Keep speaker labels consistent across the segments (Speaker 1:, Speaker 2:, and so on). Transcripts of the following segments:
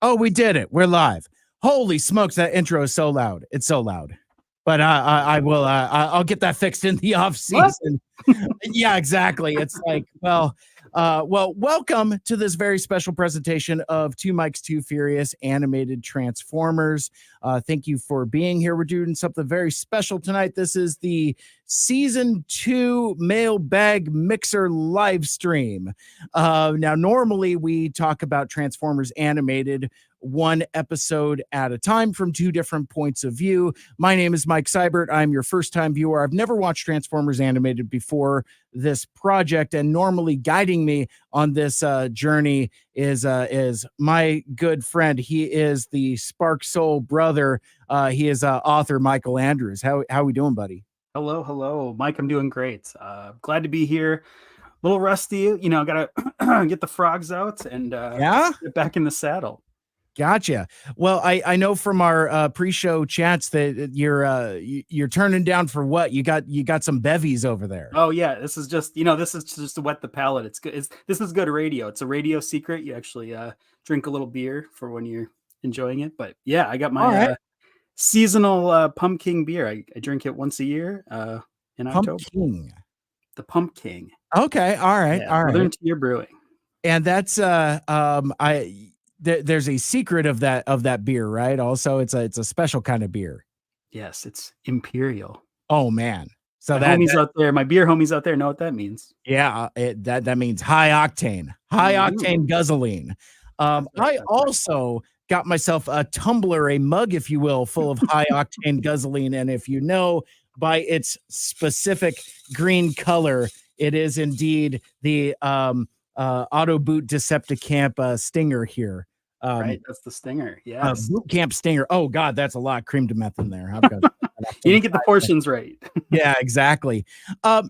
Speaker 1: Oh, we did it. We're live. Holy smokes, that intro is so loud. It's so loud. But I will. I'll get that fixed in the off
Speaker 2: What?
Speaker 1: season. Yeah, exactly. It's like, welcome to this very special presentation of Two Mikes, Two Furious animated Transformers. Thank you for being here. We're doing something very special tonight. This is the season 2 mailbag mixer live stream. Now, normally we talk about Transformers animated one episode at a time from two different points of view. My name is Mike Seibert. I'm your first time viewer. I've never watched Transformers animated before this project, and normally guiding me on this journey is my good friend. He is the Spark Soul brother. He is author Mikel Andrews. How we doing, buddy?
Speaker 2: Hello, Mike. I'm doing great. Glad to be here. A little rusty, gotta get the frogs out and get back in the saddle.
Speaker 1: Gotcha. Well, I know from our pre-show chats that you're turning down for what? You got some bevies over there.
Speaker 2: Oh yeah, this is just to wet the palate. It's good. This is good radio. It's a radio secret. You actually drink a little beer for when you're enjoying it. But yeah, I got my seasonal pumpkin beer. I drink it once a year in October. The Pumpkin.
Speaker 1: Okay, all right.
Speaker 2: Northern Tier Brewing.
Speaker 1: And that's there's a secret of that beer, right? Also, it's a special kind of beer.
Speaker 2: Yes, it's Imperial.
Speaker 1: Oh man. So
Speaker 2: out there, my beer homies out there know what that means.
Speaker 1: Yeah, that means high octane guzzling. I also got myself a tumbler, a mug, if you will, full of high octane guzzling. And if you know by its specific green color, it is indeed the Auto Boot Decepticamp Stinger here.
Speaker 2: Right, that's the Stinger. Yes,
Speaker 1: Boot Camp Stinger. Oh God, that's a lot of cream de meth in there.
Speaker 2: You didn't get the portions right.
Speaker 1: Yeah, exactly.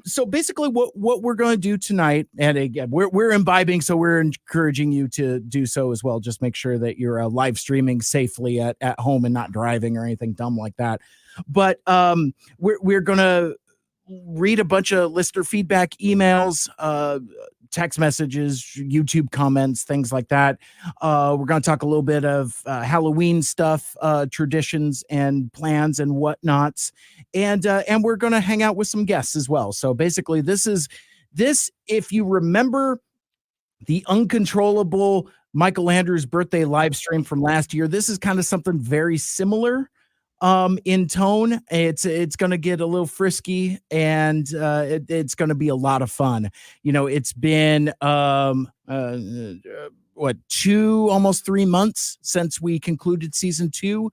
Speaker 1: So basically, what we're going to do tonight, and again, we're imbibing, so we're encouraging you to do so as well. Just make sure that you're live streaming safely at home and not driving or anything dumb like that. But we're going to read a bunch of listener feedback emails, text messages, YouTube comments, things like that. We're going to talk a little bit of Halloween stuff, traditions and plans and whatnots. And we're going to hang out with some guests as well. So basically this, if you remember the uncontrollable Mikel Andrews birthday live stream from last year, this is kind of something very similar in tone. It's going to get a little frisky, and it's going to be a lot of fun. It's been almost 3 months since we concluded season 2,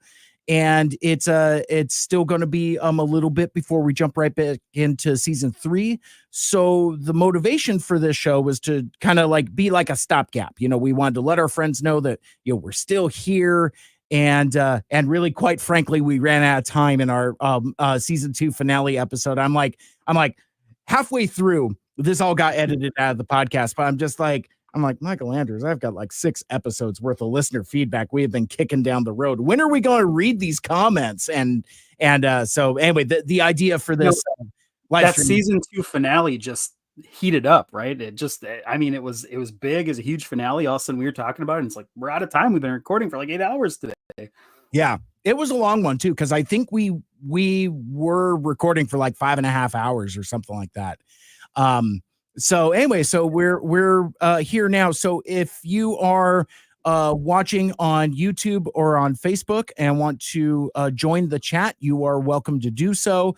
Speaker 1: and it's still going to be a little bit before we jump right back into season 3. So the motivation for this show was to kind of be like a stopgap. We wanted to let our friends know that we're still here. And really, quite frankly, we ran out of time in our season 2 finale episode. I'm like halfway through, this all got edited out of the podcast, but I'm like, Mikel Andrews, I've got 6 episodes worth of listener feedback we have been kicking down the road. When are we going to read these comments? And so anyway, the idea for this
Speaker 2: that season 2 finale just heated up, right? It was big as a huge finale. All of a sudden we were talking about it, and it's like, we're out of time. We've been recording for 8 hours today.
Speaker 1: Yeah, it was a long one too, because I think we were recording for 5.5 hours or something like that. So anyway, so we're here now. So if you are watching on YouTube or on Facebook and want to join the chat, you are welcome to do so.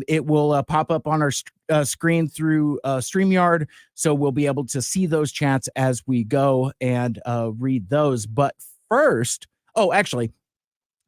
Speaker 1: It will pop up on our screen through StreamYard, so we'll be able to see those chats as we go and read those. But first, actually,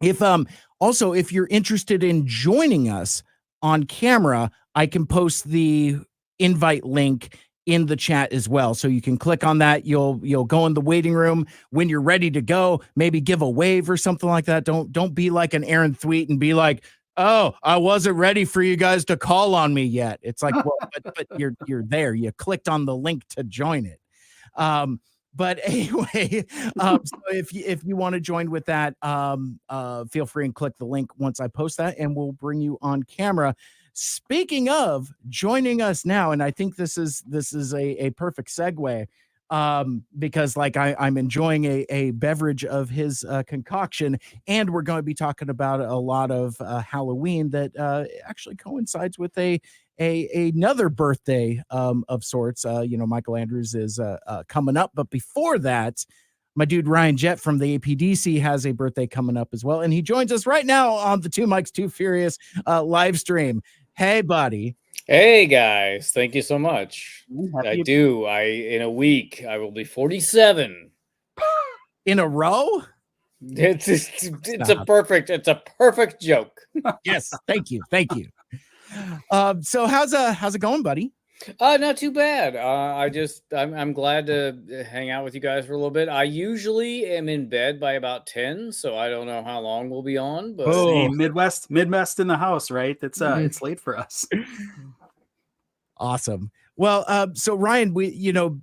Speaker 1: if you're interested in joining us on camera, I can post the invite link in the chat as well, so you can click on that. You'll go in the waiting room when you're ready to go. Maybe give a wave or something like that. Don't be like an Aaron Thweet and be like, oh, I wasn't ready for you guys to call on me yet. It's like, well, but you're there. You clicked on the link to join it. But anyway, so if you want to join with that, feel free and click the link once I post that, and we'll bring you on camera. Speaking of joining us now, and I think this is a perfect segue. because like I'm enjoying a beverage of his concoction, and we're going to be talking about a lot of Halloween that actually coincides with another birthday of sorts. Mikel Andrews is coming up, but before that, my dude Ryan Jett from the APDC has a birthday coming up as well, and he joins us right now on the Two Mics Too Furious live stream. Hey, buddy.
Speaker 3: Hey guys, thank you so much.
Speaker 2: Happy
Speaker 3: In a week I will be 47
Speaker 1: in a row.
Speaker 3: It's a perfect joke.
Speaker 1: Yes, thank you. So how's it going, buddy?
Speaker 3: Not too bad. I'm glad to hang out with you guys for a little bit. I usually am in bed by about 10, so I don't know how long we'll be on, but
Speaker 2: Midwest in the house, right? It's late for us.
Speaker 1: Awesome. Well, so Ryan,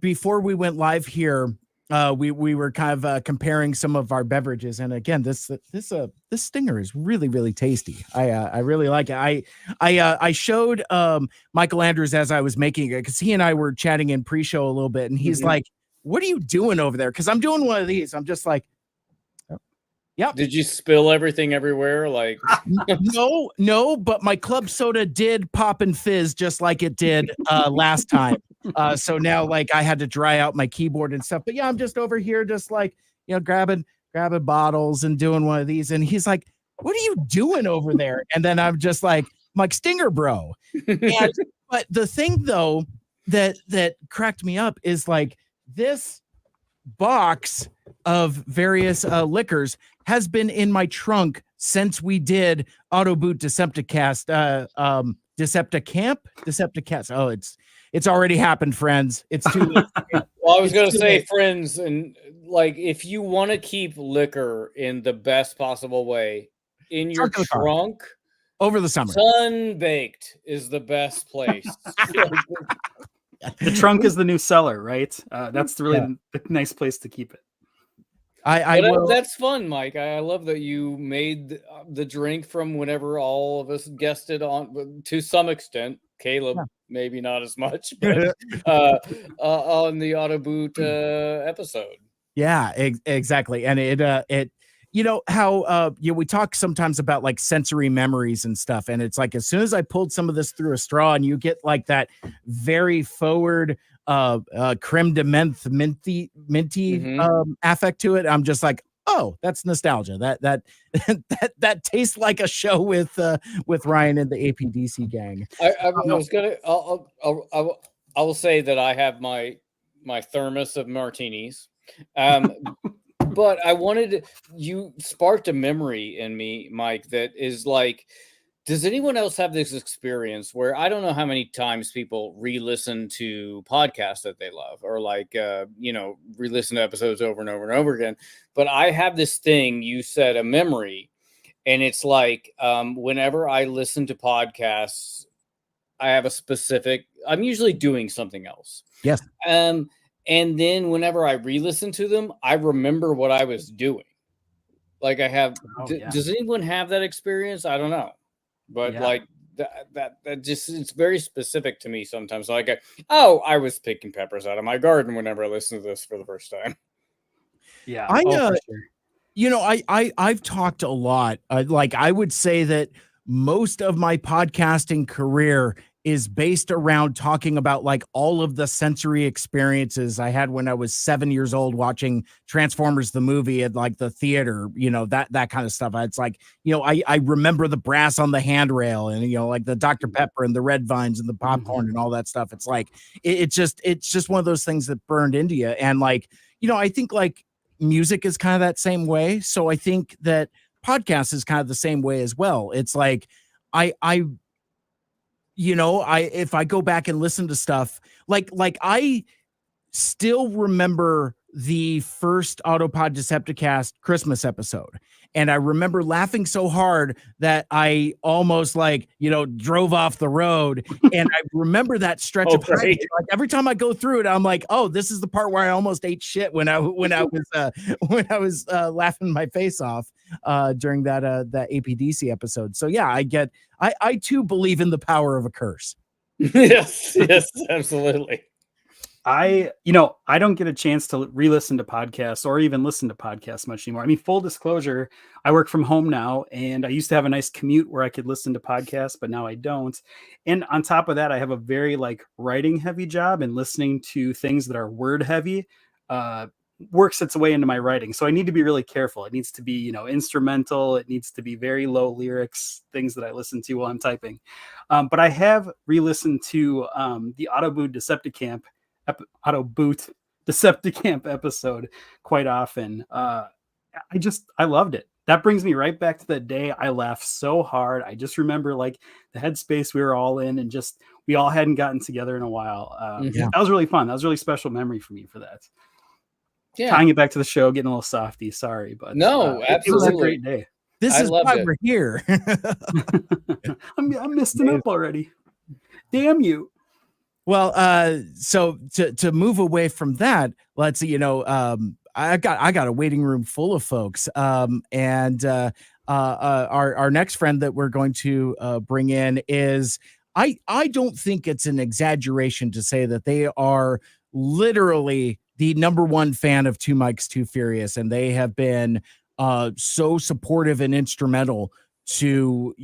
Speaker 1: before we went live here, we were kind of comparing some of our beverages, and again, this stinger is really, really tasty. I really like it. I showed Mikel Andrews as I was making it, because he and I were chatting in pre-show a little bit, and he's like, "What are you doing over there?" Because I'm doing one of these. I'm just like, yep.
Speaker 3: Did you spill everything everywhere? Like,
Speaker 1: no, but my club soda did pop and fizz just like it did last time. So now, like, I had to dry out my keyboard and stuff. But yeah, I'm just over here, just like, grabbing bottles and doing one of these. And he's like, "What are you doing over there?" And then I'm just like Stinger, bro. But the thing though that cracked me up is like this box of various liquors has been in my trunk since we did Auto Boot Decepticast, Decepticast. Oh, it's already happened, friends. It's too late.
Speaker 3: Well, I was going to say, friends, and like, if you want to keep liquor in the best possible way in your trunk
Speaker 1: over the summer,
Speaker 3: Sunbaked is the best place.
Speaker 2: The trunk is the new cellar, right? That's the nice place to keep it.
Speaker 3: That's fun, Mike. I love that you made the drink from whenever all of us guested on, to some extent. Caleb, maybe not as much, but on the Auto Boot episode.
Speaker 1: Yeah, exactly. And it how we talk sometimes about like sensory memories and stuff, and it's like as soon as I pulled some of this through a straw, and you get like that very forward creme de menthe minty affect to it, I'm just like, oh, that's nostalgia. That tastes like a show with Ryan and the APDC gang.
Speaker 3: I will say that I have my thermos of martinis. But you sparked a memory in me, Mike, that is like, does anyone else have this experience where, I don't know how many times people re-listen to podcasts that they love, or like, re-listen to episodes over and over and over again. But I have this thing, you said, a memory. And it's like, whenever I listen to podcasts, I have I'm usually doing something else.
Speaker 1: Yes.
Speaker 3: And then whenever I re-listen to them, I remember what I was doing. Like I have, does anyone have that experience? I don't know. But like that just, it's very specific to me sometimes. Like, I was picking peppers out of my garden whenever I listen to this for the first time.
Speaker 2: Yeah.
Speaker 1: For sure. I've talked a lot. Like I would say that most of my podcasting career is based around talking about like all of the sensory experiences I had when I was 7 years old watching Transformers the movie at like the theater, that kind of stuff. It's like, I remember the brass on the handrail and, like the Dr. Pepper and the red vines and the popcorn and all that stuff. It's like, it's just one of those things that burned into you. And like, I think like music is kind of that same way. So I think that podcast is kind of the same way as well. It's like, if I go back and listen to stuff like I still remember the first Autopod Decepticast Christmas episode. And I remember laughing so hard that I almost drove off the road. And I remember that stretch of time. Like every time I go through it, I'm like, oh, this is the part where I almost ate shit when I was laughing my face off during that APDC episode. So yeah, I too believe in the power of a curse.
Speaker 3: Yes, absolutely.
Speaker 2: I don't get a chance to re-listen to podcasts or even listen to podcasts much anymore. I mean, full disclosure, I work from home now, and I used to have a nice commute where I could listen to podcasts, but now I don't. And on top of that, I have a very writing heavy job, and listening to things that are word heavy works its way into my writing. So I need to be really careful. It needs to be, instrumental. It needs to be very low lyrics, things that I listen to while I'm typing. But I have re-listened to the Auto Boot Decepticamp episode quite often. I loved it. That brings me right back to the day. I laughed so hard. I just remember the headspace we were all in, and just we all hadn't gotten together in a while. That was really fun. That was a really special memory for me for that. Yeah. Tying it back to the show, getting a little softy. Sorry, but
Speaker 3: no, absolutely.
Speaker 2: It was a great day.
Speaker 1: This is why we're here.
Speaker 2: I'm misting up already. Damn you.
Speaker 1: Well, so to move away from that, let's see, I got a waiting room full of folks. And our next friend that we're going to bring in is, I don't think it's an exaggeration to say that they are literally the number one fan of Two Mikes Too Furious, and they have been so supportive and instrumental to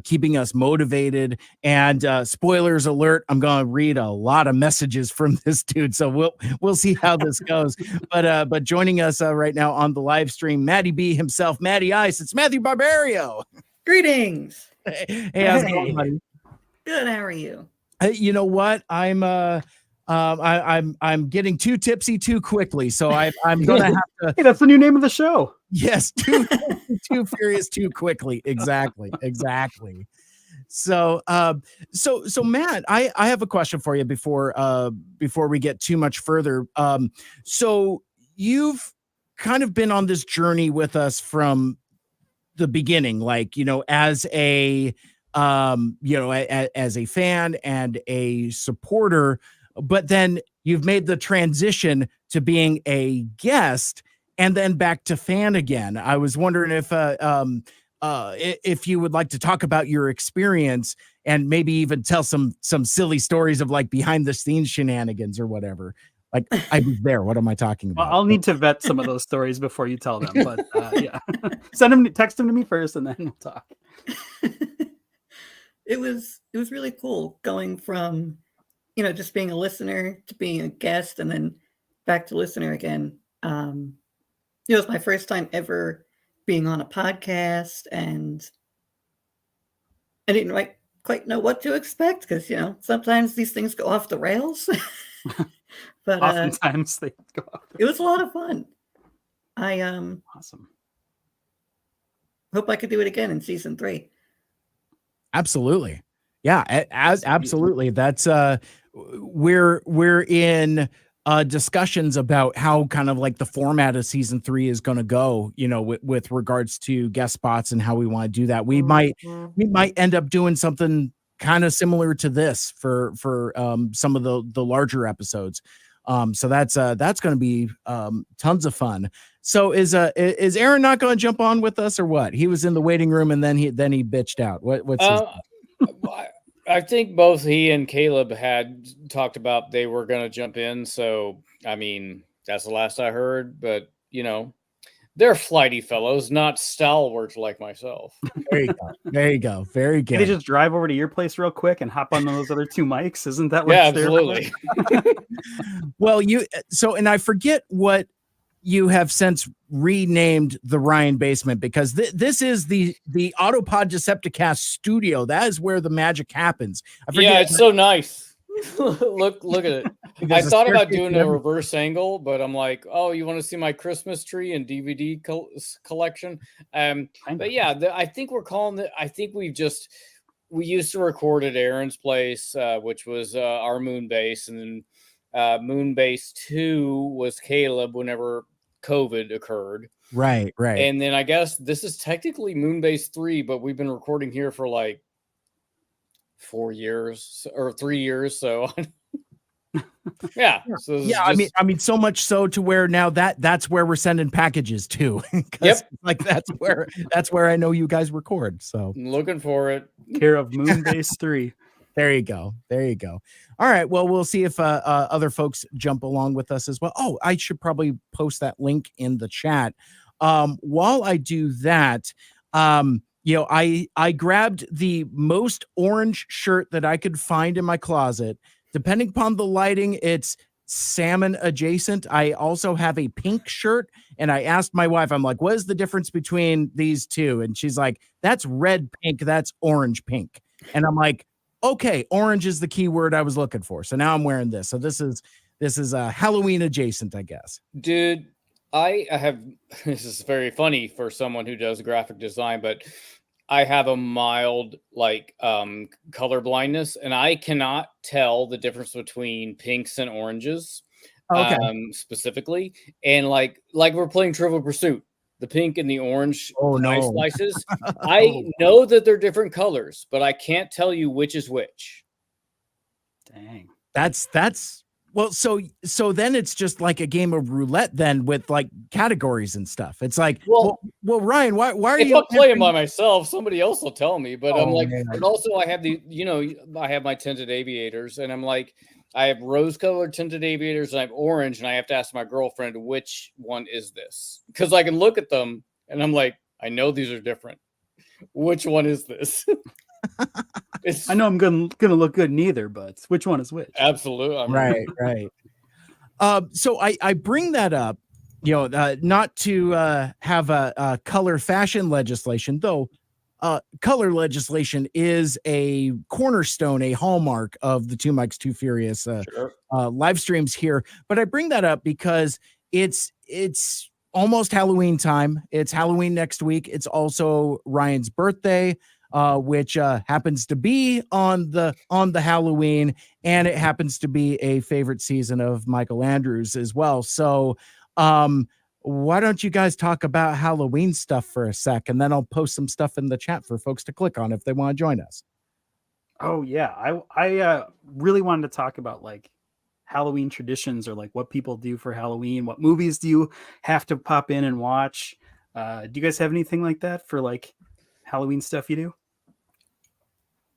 Speaker 1: keeping us motivated. And spoilers alert, I'm going to read a lot of messages from this dude, so we'll see how this goes. But joining us right now on the live stream, Matty B himself, Matty Ice. It's Matthew Barbario.
Speaker 4: Greetings.
Speaker 1: Hey, how's it going, buddy?
Speaker 4: Good. How are you?
Speaker 1: You know what? I'm getting too tipsy too quickly, so I'm gonna have to.
Speaker 2: Hey, that's the new name of the show.
Speaker 1: Yes, too furious too quickly. Exactly. So Matt, I have a question for you before we get too much further. So you've kind of been on this journey with us from the beginning, as a as a fan and a supporter. But then you've made the transition to being a guest and then back to fan again. I was wondering if you would like to talk about your experience and maybe even tell some silly stories of behind the scenes shenanigans or whatever. I was there. What am I talking about?
Speaker 2: Well, I'll need to vet some of those stories before you tell them. But yeah, text them to me first, and then we'll talk.
Speaker 4: It was really cool going from just being a listener to being a guest and then back to listener again. It was my first time ever being on a podcast, and I didn't quite know what to expect because, sometimes these things go off the rails. But
Speaker 2: oftentimes they go off.
Speaker 4: It was a lot of fun.
Speaker 2: Awesome.
Speaker 4: Hope I could do it again in season 3.
Speaker 1: Absolutely. Yeah, absolutely. That's we're in discussions about how kind of the format of season 3 is going to go, with regards to guest spots and how we want to do that. We might end up doing something kind of similar to this for some of the larger episodes. So that's going to be tons of fun. So is Aaron not going to jump on with us or what? He was in the waiting room and then he bitched out. What's his
Speaker 3: I think both he and Caleb had talked about they were going to jump in. So, I mean, that's the last I heard, but they're flighty fellows, not stalwarts like myself.
Speaker 1: There you go. Very good.
Speaker 2: Can they just drive over to your place real quick and hop on those other 2 mics? Isn't that what?
Speaker 3: Yeah, absolutely.
Speaker 1: Well, and I forget what you have since renamed the Ryan Basement, because this is the Autopod Decepticast studio. That is where the magic happens.
Speaker 3: Yeah, it's so nice. look at it. I thought about doing a reverse angle, but I'm like, oh, you want to see my Christmas tree and DVD collection? But yeah, I think we're calling it. I think we used to record at Aaron's place, which was our moon base, and then moon base 2 was Caleb whenever COVID occurred.
Speaker 1: Right.
Speaker 3: And then I guess this is technically Moonbase 3, but we've been recording here for 4 years or 3 years. So yeah. So
Speaker 1: yeah, I mean, so much so to where now that's where we're sending packages to.
Speaker 3: Yep.
Speaker 1: That's where I know you guys record. So
Speaker 3: I'm looking for it.
Speaker 2: Care of Moonbase 3.
Speaker 1: There you go. There you go. All right. Well, we'll see if other folks jump along with us as well. Oh, I should probably post that link in the chat. While I do that, I grabbed the most orange shirt that I could find in my closet. Depending upon the lighting, it's salmon adjacent. I also have a pink shirt, and I asked my wife, I'm like, what is the difference between these two? And she's like, that's red pink, that's orange pink. And I'm like, okay, orange is the key word I was looking for. So now I'm wearing this. So this is Halloween adjacent, I guess.
Speaker 3: Dude, I have, this is very funny for someone who does graphic design, but I have a mild color blindness, and I cannot tell the difference between pinks and oranges.
Speaker 1: Okay.
Speaker 3: Specifically. And like we're playing Trivial Pursuit, the pink and the orange slices. I know that they're different colors, but I can't tell you which is which.
Speaker 2: Dang.
Speaker 1: That's well, so then it's just like a game of roulette then with like categories and stuff. It's like, well Ryan, why are
Speaker 3: if
Speaker 1: you
Speaker 3: I'm playing by myself, somebody else will tell me. But I'm like,
Speaker 1: man.
Speaker 3: and also I have I have my tinted aviators, and I'm like, I have rose-colored tinted aviators and I have orange, and I have to ask my girlfriend, which one is this? Because I can look at them and I'm like, I know these are different. Which one is this?
Speaker 2: I know I'm gonna look good in either, but which one is which?
Speaker 3: Absolutely.
Speaker 1: Right. So I bring that up, not to have a color fashion legislation, though. Color legislation is a cornerstone, a hallmark of the Two Mikes Too Furious live streams here. But I bring that up because it's almost Halloween time. It's Halloween next week. It's also Ryan's birthday, which happens to be on the Halloween, and it happens to be a favorite season of Mikel Andrews as well. So why don't you guys talk about Halloween stuff for a sec, and then I'll post some stuff in the chat for folks to click on if they want to join us.
Speaker 2: Oh yeah, I really wanted to talk about like Halloween traditions, or like what people do for Halloween. What movies do you have to pop in and watch? Do you guys have anything like that for like Halloween stuff you do?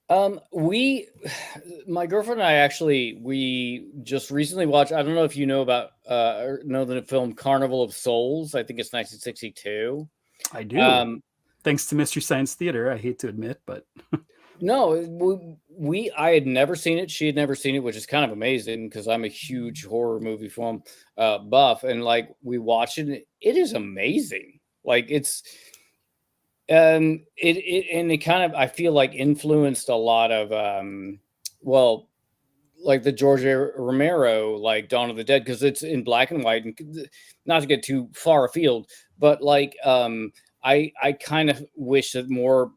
Speaker 3: My girlfriend and I we just recently watched, I don't know if you know about or know the film Carnival of Souls. I think it's 1962.
Speaker 2: I do. Thanks to Mystery Science Theater, I hate to admit, but
Speaker 3: no, I had never seen it. She had never seen it, which is kind of amazing because I'm a huge horror movie film buff, and like we watched it. It is amazing. Like it's it kind of, I feel like, influenced a lot of like the George A. Romero, like Dawn of the Dead, because it's in black and white, and not to get too far afield, but like I kind of wish that more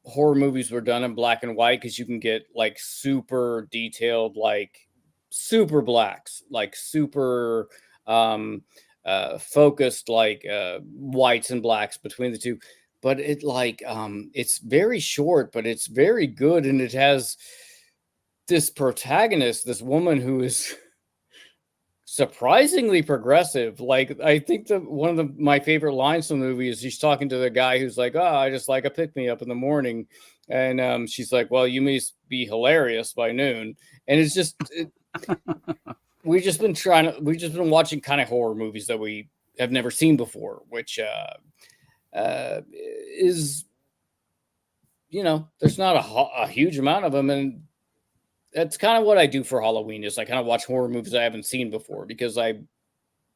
Speaker 3: horror movies were done in black and white, because you can get like super detailed, like super blacks, like super focused, like whites and blacks between the two. But it like it's very short, but it's very good, and it has this protagonist, this woman who is surprisingly progressive. Like I think one of my favorite lines from the movie is she's talking to the guy who's like, "Oh, I just like a pick me up in the morning," and she's like, "Well, you must be hilarious by noon." And it's just we've just been watching kind of horror movies that we have never seen before, which is, there's not a huge amount of them, and that's kind of what I do for Halloween, is I kind of watch horror movies I haven't seen before, because I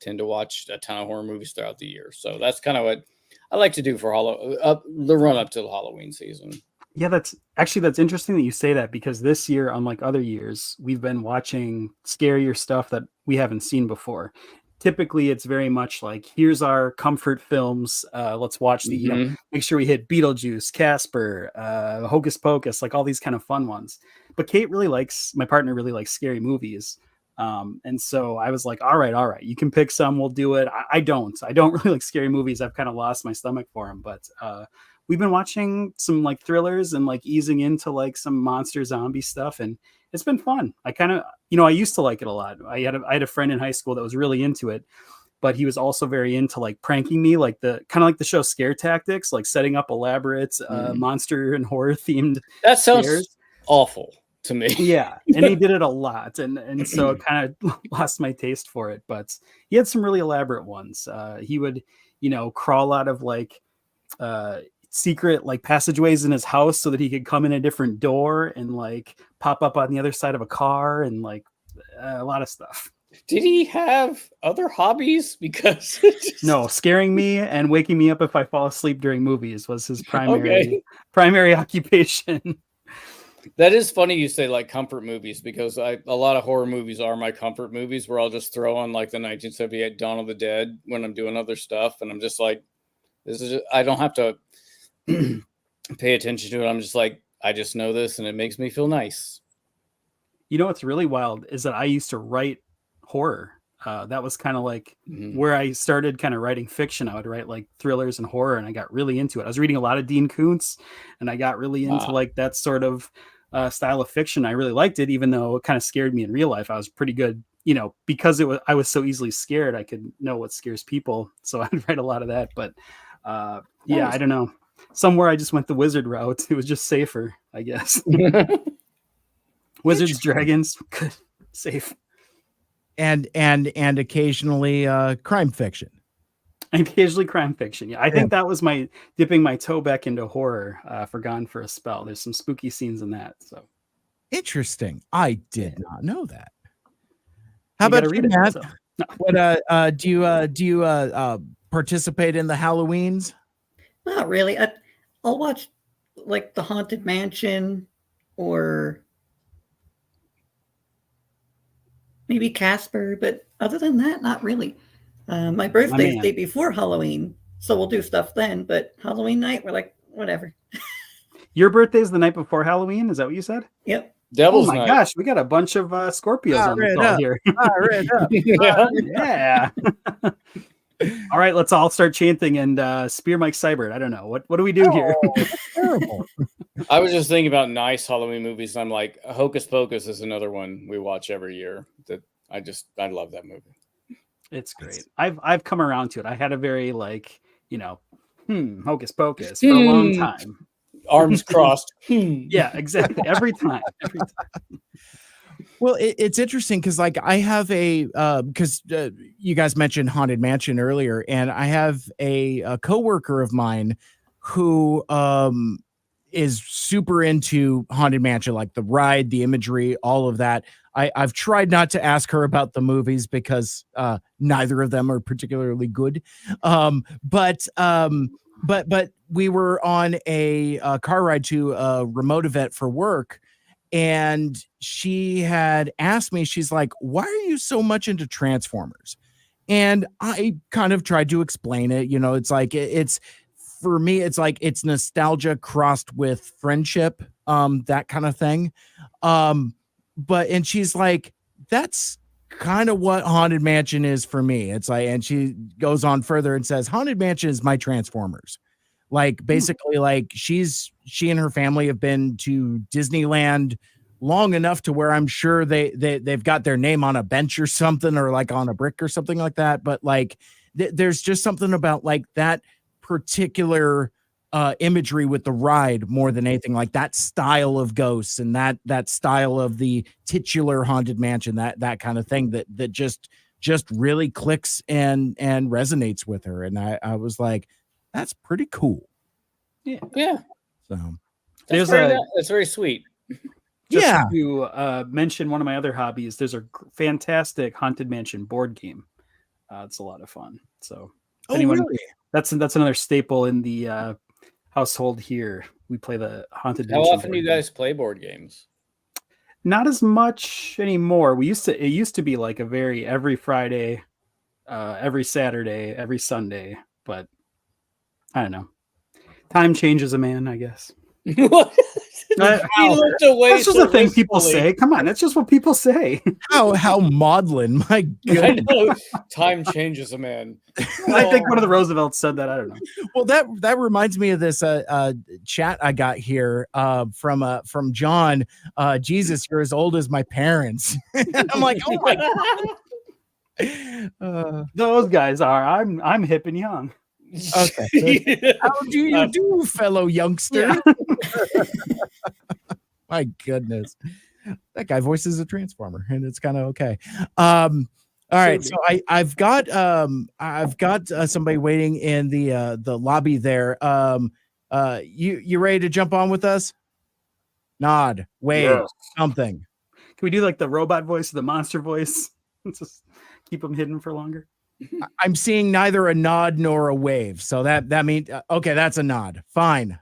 Speaker 3: tend to watch a ton of horror movies throughout the year. So that's kind of what I like to do for the run up to the Halloween season.
Speaker 2: Yeah, that's interesting that you say that, because this year, unlike other years, we've been watching scarier stuff that we haven't seen before. Typically, it's very much like, here's our comfort films. Let's watch the, make sure we hit Beetlejuice, Casper, Hocus Pocus, like all these kind of fun ones. But my partner really likes scary movies. And so I was like, all right, you can pick some, we'll do it. I don't really like scary movies. I've kind of lost my stomach for them, but we've been watching some like thrillers and like easing into like some monster zombie stuff, and it's been fun. I kind of, I used to like it a lot. I had a friend in high school that was really into it, but he was also very into like pranking me, like the kind of like the show Scare Tactics, like setting up elaborate monster and horror themed.
Speaker 3: That sounds awful. to me.
Speaker 2: Yeah, and he did it a lot, and so it kind of lost my taste for it. But he had some really elaborate ones. He would, crawl out of like secret like passageways in his house so that he could come in a different door and like pop up on the other side of a car and like a lot of stuff.
Speaker 3: Did he have other hobbies? Because
Speaker 2: No, scaring me and waking me up if I fall asleep during movies was his primary occupation.
Speaker 3: That is funny you say like comfort movies, because a lot of horror movies are my comfort movies, where I'll just throw on like the 1978 Dawn of the Dead when I'm doing other stuff, and I'm just like, I don't have to pay attention to it. I'm just like, I just know this and it makes me feel nice.
Speaker 2: You know what's really wild is that I used to write horror. That was kind of like where I started kind of writing fiction. I would write like thrillers and horror, and I got really into it. I was reading a lot of Dean Koontz, and I got really into like that sort of style of fiction. I really liked it, even though it kind of scared me in real life. I was pretty good, because I was so easily scared. I could know what scares people, so I'd write a lot of that. But yeah, I don't know. Somewhere I just went the wizard route. It was just safer, I guess. Wizards, dragons, good, safe.
Speaker 1: And occasionally crime fiction.
Speaker 2: And occasionally crime fiction. Yeah, I think that was my dipping my toe back into horror for Gone for a Spell. There's some spooky scenes in that. So
Speaker 1: interesting. I did not know that. How about you, Matt? So. No. What do you participate in the Halloweens?
Speaker 4: Not really. I'll watch like the Haunted Mansion or maybe Casper, but other than that, not really. My birthday's the day before Halloween, so we'll do stuff then, but Halloween night, we're like, whatever.
Speaker 2: Your birthday's the night before Halloween? Is that what you said?
Speaker 4: Yep.
Speaker 3: Devil's
Speaker 2: night. Gosh, we got a bunch of Scorpios on the call here. Yeah. All right, let's all start chanting and spear Mike Seibert. I don't know. What do we do here?
Speaker 1: That's terrible.
Speaker 3: I was just thinking about nice Halloween movies. I'm like, Hocus Pocus is another one we watch every year. That I love that movie.
Speaker 2: It's great. I've come around to it. I had a very like, Hocus Pocus for a long time.
Speaker 3: Arms crossed.
Speaker 2: Yeah, exactly. Every time.
Speaker 1: Well, it's interesting because like I have because you guys mentioned Haunted Mansion earlier, and I have a coworker of mine who is super into Haunted Mansion, like the ride, the imagery, all of that. I've tried not to ask her about the movies because neither of them are particularly good. But we were on a car ride to a remote event for work, and she had asked me, she's like, why are you so much into Transformers? And I kind of tried to explain it. It's like, for me, it's like, it's nostalgia crossed with friendship, that kind of thing. And she's like, that's kind of what Haunted Mansion is for me. It's like, and she goes on further and says, Haunted Mansion is my Transformers. Like, basically, like she and her family have been to Disneyland long enough to where I'm sure they've got their name on a bench or something, or like on a brick or something like that. But like, there's just something about like that particular imagery with the ride more than anything, like that style of ghosts and that style of the titular Haunted Mansion, that kind of thing that just really clicks and resonates with her. And I was like, that's pretty cool.
Speaker 3: Yeah.
Speaker 1: So
Speaker 3: that's very sweet.
Speaker 2: Just to mention one of my other hobbies, there's a fantastic Haunted Mansion board game. It's a lot of fun. So
Speaker 1: really?
Speaker 2: That's another staple in the household here. We play the Haunted Mansion.
Speaker 3: How often do you guys play board games?
Speaker 2: Not as much anymore. It used to be like every Friday, every Saturday, every Sunday, but I don't know. Time changes a man, I guess.
Speaker 3: What?
Speaker 2: That's just a thing people say. Come on, that's just what people say.
Speaker 1: How maudlin, my goodness.
Speaker 3: I know. Time changes a man.
Speaker 2: I think one of the Roosevelts said that. I don't know.
Speaker 1: Well, that reminds me of this chat I got here from John. Jesus, you're as old as my parents. I'm like, oh my God.
Speaker 2: Those guys are. I'm hip and young.
Speaker 1: Okay. How do you do, fellow youngster?
Speaker 2: Yeah.
Speaker 1: My goodness. that guy voices a transformer, and it's kind of okay. All right, so I've got somebody waiting in the lobby there. You ready to jump on with us? Nod, wave, something.
Speaker 2: Can we do like the robot voice or the monster voice? Just keep them hidden for longer.
Speaker 1: I'm seeing neither a nod nor a wave, so that means okay. That's a nod. Fine.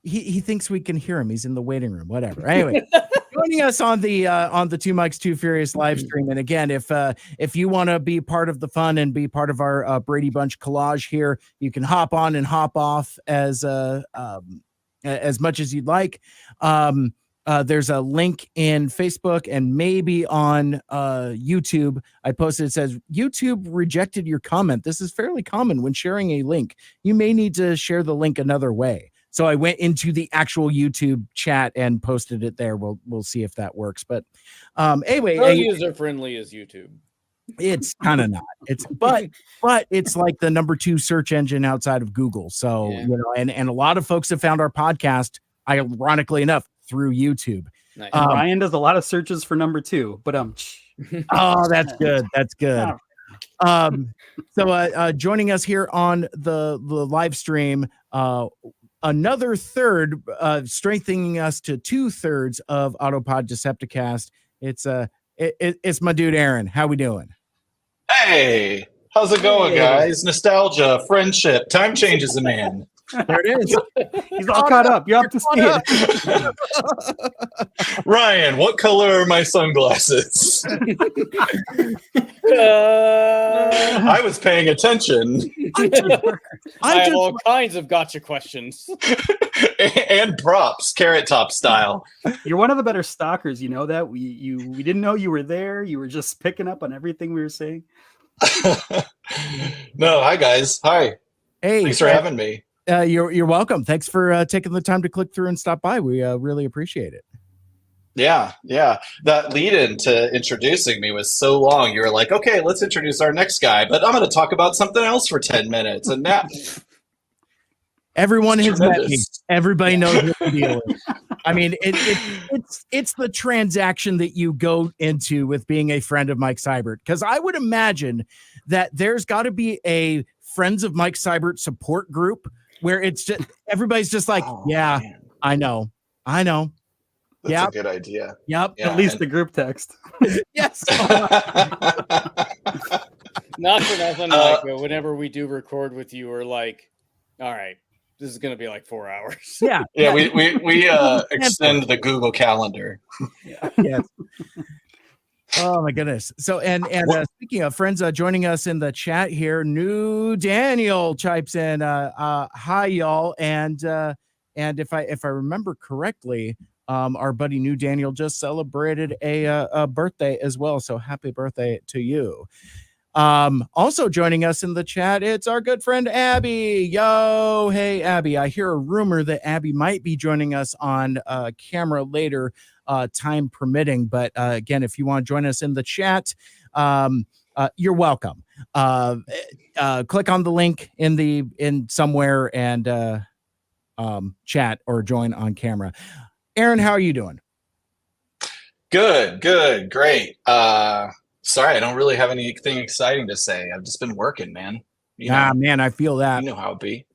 Speaker 1: He thinks we can hear him. He's in the waiting room. Whatever. Anyway, joining us on the Two Mics Too Furious live stream. And again, if you want to be part of the fun and be part of our Brady Bunch collage here, you can hop on and hop off as much as you'd like. There's a link in Facebook and maybe on YouTube. I posted, it says, YouTube rejected your comment. This is fairly common when sharing a link. You may need to share the link another way. So I went into the actual YouTube chat and posted it there. We'll see if that works. But anyway,
Speaker 3: how user friendly is YouTube?
Speaker 1: It's kind of not. It's but it's like the number 2 search engine outside of Google. So and a lot of folks have found our podcast, ironically enough, through YouTube.
Speaker 3: Nice.
Speaker 2: Ryan does a lot of searches for number 2, but
Speaker 1: oh, that's good. That's good. So joining us here on the live stream, another third, strengthening us to 2/3 of Autopod Decepticast. It's my dude Aaron. How we doing?
Speaker 5: Hey, how's it going, guys? Nostalgia, friendship, time changes a man.
Speaker 1: There it is.
Speaker 2: He's all caught up. You're up to speed.
Speaker 5: Ryan, what color are my sunglasses? I was paying attention.
Speaker 3: I have all kinds of gotcha questions.
Speaker 5: And props, Carrot Top style.
Speaker 2: You're one of the better stalkers. You know that? We didn't know you were there. You were just picking up on everything we were saying.
Speaker 5: No, hi, guys. Hi.
Speaker 1: Hey.
Speaker 5: Thanks for having me.
Speaker 1: You're welcome. Thanks for taking the time to click through and stop by. We really appreciate it.
Speaker 5: Yeah. That lead in to introducing me was so long. You were like, okay, let's introduce our next guy, but I'm going to talk about something else for 10 minutes. And now
Speaker 1: everyone has met me. Everybody knows what the deal is. I mean, it's the transaction that you go into with being a friend of Mike Seibert, because I would imagine that there's got to be a Friends of Mike Seibert support group where it's just everybody's just like, man. I know.
Speaker 5: That's a good idea.
Speaker 1: Yep.
Speaker 2: Yeah, at least the group text.
Speaker 1: Yes.
Speaker 3: Not for nothing, Mike, but whenever we do record with you, we're like, all right, this is going to be like 4 hours.
Speaker 1: Yeah.
Speaker 5: We extend the Google Calendar.
Speaker 1: Yes. Oh my goodness. So and speaking of friends, joining us in the chat here, New Daniel chipes in. Hi y'all, and if I remember correctly, our buddy New Daniel just celebrated a birthday as well. So happy birthday to you. Also joining us in the chat, it's our good friend Abby. Yo, hey Abby. I hear a rumor that Abby might be joining us on camera later, time permitting. But again, if you want to join us in the chat, you're welcome. Click on the link in somewhere and chat or join on camera. Aaron, how are you doing?
Speaker 5: Good, great. Sorry, I don't really have anything exciting to say. I've just been working, man.
Speaker 1: Man, I feel that.
Speaker 5: You know how it be.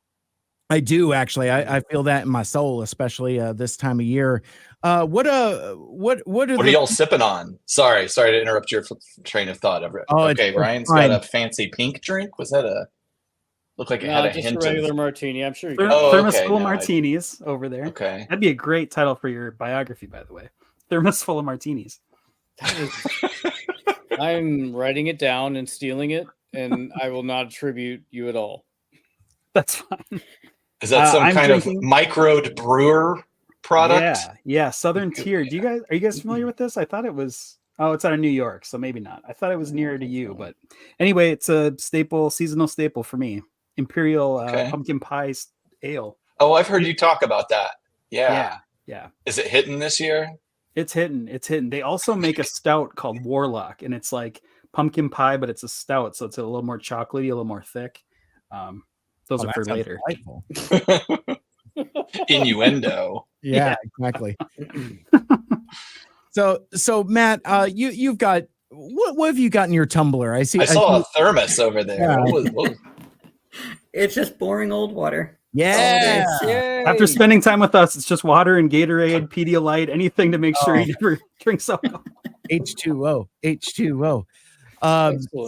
Speaker 1: I do actually. I feel that in my soul, especially this time of year. What are
Speaker 5: y'all sipping on? Sorry to interrupt your train of thought. Okay, Ryan's got a fancy pink drink. Was that looked like it had a
Speaker 3: just
Speaker 5: hint
Speaker 3: a regular
Speaker 5: of
Speaker 3: martini. I'm sure you
Speaker 2: Thermos full of martinis over there.
Speaker 5: Okay.
Speaker 2: That'd be a great title for your biography, by the way. Thermos full of martinis.
Speaker 3: I'm writing it down and stealing it, and I will not attribute you at all.
Speaker 2: That's fine.
Speaker 5: Is that some kind of microed brewer product?
Speaker 2: Yeah. Southern Tier. Are you guys familiar with this? I thought it was. Oh, it's out of New York, so maybe not. I thought it was nearer to you, but anyway, it's a seasonal staple for me. Imperial pumpkin pie ale.
Speaker 5: Oh, I've heard you talk about that. Yeah. Is it hitting this year?
Speaker 2: It's hitting. They also make a stout called Warlock, and it's like pumpkin pie, but it's a stout, so it's a little more chocolatey, a little more thick. Those are for later.
Speaker 5: Innuendo.
Speaker 1: Yeah, exactly. So Matt, you've got what have you got in your tumbler? I
Speaker 5: saw a thermos over there.
Speaker 1: Yeah.
Speaker 5: What was
Speaker 4: It's just boring old water.
Speaker 1: Yeah.
Speaker 3: Yay.
Speaker 2: After spending time with us, it's just water and Gatorade, Pedialyte, anything to make sure he never drinks alcohol.
Speaker 1: H2O.
Speaker 3: Excellent.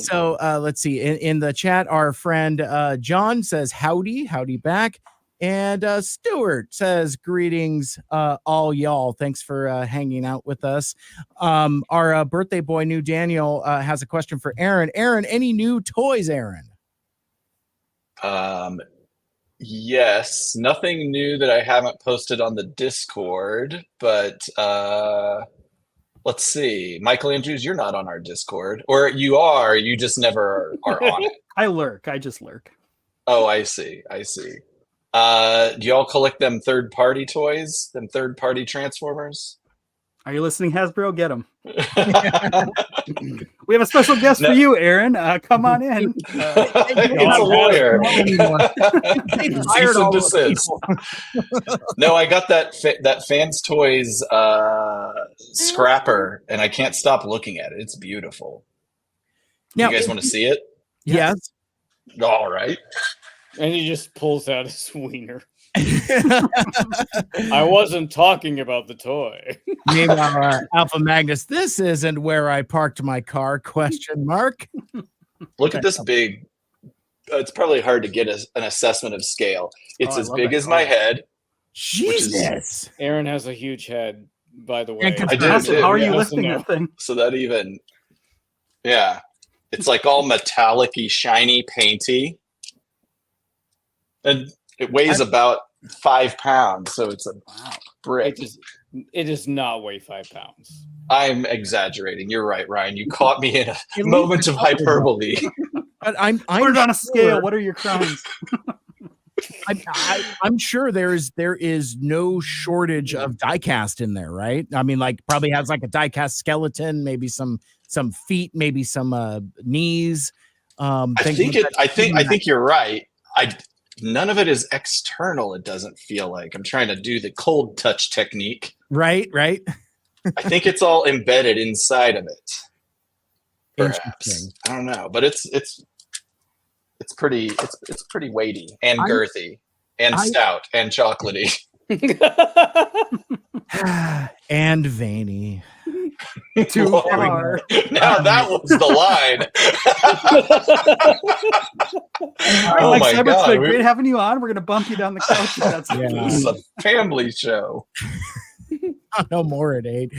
Speaker 1: So let's see. In the chat, our friend John says howdy back. And Stuart says greetings, all y'all. Thanks for hanging out with us. Our birthday boy, New Daniel, has a question for Aaron. Aaron, any new toys, Aaron?
Speaker 5: Yes, nothing new that I haven't posted on the Discord, but let's see. Mikel Andrews, you're not on our Discord, or you are, you just never are on it.
Speaker 2: I just lurk.
Speaker 5: Oh, I see. Do y'all collect them third-party toys, them third-party Transformers?
Speaker 2: Are you listening, Hasbro? Get them. We have a special guest for you, Aaron. Come on in.
Speaker 5: It's a lawyer. Cease and desist. No, I got that Fans Toys scrapper, and I can't stop looking at it. It's beautiful.
Speaker 1: Now,
Speaker 5: you guys want to see it?
Speaker 1: Yes.
Speaker 5: All right.
Speaker 3: And he just pulls out his wiener. I wasn't talking about the toy.
Speaker 1: Meanwhile, Alpha Magnus, this isn't where I parked my car, question mark.
Speaker 5: Look at this big. It's probably hard to get an assessment of scale. It's as big as my head.
Speaker 1: Jesus.
Speaker 3: Aaron has a huge head, by the way.
Speaker 5: I do.
Speaker 2: How are you
Speaker 3: Yeah.
Speaker 2: lifting that thing?
Speaker 5: So that even, yeah, it's like all metallic-y, shiny, painty. And it weighs about 5 pounds, so it's a brick.
Speaker 3: It does not weigh 5 pounds.
Speaker 5: I'm exaggerating. You're right, Ryan. You caught me in a moment of hyperbole.
Speaker 1: But I'm
Speaker 2: Put it on a scale.
Speaker 1: sure-
Speaker 2: What are your crimes?
Speaker 1: I'm sure there is no shortage of diecast in there, right? I mean, like probably has like a diecast skeleton, maybe some feet, maybe some knees. I
Speaker 5: think you're right. None of it is external. It doesn't feel like. I'm trying to do the cold touch technique.
Speaker 1: Right.
Speaker 5: I think it's all embedded inside of it. Perhaps.
Speaker 1: Interesting.
Speaker 5: I don't know, but it's pretty weighty and girthy and stout and chocolatey.
Speaker 1: And veiny.
Speaker 2: Too far.
Speaker 5: Now that was the line. Oh
Speaker 2: Like
Speaker 5: my
Speaker 2: Seibert's
Speaker 5: God.
Speaker 2: been great having you on. We're gonna bump you down the couch. If that's
Speaker 5: This is a family show.
Speaker 1: No more at 8.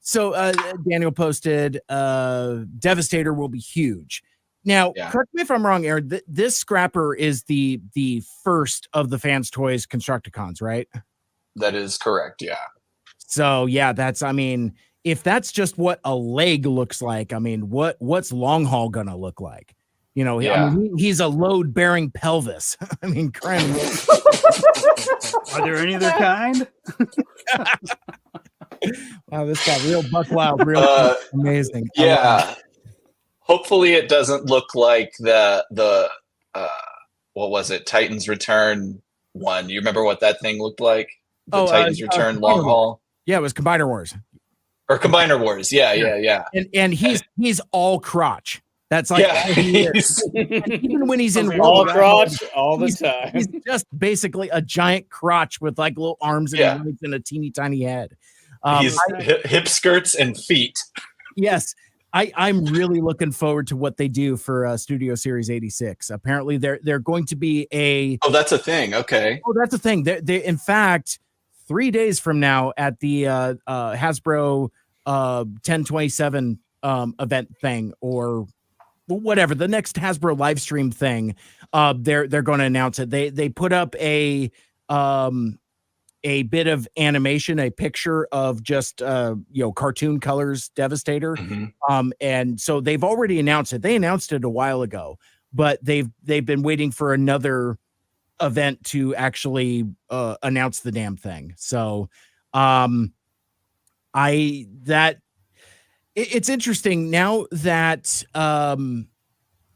Speaker 1: So Daniel posted Devastator will be huge. Now, correct me if I'm wrong, Aaron. This scrapper is the first of the Fans Toys Constructicons, right?
Speaker 5: That is correct, yeah.
Speaker 1: So yeah, if that's just what a leg looks like, I mean, what's long haul gonna look like? You know, he's a load bearing pelvis. I mean, crime.
Speaker 2: Are there any other kind?
Speaker 1: Wow, this got real buck wild, real amazing.
Speaker 5: Yeah. Hopefully it doesn't look like the what was it? Titans Return one. You remember what that thing looked like? The Titans Return long haul.
Speaker 1: Yeah, it was Combiner Wars.
Speaker 5: Or Combiner Wars. Yeah.
Speaker 1: And he's all crotch. That's like even when he's in
Speaker 3: all crotch all the time.
Speaker 1: He's just basically a giant crotch with like little arms and legs and a teeny tiny head.
Speaker 5: He's hip skirts and feet.
Speaker 1: Yes. I'm really looking forward to what they do for Studio Series 86. Apparently they're going to be
Speaker 5: Oh, that's a thing. Okay.
Speaker 1: Oh, that's a thing. They in fact 3 days from now at the Hasbro 1027 event thing or whatever, the next Hasbro live stream thing, they're going to announce it. They put up a bit of animation, a picture of just cartoon colors Devastator.
Speaker 5: Mm-hmm.
Speaker 1: And so they've already announced it. They announced it a while ago, but they've been waiting for another event to actually announce the damn thing. So it's interesting now that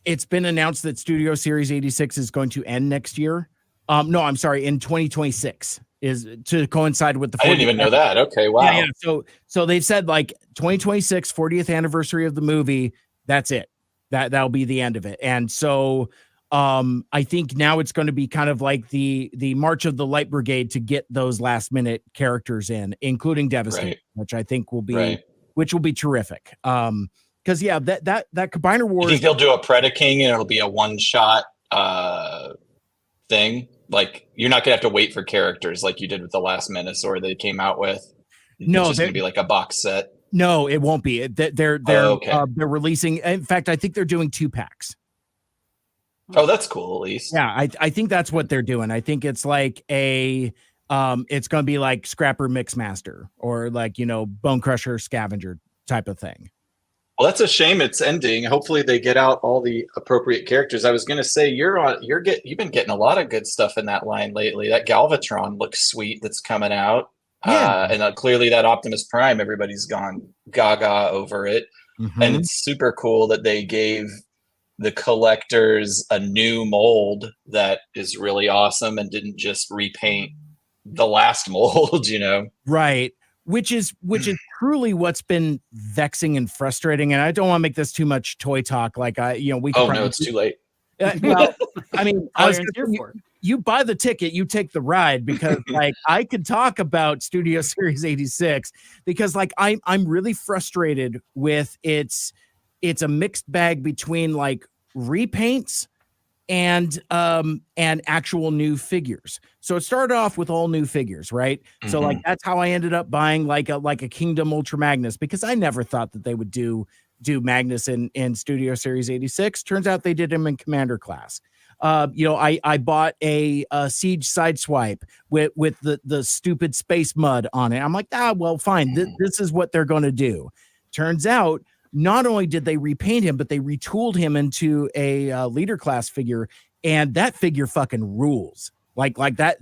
Speaker 1: it's been announced that Studio Series 86 is going to end next year. No, I'm sorry, in 2026. is to coincide with the 40th.
Speaker 5: I didn't even know that. Okay, wow.
Speaker 1: Yeah. So they've said like 2026 40th anniversary of the movie. That's it. That'll be the end of it. And so I think now it's going to be kind of like the March of the Light Brigade to get those last minute characters in, including Devastate, which I think will be terrific. Because that Combiner Wars.
Speaker 5: You think they'll do a Predaking and it'll be a one-shot thing? Like you're not gonna have to wait for characters like you did with the last Minosaur they came out with.
Speaker 1: No,
Speaker 5: it's just gonna be like a box set.
Speaker 1: No, it won't be. They're releasing. In fact, I think they're doing 2-packs.
Speaker 5: Oh, that's cool. At least,
Speaker 1: yeah, I think that's what they're doing. I think it's like it's going to be like Scrapper Mixmaster or like Bone Crusher Scavenger type of thing.
Speaker 5: Well, that's a shame it's ending. Hopefully, they get out all the appropriate characters. I was going to say you've been getting a lot of good stuff in that line lately. That Galvatron looks sweet. That's coming out. Yeah. And clearly that Optimus Prime, everybody's gone gaga over it. Mm-hmm. And it's super cool that they gave the collectors a new mold that is really awesome and didn't just repaint the last mold, Right.
Speaker 1: Which is truly what's been vexing and frustrating. And I don't want to make this too much toy talk. Like
Speaker 5: it's too late.
Speaker 1: Well, I mean, you buy the ticket, you take the ride, because like I could talk about Studio Series 86 because like I'm really frustrated with it's a mixed bag between like repaints and actual new figures. So it started off with all new figures, right? Mm-hmm. So like that's how I ended up buying like a Kingdom Ultra Magnus, because I never thought that they would do Magnus in Studio Series 86. Turns out they did him in Commander class. I bought a Siege Sideswipe with the stupid space mud on it. I'm like, well, fine. This is what they're going to do. Turns out, not only did they repaint him, but they retooled him into a leader class figure, and that figure fucking rules. Like that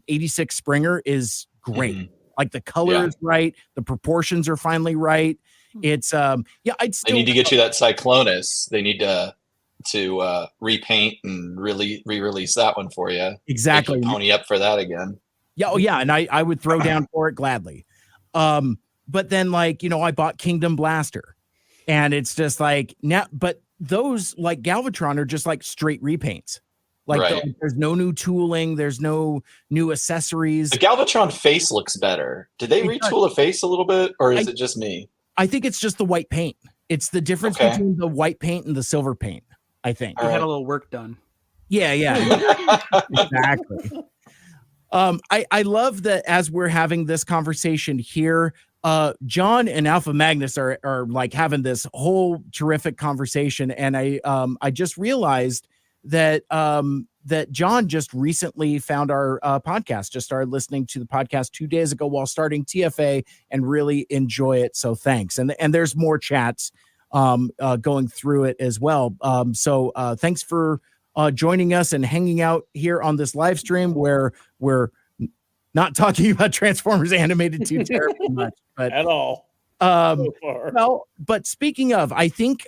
Speaker 1: 86 Springer is great. Mm-hmm. Like the color is right, the proportions are finally right. It's they
Speaker 5: need to get you that Cyclonus. They need to repaint and really re-release that one for you.
Speaker 1: Exactly.
Speaker 5: Pony up for that again.
Speaker 1: Yeah. Oh yeah. And I would throw down for it gladly. But then like, I bought Kingdom Blaster, and it's just like now, but those like Galvatron are just like straight repaints. Like there's no new tooling. There's no new accessories.
Speaker 5: The Galvatron face looks better. Did they retool the face a little bit, or is it just me?
Speaker 1: I think it's just the white paint. It's the difference between the white paint and the silver paint, I think.
Speaker 2: You had a little work done.
Speaker 1: Yeah. Exactly. I love that as we're having this conversation here, John and Alpha Magnus are like having this whole terrific conversation. And I just realized that John just recently found our podcast, just started listening to the podcast 2 days ago while starting TFA, and really enjoy it. So thanks. And there's more chats going through it as well. So thanks for joining us and hanging out here on this live stream where we're not talking about Transformers Animated too terribly much, but
Speaker 3: at all. So far.
Speaker 1: Well, but speaking of, I think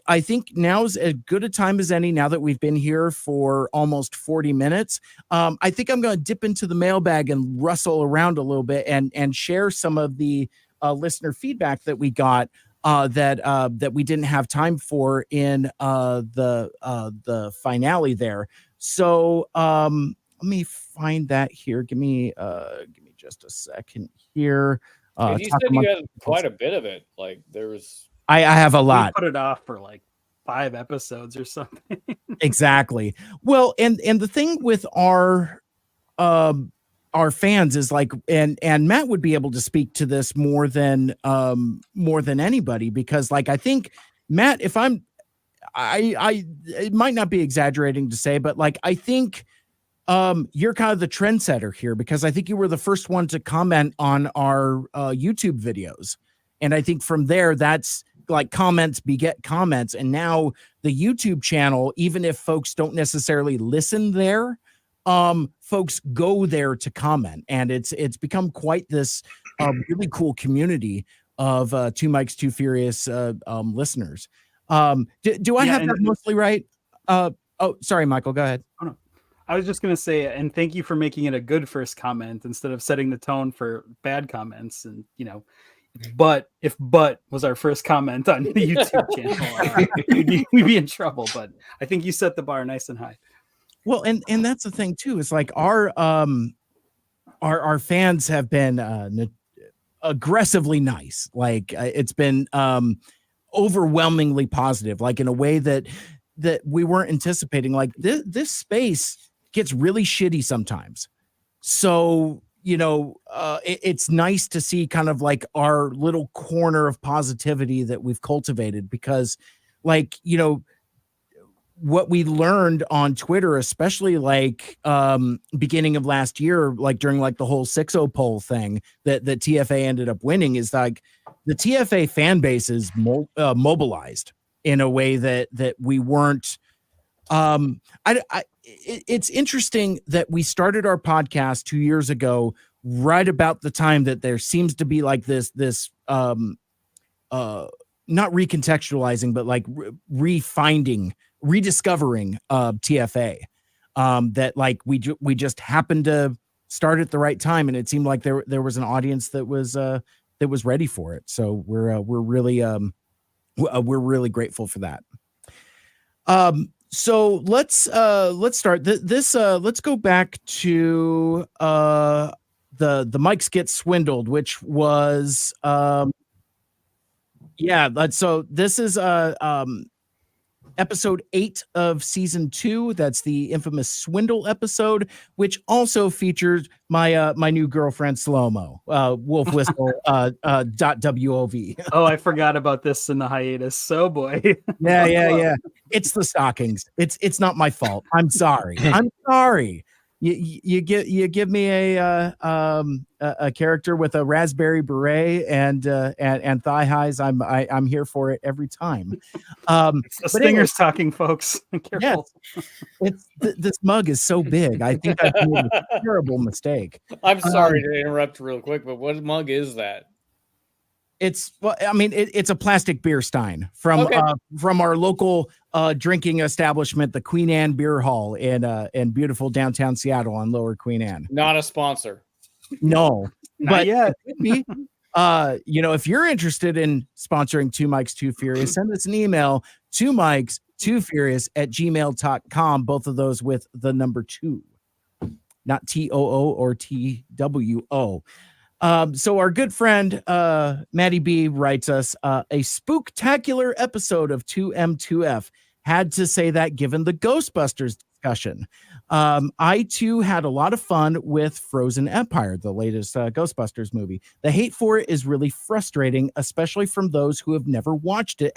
Speaker 1: now's as good a time as any, now that we've been here for almost 40 minutes. I think I'm going to dip into the mailbag and rustle around a little bit and share some of the listener feedback that we got that we didn't have time for in the finale there. So let me find that here. Give me just a second here.
Speaker 3: You said you had quite a bit of it. Like there was,
Speaker 1: I have a lot.
Speaker 2: We put it off for like 5 episodes or something.
Speaker 1: Exactly. Well, and the thing with our fans is like, and Matt would be able to speak to this more than anybody, because like I think Matt, if I it might not be exaggerating to say, but like I think you're kind of the trendsetter here, because I think you were the first one to comment on our YouTube videos. And I think from there, that's like comments beget comments. And now the YouTube channel, even if folks don't necessarily listen there, folks go there to comment. And it's become quite this really cool community of Two Mikes, Two Furious listeners. Do I have that mostly right? Oh, sorry, Michael, go ahead.
Speaker 2: Oh, no. I was just gonna say, and thank you for making it a good first comment instead of setting the tone for bad comments. And but if was our first comment on the YouTube channel, we'd be in trouble. But I think you set the bar nice and high.
Speaker 1: Well, and that's the thing too. It's like our fans have been aggressively nice. Like it's been overwhelmingly positive, like in a way that we weren't anticipating. Like this space gets really shitty sometimes. So, it's nice to see kind of like our little corner of positivity that we've cultivated, because like, what we learned on Twitter, especially like beginning of last year, like during like the whole 6-0 poll thing that TFA ended up winning, is like the TFA fan base is mobilized in a way that we weren't. It's interesting that we started our podcast 2 years ago, right about the time that there seems to be like this not recontextualizing, but like rediscovering TFA, that like we just happened to start at the right time, and it seemed like there was an audience that was ready for it. So we're really grateful for that. So let's start this. Let's go back to the Mics Get Swindled, which was so this is episode 8 of season 2. That's the infamous swindle episode, which also featured my new girlfriend Slow-Mo, Wolf Whistle .wov.
Speaker 2: Oh, I forgot about this in the hiatus. So boy.
Speaker 1: Yeah. It's the stockings. It's not my fault. I'm sorry. I'm sorry. You give me a character with a raspberry beret and thigh highs. I'm here for it every time.
Speaker 2: It's the stingers talking, folks. Careful.
Speaker 1: Yes, this mug is so big. I think I've made a terrible mistake.
Speaker 3: I'm sorry to interrupt real quick, but what mug is that?
Speaker 1: It's a plastic beer stein from our local drinking establishment, the Queen Anne Beer Hall in beautiful downtown Seattle on Lower Queen Anne.
Speaker 3: Not a sponsor.
Speaker 1: No,
Speaker 2: Not yet.
Speaker 1: It could be. If you're interested in sponsoring Two Mics Too Furious, send us an email, 2mics2furious@gmail.com. Both of those with the number 2, not TOO or TWO. So our good friend Maddie B writes us a spooktacular episode of 2M2F. Had to say that given the Ghostbusters discussion. I too had a lot of fun with Frozen Empire, the latest Ghostbusters movie. The hate for it is really frustrating, especially from those who have never watched it!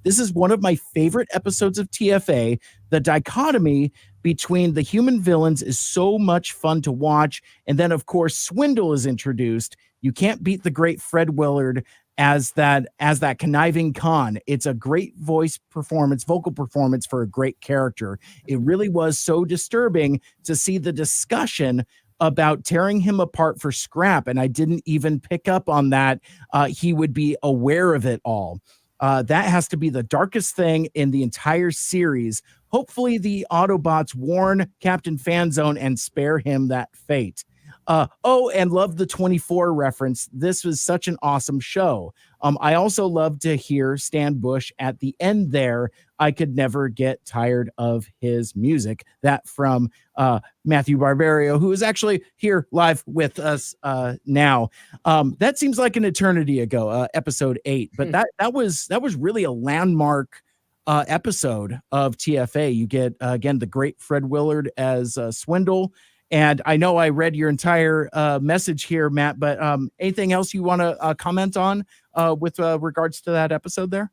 Speaker 1: This is one of my favorite episodes of TFA. The dichotomy between the human villains is so much fun to watch. And then, of course, Swindle is introduced. You can't beat the great Fred Willard as that conniving con. It's a great vocal performance for a great character. It really was so disturbing to see the discussion about tearing him apart for scrap. And I didn't even pick up on that. He would be aware of it all. That has to be the darkest thing in the entire series. Hopefully the Autobots warn Captain Fanzone and spare him that fate. And love the 24 reference. This was such an awesome show. I also love to hear Stan Bush at the end there. I could never get tired of his music. That from Matthew Barbario, who is actually here live with us now. That seems like an eternity ago, episode 8, but that was really a landmark episode of TFA. You get again the great Fred Willard as Swindle. And I know I read your entire message here, Matt, but anything else you want to comment on with regards to that episode there?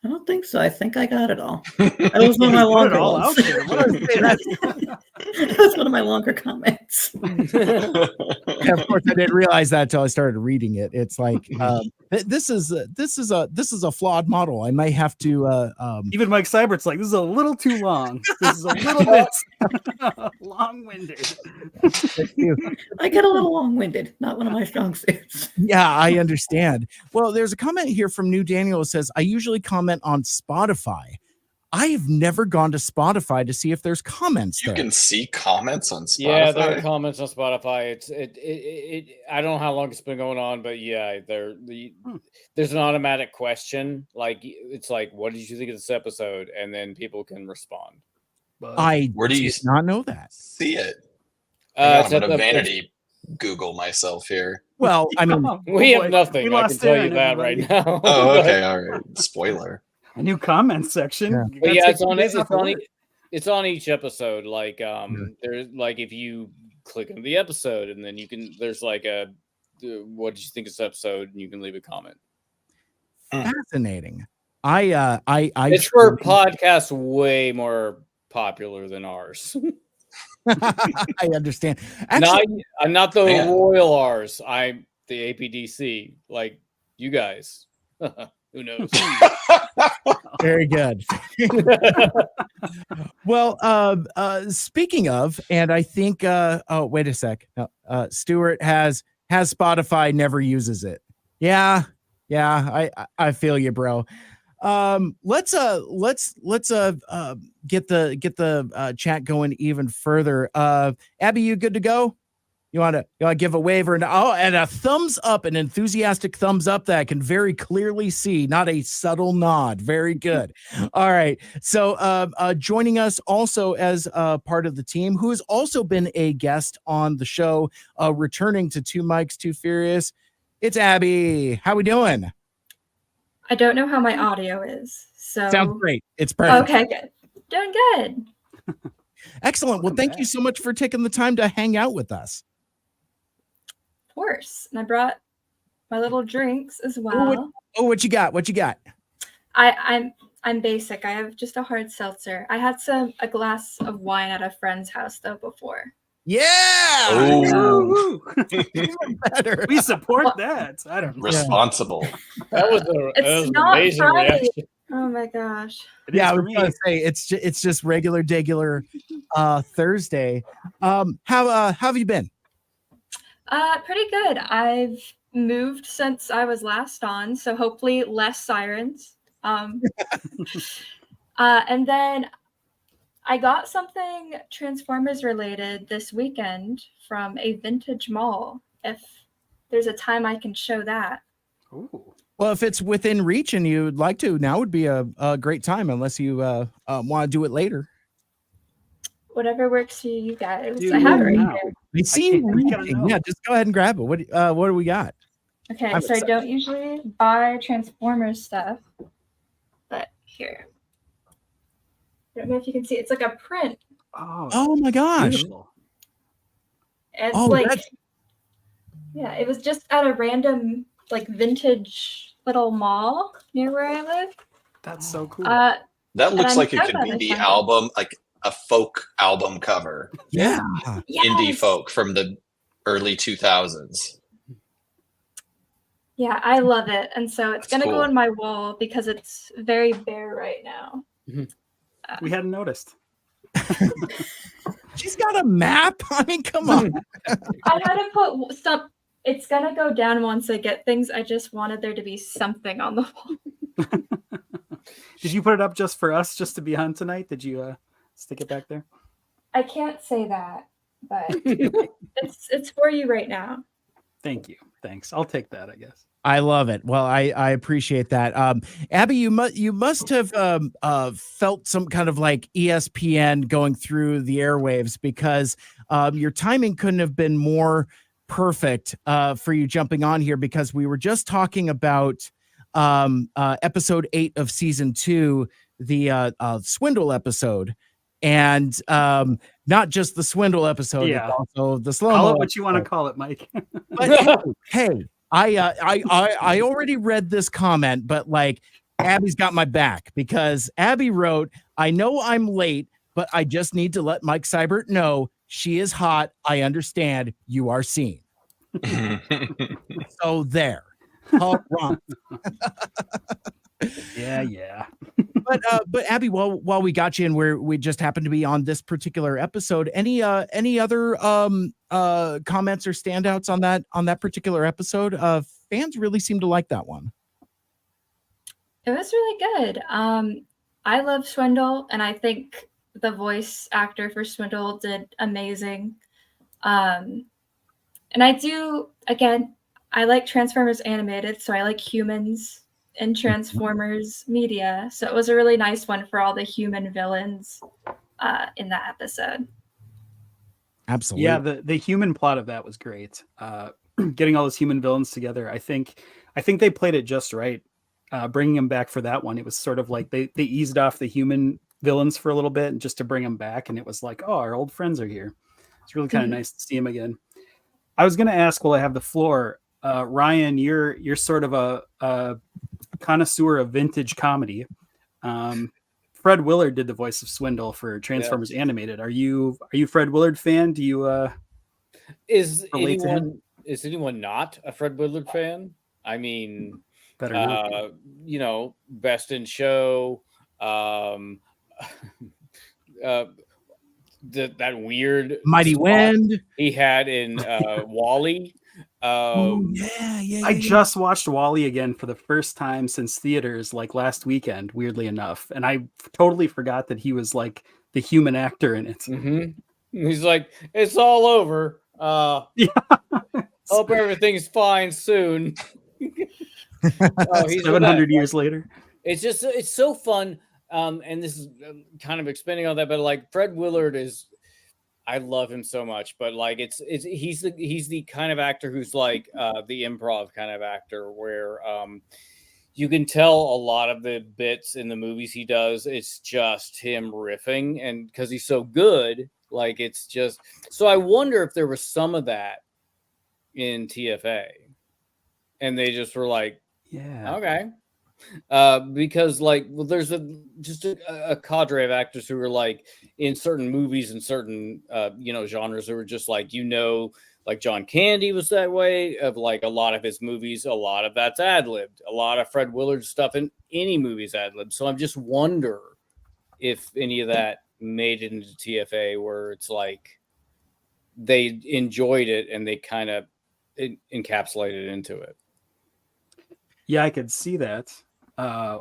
Speaker 4: I don't think so. I think I got it all. That was one of my longer ones. That was one of my longer comments.
Speaker 1: Yeah, of course, I didn't realize that until I started reading it. It's like this is a flawed model. I might have to.
Speaker 2: Even Mike Seibert's like, this is a little too long. This is a little bit long-winded.
Speaker 4: I get a little long-winded. Not one of my strong suits.
Speaker 1: Yeah, I understand. Well, there's a comment here from New Daniel that says, I usually comment on Spotify. I have never gone to Spotify to see if there's comments
Speaker 5: You
Speaker 1: there.
Speaker 5: can see comments on Spotify.
Speaker 3: Yeah, there are comments on Spotify. I don't know how long it's been going on, but yeah, there's an automatic question. Like it's like, what did you think of this episode? And then people can respond.
Speaker 1: I
Speaker 5: Where do you
Speaker 1: did not know that.
Speaker 5: see it?
Speaker 3: It's
Speaker 5: I'm
Speaker 3: at
Speaker 5: gonna
Speaker 3: the-
Speaker 5: vanity Google myself here.
Speaker 1: Well, I mean,
Speaker 3: we have nothing. I can tell you that right now.
Speaker 5: Oh, okay, all right. Spoiler.
Speaker 2: A new comment section.
Speaker 1: Yeah.
Speaker 2: You
Speaker 3: But
Speaker 2: gotta
Speaker 3: yeah,
Speaker 2: take
Speaker 3: it's on
Speaker 2: days
Speaker 3: it's
Speaker 2: off of
Speaker 3: on,
Speaker 2: work.
Speaker 3: it's on each episode. Like there's like if you click on the episode and then you can there's like what did you think of this episode, and you can leave a comment.
Speaker 1: fascinating. I
Speaker 3: It's for podcasts way more popular than ours.
Speaker 1: I understand. Actually,
Speaker 3: Not the
Speaker 5: Man.
Speaker 3: royal R's. I'm the APDC. Like you guys. Who knows?
Speaker 1: very good. Well, speaking of, and I think oh, wait a sec. No, Stuart has Spotify, never uses it. Yeah, I feel you, bro. Let's get the chat going even further. Abby, you good to go? You want to give a wave and a thumbs up, an enthusiastic thumbs up that I can very clearly see, not a subtle nod. Very good. All right. So joining us also as part of the team, who has also been a guest on the show, returning to Two Mics, Too Furious. It's Abby. How we doing?
Speaker 6: I don't know how my audio is. So
Speaker 1: Sounds great. It's perfect.
Speaker 6: Okay, good. Doing good.
Speaker 1: Excellent. Well, thank you so much for taking the time to hang out with us.
Speaker 6: Of course. And I brought my little drinks as well.
Speaker 1: What you got? What you got?
Speaker 6: I'm basic. I have just a hard seltzer. I had a glass of wine at a friend's house though before.
Speaker 1: Yeah.
Speaker 5: Ooh.
Speaker 1: Better.
Speaker 2: We support that. I don't know.
Speaker 5: Responsible.
Speaker 3: That was
Speaker 6: It's
Speaker 3: an
Speaker 6: not
Speaker 3: amazing
Speaker 6: Friday.
Speaker 3: reaction.
Speaker 6: Oh my gosh.
Speaker 2: It
Speaker 1: Yeah, I
Speaker 2: is for
Speaker 1: was
Speaker 2: me.
Speaker 1: gonna say it's just regular Thursday. How have you been?
Speaker 6: Pretty good. I've moved since I was last on, so hopefully less sirens. And then I got something Transformers related this weekend from a vintage mall. If there's a time I can show that.
Speaker 2: Ooh.
Speaker 1: Well, if it's within reach and you'd like to, now would be a great time, unless you want to do it later.
Speaker 6: Whatever works for you guys.
Speaker 2: Dude,
Speaker 6: I have it right
Speaker 2: now.
Speaker 6: here.
Speaker 1: I see you
Speaker 2: I gotta
Speaker 1: reaching.
Speaker 2: know.
Speaker 1: Yeah, just go ahead and grab it. What do we got?
Speaker 6: Okay,
Speaker 1: I'm
Speaker 6: so I
Speaker 1: excited.
Speaker 6: don't usually buy Transformers stuff, but here. I don't know if you can see. It's like a print.
Speaker 1: Oh my gosh.
Speaker 2: Beautiful.
Speaker 6: It's
Speaker 1: Oh,
Speaker 6: like,
Speaker 1: that's-
Speaker 6: yeah, it was just at a random like vintage little mall near where I live.
Speaker 2: That's so cool.
Speaker 5: That looks
Speaker 6: I'm
Speaker 5: like it
Speaker 6: so
Speaker 5: could
Speaker 6: glad
Speaker 5: be
Speaker 6: I
Speaker 5: the
Speaker 6: found it.
Speaker 5: album, like a folk album cover.
Speaker 1: Yeah.
Speaker 5: Indie
Speaker 6: Yes!
Speaker 5: folk from the early 2000s.
Speaker 6: Yeah, I love it. And so it's
Speaker 5: That's
Speaker 6: going to
Speaker 5: cool.
Speaker 6: go on my wall because it's very bare right now.
Speaker 2: We hadn't noticed.
Speaker 1: She's got a map. I mean, come on.
Speaker 6: I had to put some, it's going to go down once I get things. I just wanted there to be something on the wall.
Speaker 2: Did you put it up just for us, just to be on tonight? Did you stick it back there?
Speaker 6: I can't say that, but it's for you right now.
Speaker 2: Thank you. Thanks. I'll take that, I guess.
Speaker 1: I love it. Well, I appreciate that. Abby, you must have felt some kind of like ESPN going through the airwaves, because your timing couldn't have been more perfect for you jumping on here, because we were just talking about episode 8 of season 2, the swindle episode, and not just the swindle episode,
Speaker 2: Yeah.
Speaker 1: it's also the slow.
Speaker 2: Call it what you want to call it, Mike.
Speaker 1: But hey, I already read this comment, but like Abby's got my back, because Abby wrote, "I know I'm late, but I just need to let Mike Seibert know she is hot. I understand you are seen." So there. All wrong.
Speaker 2: Yeah.
Speaker 1: But Abby, while we got you and we just happened to be on this particular episode, any other comments or standouts on that particular episode? Fans really seem to like that one.
Speaker 6: It was really good. I love Swindle, and I think the voice actor for Swindle did amazing. And I do, again, I like Transformers animated, so I like humans in Transformers media. So it was a really nice one for all the human villains in that episode.
Speaker 1: Absolutely.
Speaker 2: Yeah, the human plot of that was great. Getting all those human villains together, I think they played it just right. Bringing them back for that one, it was sort of like they eased off the human villains for a little bit, and just to bring them back, and it was like, oh, our old friends are here. It's really kind of nice to see them again. I was going to ask, while I have the floor, Ryan, you're sort of a connoisseur of vintage comedy. Fred Willard did the voice of Swindle for Transformers Animated. Are you Fred Willard fan? Do you
Speaker 3: is
Speaker 2: relate to him?
Speaker 3: anyone not a Fred Willard fan? I mean,
Speaker 2: Better
Speaker 3: you know, Best in Show, that weird
Speaker 1: Mighty
Speaker 3: spot
Speaker 1: Wind
Speaker 3: he had in Wall-E.
Speaker 2: I just watched Wall-E again for the first time since theaters, like last weekend, weirdly enough, and I totally forgot that he was like the human actor in it.
Speaker 3: He's like, it's all over. Hope everything's fine soon.
Speaker 2: He's 700 years later.
Speaker 3: It's so fun. And this is kind of expanding on that, but like Fred Willard I love him so much, but like he's the kind of actor who's like the improv kind of actor where you can tell a lot of the bits in the movies he does, it's just him riffing, and because he's so good, like it's just so I wonder if there was some of that in TFA and they just were like, okay. Because like, well, there's just a cadre of actors who are like in certain movies and certain genres who are just like, like John Candy was that way. Of like a lot of his movies, a lot of that's ad-libbed. A lot of Fred Willard stuff in any movies ad-libbed. So I'm just wonder if any of that made it into TFA, where it's like they enjoyed it and they kind of encapsulated into it.
Speaker 2: Yeah, I could see that. I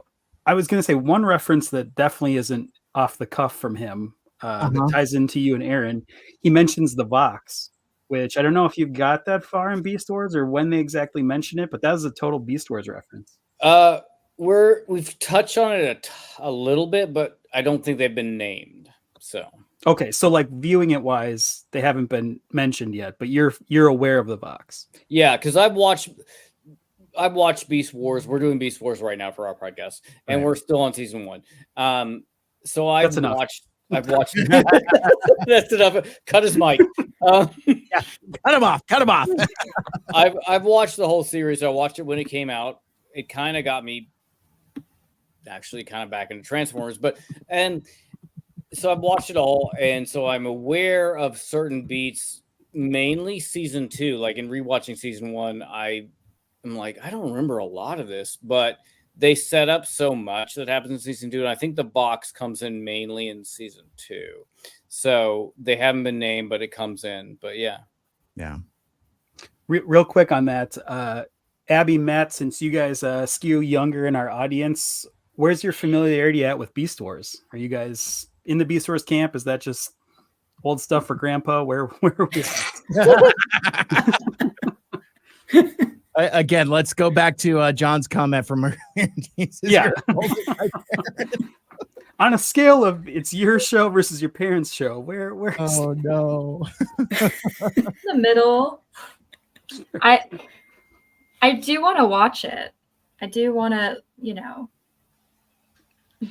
Speaker 2: was going to say one reference that definitely isn't off the cuff from him that ties into you and Aaron. He mentions the Vox, which I don't know if you got that far in Beast Wars or when they exactly mention it, but that was a total Beast Wars reference.
Speaker 3: We've touched on it a little bit, but I don't think they've been named. So
Speaker 2: okay, so like viewing it wise, they haven't been mentioned yet, but you're aware of the Vox.
Speaker 3: Yeah, because I've watched Beast Wars. We're doing Beast Wars right now for our podcast, and we're still on season 1. So I've watched. That's enough. Cut his mic.
Speaker 1: Cut him off.
Speaker 3: I've watched the whole series. I watched it when it came out. It kind of got me actually kind of back into Transformers, and so I've watched it all, and so I'm aware of certain beats, mainly season 2. Like in rewatching season 1, I'm like, I don't remember a lot of this, but they set up so much that happens in season 2. And I think the box comes in mainly in season 2. So they haven't been named, but it comes in. But yeah.
Speaker 1: Yeah.
Speaker 2: Real quick on that. Abby, Matt, since you guys skew younger in our audience, where's your familiarity at with Beast Wars? Are you guys in the Beast Wars camp? Is that just old stuff for grandpa? Where are we at?
Speaker 1: Again, let's go back to John's comment from earlier.
Speaker 2: Yeah. On a scale of it's your show versus your parents' show, where?
Speaker 1: Oh no.
Speaker 6: The middle. I do want to watch it. I do want to,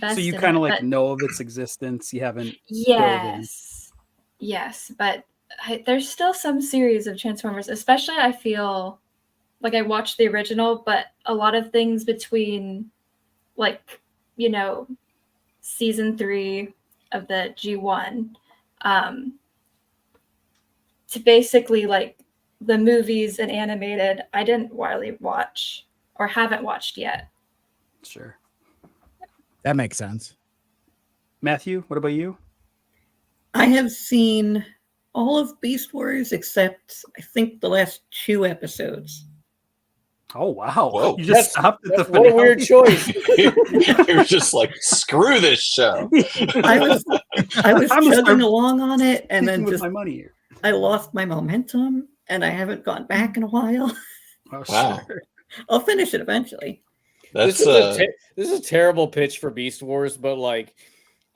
Speaker 2: so you kind of like know of its existence. You haven't.
Speaker 6: Yes, but there's still some series of Transformers, especially I feel like I watched the original, but a lot of things between season 3 of the G1 to basically like the movies and animated, I didn't really watch or haven't watched yet.
Speaker 2: Sure.
Speaker 1: That makes sense.
Speaker 2: Matthew, what about you?
Speaker 4: I have seen all of Beast Wars except I think the last 2 episodes.
Speaker 2: Oh wow!
Speaker 5: Whoa.
Speaker 2: You just stopped at the
Speaker 3: What a weird
Speaker 2: finale?
Speaker 3: choice.
Speaker 5: You're just like, screw this show.
Speaker 4: I was
Speaker 2: I'm gonna
Speaker 4: chugging
Speaker 2: start
Speaker 4: along on it, and then
Speaker 2: with
Speaker 4: just
Speaker 2: my money here.
Speaker 4: I lost my momentum, and I haven't gone back in a while.
Speaker 2: Oh,
Speaker 5: Wow.
Speaker 2: sure.
Speaker 4: I'll finish it eventually.
Speaker 5: That's
Speaker 3: this is a terrible pitch for Beast Wars, but like,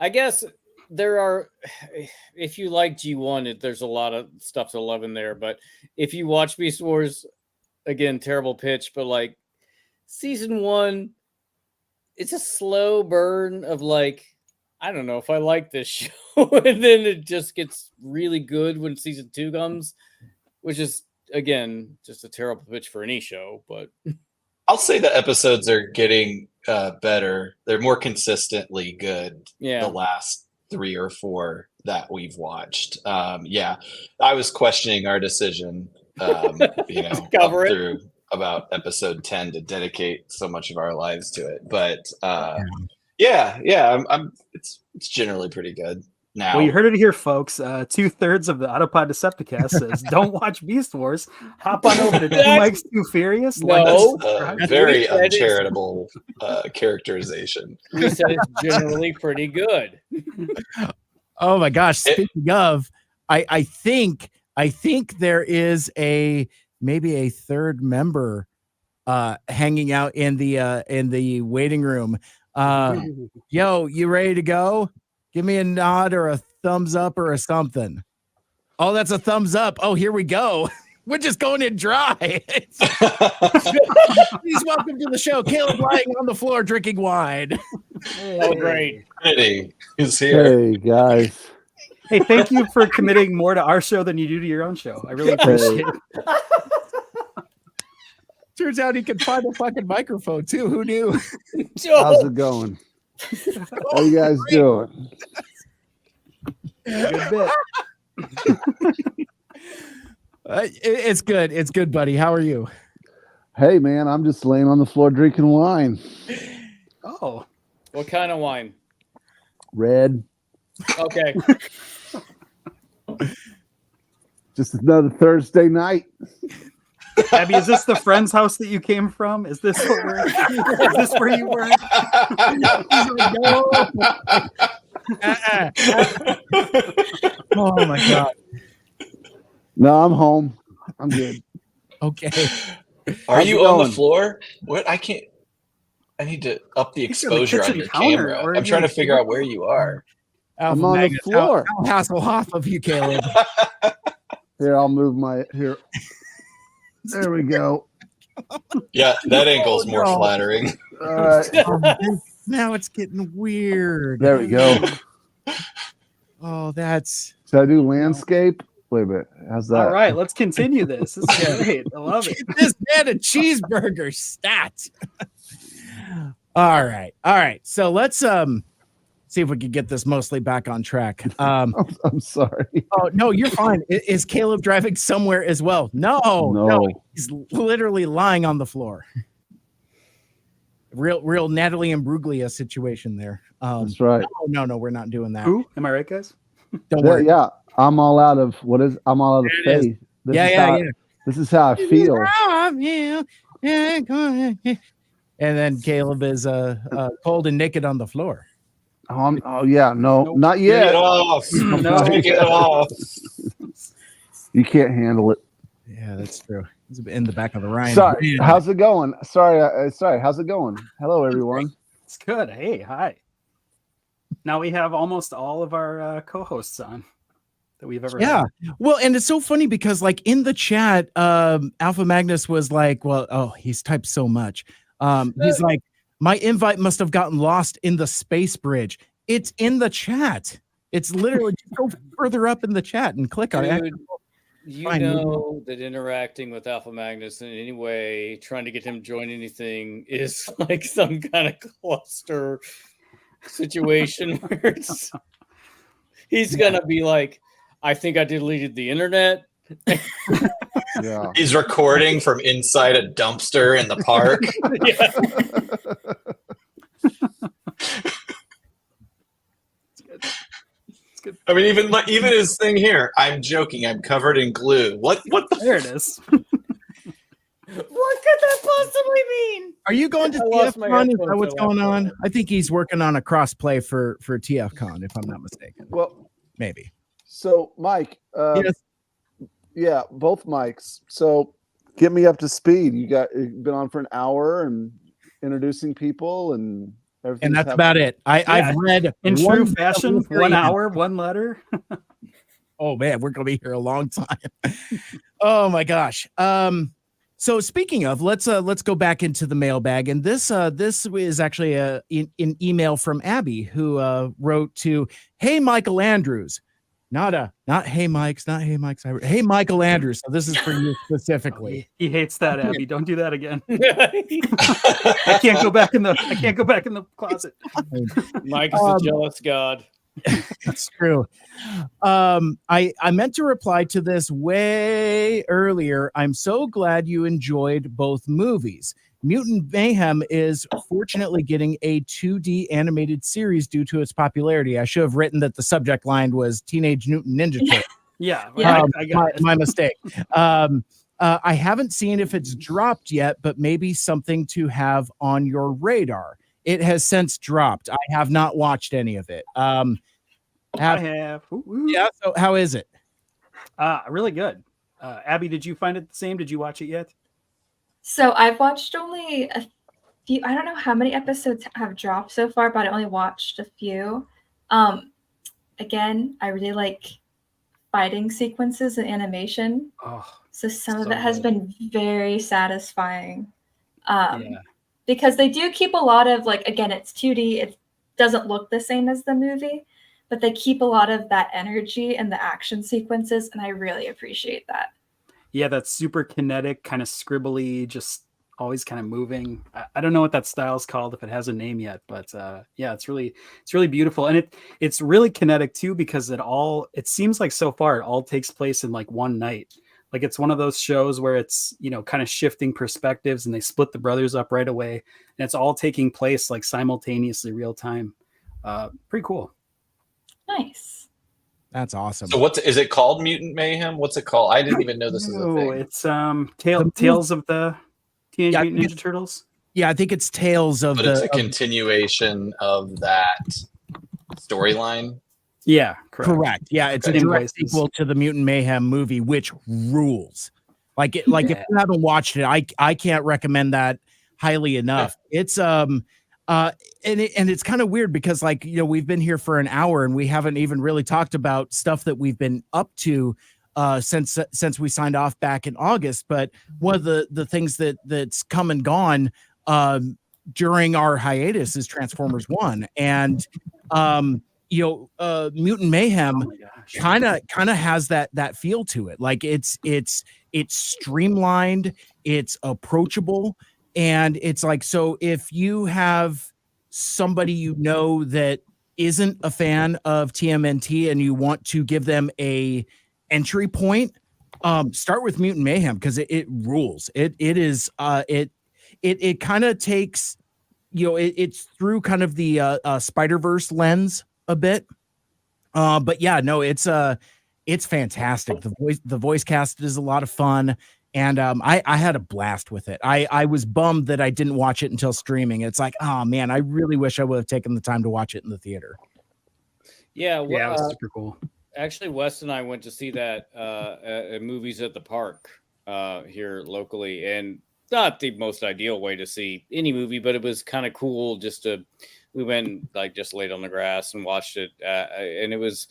Speaker 3: I guess there are. If you like G1, there's a lot of stuff to love in there. But if you watch Beast Wars, again, terrible pitch, but like season 1, it's a slow burn of like, I don't know if I like this show, and then it just gets really good when season 2 comes, which is again just a terrible pitch for any show. But
Speaker 5: I'll say the episodes are getting better. They're more consistently good.
Speaker 3: yeah,
Speaker 5: The last 3 or 4 that we've watched. Yeah, I was questioning our decision, you know,
Speaker 3: cover
Speaker 5: up
Speaker 3: it.
Speaker 5: through about episode 10 to dedicate so much of our lives to it. But it's generally pretty good now.
Speaker 2: Well, you heard it here, folks. 2/3 of the Autopod Decepticast says, "Don't watch Beast Wars. Hop on over to Two Mike's Too Furious."
Speaker 3: No.
Speaker 5: That's a very uncharitable characterization.
Speaker 3: We said it's generally pretty good.
Speaker 1: Oh my gosh! Speaking of, I think there is maybe a third member hanging out in the waiting room. Yo, you ready to go? Give me a nod or a thumbs up or a something. Oh, that's a thumbs up. Oh, here we go. We're just going in dry. Please welcome to the show, Caleb lying on the floor drinking wine.
Speaker 3: Oh, great.
Speaker 5: Kennedy is here.
Speaker 7: Hey guys.
Speaker 2: Hey, thank you for committing more to our show than you do to your own show. I really appreciate it.
Speaker 1: Turns out he can find a fucking microphone too. Who knew?
Speaker 7: How's it going? How you guys doing?
Speaker 2: Good bit.
Speaker 1: It's good. It's good, buddy. How are you?
Speaker 7: Hey man, I'm just laying on the floor drinking wine.
Speaker 2: Oh,
Speaker 3: What kind of wine?
Speaker 7: Red.
Speaker 3: Okay.
Speaker 7: Just another Thursday night.
Speaker 2: Abby, is this the friend's house that you came from? Is this what we're? Is this where you were?
Speaker 1: Oh my god.
Speaker 7: No, I'm home. I'm good.
Speaker 1: Okay.
Speaker 5: Are
Speaker 7: How's
Speaker 5: you
Speaker 7: it
Speaker 5: on the
Speaker 7: going?
Speaker 5: floor? What? I can't. I need to up the
Speaker 2: think you're on the
Speaker 5: exposure on
Speaker 2: kitchen
Speaker 5: your
Speaker 2: counter,
Speaker 5: camera.
Speaker 2: or
Speaker 5: I'm
Speaker 2: you're
Speaker 5: trying
Speaker 2: on
Speaker 5: to
Speaker 2: the
Speaker 5: figure
Speaker 2: floor.
Speaker 5: out where you are.
Speaker 7: I'm on the floor.
Speaker 1: Al Hasselhoff of you, Caleb.
Speaker 7: Here, I'll move my here. There we go.
Speaker 5: Yeah, that angle's more
Speaker 1: no.
Speaker 5: flattering.
Speaker 7: All right.
Speaker 1: Now it's getting weird.
Speaker 7: There we go.
Speaker 1: Oh, that's
Speaker 7: Should I do landscape? Wait a minute. How's that?
Speaker 2: All right, let's continue this. This is great. I love it.
Speaker 1: get this man a cheeseburger stat. All right. So let's see if we can get this mostly back on track.
Speaker 7: I'm sorry.
Speaker 1: Oh no, you're fine. Is Caleb driving somewhere as well? No, he's literally lying on the floor. Real Natalie Imbruglia situation there.
Speaker 7: That's right.
Speaker 1: No, we're not doing that.
Speaker 2: Who? Am I right, guys?
Speaker 1: Don't worry.
Speaker 7: Yeah, I'm all out of I'm all out of
Speaker 1: There it is.
Speaker 7: faith. This
Speaker 1: Yeah.
Speaker 7: This is how I feel.
Speaker 1: And then Caleb is cold and naked on the floor.
Speaker 7: Oh yeah, no,
Speaker 2: Nope.
Speaker 7: not
Speaker 5: Get
Speaker 7: yet.
Speaker 5: it off.
Speaker 2: No.
Speaker 5: Take it off.
Speaker 7: You can't handle it.
Speaker 1: Yeah, that's true. It's in the back of the Ryan.
Speaker 7: Sorry.
Speaker 1: Yeah.
Speaker 7: How's it going? Sorry. How's it going? Hello, everyone.
Speaker 2: It's good. Hey, hi. Now we have almost all of our co-hosts on that we've ever
Speaker 1: Yeah.
Speaker 2: had.
Speaker 1: Well, and it's so funny because like in the chat, Alpha Magnus was like, he's typed so much. He's like, my invite must have gotten lost in the space bridge. It's in the chat. It's literally just go further up in the chat and click on it.
Speaker 3: Dude, you
Speaker 1: Fine.
Speaker 3: know that interacting with Alpha Magnus in any way, trying to get him to join anything is like some kind of cluster situation where he's gonna be like, I think I deleted the internet.
Speaker 7: Yeah.
Speaker 5: He's recording from inside a dumpster in the park.
Speaker 2: It's good.
Speaker 5: I mean, even his thing here. I'm joking. I'm covered in glue. What the?
Speaker 2: There it is.
Speaker 3: What could that possibly mean?
Speaker 1: Are you going to
Speaker 3: I lost my
Speaker 1: TFCon? Is that
Speaker 3: headphones,
Speaker 1: what's
Speaker 3: I lost
Speaker 1: going
Speaker 3: my
Speaker 1: on?
Speaker 3: headphones.
Speaker 1: I think he's working on a cross-play for TFCon, if I'm not mistaken.
Speaker 7: Well,
Speaker 1: Maybe.
Speaker 7: so Mike,
Speaker 1: Yes.
Speaker 7: yeah, both mics. So get me up to speed. You've been on for an hour and introducing people and everything.
Speaker 1: And that's about it. I've read
Speaker 2: in
Speaker 1: one
Speaker 2: true
Speaker 1: bit of
Speaker 2: fashion,
Speaker 1: history
Speaker 2: 1
Speaker 1: and-
Speaker 2: hour, one letter.
Speaker 1: Oh man, we're gonna be here a long time. Oh my gosh. So speaking of, let's go back into the mailbag, and this is actually an email from Abby, who wrote to, "Hey Mikel Andrews," not hey Mike's, not hey Mike's, hey Mikel Andrews. So this is for you specifically.
Speaker 2: He hates that, Abby. Don't do that again. I can't go back in the closet.
Speaker 3: Mike is a jealous god.
Speaker 1: That's true. I meant to reply to this way earlier. I'm so glad you enjoyed both movies. Mutant Mayhem is fortunately getting a 2D animated series due to its popularity. I should have written that the subject line was Teenage Mutant Ninja Turtles.
Speaker 2: Yeah, I got it.
Speaker 1: My mistake. I haven't seen if it's dropped yet, but maybe something to have on your radar. It has since dropped. I have not watched any of it.
Speaker 2: I have. Ooh.
Speaker 1: Yeah. So how is it?
Speaker 2: Really good. Abby, did you find it the same? Did you watch it yet?
Speaker 6: So I've watched only a few. I don't know how many episodes have dropped so far, but I only watched a few. Again, I really like fighting sequences and animation.
Speaker 2: Oh,
Speaker 6: So some of
Speaker 2: so
Speaker 6: it has
Speaker 2: good.
Speaker 6: been very satisfying.
Speaker 2: Yeah.
Speaker 6: Because they do keep a lot of, like, again, it's 2D. It doesn't look the same as the movie, but they keep a lot of that energy and the action sequences, and I really appreciate that.
Speaker 2: Yeah, that's super kinetic, kind of scribbly, just always kind of moving. I don't know what that style is called, if it has a name yet, but yeah, it's really beautiful, and it's really kinetic too, because it seems like so far it all takes place in like one night. Like it's one of those shows where it's, kind of shifting perspectives, and they split the brothers up right away, and it's all taking place like simultaneously, real time. Pretty cool.
Speaker 6: Nice.
Speaker 1: That's awesome.
Speaker 5: So is it called Mutant Mayhem? What's it called? I didn't even know this is a thing.
Speaker 2: It's Tales of the Teenage Mutant Ninja Turtles.
Speaker 1: Yeah, I think it's Tales of
Speaker 5: But it's a continuation of that storyline.
Speaker 2: Yeah, correct.
Speaker 1: Yeah, it's
Speaker 5: Okay.
Speaker 1: a direct sequel to the Mutant Mayhem movie, which rules. Like if you haven't watched it, I can't recommend that highly enough. It's and it's kind of weird because we've been here for an hour and we haven't even really talked about stuff that we've been up to since we signed off back in August. But one of the things that's come and gone during our hiatus is Transformers 1, and Mutant Mayhem kind of has that feel to it. Like it's streamlined, it's approachable, and it's like, so if you have somebody that isn't a fan of TMNT and you want to give them a entry point, start with Mutant Mayhem, because it rules. It kind of takes, it's through kind of the Spider-Verse lens a bit, but yeah, no, it's fantastic. The voice cast is a lot of fun, and I had a blast with it. I was bummed that I didn't watch it until streaming. It's like, oh man, I really wish I would have taken the time to watch it in the theater.
Speaker 3: Yeah,
Speaker 2: it was super cool.
Speaker 3: Actually, Wes and I went to see that at Movies at the Park here locally, and not the most ideal way to see any movie, but it was kind of cool just to. We went just laid on the grass and watched it, and it was.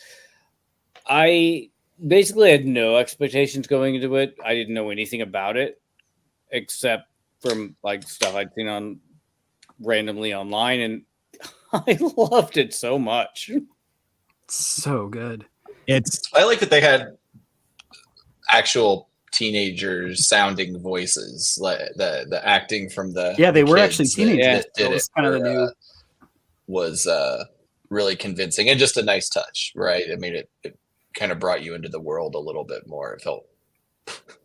Speaker 3: I basically had no expectations going into it. I didn't know anything about it, except from stuff I'd seen randomly online, and I loved it so much.
Speaker 2: So good.
Speaker 5: I like that they had actual teenagers sounding voices, like the acting from the
Speaker 2: they were
Speaker 5: kids
Speaker 2: actually teenagers.
Speaker 5: that
Speaker 2: was kind of the new
Speaker 5: was really convincing and just a nice touch, right? I mean, it kind of brought you into the world a little bit more. It felt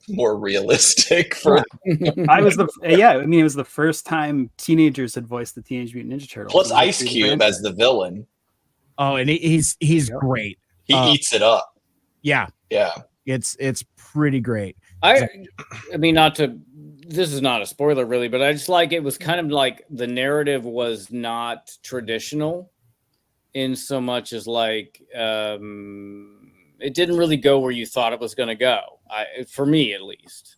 Speaker 5: more realistic for
Speaker 2: it was the first time teenagers had voiced the Teenage Mutant Ninja Turtles.
Speaker 5: Plus Ice Cube as the villain.
Speaker 1: Oh, and he's great.
Speaker 5: He eats it up.
Speaker 1: Yeah.
Speaker 5: Yeah.
Speaker 1: It's pretty great.
Speaker 3: I mean, not to this is not a spoiler really, but I just like it was kind of like the narrative was not traditional in so much as like it didn't really go where you thought it was going to go. For me at least.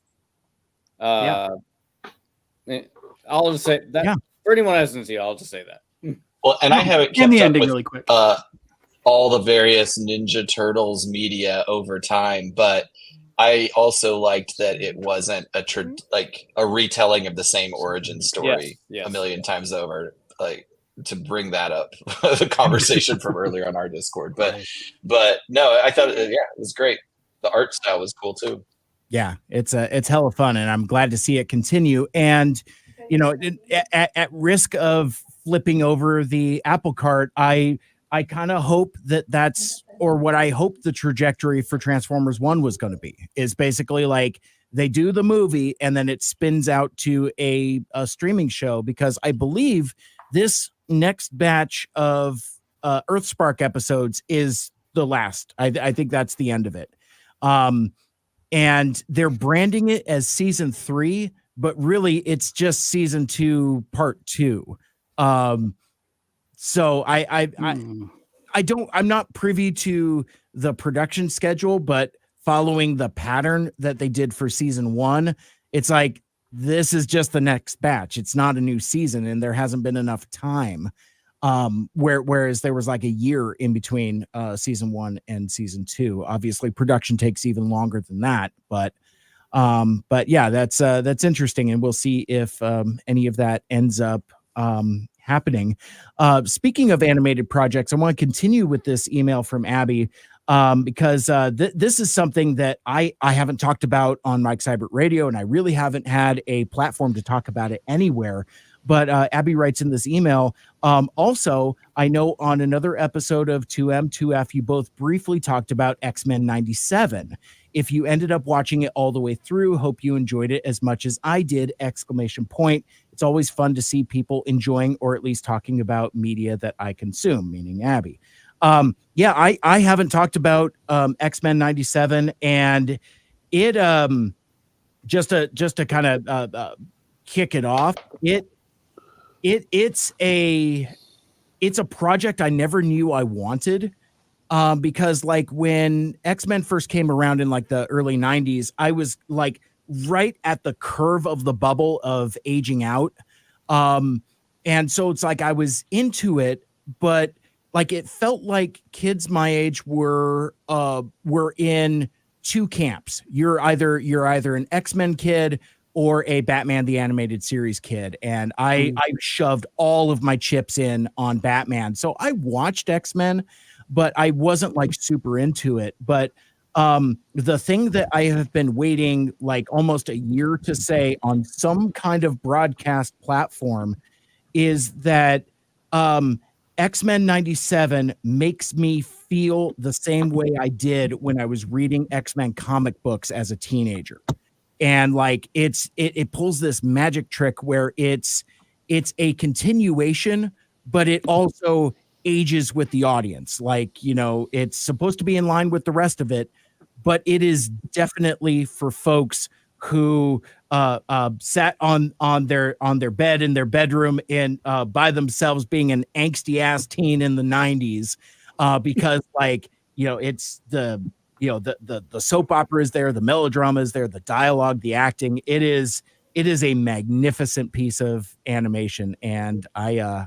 Speaker 3: I'll just say that for anyone who hasn't seen it, I'll just say that.
Speaker 5: Well, and I haven't kept
Speaker 2: the
Speaker 5: up
Speaker 2: ending
Speaker 5: with
Speaker 2: really quick.
Speaker 5: all the various Ninja Turtles media over time, but I also liked that it wasn't a retelling of the same origin story
Speaker 3: Yes.
Speaker 5: a million times over. Like, to bring that up, the conversation from earlier on our Discord, but no, I thought it was great. The art style was cool too.
Speaker 1: Yeah, it's hella fun, and I'm glad to see it continue. And you know, at risk of flipping over the apple cart, I kind of hope that's, or what I hope the trajectory for Transformers 1 was going to be, is basically like they do the movie and then it spins out to a streaming show, because I believe this next batch of Earthspark episodes is the last. I think that's the end of it. And they're branding it as season 3, but really it's just season 2 part 2. So I'm not privy to the production schedule, but following the pattern that they did for season 1, it's like, this is just the next batch. It's not a new season, and there hasn't been enough time. Whereas there was like a year in between season 1 and season 2. Obviously, production takes even longer than that, but yeah, that's interesting, and we'll see if any of that ends up happening. Speaking of animated projects, I want to continue with this email from Abby, because this is something that I haven't talked about on Mike Seibert Radio, and I really haven't had a platform to talk about it anywhere. But Abby writes in this email, also, I know on another episode of 2M, 2F, you both briefly talked about X-Men 97. If you ended up watching it all the way through, hope you enjoyed it as much as I did, ! It's always fun to see people enjoying or at least talking about media that I consume, meaning Abby. Yeah, I haven't talked about X-Men 97, and it just to kind of kick it off, it's a project I never knew I wanted, because like when X-Men first came around in like the early 90s, I was like right at the curve of the bubble of aging out. And so it's like I was into it, but like it felt like kids my age were in two camps. You're either an X-Men kid or a Batman the Animated Series kid. And I shoved all of my chips in on Batman. So I watched X-Men, but I wasn't like super into it. But the thing that I have been waiting like almost a year to say on some kind of broadcast platform is that X-Men 97 makes me feel the same way I did when I was reading X-Men comic books as a teenager. And like it pulls this magic trick where it's a continuation, but it also ages with the audience. Like, you know, it's supposed to be in line with the rest of it, but it is definitely for folks who sat on their bed in their bedroom and by themselves, being an angsty ass teen in the 90s, because like, you know, it's the soap opera is there, the melodrama is there, the dialogue, the acting. It is a magnificent piece of animation, and I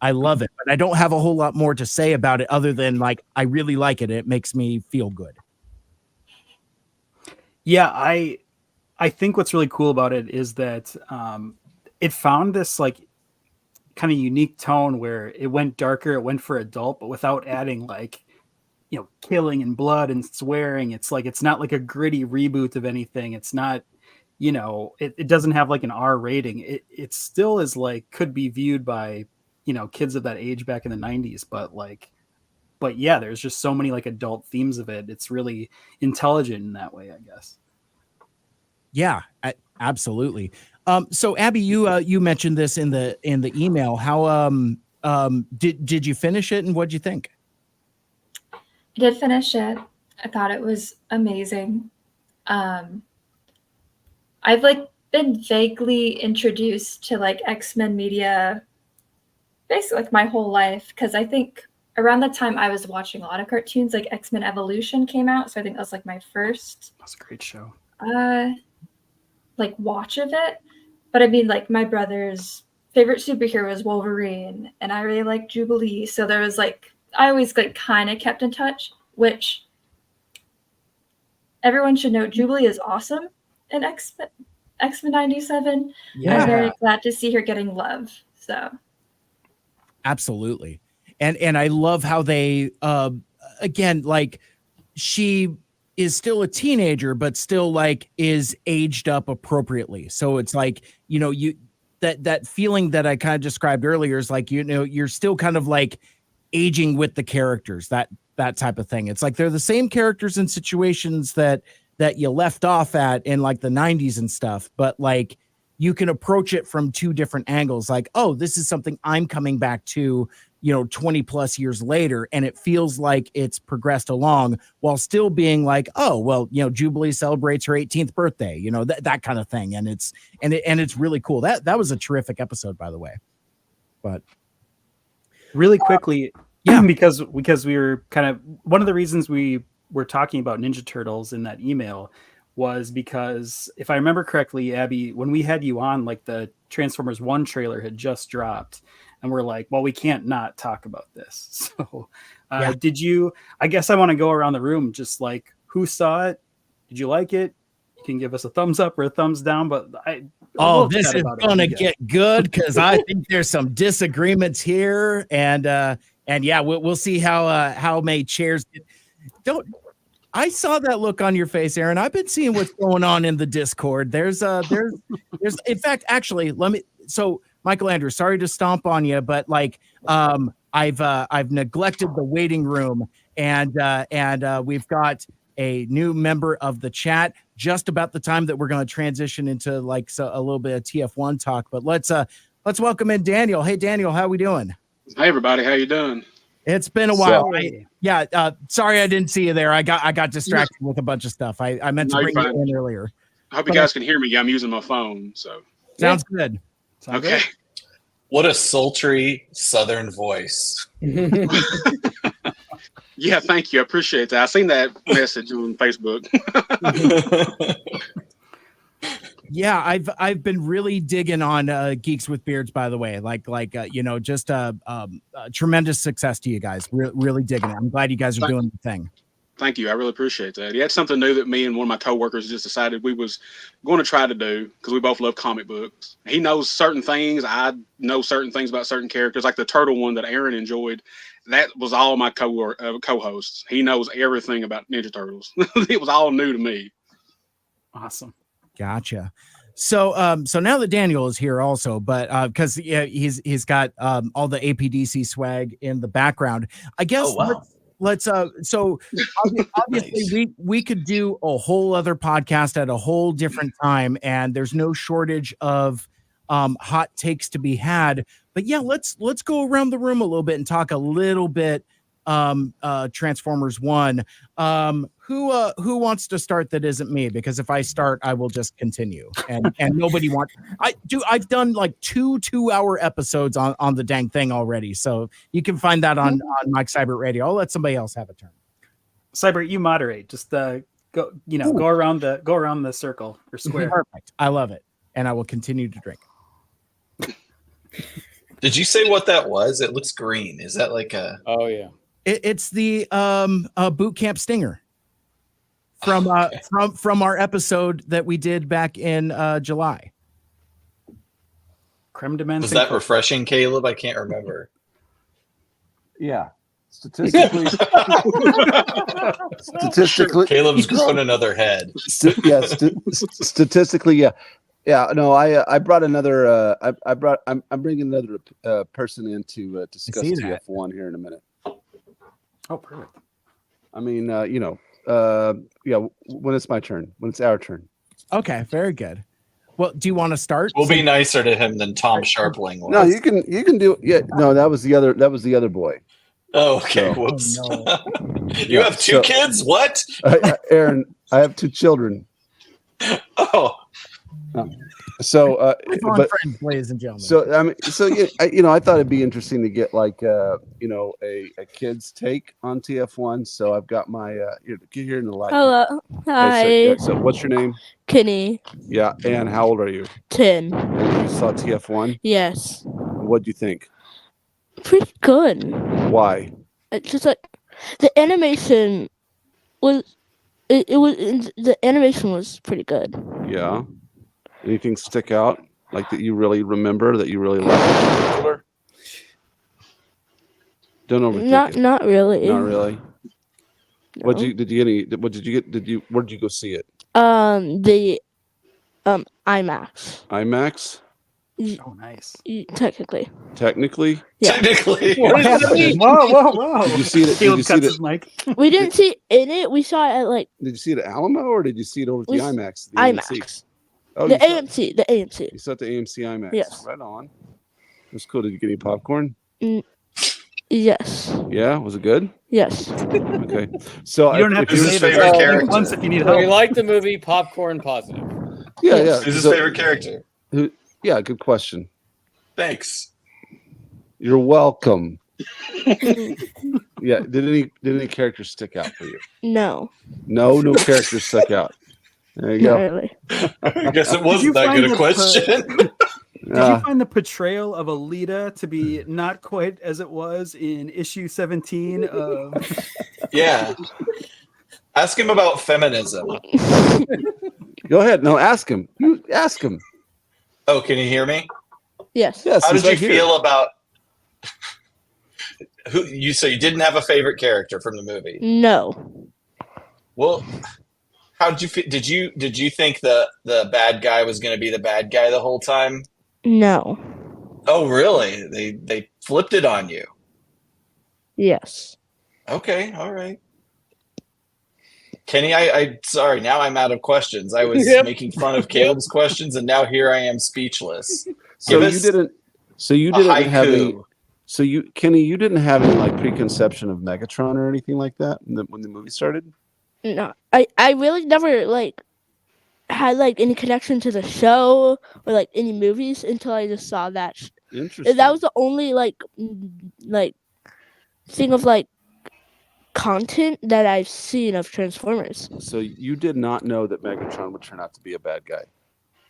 Speaker 1: love it. But I don't have a whole lot more to say about it other than like I really like it. It makes me feel good.
Speaker 2: Yeah, I think what's really cool about it is that it found this like kind of unique tone where it went darker, it went for adult, but without adding like, you know, killing and blood and swearing. It's like, it's not like a gritty reboot of anything. It's not, you know, it doesn't have like an R rating. It still is like, could be viewed by, you know, kids of that age back in the 90s, but yeah, there's just so many like adult themes of it. It's really intelligent in that way, I guess.
Speaker 1: Yeah, absolutely. So Abby, you mentioned this in the email. How did you finish it, and what'd you think?
Speaker 6: I did finish it. I thought it was amazing. I've like been vaguely introduced to like X-Men media basically like my whole life, because I think around the time I was watching a lot of cartoons, like X-Men Evolution came out, so I think that was like my first
Speaker 2: That's a great show.
Speaker 6: Like watch of it. But I mean, like my brother's favorite superhero is Wolverine, and I really like Jubilee, so there was like I always like kind of kept in touch, which everyone should know Jubilee is awesome in X-Men 97.
Speaker 1: Yeah.
Speaker 6: I'm very glad to see her getting love. So
Speaker 1: Absolutely. And I love how they again, like she is still a teenager, but still like is aged up appropriately. So it's like, you know, that feeling that I kind of described earlier is like, you know, you're still kind of like aging with the characters, that type of thing. It's like they're the same characters in situations that you left off at in like the 90s and stuff, but like you can approach it from two different angles. Like, oh, this is something I'm coming back to, you know, 20 plus years later, and it feels like it's progressed along while still being like, oh, well, you know, Jubilee celebrates her 18th birthday, you know, that kind of thing. And it's really cool. That was a terrific episode, by the way. But
Speaker 2: really quickly,
Speaker 1: yeah,
Speaker 2: because we were kind of one of the reasons we were talking about Ninja Turtles in that email was because if I remember correctly, Abby, when we had you on, like the Transformers 1 trailer had just dropped, and we're like, well, we can't not talk about this. So did you, I guess I want to go around the room, just like, who saw it? Did you like it? You can give us a thumbs up or a thumbs down, but
Speaker 1: this is going to get good, because I think there's some disagreements here, and yeah, we'll see how many chairs I saw that look on your face, Aaron. I've been seeing what's going on in the Discord. There's in fact, actually, so Mikel Andrews, sorry to stomp on you, but like, I've neglected the waiting room, and we've got a new member of the chat just about the time that we're going to transition into like a little bit of TF1 talk, but let's welcome in Daniel. Hey, Daniel, how we doing?
Speaker 8: Hey, everybody. How you doing?
Speaker 1: It's been a while. Sorry I didn't see you there. I got distracted with a bunch of stuff. I meant to bring you in earlier.
Speaker 8: I hope you guys can hear me. I'm using my phone, so
Speaker 1: sounds good.
Speaker 8: Okay.
Speaker 5: What a sultry Southern voice.
Speaker 8: Yeah, thank you. I appreciate that. I seen that message on Facebook.
Speaker 1: Yeah, I've been really digging on Geeks with Beards, by the way. Like you know, just tremendous success to you guys. Really digging it. I'm glad you guys are doing the thing.
Speaker 8: Thank you. I really appreciate that. Yeah, it's something new that me and one of my coworkers just decided we was going to try to do, because we both love comic books. He knows certain things. I know certain things about certain characters, like the turtle one that Aaron enjoyed. That was all my co-hosts. He knows everything about Ninja Turtles. It was all new to me.
Speaker 2: Awesome.
Speaker 1: Gotcha. So now that Daniel is here also, but because he's got all the APDC swag in the background, I guess.
Speaker 5: Oh, wow.
Speaker 1: Let's so obviously
Speaker 5: Nice.
Speaker 1: we could do a whole other podcast at a whole different time, and there's no shortage of hot takes to be had. But yeah, let's go around the room a little bit and talk a little bit Transformers 1. Who wants to start that isn't me? Because if I start, I will just continue, and nobody wants. I've done like 2-hour episodes on the dang thing already, so you can find that on Mike Seibert Radio. I'll let somebody else have a turn.
Speaker 2: Seibert, you moderate. Just go around the circle or square.
Speaker 1: Perfect. I love it, and I will continue to drink.
Speaker 5: Did you say what that was? It looks green. Is that like a?
Speaker 3: Oh yeah.
Speaker 1: It's the boot camp stinger from our episode that we did back in July.
Speaker 2: Creme de menthe.
Speaker 5: Was that refreshing, Caleb? I can't remember.
Speaker 7: Yeah. Statistically,
Speaker 5: Caleb's grown another head.
Speaker 7: Statistically, yeah. Yeah, no, I brought another. I'm bringing another person in to discuss TF1 here in a minute.
Speaker 2: Oh, perfect.
Speaker 7: I mean, yeah, when it's my turn, when it's our turn.
Speaker 1: Okay, very good. Well, do you want to start?
Speaker 5: We'll be nicer to him than Tom Sharpling was.
Speaker 7: No, you can do. Yeah, no, that was the other boy.
Speaker 5: Oh, okay.
Speaker 7: So,
Speaker 5: whoops.
Speaker 1: Oh, no.
Speaker 5: You have two kids? What?
Speaker 7: Aaron, I have two children.
Speaker 5: Oh.
Speaker 7: So,
Speaker 1: Lifelong
Speaker 7: but
Speaker 1: friends, ladies and gentlemen.
Speaker 7: so I mean, so yeah, I thought it'd be interesting to get like a kid's take on TF1. So I've got my here in the light.
Speaker 9: Hello. Hi.
Speaker 7: Hey, so what's your name?
Speaker 9: Kenny.
Speaker 7: Yeah, and how old are you?
Speaker 9: 10.
Speaker 7: And you saw TF1.
Speaker 9: Yes.
Speaker 7: What'd you think?
Speaker 9: Pretty good.
Speaker 7: Why?
Speaker 9: It's just like the animation was. The animation was pretty good.
Speaker 7: Yeah. Anything stick out like that you really remember that you really like in particular? Don't overthink it.
Speaker 9: Not really.
Speaker 7: Not really.
Speaker 9: No.
Speaker 7: Where did you go see it?
Speaker 9: The IMAX.
Speaker 7: IMAX?
Speaker 2: Oh, nice.
Speaker 9: Technically.
Speaker 7: Technically?
Speaker 9: Yeah.
Speaker 5: Technically.
Speaker 2: Whoa.
Speaker 7: Did you see it?
Speaker 2: Caleb cuts his mic.
Speaker 9: We didn't see it in it. We saw it at like.
Speaker 7: Did you see it at Alamo or did you see it over at the IMAX? The
Speaker 9: IMAX.
Speaker 7: AMC? Oh,
Speaker 9: The AMC. The AMC.
Speaker 7: You saw it at the AMC IMAX.
Speaker 9: Yes.
Speaker 7: Right on. It was cool. Did you get any popcorn?
Speaker 9: Yes.
Speaker 7: Yeah. Was it good?
Speaker 9: Yes.
Speaker 7: Okay. So
Speaker 2: You don't have to
Speaker 5: Who's
Speaker 2: say
Speaker 5: his
Speaker 2: this.
Speaker 5: favorite character?
Speaker 2: Once if you need
Speaker 3: We
Speaker 2: help.
Speaker 3: like the movie Popcorn Positive.
Speaker 7: Yeah, yeah.
Speaker 5: Who's his
Speaker 7: So-
Speaker 5: favorite character?
Speaker 7: Yeah, good question.
Speaker 5: Thanks.
Speaker 7: You're welcome. Yeah. Did any characters stick out for you?
Speaker 9: No.
Speaker 7: No characters stuck out. There you
Speaker 9: Not
Speaker 7: go.
Speaker 9: really.
Speaker 5: I guess it
Speaker 2: you
Speaker 5: wasn't that
Speaker 2: find
Speaker 5: good a
Speaker 2: the-
Speaker 5: question.
Speaker 2: Did you find the portrayal of Alita to be not quite as it was in issue 17 of
Speaker 5: Yeah. Ask him about feminism.
Speaker 7: Go ahead. No, ask him. You ask him.
Speaker 5: Oh, can you hear me?
Speaker 9: Yes.
Speaker 7: Yes.
Speaker 5: How
Speaker 7: he's
Speaker 5: did you
Speaker 7: right here.
Speaker 5: feel about so you didn't have a favorite character from the movie?
Speaker 9: No.
Speaker 5: Well, how did you feel? Did you think the bad guy was going to be the bad guy the whole time?
Speaker 9: No.
Speaker 5: Oh, really? They flipped it on you.
Speaker 9: Yes.
Speaker 5: Okay, all right. Kenny, I sorry, now I'm out of questions. I was
Speaker 3: Yep.
Speaker 5: making fun of Caleb's questions, and now here I am speechless.
Speaker 7: So
Speaker 5: Give
Speaker 7: you
Speaker 5: us
Speaker 7: didn't. So you
Speaker 5: a
Speaker 7: didn't have any.
Speaker 5: haiku.
Speaker 7: So Kenny, you didn't have any like preconception of Megatron or anything like that when the movie started.
Speaker 9: No. I really never like had like any connection to the show or like any movies until I just saw that.
Speaker 7: Interesting.
Speaker 9: That was the only like thing of like content that I've seen of Transformers.
Speaker 7: So you did not know that Megatron would turn out to be a bad guy.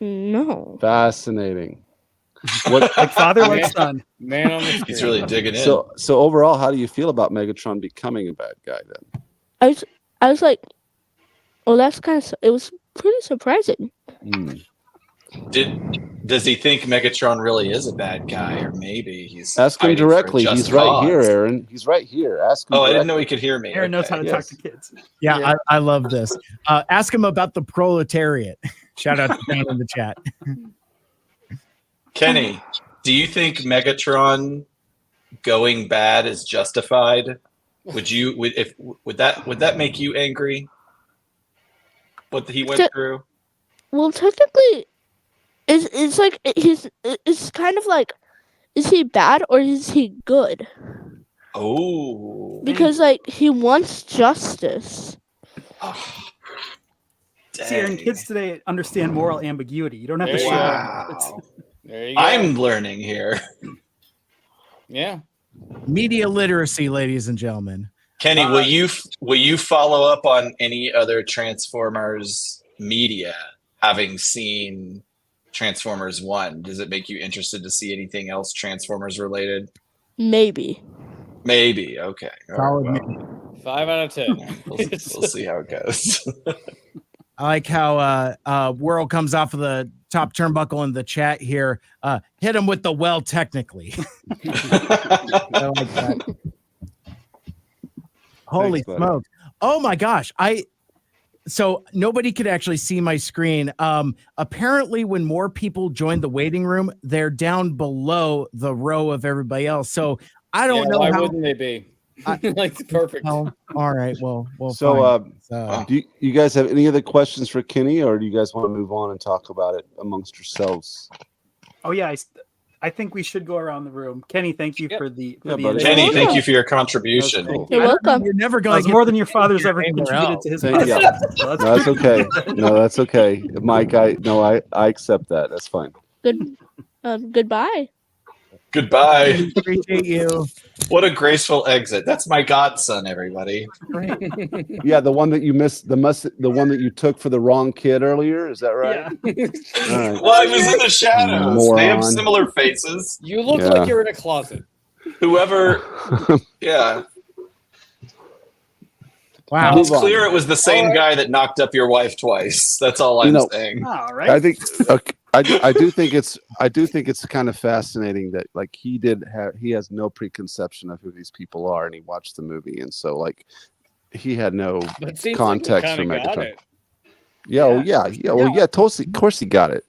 Speaker 9: No.
Speaker 7: Fascinating. What?
Speaker 2: like father like son?
Speaker 3: Man on the screen.
Speaker 5: He's really digging in.
Speaker 7: So overall, how do you feel about Megatron becoming a bad guy then?
Speaker 9: I was like, well, that's kind of. It was pretty surprising.
Speaker 5: Does he think Megatron really is a bad guy, or maybe he's
Speaker 7: Ask him
Speaker 5: fighting for a
Speaker 7: directly.
Speaker 5: just
Speaker 7: He's right here,
Speaker 5: cause?
Speaker 7: Aaron. He's right here. Ask him.
Speaker 5: Oh, I didn't
Speaker 7: directly.
Speaker 5: know he could hear me.
Speaker 2: Aaron knows how to talk
Speaker 7: Yes.
Speaker 2: to kids.
Speaker 1: Yeah,
Speaker 2: Yeah.
Speaker 1: I love this. Ask him about the proletariat. Shout out to Dan in the chat.
Speaker 5: Kenny, do you think Megatron going bad is justified? Would that make you angry? What he went through?
Speaker 9: Well, technically, it's like it's kind of like, is he bad or is he good?
Speaker 5: Oh,
Speaker 9: Because like he wants justice.
Speaker 2: See, Aaron, kids today understand moral ambiguity. You don't have to show them.
Speaker 5: wow.
Speaker 3: There you go.
Speaker 5: I'm learning here.
Speaker 3: Yeah.
Speaker 1: Media literacy, ladies and gentlemen.
Speaker 5: Kenny, will you follow up on any other Transformers media, having seen Transformers 1? Does it make you interested to see anything else Transformers related?
Speaker 9: Maybe.
Speaker 5: Maybe. Okay. All right,
Speaker 1: Solid
Speaker 5: well,
Speaker 3: 5 out of 10.
Speaker 5: we'll see how it goes.
Speaker 1: I like how Whirl comes off of the top turnbuckle in the chat here. Hit him with the well technically. I like that. Holy
Speaker 7: Thanks, buddy.
Speaker 1: smokes. Oh my gosh. So nobody could actually see my screen. Apparently when more people join the waiting room, they're down below the row of everybody else. So I don't know
Speaker 3: Why
Speaker 1: how.
Speaker 3: wouldn't they be? Like perfect.
Speaker 1: Well, all right. Well,
Speaker 7: So,
Speaker 1: fine.
Speaker 7: do you guys have any other questions for Kenny, or do you guys want to move on and talk about it amongst yourselves?
Speaker 2: Oh yeah, I think we should go around the room. Kenny, thank you for the
Speaker 7: Yeah,
Speaker 2: the
Speaker 7: buddy.
Speaker 5: Kenny,
Speaker 9: welcome.
Speaker 5: thank you for your contribution.
Speaker 2: Thank
Speaker 9: You're
Speaker 2: you.
Speaker 9: welcome.
Speaker 1: You're never going
Speaker 2: That's
Speaker 1: to
Speaker 2: more than your father's ever
Speaker 1: anywhere
Speaker 2: contributed
Speaker 1: else.
Speaker 2: to his
Speaker 7: Thank you.
Speaker 2: podcast. So
Speaker 7: No, that's okay. No, that's okay, Mike. I accept that. That's fine.
Speaker 9: Goodbye.
Speaker 5: Goodbye.
Speaker 1: We appreciate you.
Speaker 5: What a graceful exit. That's my godson, everybody.
Speaker 7: Yeah, the one that you missed, the one that you took for the wrong kid earlier. Is that right?
Speaker 2: Yeah.
Speaker 7: All right.
Speaker 5: Well, I was in the shadows. They have
Speaker 7: Moron.
Speaker 5: similar faces.
Speaker 3: You look
Speaker 7: Yeah.
Speaker 3: like you're in a closet.
Speaker 5: Whoever, yeah.
Speaker 1: Wow.
Speaker 5: It's
Speaker 7: Move on.
Speaker 5: clear it was the same guy that knocked up your wife twice. That's all I'm saying.
Speaker 2: All right.
Speaker 7: I think I do think it's kind of fascinating that like he has no preconception of who these people are, and he watched the movie, and so like he had no
Speaker 3: But it seems
Speaker 7: context
Speaker 3: like
Speaker 7: for
Speaker 3: we kinda got
Speaker 7: Megatron.
Speaker 3: it.
Speaker 7: Yeah, well, yeah, totally. Of course he got it.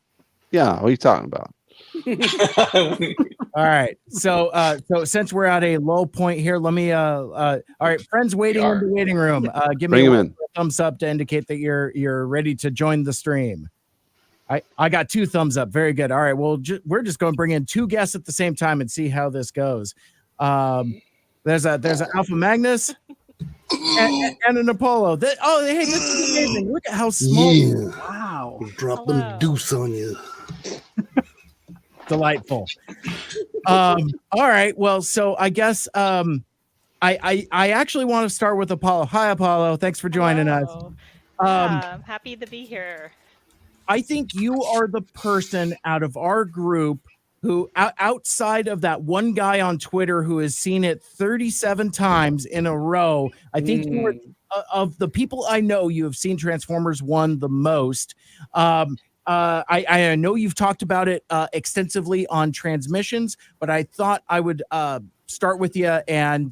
Speaker 7: Yeah, what are you talking about?
Speaker 1: All right. So since we're at a low point here, let me all right, friends waiting in the waiting room. Give me
Speaker 7: Bring 'em
Speaker 1: a
Speaker 7: in.
Speaker 1: thumbs up to indicate that you're ready to join the stream. I got 2 thumbs up. Very good. All right. Well, we're just going to bring in 2 guests at the same time and see how this goes. There's an Alpha Magnus and an Apollo. Hey, this is amazing. Look at how small.
Speaker 10: Yeah.
Speaker 2: Wow.
Speaker 10: Dropping deuce on you.
Speaker 1: Delightful. All right. Well, so I guess I actually want to start with Apollo. Hi, Apollo. Thanks for joining us.
Speaker 11: I'm happy to be here.
Speaker 1: I think you are the person out of our group who, outside of that one guy on Twitter who has seen it 37 times in a row, I think you are, of the people I know, you have seen Transformers 1 the most. I know you've talked about it extensively on transmissions, but I thought I would start with you and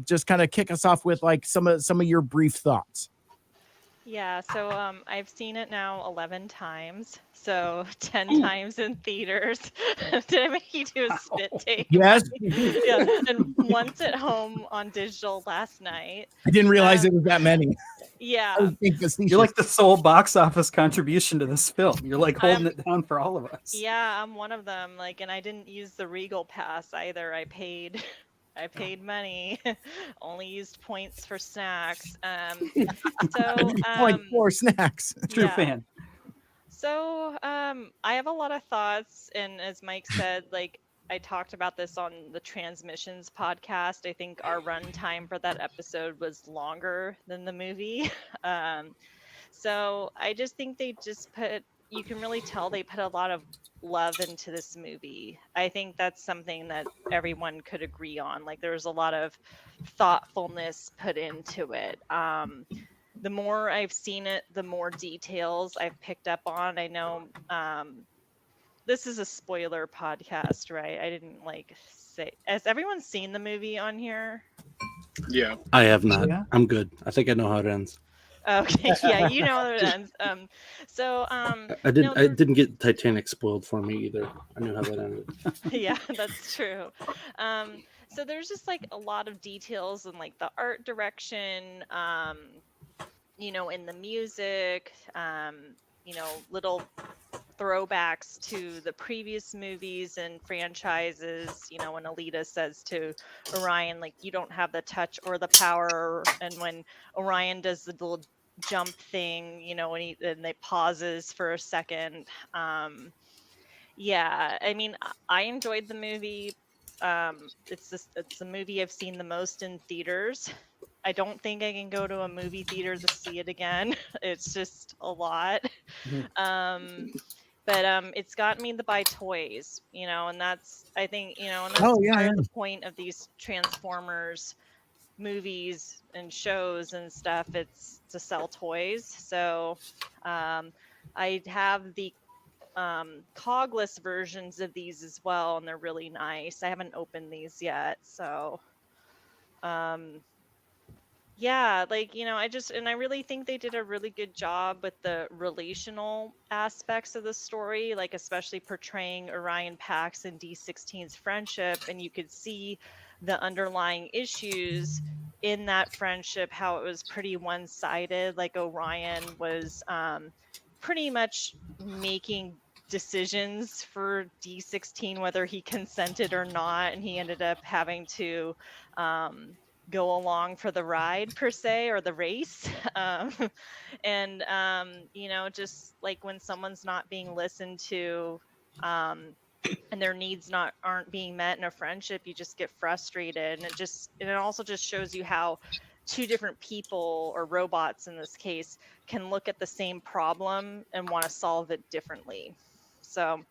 Speaker 1: just kind of kick us off with like some of your brief thoughts.
Speaker 11: Yeah, so I've seen it now 11 times, so 10 times in theaters. Did I make you do a spit take?
Speaker 1: Yes.
Speaker 11: Yeah, and once at home on digital last night.
Speaker 1: I didn't realize it was that many.
Speaker 11: Yeah.
Speaker 2: You're like the sole box office contribution to this film. You're like holding it down for all of us.
Speaker 11: Yeah, I'm one of them. Like, and I didn't use the Regal pass either. I paid money, only used points for snacks.
Speaker 1: Point for snacks.
Speaker 2: True fan.
Speaker 11: So I have a lot of thoughts, and as Mike said, like I talked about this on the Transmissions podcast. I think our runtime for that episode was longer than the movie. So I just think you can really tell they put a lot of love into this movie. I think that's something that everyone could agree on. Like there's a lot of thoughtfulness put into it. The more I've seen it, the more details I've picked up on. I know this is a spoiler podcast, right? I didn't say. Has everyone seen the movie on here?
Speaker 8: Yeah.
Speaker 10: I have not.
Speaker 2: Yeah.
Speaker 10: I'm good. I think I know how it ends.
Speaker 11: Okay, yeah, you know how it ends.
Speaker 10: I didn't get Titanic spoiled for me either. I knew how that ended.
Speaker 11: Yeah, that's true. So there's just like a lot of details in like the art direction, in the music, little throwbacks to the previous movies and franchises, when Alita says to Orion, like, you don't have the touch or the power, and when Orion does the little jump thing, and they pauses for a second. Yeah, I mean, I enjoyed the movie. It's a movie I've seen the most in theaters. I don't think I can go to a movie theater to see it again. It's just a lot. But it's got me to buy toys, and that's, I think, and that's the point of these Transformers movies and shows and stuff. It's to sell toys. So I have the cogless versions of these as well, and they're really nice. I haven't opened these yet, so yeah, like, I really think they did a really good job with the relational aspects of the story, like especially portraying Orion Pax and D16's friendship, and you could see the underlying issues in that friendship, how it was pretty one-sided. Like Orion was pretty much making decisions for D16, whether he consented or not, and he ended up having to go along for the ride per se, or the race. And just like when someone's not being listened to, and their needs aren't being met in a friendship, you just get frustrated. And it also just shows you how two different people, or robots in this case, can look at the same problem and want to solve it differently. So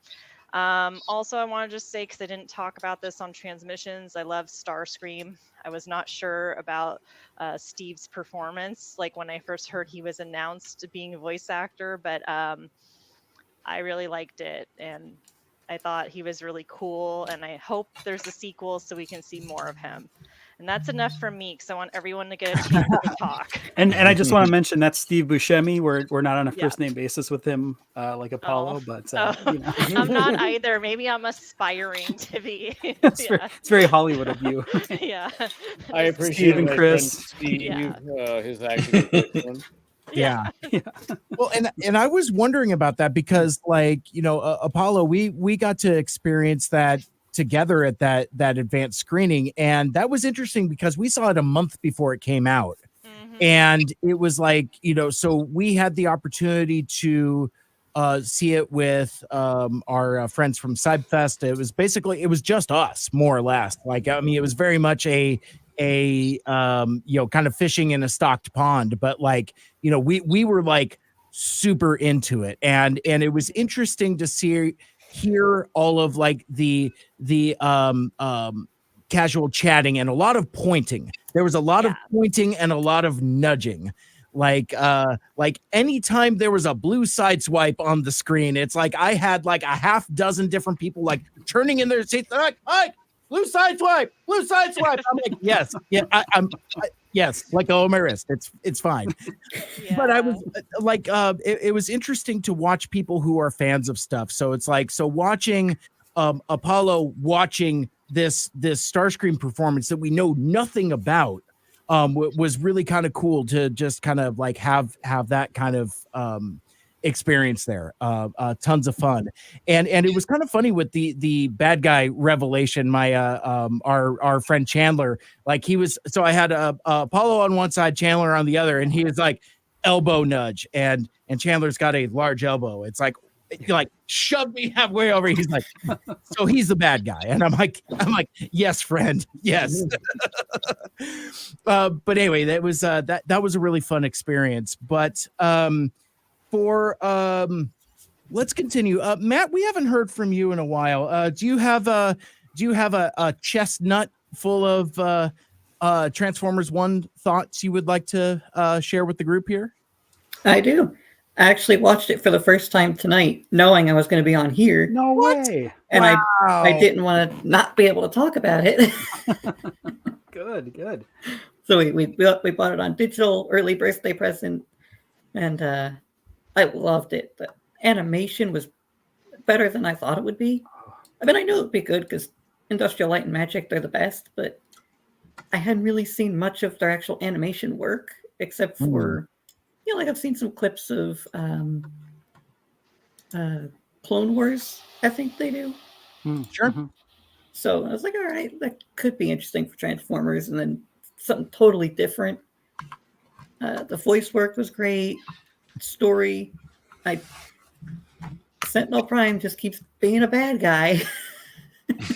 Speaker 11: also, I want to just say, because I didn't talk about this on transmissions, I love Starscream. I was not sure about Steve's performance, like when I first heard he was announced being a voice actor, but I really liked it, and I thought he was really cool, and I hope there's a sequel so we can see more of him. And that's enough for me, because I want everyone to get a chance to talk.
Speaker 2: And I just want to mention that's Steve Buscemi. We're not on a first name basis with him, like Apollo, but
Speaker 11: I'm not either. Maybe I'm aspiring to be.
Speaker 2: It's very Hollywood of you.
Speaker 11: Yeah.
Speaker 3: I appreciate
Speaker 2: Steve and Chris.
Speaker 3: Steve, his acting.
Speaker 1: Yeah. Well, and I was wondering about that because, like, Apollo, we got to experience that together at that advanced screening, and that was interesting because we saw it a month before it came out. And it was like, so we had the opportunity to see it with our friends from Seibfest. It was just us, more or less. Like, I mean, it was very much a kind of fishing in a stocked pond, but like, we were like super into it, and it was interesting to hear all of like the casual chatting and a lot of pointing. There was a lot of pointing and a lot of nudging. Like anytime there was a blue side swipe on the screen, it's like I had like a half dozen different people like turning in their seats. They're like, "Hi, blue side swipe, blue side swipe." I'm like, yes, yeah, yes, like my wrist. It's fine. But I was like, it was interesting to watch people who are fans of stuff. So it's like, watching Apollo watching this Starscream performance that we know nothing about was really kind of cool to just kind of like have that kind of experience there. Tons of fun, and it was kind of funny with the bad guy revelation. My our friend Chandler, like he was, so I had Apollo on one side, Chandler on the other, and he was like elbow nudge, and Chandler's got a large elbow. It's like shove me halfway over. He's like, so he's the bad guy, and I'm like, yes, friend, yes. But anyway, that was that was a really fun experience. But let's continue. Matt, we haven't heard from you in a while. Do you have a chestnut full of Transformers 1 thoughts you would like to share with the group here?
Speaker 4: I do. I actually watched it for the first time tonight, knowing I was going to be on here.
Speaker 2: No way.
Speaker 4: And I didn't want to not be able to talk about it.
Speaker 2: Good.
Speaker 4: So we bought it on digital, early birthday present, and I loved it. The animation was better than I thought it would be. I mean, I knew it would be good because Industrial Light and Magic, they're the best, but I hadn't really seen much of their actual animation work, except for, like I've seen some clips of Clone Wars, I think they do.
Speaker 1: Sure.
Speaker 4: So I was like, all right, that could be interesting for Transformers, and then something totally different. The voice work was great. Story, Sentinel Prime just keeps being a bad guy.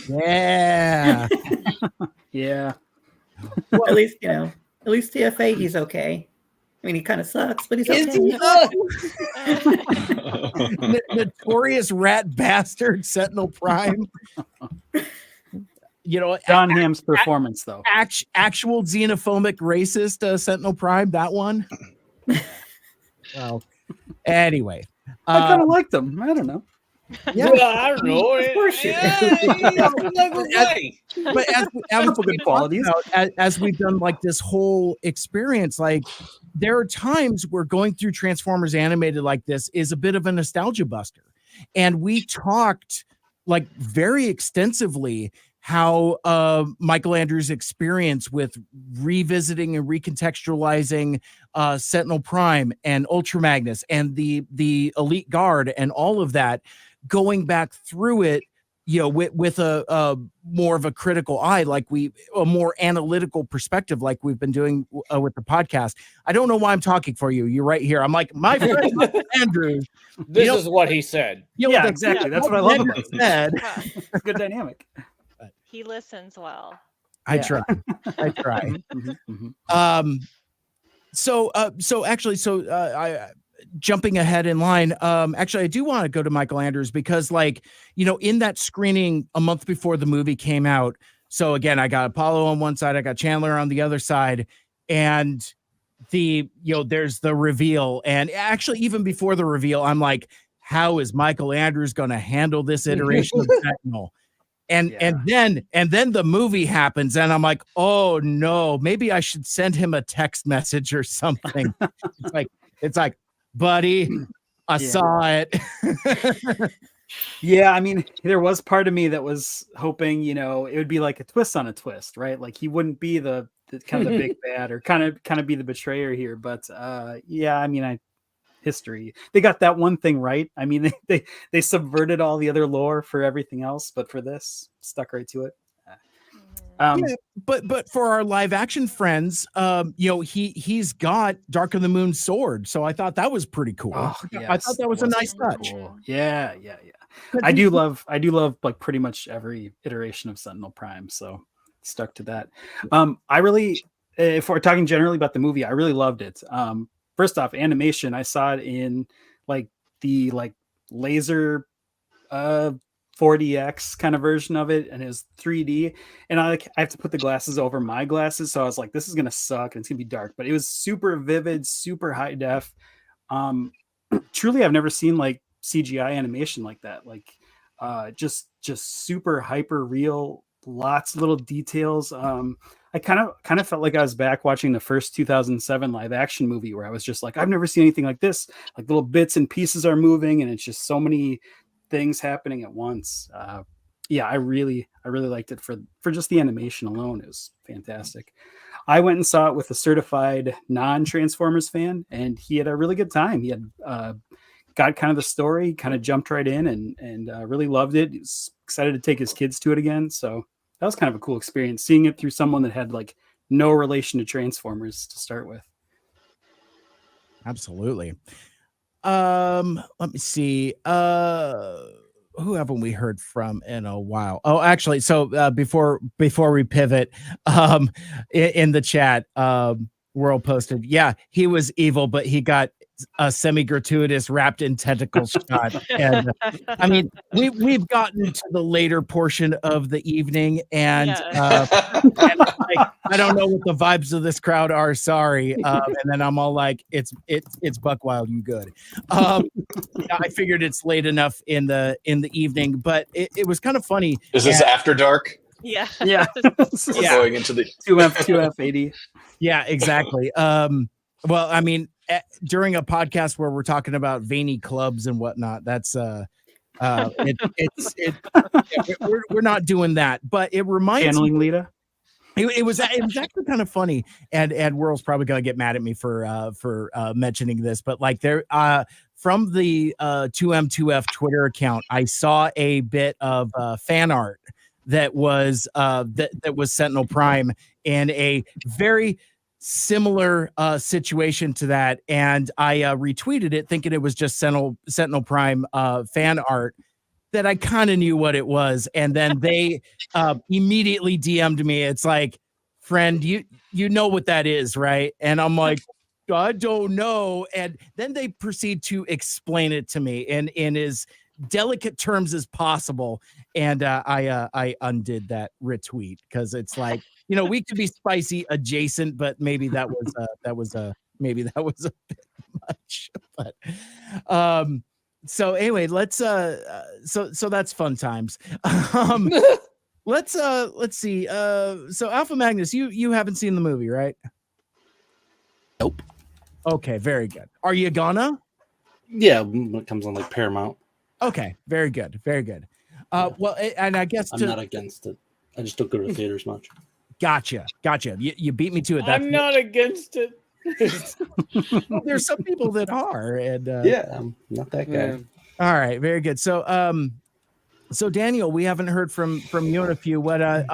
Speaker 1: Yeah.
Speaker 2: Yeah.
Speaker 4: Well, at least TFA, he's okay. I mean, he kind of sucks, but he's okay.
Speaker 1: Notorious rat bastard Sentinel Prime.
Speaker 2: John Hamm's performance, though.
Speaker 1: Actual xenophobic racist Sentinel Prime, that one. Well, anyway.
Speaker 2: I kind of liked them. I don't know.
Speaker 3: Yeah, I don't know.
Speaker 4: Of course you
Speaker 1: But as we've done like this whole experience, like there are times where going through Transformers animated like this is a bit of a nostalgia buster. And we talked like very extensively how Mikel Andrews' experience with revisiting and recontextualizing Sentinel Prime and Ultra Magnus and the Elite Guard and all of that going back through it, with a more of a critical eye, like a more analytical perspective, like we've been doing with the podcast. I don't know why I'm talking for you. You're right here. I'm like, my friend Andrew.
Speaker 3: This is what he said.
Speaker 2: Yeah, exactly. That's what I love about
Speaker 1: it.
Speaker 2: It's a good dynamic.
Speaker 11: He listens well.
Speaker 1: I try. Jumping ahead in line, actually, I do want to go to Mikel Andrews because, in that screening a month before the movie came out. So again, I got Apollo on one side, I got Chandler on the other side, and there's the reveal. And actually, even before the reveal, I'm like, how is Mikel Andrews going to handle this iteration of Sentinel? And then the movie happens, and I'm like, oh no, maybe I should send him a text message or something. It's like, buddy, I saw it.
Speaker 2: Yeah, I mean, there was part of me that was hoping, it would be like a twist on a twist, right? Like he wouldn't be the kind of the big bad or kind of be the betrayer here. But history, they got that one thing right. I mean, they subverted all the other lore for everything else, but for this, stuck right to it.
Speaker 1: But for our live action friends, he's got Dark of the Moon sword, so I thought that was pretty cool.
Speaker 2: Oh,
Speaker 1: I thought that was a nice touch.
Speaker 2: Cool. Yeah. I do love like pretty much every iteration of Sentinel Prime, so stuck to that. I really, if we're talking generally about the movie, I really loved it. First off, animation, I saw it in the laser 4DX kind of version of it, and it was 3D, and I have to put the glasses over my glasses, so I was like, this is gonna suck and it's gonna be dark, but it was super vivid, super high def. Truly, I've never seen CGI animation like that, just super hyper real, lots of little details. I kind of felt like I was back watching the first 2007 live action movie, where I was just like, I've never seen anything like this. Like little bits and pieces are moving, and it's just so many things happening at once. I really liked it for just the animation alone. It was fantastic. I went and saw it with a certified non-Transformers fan, and he had a really good time. He had got kind of the story, kind of jumped right in, and really loved it. He was excited to take his kids to it again. So that was kind of a cool experience, seeing it through someone that had no relation to Transformers to start with.
Speaker 1: Absolutely. Let me see. Who haven't we heard from in a while? Oh, actually, so before we pivot, in the chat, World posted, yeah, he was evil, but he got a semi-gratuitous wrapped in tentacles shot. And I mean, we've gotten to the later portion of the evening, and, and I don't know what the vibes of this crowd are. Sorry. And then I'm all like, it's Buck Wild, you good. I figured it's late enough in the evening, but it was kind of funny.
Speaker 5: Is this after dark?
Speaker 11: Yeah.
Speaker 2: Yeah.
Speaker 5: Going into the
Speaker 2: 2F80.
Speaker 1: Yeah, exactly. Well, I mean, during a podcast where we're talking about veiny clubs and whatnot, that's we're not doing that. But it reminds
Speaker 2: Channeling Lita.
Speaker 1: It was actually kind of funny, and World's probably gonna get mad at me for mentioning this, but there from the 2M2F Twitter account, I saw a bit of fan art that was Sentinel Prime in a very similar situation to that, and I retweeted it thinking it was just Sentinel Prime fan art that I kind of knew what it was, and then they immediately DM'd me. It's like, friend, you know what that is, right? And I'm like, I don't know. And then they proceed to explain it to me in as delicate terms as possible, and I undid that retweet because it's like, we could be spicy adjacent, but maybe that was a bit much. But so anyway, let's so that's fun times. Let's see. So Alpha Magnus, you haven't seen the movie, right?
Speaker 10: Nope.
Speaker 1: Okay, very good. Are you gonna?
Speaker 10: Yeah, when it comes on Paramount.
Speaker 1: Okay, very good, very good. Well, and I guess
Speaker 10: I'm not against it. I just don't go to the theaters much.
Speaker 1: Gotcha. You beat me to it.
Speaker 3: I'm not against it.
Speaker 1: There's some people that are, and
Speaker 10: yeah, I'm not that guy.
Speaker 1: All right, very good. So Daniel, we haven't heard from you in a few. What do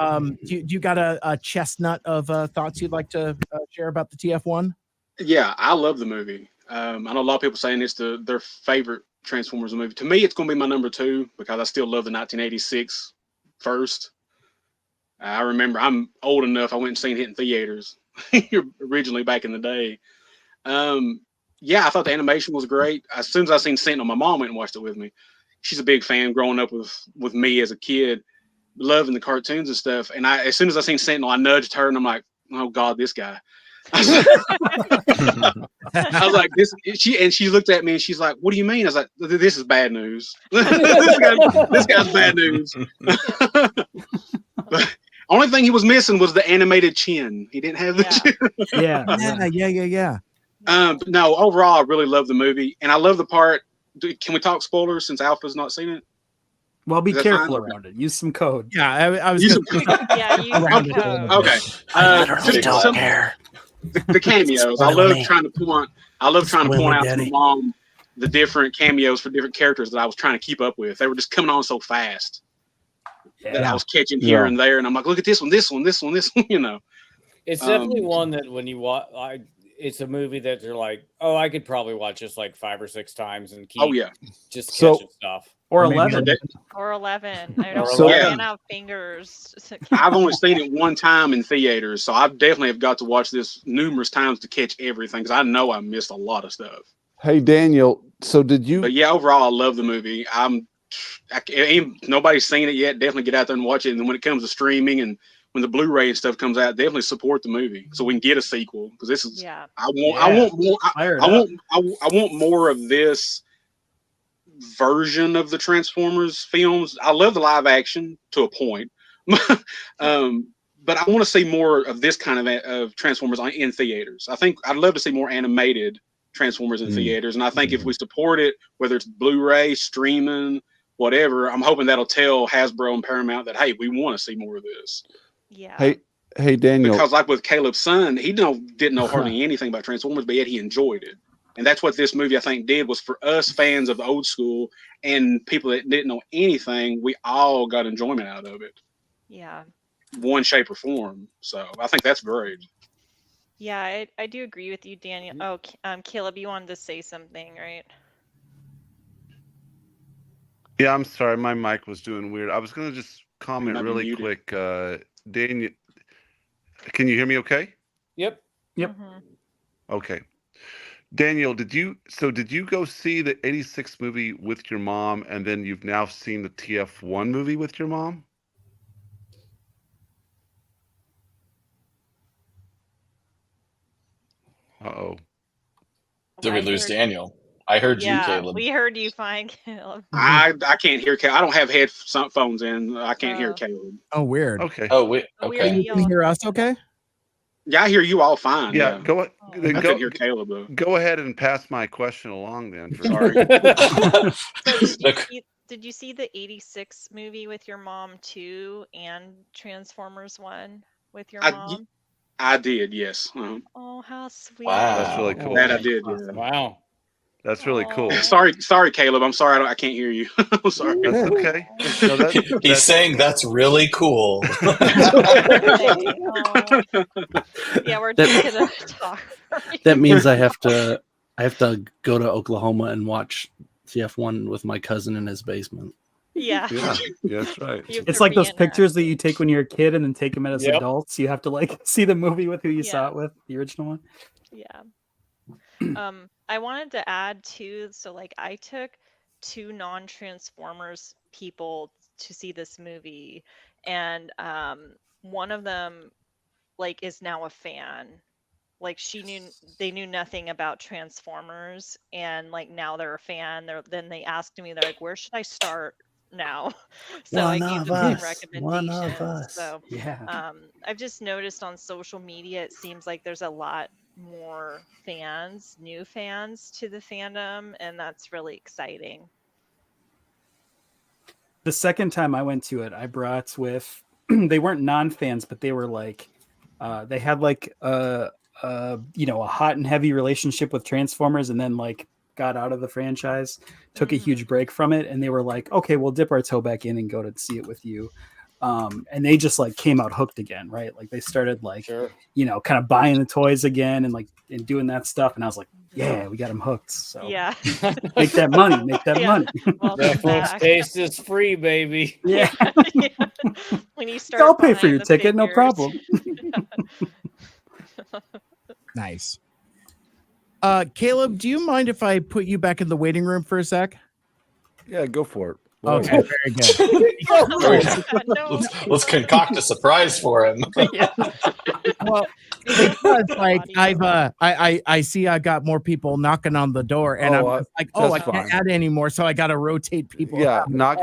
Speaker 1: you got a chestnut of thoughts you'd like to share about the TF1?
Speaker 8: Yeah, I love the movie. I know a lot of people saying it's their favorite Transformers movie. To me, it's going to be my number 2 because I still love the 1986 first. I remember I'm old enough. I went and seen it in theaters originally back in the day. Yeah, I thought the animation was great. As soon as I seen Sentinel, my mom went and watched it with me. She's a big fan growing up with me as a kid, loving the cartoons and stuff. And as soon as I seen Sentinel, I nudged her and I'm like, oh God, this guy. I was like, this. She looked at me and she's like, "What do you mean?" I was like, "This is bad news. this guy's bad news." But only thing he was missing was the animated chin. He didn't have the chin.
Speaker 1: Yeah.
Speaker 8: No, overall, I really love the movie, and I love the part. Can we talk spoilers since Alpha's not seen it?
Speaker 2: Well, be careful around it. Use some code.
Speaker 1: Yeah, I was.
Speaker 11: Yeah, use some code.
Speaker 8: Okay.
Speaker 10: Don't care.
Speaker 8: The cameos. I love trying to point out to my mom the different cameos for different characters that I was trying to keep up with. They were just coming on so fast that I was catching here and there, and I'm like, look at this one, this one, this one, this one. You know,
Speaker 3: it's definitely one that when you watch, it's a movie that you're like, oh, I could probably watch this like 5 or 6 times and keep just catching stuff.
Speaker 2: Or 11.
Speaker 11: Or 11. I don't
Speaker 8: So,
Speaker 11: ran out fingers.
Speaker 8: I've only seen it one time in theaters, so I definitely have got to watch this numerous times to catch everything because I know I missed a lot of stuff.
Speaker 7: Hey, Daniel, so did you?
Speaker 8: But yeah, overall, I love the movie. Nobody's seen it yet. Definitely get out there and watch it. And then when it comes to streaming and when the Blu-ray and stuff comes out, definitely support the movie so we can get a sequel because this is.
Speaker 11: Yeah.
Speaker 8: I want more of this version of the Transformers films. I love the live action to a point, but I want to see more of this kind of Transformers in theaters. I think I'd love to see more animated Transformers in theaters, and I think if we support it, whether it's Blu-ray, streaming, whatever, I'm hoping that'll tell Hasbro and Paramount that hey, we want to see more of this.
Speaker 11: Yeah.
Speaker 7: Hey, Daniel.
Speaker 8: Because like with Caleb's son, he didn't know hardly anything about Transformers, but yet he enjoyed it. And that's what this movie, I think, did was for us fans of the old school and people that didn't know anything, we all got enjoyment out of it.
Speaker 11: Yeah.
Speaker 8: One shape or form. So I think that's great.
Speaker 11: Yeah, I do agree with you, Daniel. Oh, Caleb, you wanted to say something, right?
Speaker 7: Yeah, I'm sorry. My mic was doing weird. I was going to just comment really quick. Daniel, can you hear me okay?
Speaker 3: Yep.
Speaker 11: Mm-hmm.
Speaker 7: Okay. Daniel, did you go see the 86 movie with your mom and then you've now seen the TF1 movie with your mom? Uh-oh.
Speaker 5: Did we lose Daniel? I heard you, Caleb.
Speaker 11: We heard you fine, Caleb.
Speaker 8: I can't hear Caleb. I don't have headphones in. I can't hear Caleb.
Speaker 1: Oh, weird.
Speaker 7: Okay.
Speaker 5: Oh, wait. Okay.
Speaker 1: You can hear us okay?
Speaker 8: Yeah, I hear you all fine.
Speaker 7: Yeah,
Speaker 8: I couldn't hear Caleb, though.
Speaker 7: Go ahead and pass my question along then.
Speaker 8: Sorry.
Speaker 11: Did you see the 86 movie with your mom too, and Transformers 1 with your mom?
Speaker 8: I did, yes.
Speaker 11: Oh, how sweet!
Speaker 5: Wow.
Speaker 7: That's really cool.
Speaker 8: That I did. Yeah.
Speaker 3: Wow.
Speaker 7: That's really cool.
Speaker 8: Sorry, Caleb. I'm sorry. I can't hear you. I'm sorry.
Speaker 7: That's okay. No,
Speaker 5: He's saying that's really cool.
Speaker 11: Yeah, we're just gonna talk.
Speaker 10: That means I have to go to Oklahoma and watch TF1 with my cousin in his basement.
Speaker 11: Yeah.
Speaker 7: That's right.
Speaker 2: It's like those pictures that you take when you're a kid and then take them as adults. You have to like see the movie with who you saw it with, the original one.
Speaker 11: Yeah. I wanted to add too, so like I took 2 non-Transformers people to see this movie, and one of them like is now a fan. Like they knew nothing about Transformers, and like now they're a fan. Then they asked me, they're like, where should I start now? So I gave them some recommendations. So
Speaker 2: yeah.
Speaker 11: I've just noticed on social media, it seems like there's a lot more new fans to the fandom, and that's really exciting.
Speaker 2: The second time I went to it, I brought with they weren't non-fans, but they were like they had like a hot and heavy relationship with Transformers, and then like got out of the franchise, took a huge break from it, and they were like, okay, we'll dip our toe back in and go to see it with you. And they just like came out hooked again, right? Like they started like, kind of buying the toys again and doing that stuff. And I was like, yeah, we got them hooked. So
Speaker 11: yeah,
Speaker 2: make that money, money.
Speaker 3: Netflix taste is free, baby.
Speaker 2: Yeah.
Speaker 11: When you start,
Speaker 2: I'll pay for your ticket, no problem.
Speaker 1: Nice. Caleb, do you mind if I put you back in the waiting room for a sec?
Speaker 7: Yeah, go for it.
Speaker 1: Okay, very good.
Speaker 5: Let's concoct a surprise for him.
Speaker 1: Well, because like I see I got more people knocking on the door, and I'm just like, I can't add anymore, so I got to rotate people.
Speaker 7: Yeah,
Speaker 1: out.
Speaker 7: knock.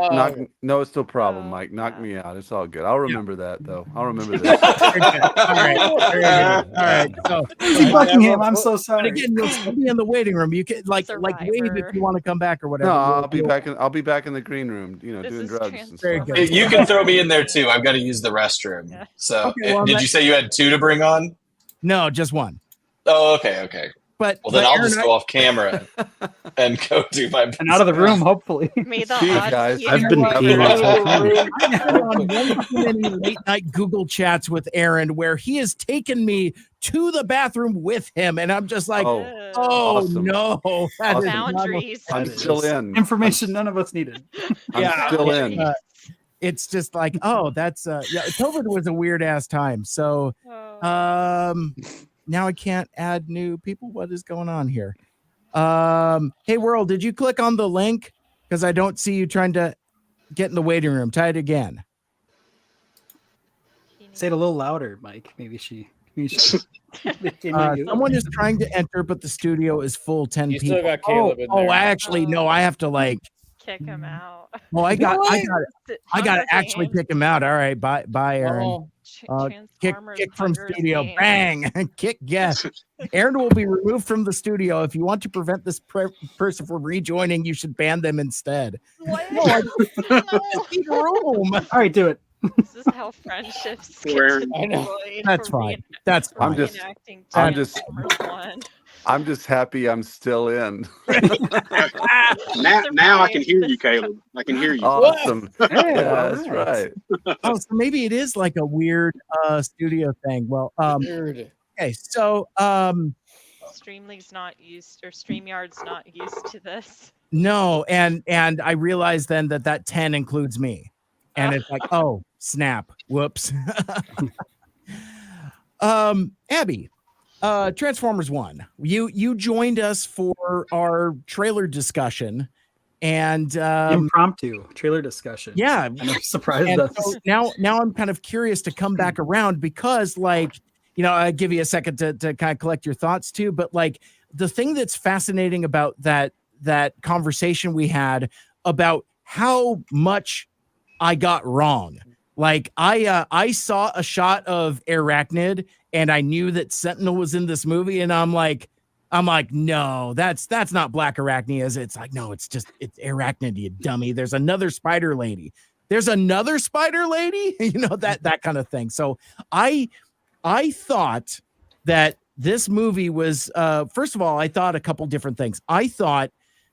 Speaker 7: No, it's no problem, Mike. Knock me out. It's all good. I'll remember that though. I'll remember that.
Speaker 1: All right. So,
Speaker 2: Buckingham, I'm so sorry.
Speaker 1: But again, you'll still be in the waiting room. You can like wave if you want to come back or whatever.
Speaker 7: No, I'll be back in the green room. Doing drugs. And stuff.
Speaker 5: You can throw me in there too. I've got to use the restroom. Yeah. So, did you say you had 2 to bring on?
Speaker 1: No, just 1.
Speaker 5: Oh, okay.
Speaker 1: But
Speaker 5: then I'll just go off camera and go do my business.
Speaker 2: And out of the room, hopefully.
Speaker 7: Guys,
Speaker 10: I've been peeing this whole time.
Speaker 1: I've been on one too many late night Google chats with Aaron where he has taken me to the bathroom with him, and I'm just like,
Speaker 7: awesome.
Speaker 1: No,
Speaker 11: boundaries.
Speaker 7: I'm still in.
Speaker 2: Information none of us needed.
Speaker 7: I'm still in.
Speaker 1: It's just like, that's COVID was a weird ass time. So now I can't add new people. What is going on here? Hey world, did you click on the link? Because I don't see you trying to get in the waiting room. Try it again.
Speaker 2: Say it a little louder, Mike. Maybe she
Speaker 1: someone is trying to enter, but the studio is full 10
Speaker 3: You
Speaker 1: people.
Speaker 3: still got Caleb in there.
Speaker 1: I have to
Speaker 11: kick him out.
Speaker 1: I got to actually kick him out. All right, bye, Aaron. Kick from studio. Bang. Kick guest. Aaron will be removed from the studio. If you want to prevent this person from rejoining, you should ban them instead.
Speaker 11: What?
Speaker 1: No, room.
Speaker 2: All right, do it.
Speaker 11: This is how friendships get
Speaker 3: I know.
Speaker 1: That's fine. That's fine.
Speaker 7: I'm just happy I'm still in.
Speaker 8: now I can hear you, Caleb. I can hear you.
Speaker 7: Awesome.
Speaker 1: Yeah,
Speaker 7: that's right.
Speaker 1: So maybe it is like a weird studio thing. Well, okay, so
Speaker 11: StreamYard's not used to this.
Speaker 1: No, and I realized then that 10 includes me. And it's like, oh, snap. Whoops. Abby, Transformers 1. You joined us for our trailer discussion and
Speaker 2: impromptu trailer discussion.
Speaker 1: Yeah.
Speaker 2: And I'm surprised us.
Speaker 1: So now I'm kind of curious to come back around because I'll give you a second to kind of collect your thoughts too. But like the thing that's fascinating about that conversation we had about how much I got wrong. Like I saw a shot of Arachnid and I knew that Sentinel was in this movie, and I'm like, no, that's not Black Arachnia, is it? It's like, no, it's Arachnid, you dummy. There's another spider lady. That kind of thing. So I thought that this movie was first of all, I thought a couple different things. I thought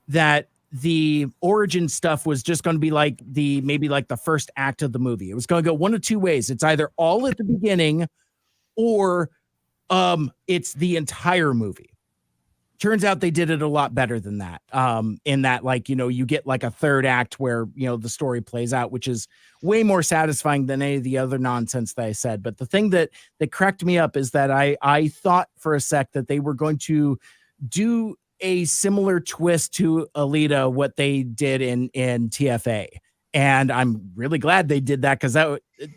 Speaker 1: that the origin stuff was just going to be like maybe the first act of the movie. It was going to go one of two ways. It's either all at the beginning or it's the entire movie. Turns out they did it a lot better than that. In that, you get like a third act where, the story plays out, which is way more satisfying than any of the other nonsense that I said. But the thing that cracked me up is that I thought for a sec that they were going to do a similar twist to Alita, what they did in TFA. And I'm really glad they did that, because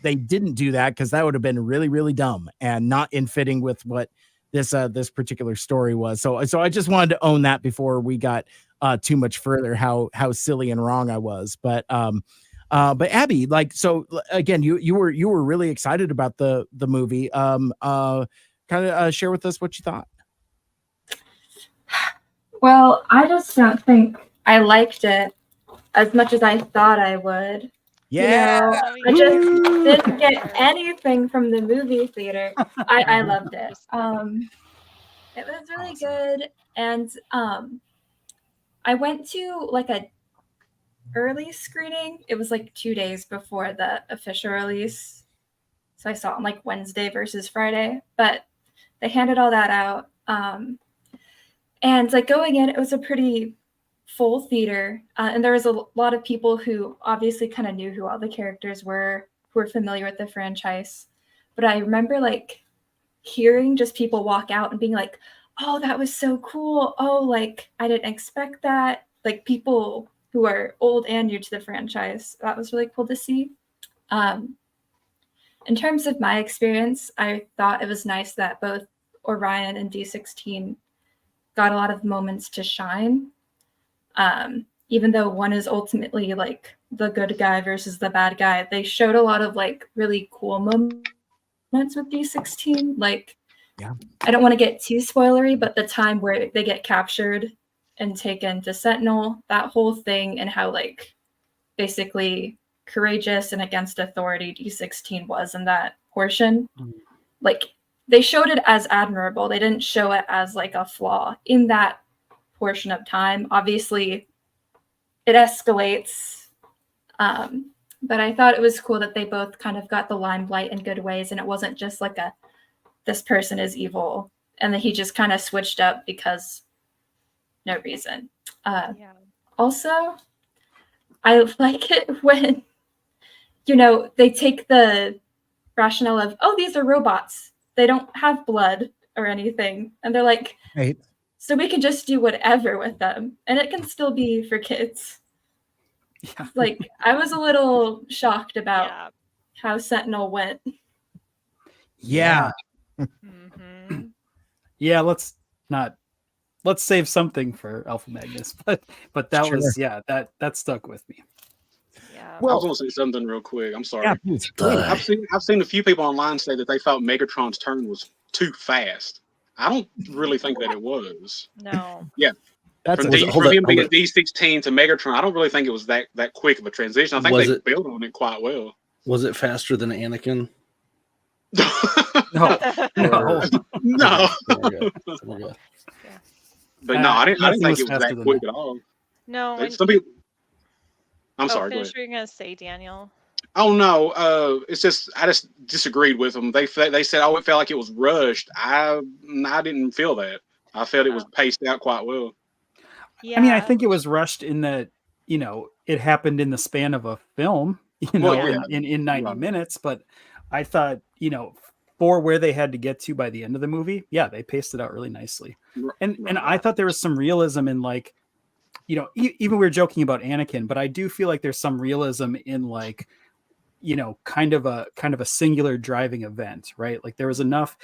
Speaker 1: they didn't do that, because that would have been really, really dumb and not in fitting with what this particular story was. So I just wanted to own that before we got too much further, how silly and wrong I was. But Abby, so again, you were really excited about the movie. Kind of share with us what you thought.
Speaker 6: Well, I just don't think I liked it as much as I thought I would.
Speaker 1: Yeah.
Speaker 6: I just didn't get anything from the movie theater. I loved it. It was really good. And I went to like a early screening. It was like 2 days before the official release. So I saw it on like Wednesday versus Friday, but they handed all that out. And like going in, it was a pretty full theater. And there was a lot of people who obviously kind of knew who all the characters were, who were familiar with the franchise. But I remember like hearing just people walk out and being like, oh, that was so cool. Oh, like I didn't expect that. Like people who are old and new to the franchise. That was really cool to see. In terms of my experience, I thought it was nice that both Orion and D16 got a lot of moments to shine. Even though one is ultimately like the good guy versus the bad guy, they showed a lot of like really cool moments with D16. Like,
Speaker 1: yeah,
Speaker 6: I don't want to get too spoilery, but the time where they get captured and taken to Sentinel, that whole thing, and how like basically courageous and against authority D16 was in that portion. Like they showed it as admirable. They didn't show it as like a flaw in that portion of time. Obviously, it escalates. But I thought it was cool that they both kind of got the limelight in good ways, and it wasn't just like a this person is evil, and then he just kind of switched up because no reason. Also, I like it when, you know, they take the rationale of, oh, these are robots. They don't have blood or anything. And they're like,
Speaker 1: right.
Speaker 6: So we can just do whatever with them. And it can still be for kids.
Speaker 2: Yeah.
Speaker 6: Like, I was a little shocked about how Sentinel went.
Speaker 1: Yeah.
Speaker 2: Yeah, let's save something for Alpha Magnus, but that was that stuck with me.
Speaker 8: I was going to say something real quick. I'm sorry.
Speaker 1: Yeah,
Speaker 8: I've seen a few people online say that they felt Megatron's turn was too fast. I don't really think that it was.
Speaker 11: No.
Speaker 8: Yeah.
Speaker 1: That's
Speaker 8: from him being a D16 to Megatron, I don't really think it was that quick of a transition. I think they built on it quite well.
Speaker 10: Was it faster than Anakin?
Speaker 2: No.
Speaker 8: But no, I didn't think it was that quick at all.
Speaker 11: No.
Speaker 8: Some people. I'm sorry.
Speaker 11: Finish what you're gonna say, Daniel.
Speaker 8: Oh no, it's just I just disagreed with them. They said, oh, it felt like it was rushed. I didn't feel that. I felt it was paced out quite well.
Speaker 2: Yeah. I mean, I think it was rushed in that, you know, it happened in the span of a film, you know, in 90 minutes. But I thought, you know, for where they had to get to by the end of the movie, they paced it out really nicely. And I thought there was some realism in like, you know, even we were joking about Anakin, but I do feel like there's some realism in like, you know, kind of a singular driving event, right? Like there was enough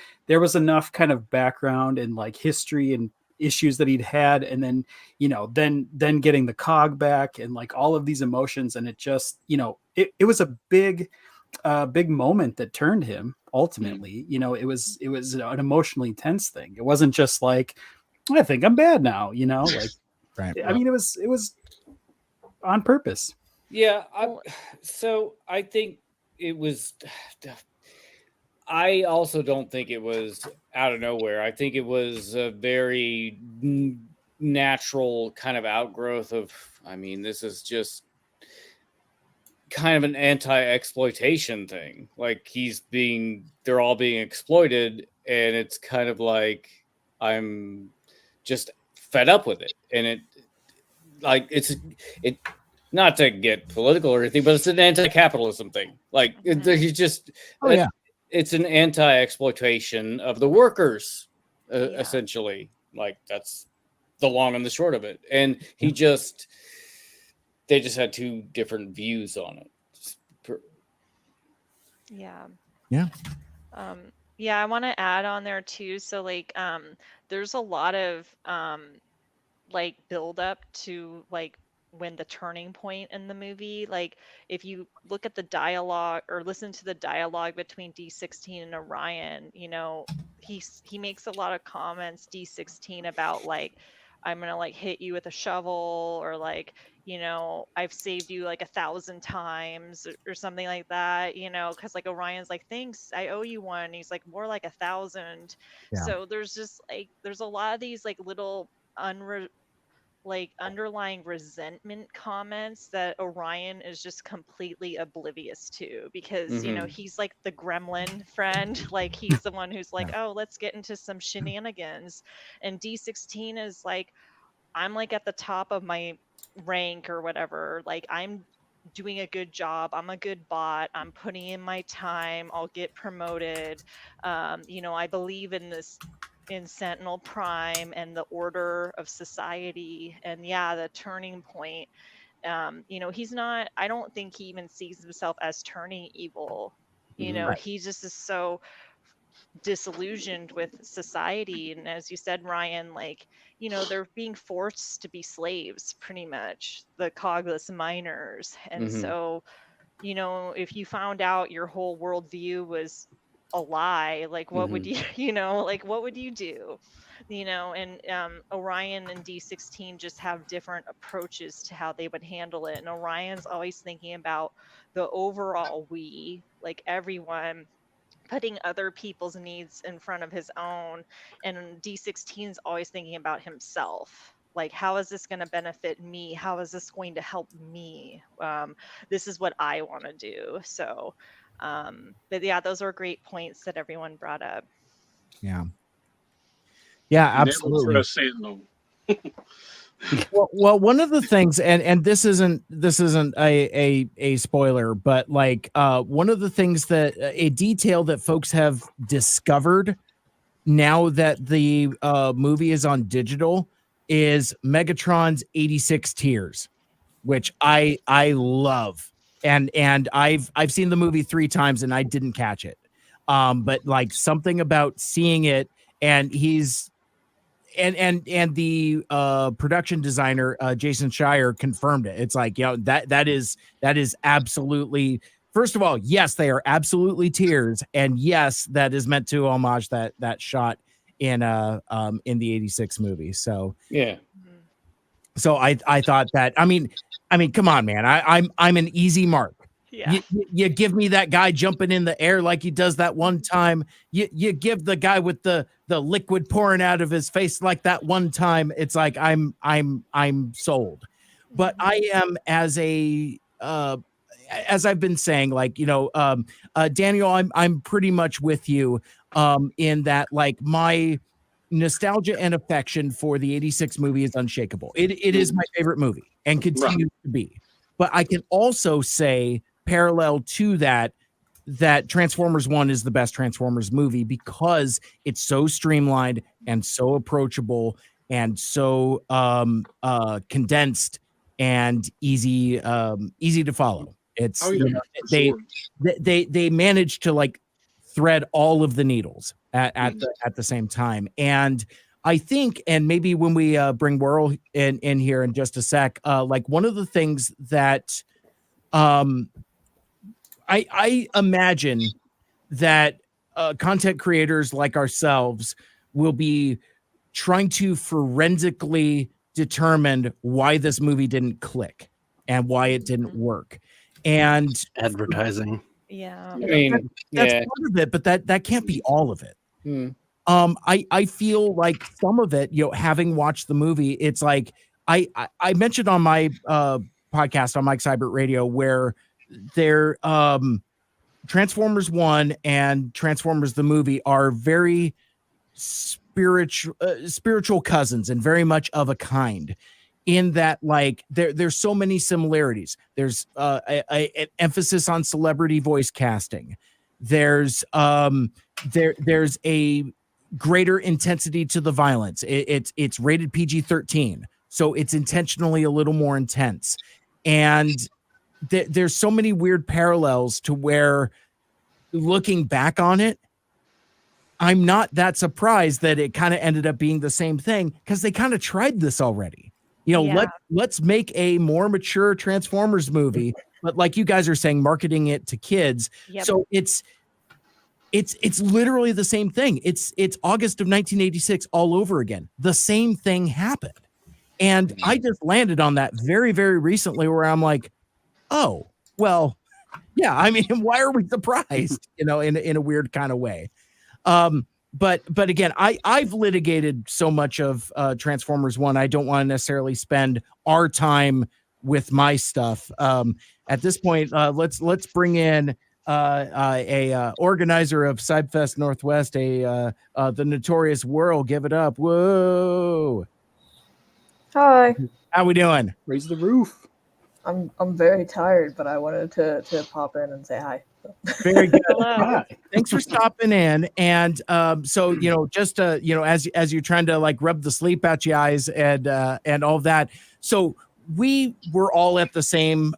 Speaker 2: kind of background and like history and issues that he'd had, and then, you know, then getting the cog back and like all of these emotions, and it just, you know, it was a big moment that turned him ultimately. You know, it was an emotionally tense thing. It wasn't just like, I think I'm bad now, you know, like
Speaker 1: right.
Speaker 2: I mean, it was on purpose.
Speaker 3: Yeah. So I think it was. I also don't think it was out of nowhere. I think it was a very natural kind of outgrowth of. I mean, this is just kind of an anti-exploitation thing. Like they're all being exploited, and it's kind of like I'm just fed up with it, and it not to get political or anything, but it's an anti-capitalism thing. Like it's an anti-exploitation of the workers, essentially. Like that's the long and the short of it. And they just had two different views on it.
Speaker 11: I want to add on there too. So like, there's a lot of like build up to like when the turning point in the movie, like if you look at the dialogue or listen to the dialogue between D16 and Orion, you know, he makes a lot of comments, D16, about like, I'm gonna like hit you with a shovel, or like, you know, I've saved you like 1,000 times or something like that, you know, because like Orion's like, thanks, I owe you one. And he's like, more like 1,000. So there's just like there's a lot of these like little like underlying resentment comments that Orion is just completely oblivious to, because you know, he's like the gremlin friend, like he's the one who's like, oh, let's get into some shenanigans, and D16 is like, I'm like at the top of my rank or whatever, like I'm doing a good job, I'm a good bot, I'm putting in my time, I'll get promoted, you know, I believe in this, in Sentinel Prime and the order of society, and yeah, the turning point. You know, he's not, I don't think he even sees himself as turning evil. You know,
Speaker 1: Right.
Speaker 11: he just is so disillusioned with society. And as you said, Ryan, like, you know, they're being forced to be slaves, pretty much, the cogless miners. And so, you know, if you found out your whole worldview was a lie, like what would you, you know, like what would you do? You know, and Orion and D16 just have different approaches to how they would handle it. And Orion's always thinking about the overall we, like everyone, putting other people's needs in front of his own, and D16 is always thinking about himself, like how is this going to benefit me, how is this going to help me, this is what I want to do. So but yeah, those are great points that everyone brought up.
Speaker 1: Yeah
Speaker 8: Never
Speaker 1: absolutely.
Speaker 8: trust Sentinel.
Speaker 1: Well, one of the things, and this isn't a spoiler, but like one of the things that a detail that folks have discovered now that the movie is on digital is Megatron's 86 tears, which I love, and I've seen the movie 3 times and I didn't catch it, but like something about seeing it, and he's and the production designer Jason Schreier confirmed it. It's like, you know, that is absolutely, first of all, yes, they are absolutely tears, and yes, that is meant to homage that shot in the 86 movie. So
Speaker 3: Yeah.
Speaker 1: so I thought that, I mean come on, man, I'm an easy mark.
Speaker 11: Yeah.
Speaker 1: You give me that guy jumping in the air like he does that one time. You give the guy with the liquid pouring out of his face like that one time. It's like I'm sold. But I am, as I've been saying, like, you know, Daniel, I'm pretty much with you in that, like, my nostalgia and affection for the 86 movie is unshakable. It is my favorite movie and continues to be. But I can also say, parallel to that Transformers 1 is the best Transformers movie because it's so streamlined and so approachable and so condensed and easy to follow. It's you know, they managed to like thread all of the needles at the same time. And I think, and maybe when we bring Whirl in here in just a sec, like one of the things that I imagine that content creators like ourselves will be trying to forensically determine why this movie didn't click and why it didn't work. And
Speaker 10: advertising.
Speaker 11: Yeah.
Speaker 3: I mean,
Speaker 1: that's part of it, but that can't be all of it. I feel like some of it, you know, having watched the movie, it's like I mentioned on my podcast on Mike Seibert Radio where they're Transformers 1 and Transformers the movie are very spiritual cousins and very much of a kind, in that like there's so many similarities. There's an emphasis on celebrity voice casting. There's there's a greater intensity to the violence. It's rated PG-13, so it's intentionally a little more intense. And there's so many weird parallels to where, looking back on it, I'm not that surprised that it kind of ended up being the same thing, because they kind of tried this already. You know, let's make a more mature Transformers movie, but like you guys are saying, marketing it to kids. So it's literally the same thing. It's August of 1986 all over again. The same thing happened. And I just landed on that very, very recently, where I'm like, oh, well, yeah, I mean, why are we surprised? You know, in a weird kind of way. but again, I've litigated so much of Transformers 1. I don't want to necessarily spend our time with my stuff. At this point, let's bring in a organizer of Cybfest Northwest, the notorious Whirl. Give it up. Whoa.
Speaker 12: Hi.
Speaker 1: How we doing?
Speaker 2: Raise the roof.
Speaker 12: I'm very tired, but I wanted to pop in and say hi.
Speaker 1: Very good.
Speaker 11: Hello.
Speaker 1: Thanks for stopping in. And so just as you're trying to like rub the sleep out your eyes and all that. So we were all at the same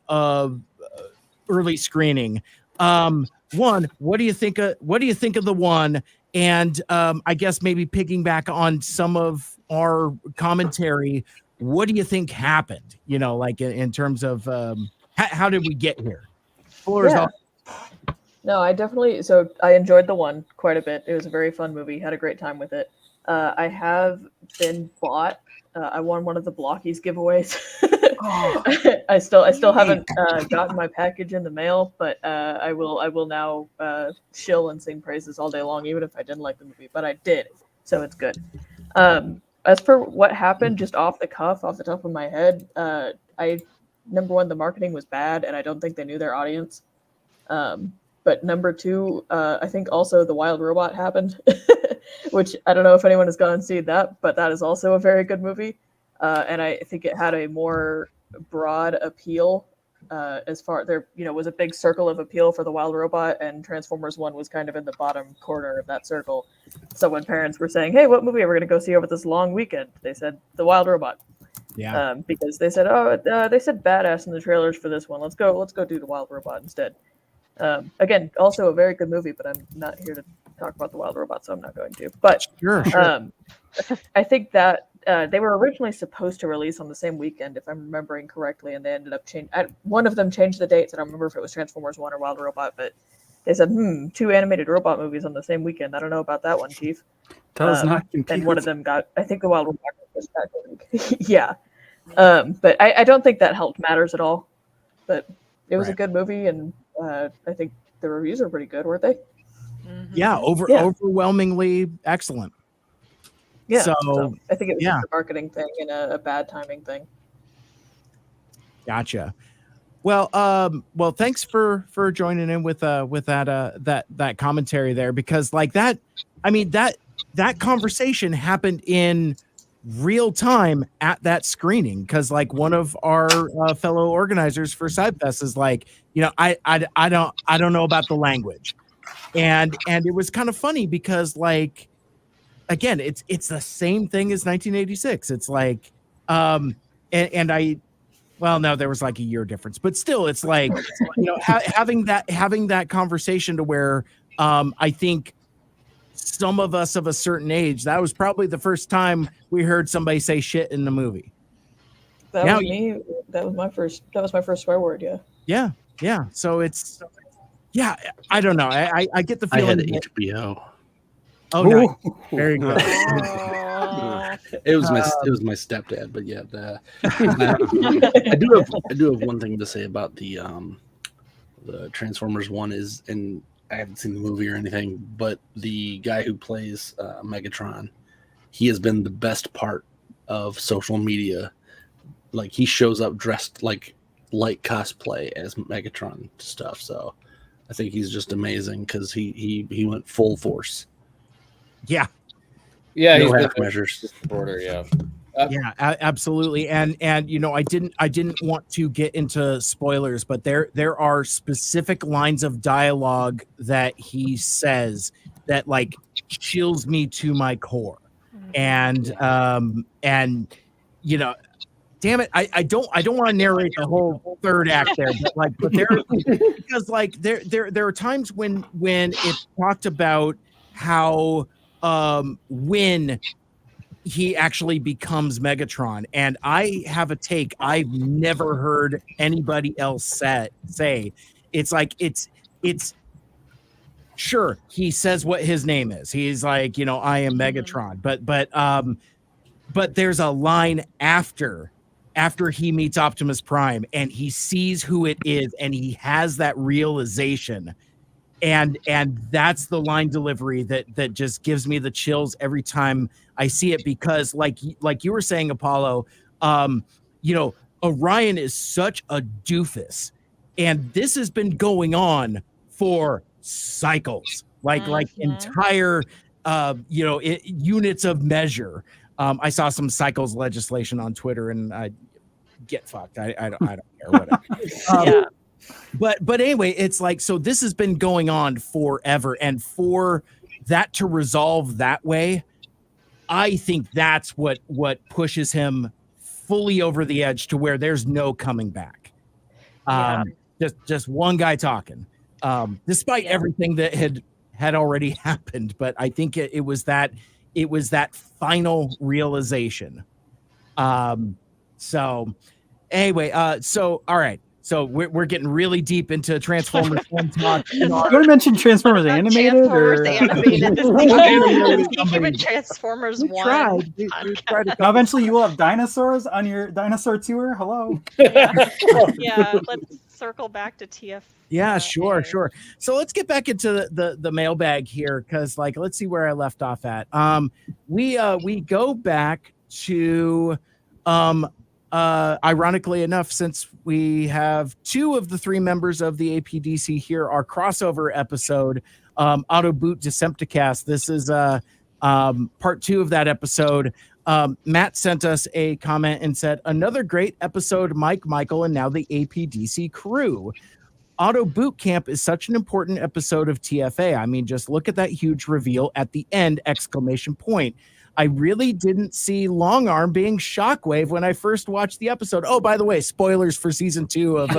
Speaker 1: early screening. One, what do you think of the one? And I guess maybe picking back on some of our commentary, what do you think happened? Like in terms of how did we get here? Floor is
Speaker 12: Yeah.
Speaker 1: off.
Speaker 12: No, I enjoyed the one quite a bit. It was a very fun movie. Had a great time with it. I have been bought. I won one of the Blockies giveaways. I still haven't gotten my package in the mail, but I will now shill and sing praises all day long, even if I didn't like the movie. But I did, so it's good. As for what happened, just off the top of my head, number one, the marketing was bad, and I don't think they knew their audience. But number two, I think also the Wild Robot happened, which I don't know if anyone has gone and seen that, but that is also a very good movie. And I think it had a more broad appeal as far there, was a big circle of appeal for the Wild Robot, and Transformers 1 was kind of in the bottom corner of that circle. So when parents were saying, "Hey, what movie are we going to go see over this long weekend?" they said the Wild Robot.
Speaker 1: Yeah.
Speaker 12: Because they said, they said badass in the trailers for this one. Let's go do the Wild Robot instead. Again, also a very good movie, but I'm not here to talk about the Wild Robot, so I'm not going to. But
Speaker 1: Sure.
Speaker 12: I think that they were originally supposed to release on the same weekend, if I'm remembering correctly, and they ended up changing. One of them changed the dates. I don't remember if it was Transformers 1 or Wild Robot, but they said, 2 animated robot movies on the same weekend. I don't know about that one, Chief.
Speaker 2: Does not compute.
Speaker 12: And one of them I think the Wild Robot was back a week. Yeah. But I don't think that helped matters at all. But it was a good movie, and I think the reviews are pretty good, weren't they?
Speaker 11: Mhm.
Speaker 1: Yeah, overwhelmingly excellent.
Speaker 12: Yeah.
Speaker 1: So
Speaker 12: I think it was just a marketing thing and a bad timing thing.
Speaker 1: Gotcha. Well, thanks for joining in with that commentary there, because like that, I mean that conversation happened in real time at that screening, because like one of our fellow organizers for Cybfest is like, I don't know about the language, and it was kind of funny because like again it's the same thing as 1986. It's like and I. Well, no, there was like a year difference, but still, it's like, having that conversation to where I think some of us of a certain age, that was probably the first time we heard somebody say shit in the movie.
Speaker 12: That was me. That was my first swear word. Yeah.
Speaker 1: Yeah. So it's, I don't know. I get the feeling.
Speaker 10: I had HBO.
Speaker 1: Oh, nice. Very good.
Speaker 10: It was my stepdad, but yeah, I do have one thing to say about the Transformers 1 is, and I haven't seen the movie or anything, but the guy who plays Megatron, he has been the best part of social media. Like, he shows up dressed like cosplay as Megatron stuff. So I think he's just amazing because he went full force.
Speaker 1: Yeah.
Speaker 3: Yeah,
Speaker 10: No
Speaker 3: he's
Speaker 10: half
Speaker 3: been
Speaker 10: measures.
Speaker 3: Supporter, yeah.
Speaker 1: Yeah, absolutely. And I didn't want to get into spoilers, but there are specific lines of dialogue that he says that like chills me to my core. And damn it, I don't want to narrate the whole third act there, but there because like there are times when it's talked about how when he actually becomes Megatron, and I have a take I've never heard anybody else say. It's like it's sure he says what his name is. He's like, I am Megatron, but there's a line after he meets Optimus Prime and he sees who it is and he has that realization. and that's the line delivery that just gives me the chills every time I see it, because like you were saying, Apollo, Orion is such a doofus, and this has been going on for cycles, like entire units of measure. I saw some cycles legislation on Twitter, and I get fucked. I don't care, whatever.
Speaker 11: Yeah.
Speaker 1: But anyway, it's like, so this has been going on forever, and for that to resolve that way, I think that's what pushes him fully over the edge to where there's no coming back. Just one guy talking, despite everything that had already happened. But I think it was that final realization. So anyway, so all right. So we're getting really deep into Transformers one talk.
Speaker 2: You want to mention Transformers animated?
Speaker 11: Animated. Keeping Transformers
Speaker 1: We
Speaker 11: one.
Speaker 1: tried
Speaker 2: Now eventually you will have dinosaurs on your dinosaur tour. Hello.
Speaker 11: Yeah, let's circle back to TF.
Speaker 1: Yeah, sure. So let's get back into the mailbag here, because let's see where I left off at. We go back to ironically enough, since we have 2 of the 3 members of the APDC here, our crossover episode, Auto Boot Decepticast. This is part 2 of that episode. Matt sent us a comment and said, another great episode, Mike, Michael, and now the APDC crew. Auto Boot Camp is such an important episode of TFA. I mean, just look at that huge reveal at the end, ! I really didn't see Long Arm being Shockwave when I first watched the episode. Oh, by the way, spoilers for season 2 of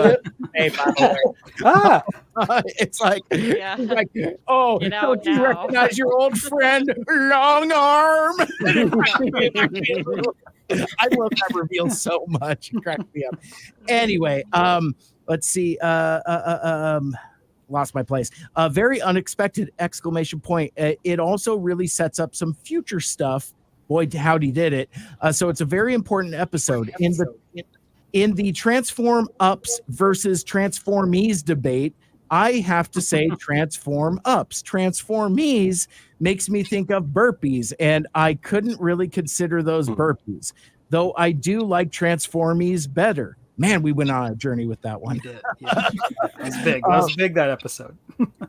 Speaker 1: hey, by the way. It's like, oh, don't you recognize your old friend Long Arm? I love that reveal so much. It cracked me up. Anyway, let's see. Lost my place. Very unexpected ! It also really sets up some future stuff. Boy, howdy did it. So it's a very important episode. In the Transform Ups versus Transformees debate, I have to say Transform Ups. Transformees makes me think of burpees, and I couldn't really consider those burpees, though I do like Transformees better. Man, we went on a journey with that one.
Speaker 2: We did. Yeah. That was big. That was big, that episode.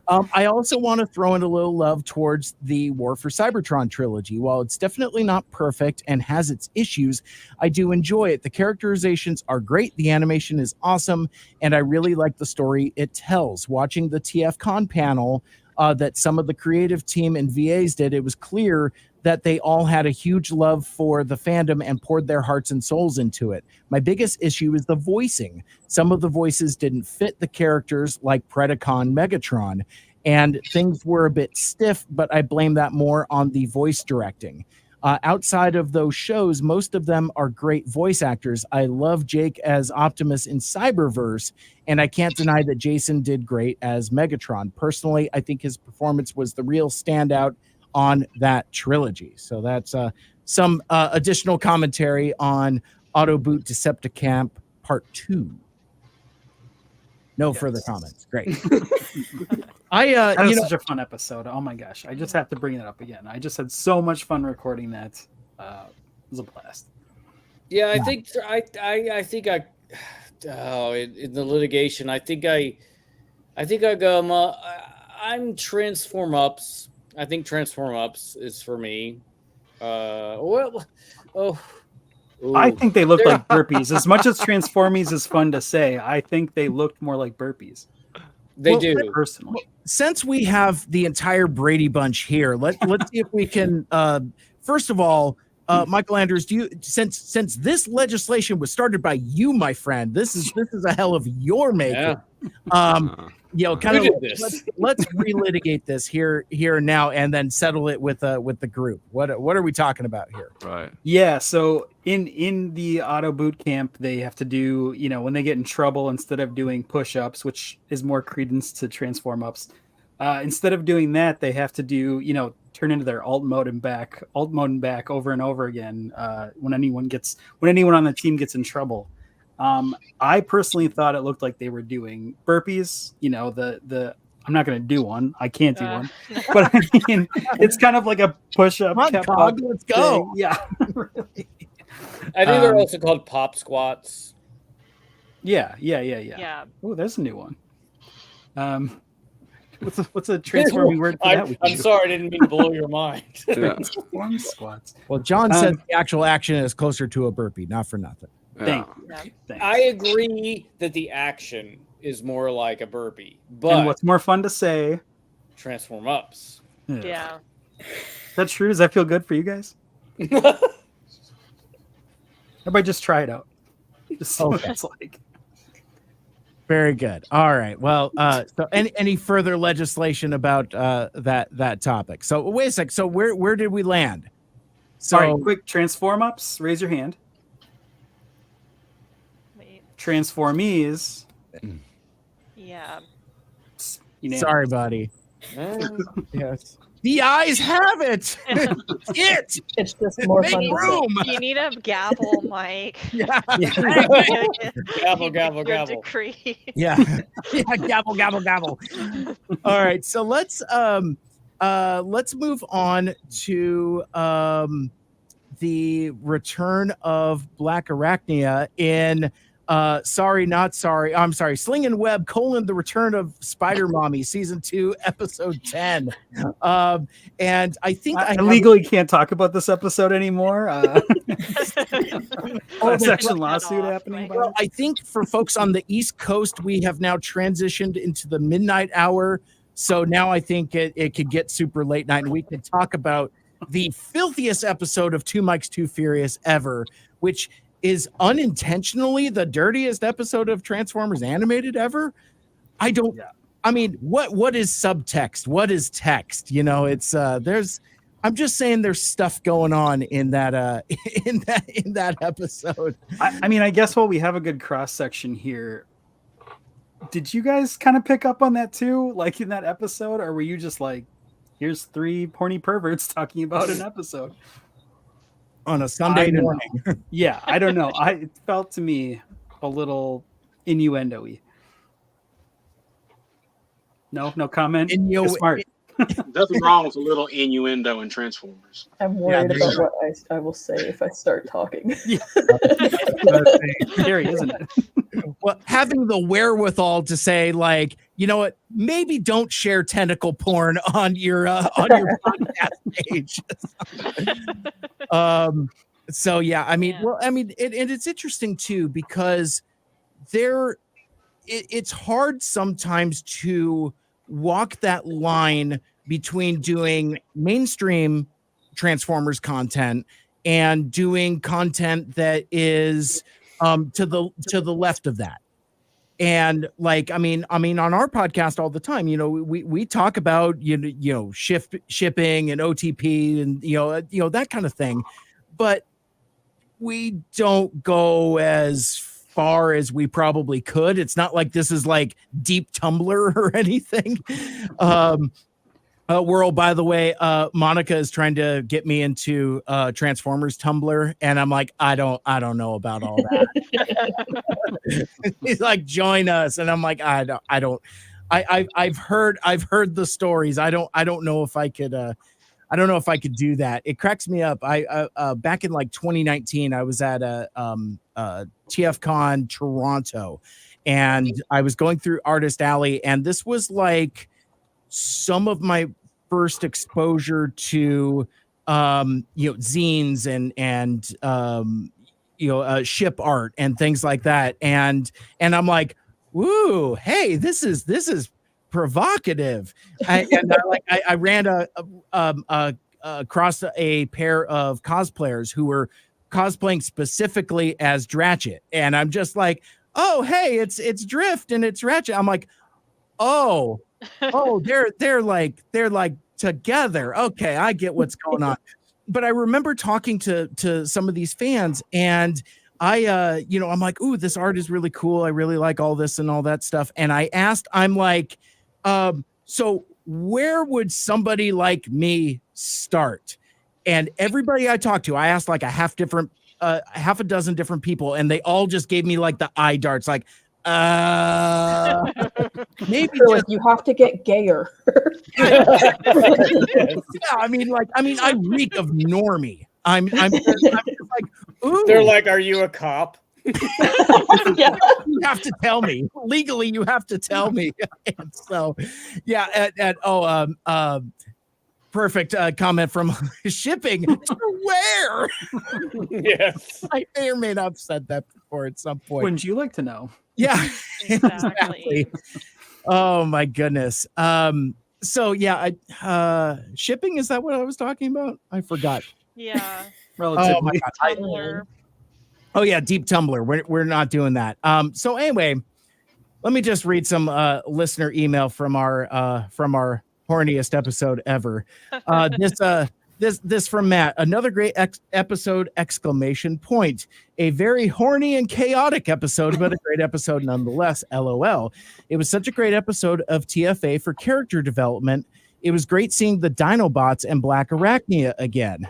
Speaker 1: I also want to throw in a little love towards the War for Cybertron trilogy. While it's definitely not perfect and has its issues, I do enjoy it. The characterizations are great. The animation is awesome. And I really like the story it tells. Watching the TFCon panel that some of the creative team and VAs did, it was clear that they all had a huge love for the fandom and poured their hearts and souls into it. My biggest issue is the voicing. Some of the voices didn't fit the characters, like Predacon Megatron, and things were a bit stiff, but I blame that more on the voice directing. Outside of those shows, most of them are great voice actors. I love Jake as Optimus in Cyberverse, and I can't deny that Jason did great as Megatron. Personally, I think his performance was the real standout on that trilogy. So that's some additional commentary on Auto Boot Decepticamp Part 2. No further comments. Great.
Speaker 2: That was such a fun episode. Oh my gosh. I just have to bring it up again. I just had so much fun recording that. It was a blast.
Speaker 3: Yeah, I think in the litigation, I think I go, I'm Transform Ups. I think Transform Ups is for me.
Speaker 2: I think they look like burpees. As much as Transformies is fun to say, I think they looked more like burpees.
Speaker 3: They do.
Speaker 2: Personally.
Speaker 1: Since we have the entire Brady Bunch here, let's see if we can. First of all, Mikel Andrews, since this legislation was started by you, my friend, this is a hell of your making.
Speaker 3: Yeah.
Speaker 1: Let's relitigate this here and now, and then settle it with the group. What are we talking about here?
Speaker 7: Right.
Speaker 2: Yeah. So in the Auto Boot Camp, they have to do, when they get in trouble, instead of doing push-ups, which is more credence to Transform Ups, instead of doing that, they have to do, turn into their alt mode and back over and over again when anyone on the team gets in trouble. I personally thought it looked like they were doing burpees. The I'm not going to do one. I can't do one. But I mean, it's kind of like a push-up.
Speaker 1: Come on,
Speaker 2: kept
Speaker 1: Cog,
Speaker 2: up
Speaker 1: let's go.
Speaker 2: thing. Yeah. Really.
Speaker 3: I think they're also called pop squats.
Speaker 2: Yeah.
Speaker 11: Yeah.
Speaker 2: Oh, there's a new one. What's a transforming word for that?
Speaker 3: I'm sorry, I didn't mean to blow your mind.
Speaker 2: Transform squats.
Speaker 1: Well, John says the actual action is closer to a burpee, not for nothing.
Speaker 2: Thank you.
Speaker 11: Yeah.
Speaker 2: Thanks.
Speaker 3: I agree that the action is more like a burpee, but
Speaker 2: And what's more fun to say?
Speaker 3: transform ups.
Speaker 11: Yeah.
Speaker 2: Is that true? Does that feel good for you guys? Everybody just try it out. Just see what it's like.
Speaker 1: Very good. All right. Well, so any further legislation about that topic? So wait a sec. So where did we land? So
Speaker 2: All right, quick transform ups. Raise your hand.
Speaker 11: Wait.
Speaker 2: Transformees.
Speaker 11: Yeah.
Speaker 2: Unanimous.
Speaker 1: sorry, buddy. Yes. The eyes have it. It.
Speaker 12: It's just more
Speaker 1: Make
Speaker 12: fun. to say.
Speaker 1: room.
Speaker 11: You need a gavel, Mike.
Speaker 1: Yeah.
Speaker 3: Gavel, gavel,
Speaker 11: Your
Speaker 3: gavel.
Speaker 11: decree.
Speaker 1: Yeah. Yeah. Gavel, gavel, gavel. All right. So let's move on to the return of Black Arachnia in Sorry Not Sorry. I'm sorry, Sling and Web: The Return of Spider Mommy, season 2, episode 10. And I think
Speaker 2: I legally can't talk about this episode anymore. Class action lawsuit happening.
Speaker 1: Well, I think for folks on the East Coast, we have now transitioned into the midnight hour. So now I think it could get super late night, and we could talk about the filthiest episode of Two Mikes Too Furious ever, which is unintentionally the dirtiest episode of Transformers animated ever. I mean, what is subtext? What is text? You know, it's I'm just saying there's stuff going on in that in that episode.
Speaker 2: I mean, I guess while we have a good cross section here, did you guys kind of pick up on that too, like in that episode, or were you just like, here's 3 porny perverts talking about an episode
Speaker 1: on a Sunday morning?
Speaker 2: Yeah, I don't know. It felt to me a little innuendo-y. No comment. Smart.
Speaker 8: Nothing wrong with a little innuendo in Transformers.
Speaker 12: I'm worried about what I will say if I start talking.
Speaker 2: Scary, isn't it?
Speaker 1: Well, having the wherewithal to say, like, you know what, maybe don't share tentacle porn on your podcast page. So yeah, I mean, it's interesting too, because it's hard sometimes to walk that line between doing mainstream Transformers content and doing content that is to the left of that. And like, I mean on our podcast all the time, you know, we talk about you know shipping and OTP and you know that kind of thing, but we don't go as far as we probably could. It's not like this is like deep Tumblr or anything. World, by the way, Monica is trying to get me into Transformers Tumblr, and I'm like, I don't know about all that. He's like, join us, and I'm like, I've heard the stories. I don't know if I could. I don't know if I could do that. It cracks me up. I back in like 2019, I was at TFCon Toronto, and I was going through Artist Alley, and this was like some of my first exposure to you know, zines and you know, ship art and things like that, and I'm like, woo, hey, this is provocative. I ran across a pair of cosplayers who were cosplaying specifically as Dratchet, and I'm just like, oh, hey, it's Drift and it's Ratchet. I'm like, oh, they're like together. Okay, I get what's going on. But I remember talking to some of these fans, and I you know, I'm like, ooh, this art is really cool. I really like all this and all that stuff. And I asked, I'm like, so where would somebody like me start? And everybody I talked to, I asked like a half a dozen different people, and they all just gave me like the eye darts, like, maybe
Speaker 12: They're like,
Speaker 1: just
Speaker 12: you have to get gayer.
Speaker 1: yeah, I mean I reek of normie. I'm just like, ooh.
Speaker 3: They're like, "Are you a cop?"
Speaker 12: Yeah.
Speaker 1: You have to tell me legally. You have to tell me. And so, yeah. Perfect comment from shipping to where?
Speaker 3: Yes.
Speaker 1: I may or may not have said that before at some point.
Speaker 2: Wouldn't you like to know?
Speaker 1: Yeah,
Speaker 11: Exactly.
Speaker 1: Oh my goodness. So yeah, shipping, is that what I was talking about? I forgot.
Speaker 11: Yeah.
Speaker 1: Oh my
Speaker 2: Relatively.
Speaker 1: God.
Speaker 11: Tumblr.
Speaker 1: Oh yeah, deep Tumblr. We're not doing that. So anyway, let me just read some listener email from our horniest episode ever. This from Matt. Another great episode! Exclamation point. A very horny and chaotic episode, but a great episode nonetheless. LOL. It was such a great episode of TFA for character development. It was great seeing the Dinobots and Black Arachnia again.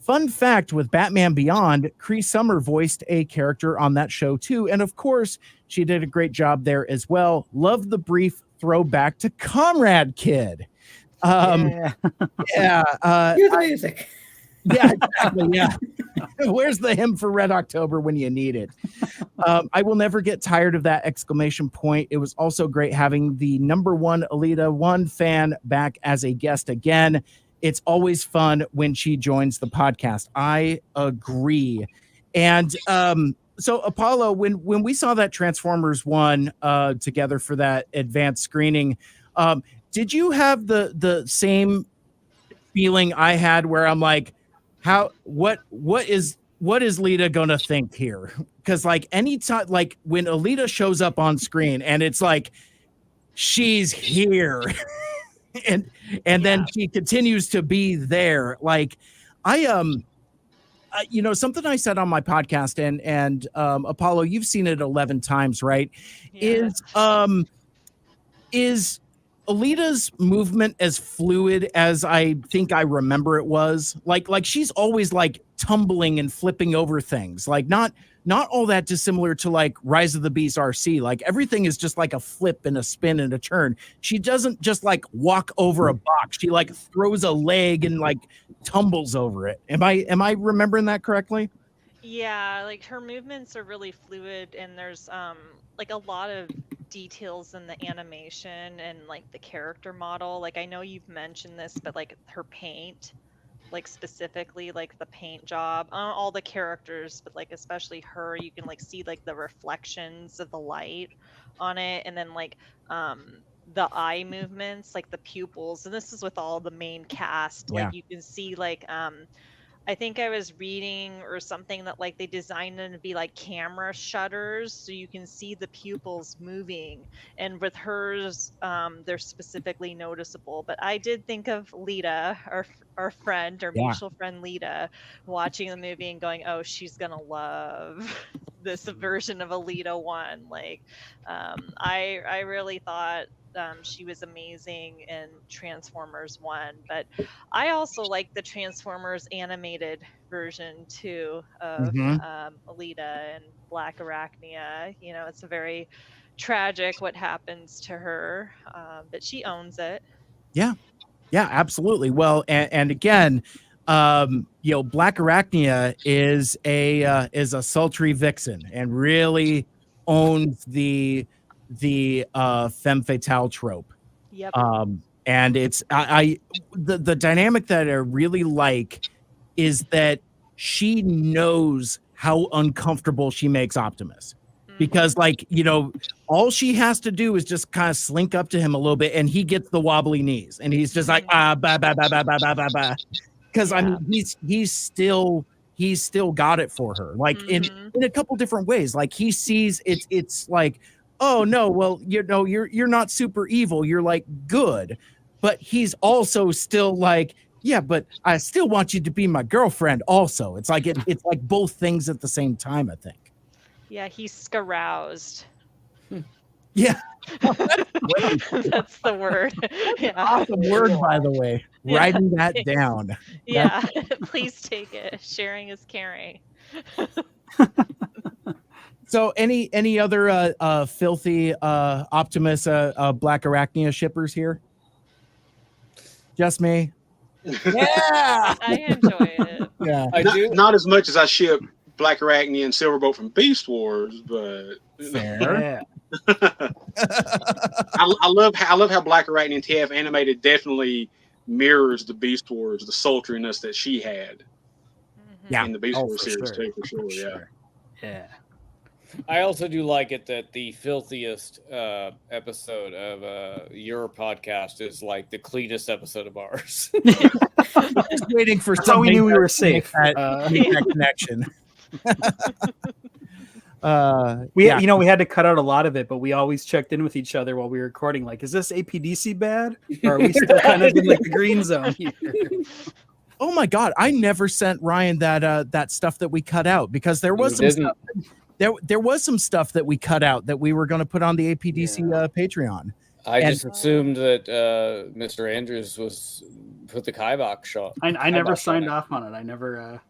Speaker 1: Fun fact, with Batman Beyond, Cree Summer voiced a character on that show too, and of course, she did a great job there as well. Loved the brief throwback to Comrade Kid.
Speaker 2: Yeah.
Speaker 4: Hear the music.
Speaker 1: Yeah, exactly. Yeah. Where's the hymn for Red October when you need it? I will never get tired of that exclamation point. It was also great having the #1 Alita 1 fan back as a guest again. It's always fun when she joins the podcast. I agree. And so Apollo, when we saw that Transformers 1 together for that advanced screening, did you have the same feeling I had where I'm like, what is Lita gonna think here? Because like anytime, like when Alita shows up on screen and it's like she's here and then she continues to be there. Like something I said on my podcast and Apollo, you've seen it 11 times, right?
Speaker 11: Yeah.
Speaker 1: Is Alita's movement as fluid as I think I remember it was? Like she's always like tumbling and flipping over things, like not all that dissimilar to like Rise of the Beast RC. Like everything is just like a flip and a spin and a turn. She doesn't just like walk over a box. She like throws a leg and like tumbles over it. Am I remembering that correctly?
Speaker 11: Yeah, like her movements are really fluid, and there's like a lot of details in the animation and like the character model. Like I know you've mentioned this, but like her paint, like specifically like the paint job on all the characters, but like especially her, you can like see like the reflections of the light on it, and then like the eye movements, like the pupils, and this is with all the main cast.
Speaker 1: Yeah.
Speaker 11: Like you can see like I think I was reading or something that like they designed them to be like camera shutters, so you can see the pupils moving. And with hers, they're specifically noticeable. But I did think of Lita, our friend, our mutual friend Lita, watching the movie and going, "Oh, she's gonna love this version of Alita 1." Like, I really thought she was amazing in Transformers 1, but I also like the Transformers animated version too of Alita and Black Arachnia. You know, it's a very tragic what happens to her, but she owns it.
Speaker 1: Yeah, absolutely. Well, and again, Black Arachnia is a sultry vixen and really owns the femme fatale trope.
Speaker 11: Yep.
Speaker 1: And it's the dynamic that I really like is that she knows how uncomfortable she makes Optimus. Because all she has to do is just kind of slink up to him a little bit and he gets the wobbly knees and he's just like because I mean he's still got it for her, like in a couple different ways. Like he sees it's like, oh no, well, you're not super evil, you're like good, but he's also still like, yeah, but I still want you to be my girlfriend also. It's like it's like both things at the same time, I think.
Speaker 11: Yeah, he's scaroused.
Speaker 1: Yeah.
Speaker 11: That's the word. Yeah.
Speaker 1: Awesome word, by the way.
Speaker 11: Yeah.
Speaker 1: Writing that down.
Speaker 11: Yeah. Please take it. Sharing is caring.
Speaker 1: So any other filthy Optimus Black Arachnia shippers here? Just me. Yeah.
Speaker 11: I enjoy it.
Speaker 1: Yeah.
Speaker 3: I do.
Speaker 8: Not as much as I ship Black Arachnia and Silverbolt from Beast Wars, but
Speaker 1: Fair.
Speaker 2: Yeah.
Speaker 8: I love how Black Arachnia and TF animated definitely mirrors the Beast Wars, the sultriness that she had
Speaker 1: Yeah.
Speaker 8: in the Beast
Speaker 2: Oh,
Speaker 8: Wars
Speaker 2: for
Speaker 8: series
Speaker 2: sure.
Speaker 8: too, for sure. Yeah.
Speaker 2: Yeah.
Speaker 3: I also do like it that the filthiest episode of your podcast is like the cleanest episode of ours.
Speaker 1: Just waiting for
Speaker 2: That's how we
Speaker 1: somebody
Speaker 2: knew we
Speaker 1: to
Speaker 2: were
Speaker 1: make
Speaker 2: safe.
Speaker 1: make that connection.
Speaker 2: We
Speaker 1: Yeah.
Speaker 2: we had to cut out a lot of it, but we always checked in with each other while we were recording. Like, is this APDC bad, or are we still kind of in like the green zone here?
Speaker 1: Oh my God! I never sent Ryan that stuff that we cut out because there was
Speaker 3: You
Speaker 1: some
Speaker 3: didn't.
Speaker 1: stuff. There was some stuff that we cut out that we were going to put on the APDC Patreon.
Speaker 3: I
Speaker 1: And-
Speaker 3: just assumed that Mr. Andrews was put the Kaibach shot.
Speaker 2: I never
Speaker 3: Kibosh
Speaker 2: signed
Speaker 3: on it.
Speaker 2: off on it. I never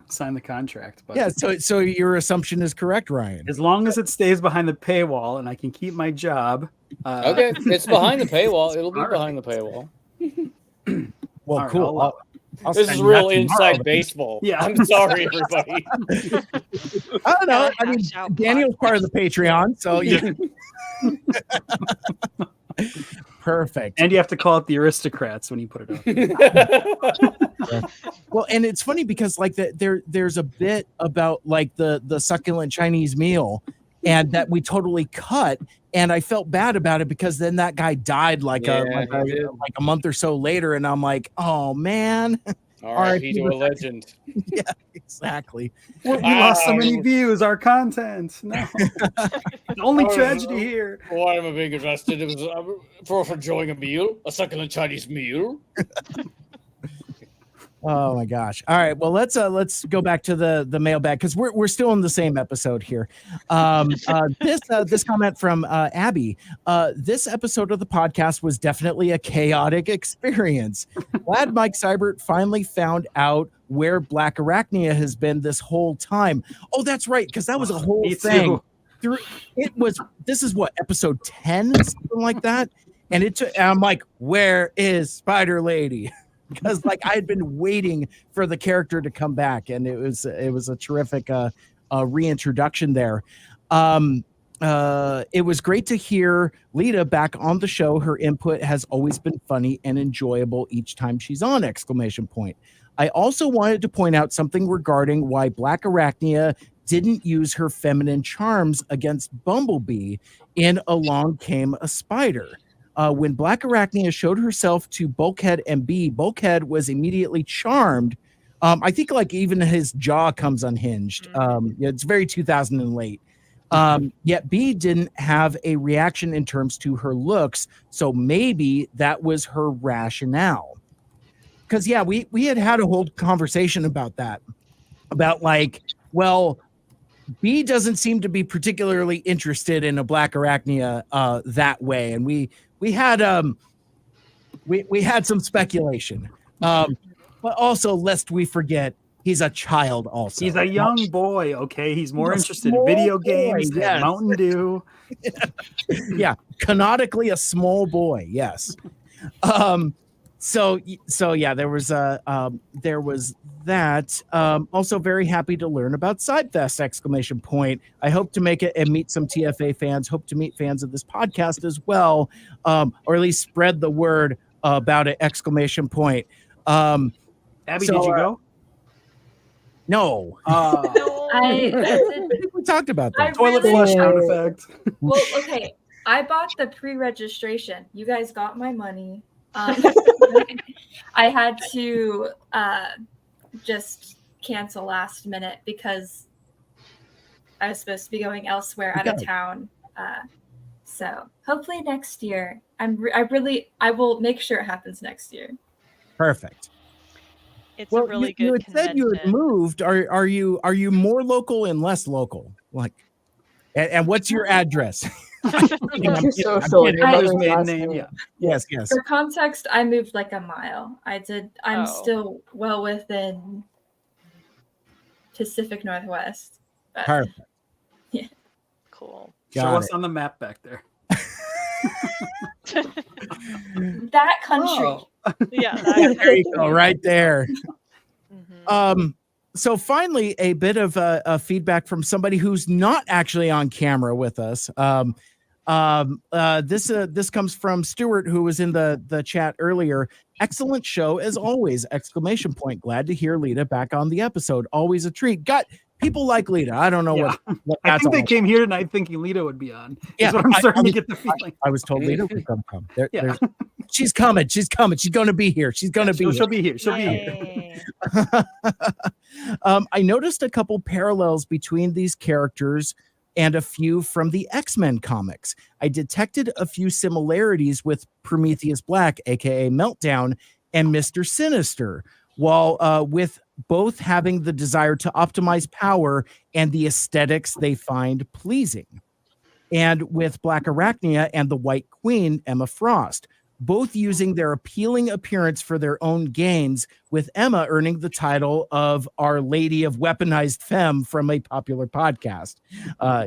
Speaker 2: signed the contract. But
Speaker 1: Yeah, so your assumption is correct, Ryan.
Speaker 2: as long as it stays behind the paywall and I can keep my job.
Speaker 3: Okay, it's behind the paywall. It'll be
Speaker 2: All right.
Speaker 3: behind the paywall.
Speaker 1: Well,
Speaker 2: All right,
Speaker 1: cool. I'll
Speaker 3: This
Speaker 1: send
Speaker 3: is
Speaker 1: you
Speaker 3: real
Speaker 1: that
Speaker 3: inside
Speaker 1: tomorrow.
Speaker 3: baseball.
Speaker 2: Yeah.
Speaker 3: I'm sorry, everybody.
Speaker 1: I don't know.
Speaker 11: Gotta
Speaker 1: I mean,
Speaker 11: hash out
Speaker 1: Daniel's part of the Patreon, so
Speaker 3: Yeah.
Speaker 1: perfect.
Speaker 2: And you have to call it the aristocrats when you put it up.
Speaker 1: Well, and it's funny because like there's a bit about like the succulent Chinese meal, and that we totally cut, and I felt bad about it because then that guy died like
Speaker 3: Yeah, he did.
Speaker 1: a month or so later, and I'm like, oh man.
Speaker 3: R.I.P. to a legend.
Speaker 1: Yeah, exactly.
Speaker 2: We lost so
Speaker 3: Ah,
Speaker 2: many views. Our content. No. The only tragedy here.
Speaker 3: Why am I being arrested? It was for enjoying a meal, a succulent Chinese meal.
Speaker 1: Oh my gosh! All right, well let's go back to the mailbag because we're still in the same episode here. This comment from Abby. This episode of the podcast was definitely a chaotic experience. Glad Mike Seibert finally found out where Black Arachnia has been this whole time. Oh, that's right, because that was a whole
Speaker 2: Me
Speaker 1: thing.
Speaker 2: too.
Speaker 1: This is what, episode 10, something like that, and I'm like, where is Spider Lady? Because like I had been waiting for the character to come back, and it was a terrific reintroduction there. It was great to hear Lita back on the show. Her input has always been funny and enjoyable each time she's on! I also wanted to point out something regarding why Black Arachnia didn't use her feminine charms against Bumblebee in Along Came a Spider. When Black Arachnia showed herself to Bulkhead and Bee, Bulkhead was immediately charmed. I think like even his jaw comes unhinged. It's very 2000 and late. Yet Bee didn't have a reaction in terms to her looks, so maybe that was her rationale. Because yeah, we had a whole conversation about that. About like, well, Bee doesn't seem to be particularly interested in a Black Arachnia that way, and we had we had some speculation, but also lest we forget he's a child. Also,
Speaker 2: He's a young boy. Okay, he's more
Speaker 1: He's a
Speaker 2: interested in
Speaker 1: small
Speaker 2: video
Speaker 1: boy,
Speaker 2: games
Speaker 1: yes.
Speaker 2: and Mountain Dew.
Speaker 1: Yeah, canonically a small boy. Yes. So yeah, there was that. Also very happy to learn about Sidefest! I hope to make it and meet some TFA fans. Hope to meet fans of this podcast as well, or at least spread the word about it!
Speaker 2: Abby,
Speaker 1: So,
Speaker 2: did you go?
Speaker 1: No.
Speaker 6: I did.
Speaker 1: We talked about
Speaker 6: I
Speaker 1: that.
Speaker 2: Toilet
Speaker 6: really-
Speaker 2: flush sound effect.
Speaker 6: Well, okay. I bought the pre-registration. You guys got my money. I had to just cancel last minute because I was supposed to be going elsewhere out of town. So hopefully next year. I will make sure it happens next year.
Speaker 1: Perfect.
Speaker 11: It's a really
Speaker 1: you
Speaker 11: good
Speaker 1: had said you had moved. Are you more local and less local? Like, and what's your address?
Speaker 12: Your social and your mother's
Speaker 2: Maiden
Speaker 12: last
Speaker 2: name,
Speaker 12: name.
Speaker 2: yeah.
Speaker 1: Yes.
Speaker 6: For context, I moved like a mile. I'm
Speaker 11: Oh.
Speaker 6: still well within Pacific Northwest. But
Speaker 1: Perfect.
Speaker 11: Cool.
Speaker 2: Show us on the map back there.
Speaker 6: That country.
Speaker 11: Yeah,
Speaker 1: There you go, right there.
Speaker 11: Mhm.
Speaker 1: So finally, a bit of feedback from somebody who's not actually on camera with us. This comes from Stuart, who was in the chat earlier. Excellent show as always! Exclamation point! Glad to hear Lita back on the episode. Always a treat. Got people like Lita. I don't know what
Speaker 2: I
Speaker 1: that's
Speaker 2: think they
Speaker 1: all
Speaker 2: came here tonight thinking Lita would be on.
Speaker 1: Yeah,
Speaker 2: That's what I'm starting to
Speaker 1: was-
Speaker 2: get the feeling.
Speaker 1: I was told Lita would come.
Speaker 2: Yeah.
Speaker 1: There's, she's coming. She's coming. She's going to be here. She's going to be.
Speaker 2: She'll be here. She'll be here.
Speaker 11: Yay.
Speaker 1: I noticed a couple parallels between these characters and a few from the X-Men comics. I detected a few similarities with Prometheus Black, aka Meltdown, and Mr. Sinister, while with both having the desire to optimize power and the aesthetics they find pleasing. And with Black Arachnia and the White Queen, Emma Frost, both using their appealing appearance for their own gains, with Emma earning the title of Our Lady of Weaponized Femme from a popular podcast.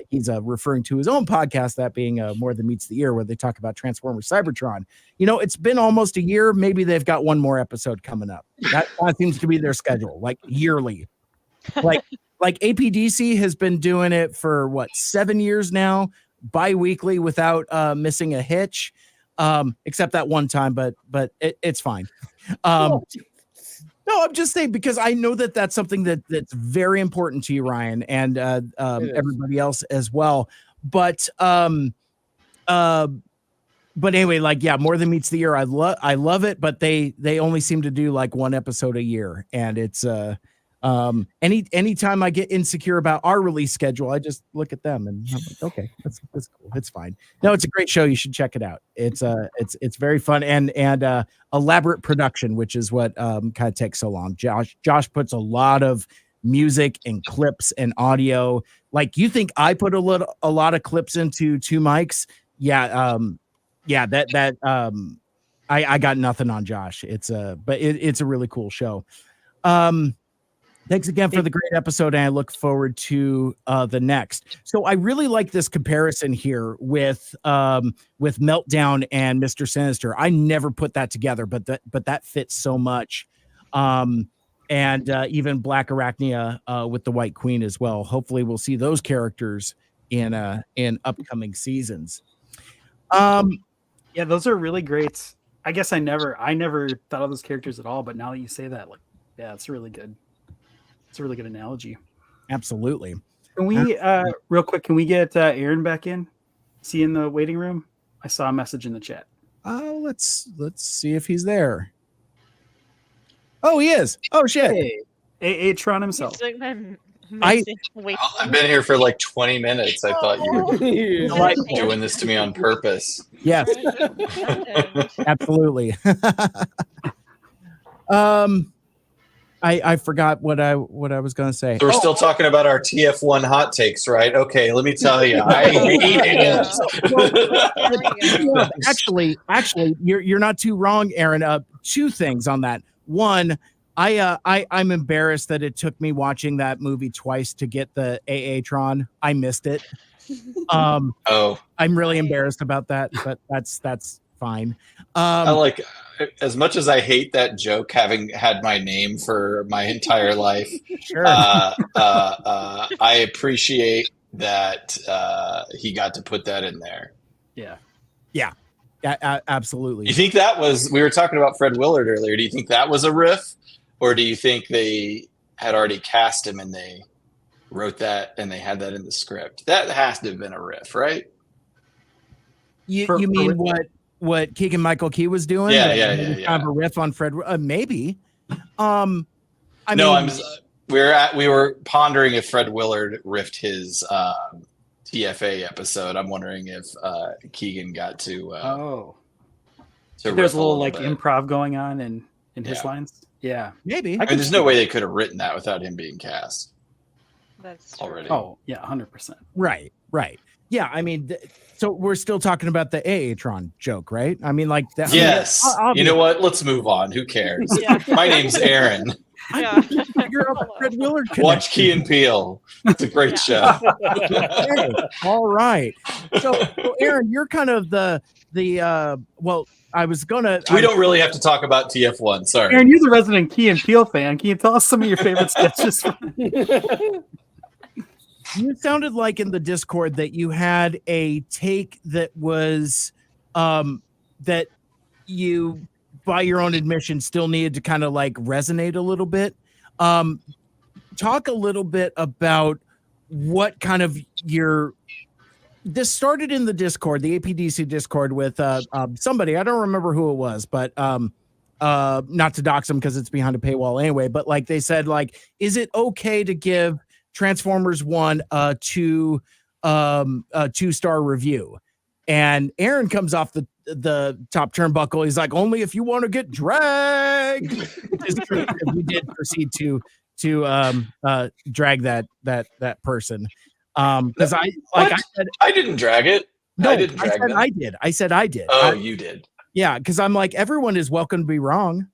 Speaker 1: He's referring to his own podcast, that being More Than Meets the Ear, where they talk about Transformers Cybertron. You know, it's been almost a year. Maybe they've got one more episode coming up. That seems to be their schedule, like yearly. Like APDC has been doing it for 7 years now, bi-weekly without missing a hitch. Except that one time, but it's fine. No, I'm just saying, because I know that's something that's very important to you, Ryan, and everybody else as well. But anyway, More Than Meets the Ear, I love it, but they only seem to do like one episode a year, and it's anytime I get insecure about our release schedule, I just look at them and I'm like, okay, that's cool, it's fine. No, it's a great show. You should check it out. It's very fun and elaborate production, which is what kind of takes so long. Josh puts a lot of music and clips and audio. Like, you think I put a lot of clips into two mics? I got nothing on Josh. It's a really cool show. Thanks again for the great episode, and I look forward to the next. So I really like this comparison here with Meltdown and Mr. Sinister. I never put that together, but that fits so much. And even Black Arachnia with the White Queen as well. Hopefully we'll see those characters in upcoming seasons.
Speaker 2: Yeah, those are really great. I guess I never thought of those characters at all, but now that you say that, it's really good. It's a really good analogy.
Speaker 1: Absolutely.
Speaker 2: Can we, real quick, get Aaron back in? Is he in the waiting room? I saw a message in the chat.
Speaker 1: Let's see if he's there. Oh, he is. Oh, shit.
Speaker 2: Hey, A-Tron himself.
Speaker 5: I've been here for 20 minutes. I thought you were doing this to me on purpose.
Speaker 1: Yes. Absolutely. I forgot what I was going to say.
Speaker 5: So we're still talking about our TF1 hot takes, right? Okay, let me tell you, I hate it.
Speaker 1: Actually, you're not too wrong, Aaron. Two things on that. One, I'm embarrassed that it took me watching that movie twice to get the AA-tron. I missed it. I'm really embarrassed about that, but that's fine.
Speaker 5: As much as I hate that joke, having had my name for my entire life,
Speaker 1: sure.
Speaker 5: I appreciate that he got to put that in there.
Speaker 1: Yeah, absolutely.
Speaker 5: You think that was? We were talking about Fred Willard earlier. Do you think that was a riff, or do you think they had already cast him and they wrote that and they had that in the script? That has to have been a riff, right?
Speaker 1: You mean what Keegan-Michael Key was doing?
Speaker 5: Yeah.
Speaker 1: Kind of a riff on Fred. Maybe.
Speaker 5: We were pondering if Fred Willard riffed his TFA episode. I'm wondering if Keegan got to.
Speaker 2: There's a little improv going on in his lines. Yeah,
Speaker 1: maybe.
Speaker 5: There's no way they could have written that without him being cast.
Speaker 11: That's
Speaker 5: already.
Speaker 2: Oh yeah, 100%.
Speaker 1: Right. Yeah, I mean, so we're still talking about the AA-tron joke, right? I mean, that.
Speaker 5: Yes. You know what? Let's move on. Who cares? My name's Aaron.
Speaker 11: Yeah.
Speaker 1: Figure out the Fred Willard connection.
Speaker 5: Watch Key and Peele. It's a great show.
Speaker 1: Okay, all right. So Aaron, you're kind of the well, I was gonna.
Speaker 5: We don't really have to talk about TF1. Sorry.
Speaker 2: Aaron, you're the resident Key and Peele fan. Can you tell us some of your favorite sketches?
Speaker 1: You sounded like in the Discord that you had a take that was that you, by your own admission, still needed to kind of like resonate a little bit. Talk a little bit about what kind of this started in the Discord, the APDC Discord with somebody, I don't remember who it was, but not to dox them because it's behind a paywall anyway, but like they said, like, is it okay to give Transformers 1 a 2-star review? And Aaron comes off the top turnbuckle. He's like, only if you want to get dragged. We did proceed to drag that person. Because I said
Speaker 5: I didn't drag it.
Speaker 1: No,
Speaker 5: I didn't drag
Speaker 1: said
Speaker 5: them.
Speaker 1: I said I did.
Speaker 5: Oh, you did.
Speaker 1: Yeah, because I'm like, everyone is welcome to be wrong.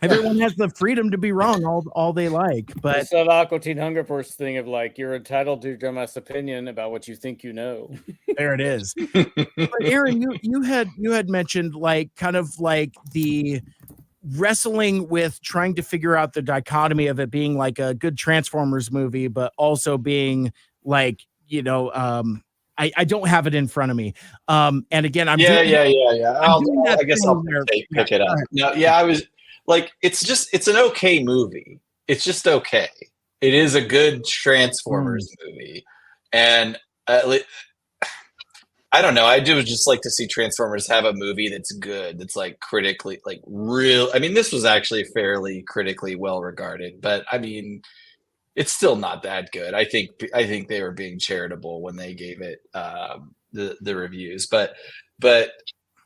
Speaker 1: Everyone has the freedom to be wrong all they like. But
Speaker 3: it's that Aqua Teen Hunger Force thing of like, you're entitled to your dumbass opinion about what you think you know.
Speaker 1: There it is. But Aaron, you had mentioned like kind of like the wrestling with trying to figure out the dichotomy of it being like a good Transformers movie, but also being like, I don't have it in front of me. And again, I
Speaker 5: guess I'll pick it up. No, I was like, it's an okay movie. It's just okay. It is a good Transformers movie. And I don't know. I would just like to see Transformers have a movie that's good. That's like critically, like real. I mean, this was actually fairly critically well regarded, but I mean, it's still not that good. I think they were being charitable when they gave it the reviews, but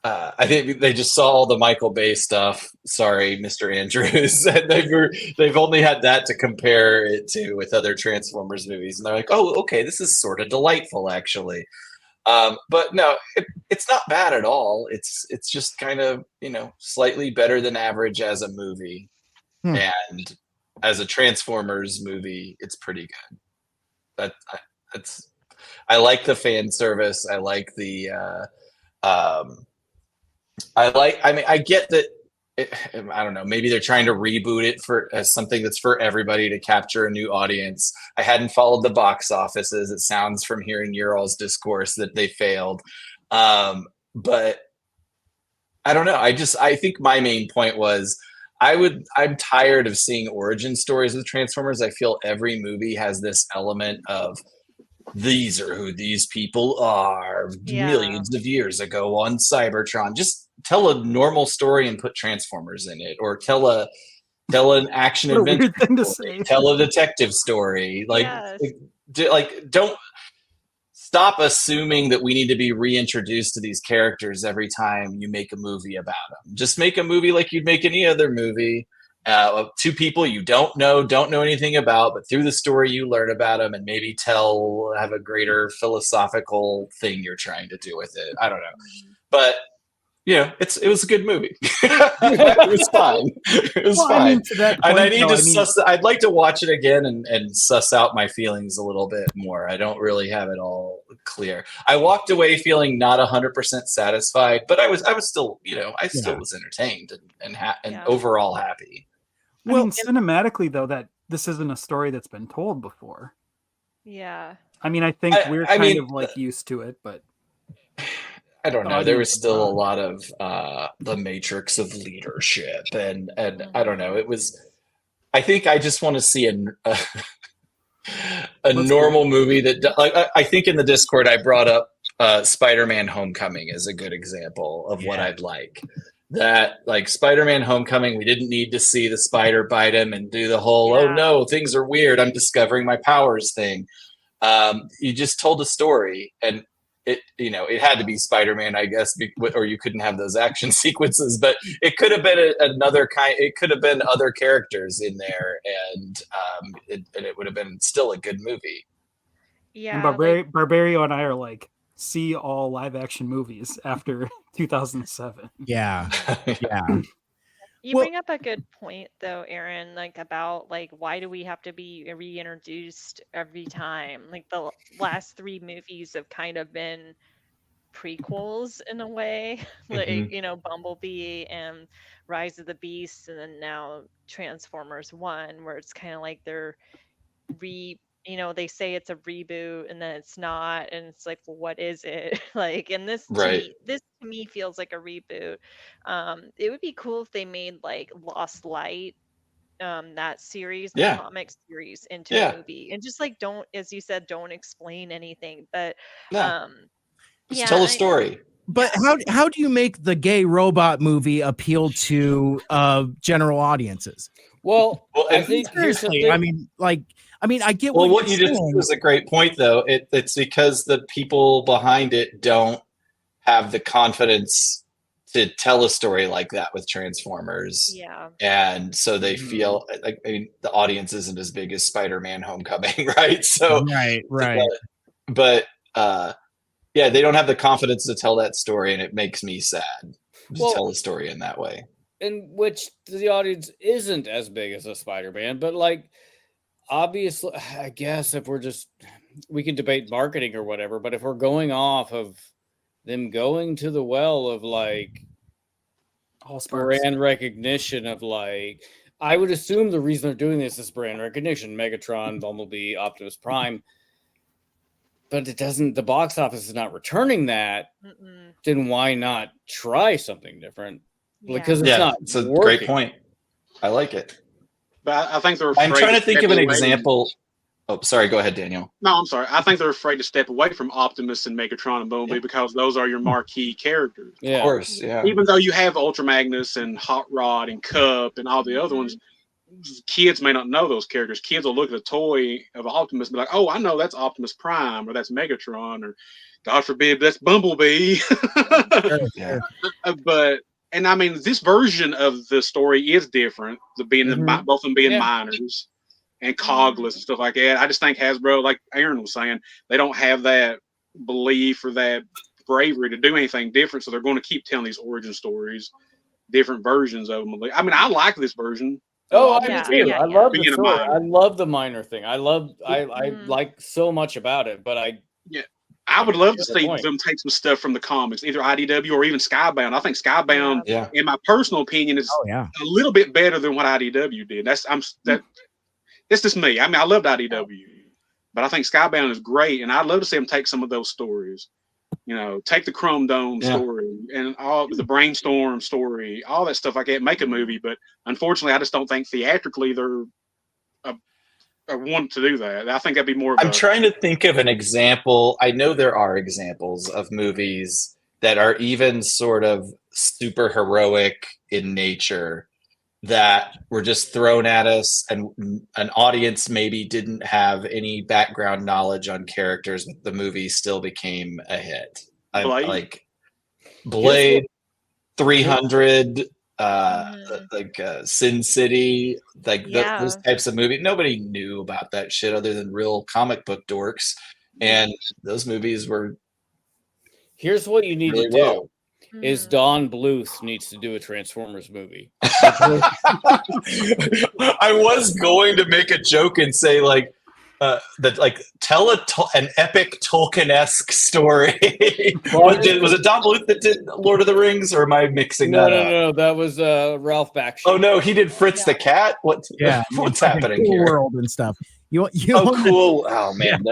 Speaker 5: I think they just saw all the Michael Bay stuff. Sorry, Mr. Andrews, and they've only had that to compare it to with other Transformers movies, and they're like, oh, okay, this is sort of delightful, actually. But no, it's not bad at all. It's just kind of slightly better than average as a movie, and as a Transformers movie, it's pretty good. I like the fan service. I like the I get that. I don't know. Maybe they're trying to reboot it as something that's for everybody to capture a new audience. I hadn't followed the box offices. It sounds from hearing your all's discourse that they failed. But I don't know. I think my main point was I'm tired of seeing origin stories with Transformers. I feel every movie has this element of these are who these people are millions of years ago on Cybertron. Just tell a normal story and put Transformers in it, or tell an action adventure story, tell a detective story. Don't stop assuming that we need to be reintroduced to these characters every time you make a movie about them. Just make a movie like you'd make any other movie. Two people you don't know anything about, but through the story you learn about them, and maybe have a greater philosophical thing you're trying to do with it. I don't know, but it was a good movie. It was fine. It was fine. I mean, to that point, I'd like to watch it again and suss out my feelings a little bit more. I don't really have it all clear. I walked away feeling not 100% satisfied, but I was still, I still was entertained and overall happy.
Speaker 2: I mean, cinematically though, that this isn't a story that's been told before.
Speaker 11: Yeah.
Speaker 2: I mean, I think we're kind of like used to it, but
Speaker 5: I don't know. There was still a lot of the matrix of leadership, and I don't know. It was. I think I just want to see a normal movie that. I think in the Discord I brought up Spider-Man: Homecoming as a good example of what I'd like. That like Spider-Man: Homecoming, we didn't need to see the spider bite him and do the whole oh no, things are weird, I'm discovering my powers thing. You just told a story, and it had to be Spider-Man, I guess, or you couldn't have those action sequences. But it could have been another kind. It could have been other characters in there, and it would have been still a good movie.
Speaker 11: Yeah,
Speaker 2: and Barbario and I are like, see all live action movies after 2007.
Speaker 1: Yeah.
Speaker 11: You bring up a good point though, Aaron, like about like why do we have to be reintroduced every time? Like the last 3 movies have kind of been prequels in a way, like, you know, Bumblebee and Rise of the Beast, and then now Transformers 1, where it's kind of like they're you know, they say it's a reboot and then it's not, and it's like, well, what is it? Like, and this to me feels like a reboot. It would be cool if they made like Lost Light, that series, the comic series, into a movie, and just like don't, as you said, don't explain anything, but
Speaker 5: just tell a story.
Speaker 1: But how do you make the gay robot movie appeal to general audiences?
Speaker 3: Well, I think
Speaker 1: seriously, I mean, I get
Speaker 5: well,
Speaker 1: what
Speaker 5: you
Speaker 1: you're
Speaker 5: just
Speaker 1: saying.
Speaker 5: was a great point, though. It's because the people behind it don't have the confidence to tell a story like that with Transformers.
Speaker 11: Yeah.
Speaker 5: And so they feel like, I mean, the audience isn't as big as Spider-Man Homecoming, right? So
Speaker 1: right.
Speaker 5: But yeah, they don't have the confidence to tell that story, and it makes me sad to tell a story in that way.
Speaker 3: In which the audience isn't as big as a Spider-Man, but like obviously, I guess if we can debate marketing or whatever, but if we're going off of them going to the well of like brand recognition of like, I would assume the reason they're doing this is brand recognition. Megatron, Bumblebee, Optimus Prime. But it doesn't, the box office is not returning that. Then why not try something different? Because it's not
Speaker 5: it's a
Speaker 3: working.
Speaker 5: great point. I like it.
Speaker 8: But I think they're
Speaker 5: I'm
Speaker 8: afraid
Speaker 5: trying to think of an
Speaker 8: away.
Speaker 5: example. Oh, sorry. Go ahead, Daniel.
Speaker 8: No, I'm sorry. I think they're afraid to step away from Optimus and Megatron and Bumblebee because those are your marquee characters.
Speaker 5: Of course, yeah.
Speaker 8: Even though you have Ultra Magnus and Hot Rod and Cup and all the other ones, kids may not know those characters. Kids will look at a toy of Optimus and be like, oh, I know that's Optimus Prime, or that's Megatron, or God forbid, that's Bumblebee. But, and I mean, this version of the story is different, both of them being minors and cogless and stuff like that. I just think Hasbro, like Aaron was saying, they don't have that belief or that bravery to do anything different, so they're going to keep telling these origin stories, different versions of them. I mean, I like this version.
Speaker 3: Oh, I do too. I love the story. I love the minor thing. I like so much about it, but
Speaker 8: I would love to see them take some stuff from the comics, either IDW or even Skybound. I think Skybound, in my personal opinion, is a little bit better than what IDW did. That's just me. I mean, I loved IDW, but I think Skybound is great, and I'd love to see them take some of those stories. You know, take the Chrome Dome story and all the Brainstorm story, all that stuff like that, make a movie. But unfortunately, I just don't think theatrically they're want to do that. I think that'd be more of
Speaker 5: I'm trying to think of an example. I know there are examples of movies that are even sort of super heroic in nature that were just thrown at us, and an audience maybe didn't have any background knowledge on characters, but the movie still became a hit. Like Blade, 300, Sin City, those types of movies. Nobody knew about that shit other than real comic book dorks, and those movies were.
Speaker 3: Here's what you need to do. Is Don Bluth needs to do a Transformers movie.
Speaker 5: I was going to make a joke and say tell an epic Tolkien-esque story. was it Don Bluth that did Lord of the Rings, or am I mixing that up?
Speaker 3: No, that was Ralph Bakshi.
Speaker 5: Oh no, he did Fritz the Cat. What's happening
Speaker 1: Cool
Speaker 5: here?
Speaker 1: World and stuff.
Speaker 5: Cool. Oh man,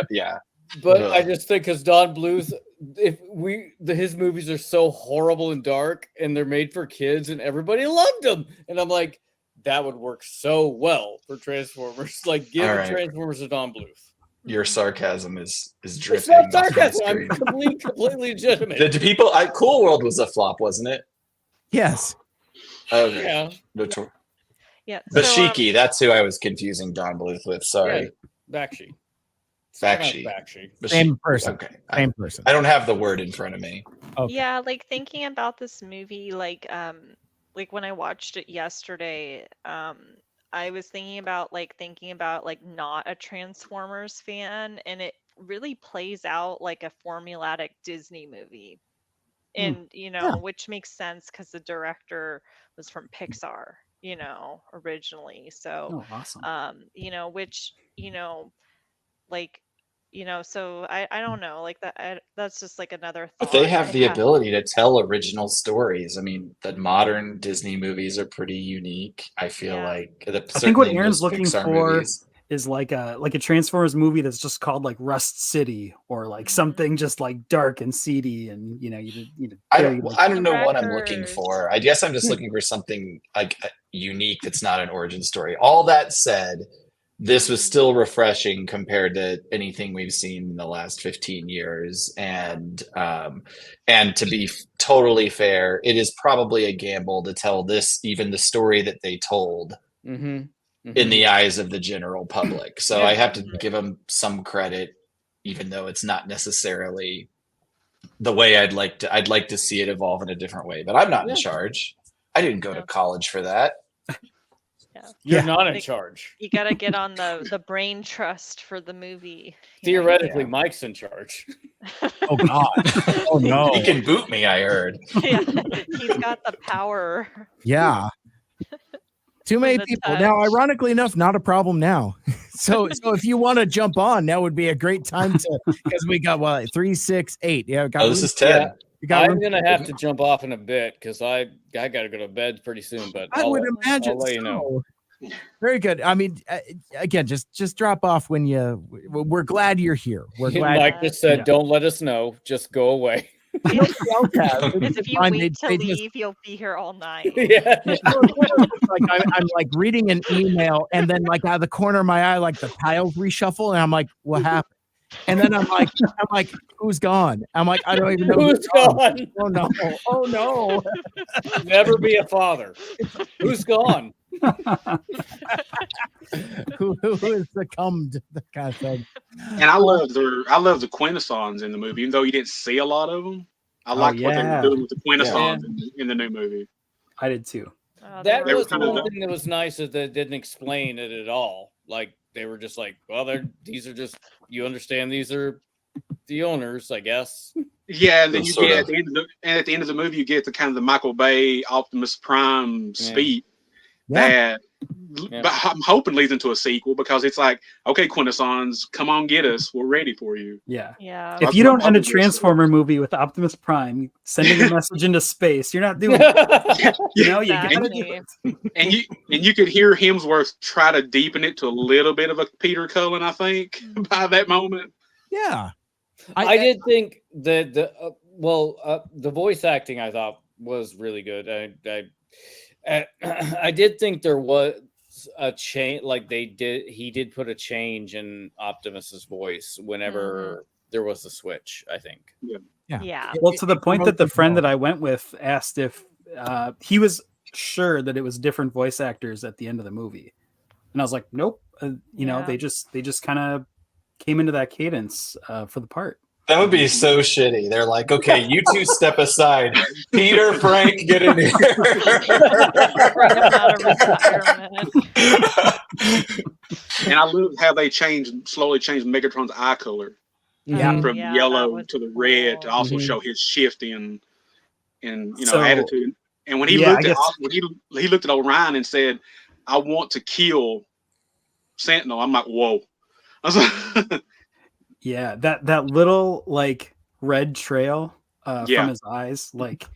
Speaker 3: But I just think because Don Bluth, his movies are so horrible and dark, and they're made for kids, and everybody loved them, and I'm like, that would work so well for Transformers. Like, give Transformers to Don Bluth.
Speaker 5: Your sarcasm is drifting.
Speaker 3: It's not sarcasm. I'm completely legitimate.
Speaker 5: The people, Cool World was a flop, wasn't it?
Speaker 1: Yes.
Speaker 5: Okay.
Speaker 11: Yeah.
Speaker 5: Yeah. Bashiki, that's who I was confusing Don Bluth with. Sorry.
Speaker 3: Bakshi.
Speaker 1: Same person.
Speaker 5: Okay.
Speaker 1: Same person.
Speaker 5: I don't have the word in front of me.
Speaker 11: Okay. Yeah, like thinking about this movie, like when I watched it yesterday, I was thinking about not a Transformers fan, and it really plays out like a formulaic Disney movie. And which makes sense because the director was from Pixar. originally. So,
Speaker 2: Oh, awesome.
Speaker 11: which, like, so I don't know, like that's just like another
Speaker 5: But they
Speaker 11: thought
Speaker 5: have
Speaker 11: I
Speaker 5: the
Speaker 11: have.
Speaker 5: ability to tell original stories. I mean, the modern Disney movies are pretty unique. I feel
Speaker 11: Yeah.
Speaker 5: like
Speaker 2: I think what
Speaker 5: certainly
Speaker 2: Aaron's
Speaker 5: most
Speaker 2: looking
Speaker 5: Pixar
Speaker 2: for
Speaker 5: movies.
Speaker 2: is like a Transformers movie that's just called like Rust City, or like something just like dark and seedy, and very like
Speaker 5: I don't know what I'm looking
Speaker 11: Wreckers.
Speaker 5: for. I guess I'm just looking for something like unique that's not an origin story. All that said, this was still refreshing compared to anything we've seen in the last 15 years. And to be totally fair, it is probably a gamble to tell even the story that they told in the eyes of the general public. So I have to give them some credit, even though it's not necessarily the way I'd like to see it evolve in a different way. But I'm not in charge. I didn't go to college for that.
Speaker 3: You're not in charge.
Speaker 11: You got to get on the brain trust for the movie.
Speaker 3: Theoretically, Mike's in charge.
Speaker 1: Oh God! Oh no!
Speaker 5: He can boot me. I heard.
Speaker 11: Yeah, he's got the power.
Speaker 1: Yeah. Too many
Speaker 11: the
Speaker 1: people.
Speaker 11: touch.
Speaker 1: Now, ironically enough, not a problem now. So if you want to jump on, now would be a great time to, because we got 3, 6, 8. Yeah.
Speaker 5: This is 10.
Speaker 3: I'm gonna have to jump off in a bit because I gotta go to bed pretty soon. But
Speaker 1: I would imagine.
Speaker 3: I'll let you know.
Speaker 1: Very good. I mean, again, just drop off when we're glad you're here. We're glad.
Speaker 3: Mike just said, "Don't let us know. Just go away."
Speaker 11: If you wait to leave, you'll be here all night.
Speaker 3: Yeah.
Speaker 1: I'm like reading an email, and then like out of the corner of my eye, like the tiles reshuffle, and I'm like, what happened? And then I'm like, who's gone? I'm like, I don't even know
Speaker 3: who's gone.
Speaker 1: Oh no! Oh no!
Speaker 3: Never be a father. Who's gone?
Speaker 1: who has succumbed? That kind of thing.
Speaker 8: And I love the Quintessons in the movie, even though you didn't see a lot of them. I liked what they were doing with the Quintessons in the new movie.
Speaker 2: I did too.
Speaker 3: That was one thing that was nice is that it didn't explain it at all. Like they were just like, well, these are just, you understand, these are the owners, I guess.
Speaker 8: Yeah, and then you get at the end of the movie, you get the kind of the Michael Bay Optimus Prime speech. But I'm hoping leads into a sequel, because it's like, okay, Quintessons, come on, get us. We're ready for you.
Speaker 2: Yeah.
Speaker 11: If
Speaker 2: you don't end a Transformer movie with Optimus Prime sending a message into space, you're not doing it. You gotta do it.
Speaker 8: And you could hear Hemsworth try to deepen it to a little bit of a Peter Cullen, I think, by that moment.
Speaker 1: Yeah.
Speaker 3: I did think that the voice acting I thought was really good. I did think there was a change, like he did put a change in Optimus's voice whenever there was a switch, I think.
Speaker 2: Yeah. Well, to the point that the friend that I went with asked if he was sure that it was different voice actors at the end of the movie. And I was like, nope. They just kind of came into that cadence for the part.
Speaker 5: That would be so shitty. They're like, okay, you two step aside. Peter, Frank, get in here.
Speaker 8: And I love how they slowly changed Megatron's eye color. From yellow to the red to also show his shift in attitude. And when he looked at Orion and said, I want to kill Sentinel, I'm like, whoa. I was like,
Speaker 2: yeah, that little like red trail from his eyes, like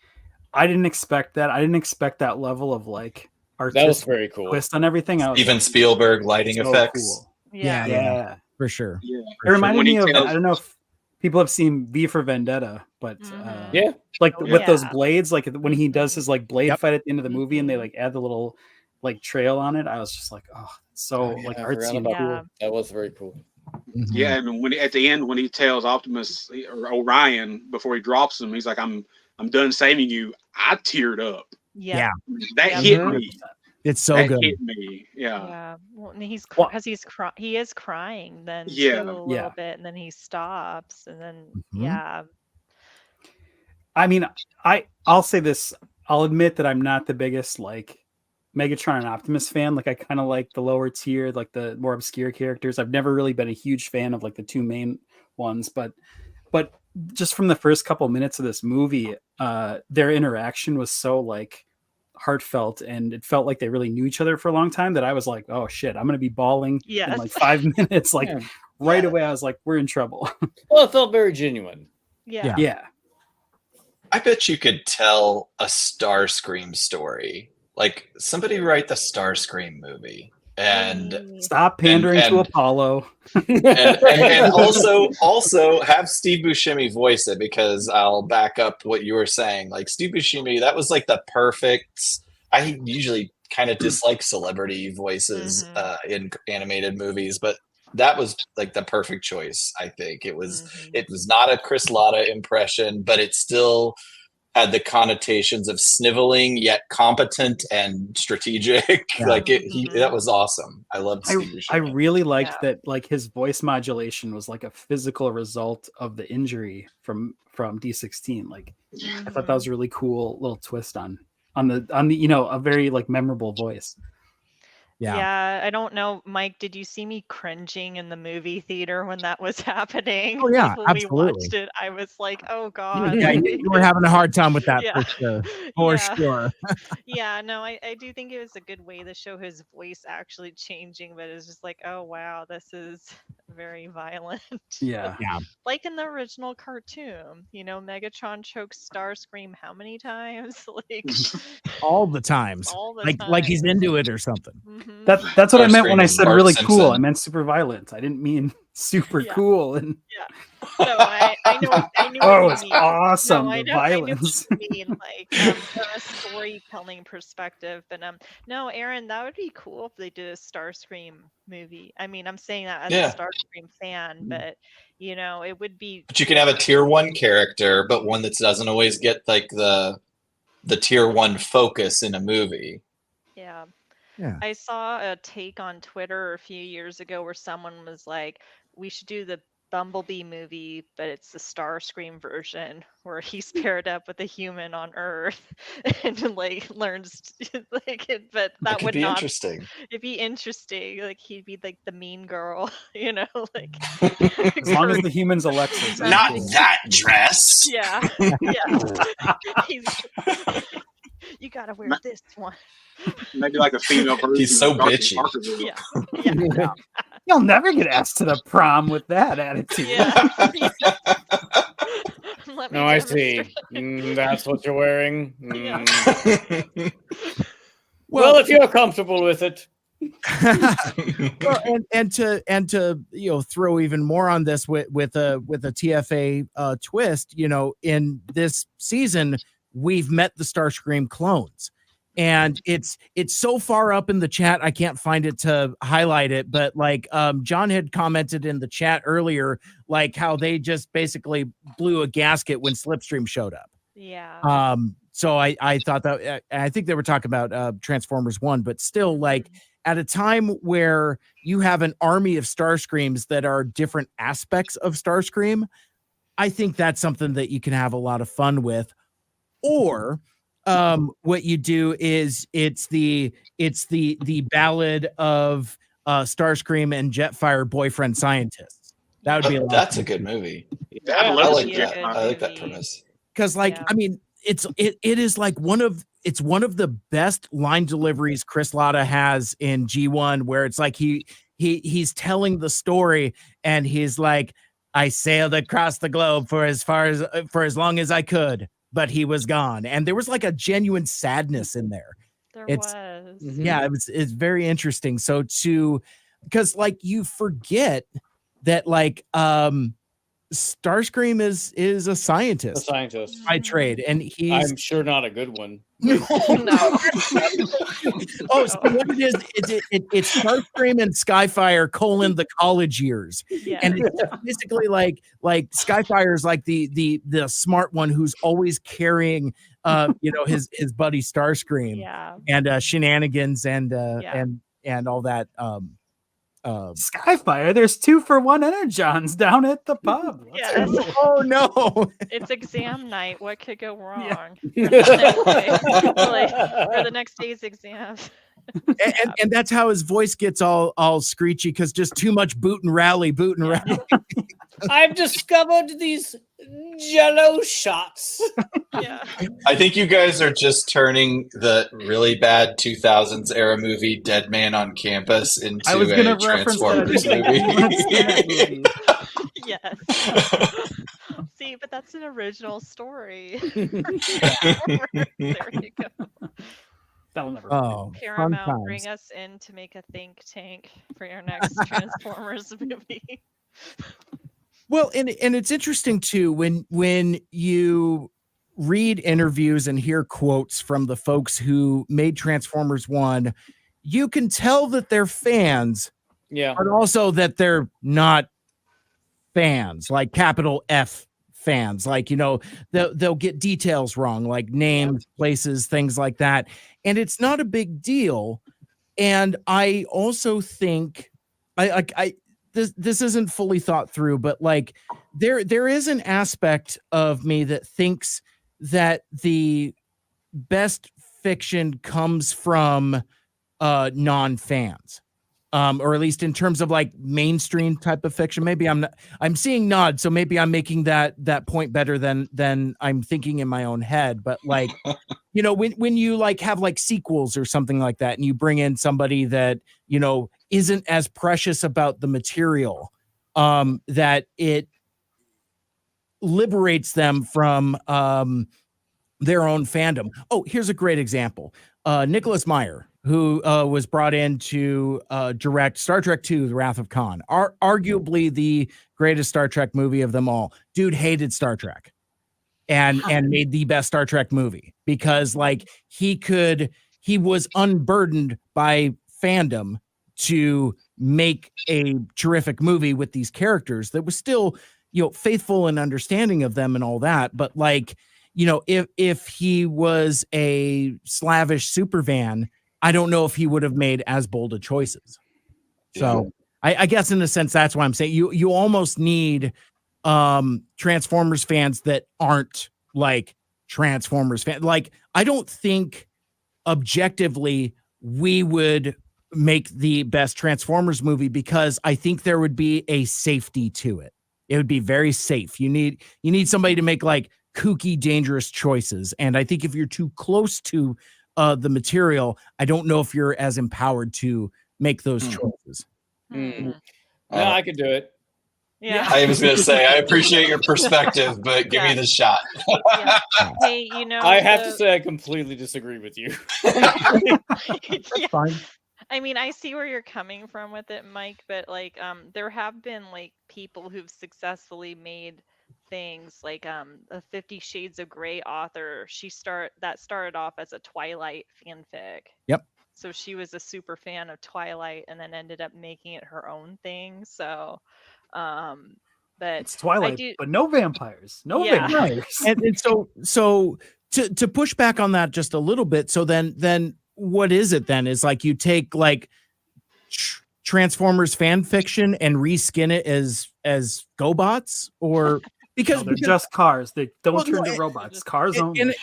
Speaker 2: I didn't expect that. I didn't expect that level of like artistic
Speaker 3: that was very cool
Speaker 2: twist on everything.
Speaker 5: Even Spielberg lighting effects.
Speaker 2: Cool.
Speaker 1: Yeah, for sure.
Speaker 8: Yeah,
Speaker 2: it reminded me of, I don't know if people have seen V for Vendetta, but with those blades, like when he does his like blade fight at the end of the movie, and they like add the little like trail on it, I was just like, like artsy and cool.
Speaker 3: That was very cool.
Speaker 8: Yeah, and when at the end when he tells Optimus or Orion before he drops him, he's like, "I'm done saving you." I teared up.
Speaker 1: Yeah.
Speaker 8: That hit me.
Speaker 1: It's so good.
Speaker 8: Hit me. Yeah.
Speaker 11: Yeah. Well, and he is crying then too, a little bit, and then he stops, and then
Speaker 2: I mean, I'll say this. I'll admit that I'm not the biggest like Megatron and Optimus fan. Like I kind of like the lower tier, like the more obscure characters. I've never really been a huge fan of like the two main ones, but just from the first couple minutes of this movie, their interaction was so like heartfelt, and it felt like they really knew each other for a long time, that I was like, oh shit, I'm gonna be bawling in like 5 minutes. Like right away, I was like, we're in trouble.
Speaker 3: Well, it felt very genuine.
Speaker 2: Yeah.
Speaker 5: I bet you could tell a Starscream story. Like somebody write the Starscream movie. And
Speaker 2: stop pandering to Apollo,
Speaker 5: and also have Steve Buscemi voice it, because I'll back up what you were saying. Like Steve Buscemi, that was like the perfect. I usually kind of dislike celebrity voices in animated movies, but that was like the perfect choice. I think it was not a Chris Latta impression, but it still had the connotations of sniveling yet competent and strategic. Like that was awesome. I loved Steve Buscemi.
Speaker 2: I really liked that, like his voice modulation was like a physical result of the injury from D16. Like I thought that was a really cool little twist on the a very like memorable voice.
Speaker 11: Yeah, I don't know, Mike, did you see me cringing in the movie theater when that was happening?
Speaker 1: Oh yeah,
Speaker 11: when
Speaker 1: absolutely.
Speaker 11: we watched it, I was like, oh god.
Speaker 1: Yeah, you were having a hard time with that for sure.
Speaker 11: Yeah, no, I do think it was a good way to show his voice actually changing, but it's just like, oh wow, this is very violent.
Speaker 2: Yeah.
Speaker 11: Like in the original cartoon, Megatron chokes Starscream how many times? Like
Speaker 1: all the times.
Speaker 11: All the
Speaker 1: like he's into it or something.
Speaker 2: That's what I meant when I said really cool. I meant super violent. I didn't mean super cool. And
Speaker 11: no, I knew.
Speaker 2: Oh, it's awesome.
Speaker 11: No,
Speaker 2: the
Speaker 11: I know
Speaker 2: violence.
Speaker 11: what you mean, like from a storytelling perspective. But no, Aaron, that would be cool if they did a Starscream movie. I mean, I'm saying that as a Starscream fan, but it would be.
Speaker 5: But you can have a tier 1 character, but one that doesn't always get like the tier 1 focus in a movie.
Speaker 11: Yeah.
Speaker 1: Yeah.
Speaker 11: I saw a take on Twitter a few years ago where someone was like, we should do the Bumblebee movie, but it's the Starscream version where he's paired up with a human on Earth and like learns like it, but that would
Speaker 5: be
Speaker 11: not
Speaker 5: interesting.
Speaker 11: It'd be interesting. Like he'd be like the mean girl, like
Speaker 2: As long as the human's Alexis.
Speaker 5: Not that dress.
Speaker 11: Yeah. You gotta wear this one.
Speaker 8: Maybe like a female version.
Speaker 5: He's so
Speaker 8: of Dr.
Speaker 5: bitchy.
Speaker 8: Parkerville.
Speaker 11: Yeah.
Speaker 2: You'll never get asked to the prom with that attitude.
Speaker 3: No, I see. That's what you're wearing. Well, if you're comfortable with it.
Speaker 1: Well, and to throw even more on this with a TFA twist, in this season we've met the Starscream clones. And it's so far up in the chat, I can't find it to highlight it. But like John had commented in the chat earlier, like how they just basically blew a gasket when Slipstream showed up.
Speaker 11: Yeah.
Speaker 1: So I thought that, I think they were talking about Transformers 1, but still, like at a time where you have an army of Starscreams that are different aspects of Starscream, I think that's something that you can have a lot of fun with. Or what you do is it's the ballad of Starscream and Jetfire boyfriend scientists. That would be
Speaker 5: that's a good movie.
Speaker 11: Yeah,
Speaker 5: I like
Speaker 11: that.
Speaker 5: I like that premise.
Speaker 1: Because I mean, it is like one of the best line deliveries Chris Latta has in G1, where it's like he's telling the story and he's like, I sailed across the globe for as long as I could, but he was gone. And there was like a genuine sadness in there. Yeah, it's very interesting. So because like you forget that like Starscream is a scientist. By trade, and I'm
Speaker 3: sure not a good one.
Speaker 1: No. Oh, so what it is, it's Starscream and Skyfire : the college years.
Speaker 11: Yeah.
Speaker 1: And it's basically like Skyfire's like the smart one who's always carrying his buddy Starscream.
Speaker 11: Yeah.
Speaker 1: And shenanigans and all that.
Speaker 2: Skyfire, there's 2-for-1 Energons down at the pub.
Speaker 1: Oh no.
Speaker 11: It's exam night. What could go wrong? Or the next day's exams.
Speaker 1: and that's how his voice gets all screechy, because just too much boot and rally.
Speaker 3: I've discovered these Jello shots.
Speaker 11: Yeah.
Speaker 5: I think you guys are just turning the really bad 2000s era movie Dead Man on Campus into
Speaker 2: I was gonna
Speaker 5: a
Speaker 2: reference that.
Speaker 5: Transformers
Speaker 2: movie.
Speaker 11: Yes. See, but that's an original story. There you go.
Speaker 2: That'll never.
Speaker 1: Oh, fun
Speaker 11: Paramount,
Speaker 1: times.
Speaker 11: bring us in to make a think tank for your next Transformers movie.
Speaker 1: Well, and it's interesting too when you read interviews and hear quotes from the folks who made Transformers 1, you can tell that they're fans,
Speaker 3: Yeah.
Speaker 1: but also that they're not fans, like capital F fans. Like, they'll get details wrong, like names, places, things like that. And it's not a big deal. And I also think this isn't fully thought through, but like there is an aspect of me that thinks that the best fiction comes from non-fans. Or at least in terms of like mainstream type of fiction. Maybe I'm seeing nod, so maybe I'm making that point better than I'm thinking in my own head. But like, when you like have like sequels or something like that, and you bring in somebody that, isn't as precious about the material, that it liberates them from their own fandom. Oh, here's a great example. Nicholas Meyer, who was brought in to direct Star Trek II, The Wrath of Khan, arguably the greatest Star Trek movie of them all. Dude hated Star Trek and made the best Star Trek movie because like he was unburdened by fandom to make a terrific movie with these characters that was still, faithful and understanding of them and all that. But like, if he was a slavish superfan, I don't know if he would have made as bold of choices. So I guess in a sense, that's why I'm saying you almost need Transformers fans that aren't like Transformers fans. Like, I don't think objectively we would make the best Transformers movie because I think there would be a safety to it. It would be very safe. You need somebody to make like kooky, dangerous choices. And I think if you're too close to the material, I don't know if you're as empowered to make those choices.
Speaker 3: No, I could do it.
Speaker 11: Yeah.
Speaker 5: I was going to say, I appreciate your perspective, but give me the shot.
Speaker 11: Hey,
Speaker 3: I have to say I completely disagree with you.
Speaker 1: Fine.
Speaker 11: I mean, I see where you're coming from with it, Mike, but like there have been like people who've successfully made things like a 50 Shades of Grey author. That started off as a Twilight fanfic.
Speaker 1: Yep.
Speaker 11: So she was a super fan of Twilight and then ended up making it her own thing. So but
Speaker 2: It's Twilight, but no vampires. No vampires.
Speaker 1: And so to push back on that just a little bit, so then what is it then? Is like you take like Transformers fan fiction and reskin it as GoBots, or because
Speaker 2: they're just cars. They don't turn to robots. Cars only.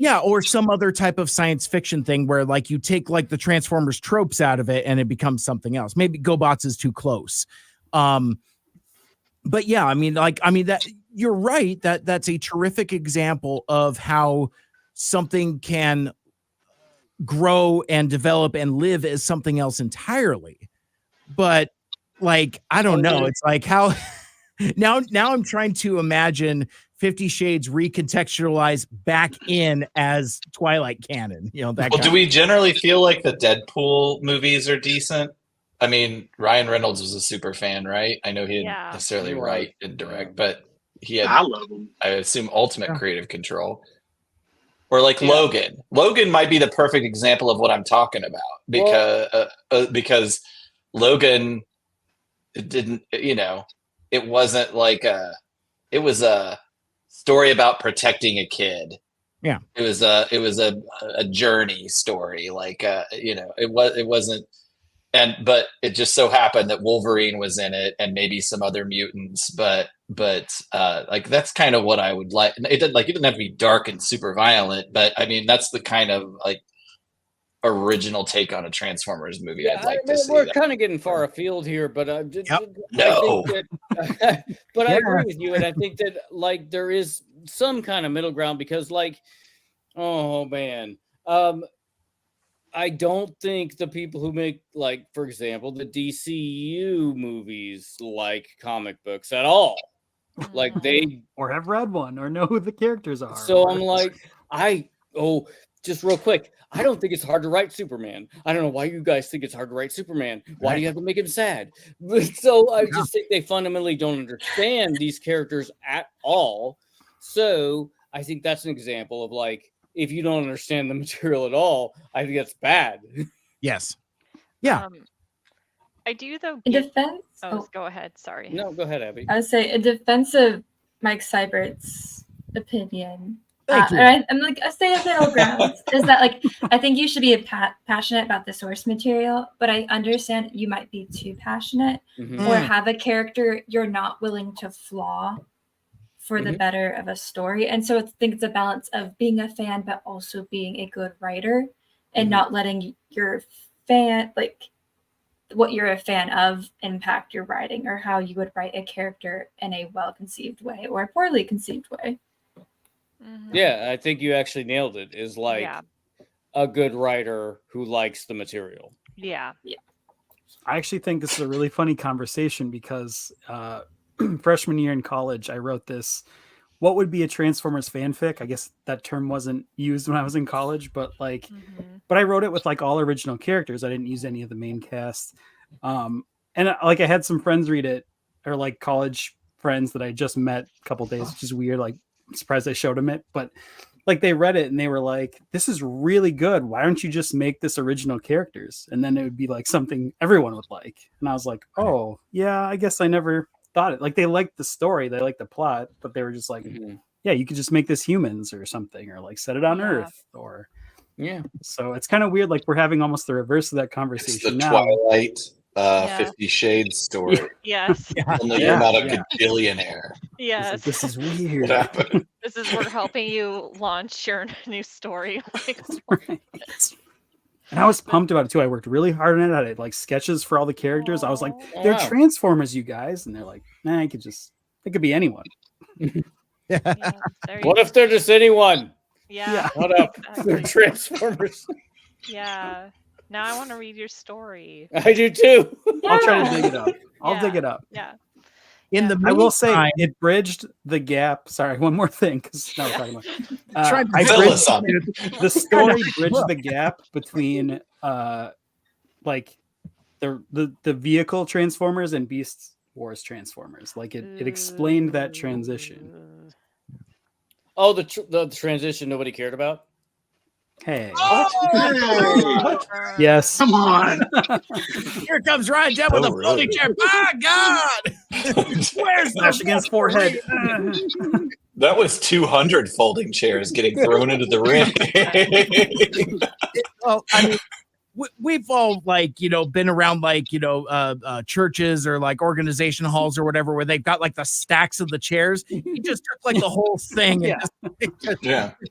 Speaker 1: Or some other type of science fiction thing where like you take like the Transformers tropes out of it and it becomes something else. Maybe GoBots is too close. But yeah, I mean that you're right. That's a terrific example of how something can grow and develop and live as something else entirely. But like, I don't know. It's like how now I'm trying to imagine 50 Shades recontextualized back in as Twilight canon.
Speaker 5: Do we generally feel like the Deadpool movies are decent? I mean, Ryan Reynolds was a super fan, right? I know he didn't necessarily write and direct, but he had,
Speaker 8: I love him.
Speaker 5: I assume, ultimate creative control. Or like Logan. Logan might be the perfect example of what I'm talking about because Logan didn't, it wasn't like it was a story about protecting a kid.
Speaker 1: Yeah.
Speaker 5: It was a journey story. Like, it wasn't, but it just so happened that Wolverine was in it and maybe some other mutants, but like that's kind of what I would like. It didn't have to be dark and super violent, but I mean that's the kind of like, original take on a Transformers movie,
Speaker 3: Yeah,
Speaker 5: I'd like to see
Speaker 3: we're
Speaker 5: that.
Speaker 3: kind of getting far afield here, but I think
Speaker 5: No.
Speaker 3: that, but I
Speaker 1: Yeah.
Speaker 3: agree with you, and I think that like there is some kind of middle ground because, like, oh man, I don't think the people who make, like, for example, the DCU movies like comic books at all. Like they
Speaker 2: or have read one or know who the characters are.
Speaker 3: So
Speaker 2: or-
Speaker 3: I'm like, just real quick. I don't think it's hard to write Superman. I don't know why you guys think it's hard to write Superman. Why do you have to make him sad? So I just think they fundamentally don't understand these characters at all. So I think that's an example of, like, if you don't understand the material at all, I think that's bad.
Speaker 1: Yes. Yeah.
Speaker 11: I do though.
Speaker 6: In defense,
Speaker 11: Go ahead. Sorry.
Speaker 3: No, go ahead, Abby.
Speaker 6: I would say in defense of Mike Seibert's opinion,
Speaker 1: Thank you.
Speaker 6: and I'm like, I stay in middle ground is that, like, I think you should be passionate about the source material, but I understand you might be too passionate or have a character you're not willing to flaw for the better of a story. And so I think it's a balance of being a fan, but also being a good writer and not letting your fan, like, what you're a fan of impact your writing or how you would write a character in a well-conceived way or a poorly conceived way.
Speaker 3: Yeah, I think you actually nailed it. Is like a good writer who likes the material.
Speaker 11: Yeah.
Speaker 2: I actually think this is a really funny conversation because freshman year in college, I wrote this. What would be a Transformers fanfic? I guess that term wasn't used when I was in college, but like, but I wrote it with like all original characters. I didn't use any of the main cast. And like I had some friends read it, or like college friends that I just met a couple days, which is weird. Like, I'm surprised I showed them it, but like they read it and they were like, this is really good. Why don't you just make this original characters? And then it would be like something everyone would like. And I was like, oh yeah, I guess I never thought it. Like, they liked the story, they liked the plot, but they were just like, yeah, you could just make this humans or something, or like set it on Earth, or so it's kind of weird. Like, we're having almost the reverse of that conversation.
Speaker 5: It's the
Speaker 2: now.
Speaker 5: Twilight 50 Shades story.
Speaker 11: Yes.
Speaker 5: Only you're not a billionaire.
Speaker 11: Yes.
Speaker 2: This is weird.
Speaker 5: What happened?
Speaker 11: This is we're helping you launch your new story.
Speaker 2: And I was pumped about it too. I worked really hard on it. I had like sketches for all the characters. I was like, they're Transformers, you guys. And they're like, nah, it could be anyone.
Speaker 3: What if they're just anyone?
Speaker 11: Yeah.
Speaker 3: What up? They're Transformers.
Speaker 11: Yeah. Now I want to read your story.
Speaker 3: I do too.
Speaker 2: I'll try to dig it up. I'll dig it up.
Speaker 11: Yeah.
Speaker 2: I will say it bridged the gap. Sorry, one more thing, because now we're talking about. The story bridged the gap between like the vehicle Transformers and Beast Wars Transformers. Like it explained that transition.
Speaker 3: Oh, the transition nobody cared about.
Speaker 2: Hey.
Speaker 1: Oh!
Speaker 2: Yes.
Speaker 1: Come on. Here comes Ryan Jett with a folding chair. My God. Where's
Speaker 2: Smash against forehead?
Speaker 5: That was 200 folding chairs getting thrown into the ring.
Speaker 1: Well, I mean, we've all, like, you know, been around, like, you know, churches or like organization halls or whatever, where they've got like the stacks of the chairs. He just took like the whole thing and just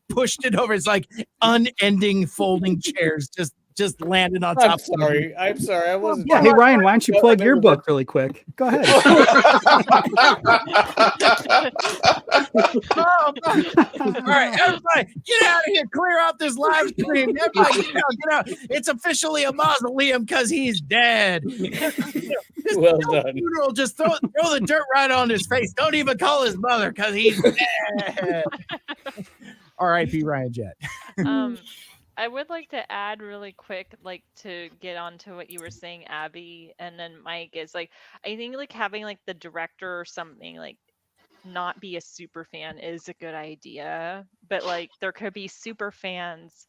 Speaker 1: pushed it over. It's like unending folding chairs just landed on top.
Speaker 3: I'm sorry. I wasn't.
Speaker 2: Yeah. Hey, Ryan, why don't you plug your book really quick? Go ahead.
Speaker 1: Oh, all right, everybody, get out of here. Clear out this live stream. Everybody, get out. It's officially a mausoleum because he's dead.
Speaker 3: Well done.
Speaker 1: Funeral, just throw the dirt right on his face. Don't even call his mother because he's dead. R.I.P. Ryan Jett.
Speaker 11: I would like to add really quick, like, to get onto what you were saying, Abby, and then Mike, is like, I think like having like the director or something like not be a super fan is a good idea, but like there could be super fans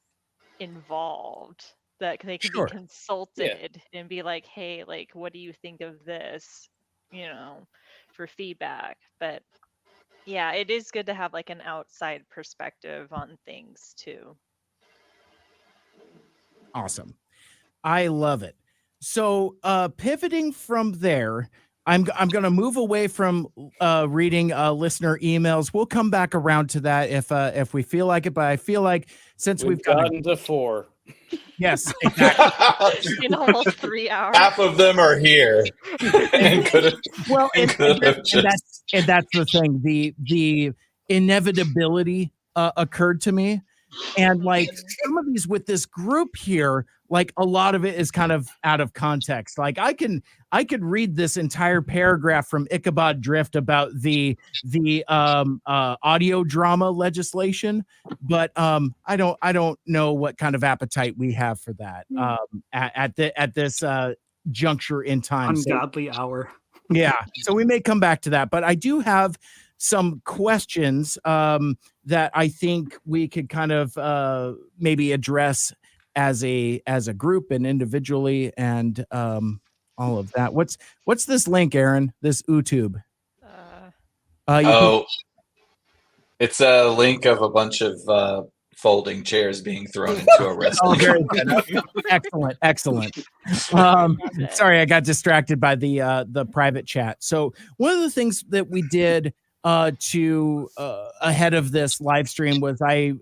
Speaker 11: involved that they can be consulted and be like, hey, like, what do you think of this, you know, for feedback. But yeah, it is good to have like an outside perspective on things too.
Speaker 1: Awesome. I love it. So pivoting from there, I'm going to move away from reading listener emails. We'll come back around to that if we feel like it. But I feel like since we've
Speaker 3: gotten to 4.
Speaker 1: Yes, exactly.
Speaker 11: In almost 3 hours.
Speaker 5: Half of them are here. and
Speaker 1: Well, and
Speaker 5: just...
Speaker 1: that's the thing. The inevitability occurred to me, and like some of these with this group here, like a lot of it is kind of out of context. Like I could read this entire paragraph from Ichabod Drift about the audio drama legislation, but I don't know what kind of appetite we have for that at this juncture in time.
Speaker 2: Ungodly hour.
Speaker 1: Yeah, so we may come back to that, but I do have some questions that I think we could kind of maybe address as a group and individually, and all of that. What's this link, Aaron? This YouTube?
Speaker 5: It's a link of a bunch of folding chairs being thrown into a wrestling.
Speaker 1: Very good. Excellent. Sorry, I got distracted by the private chat. So one of the things that we did to ahead of this live stream was I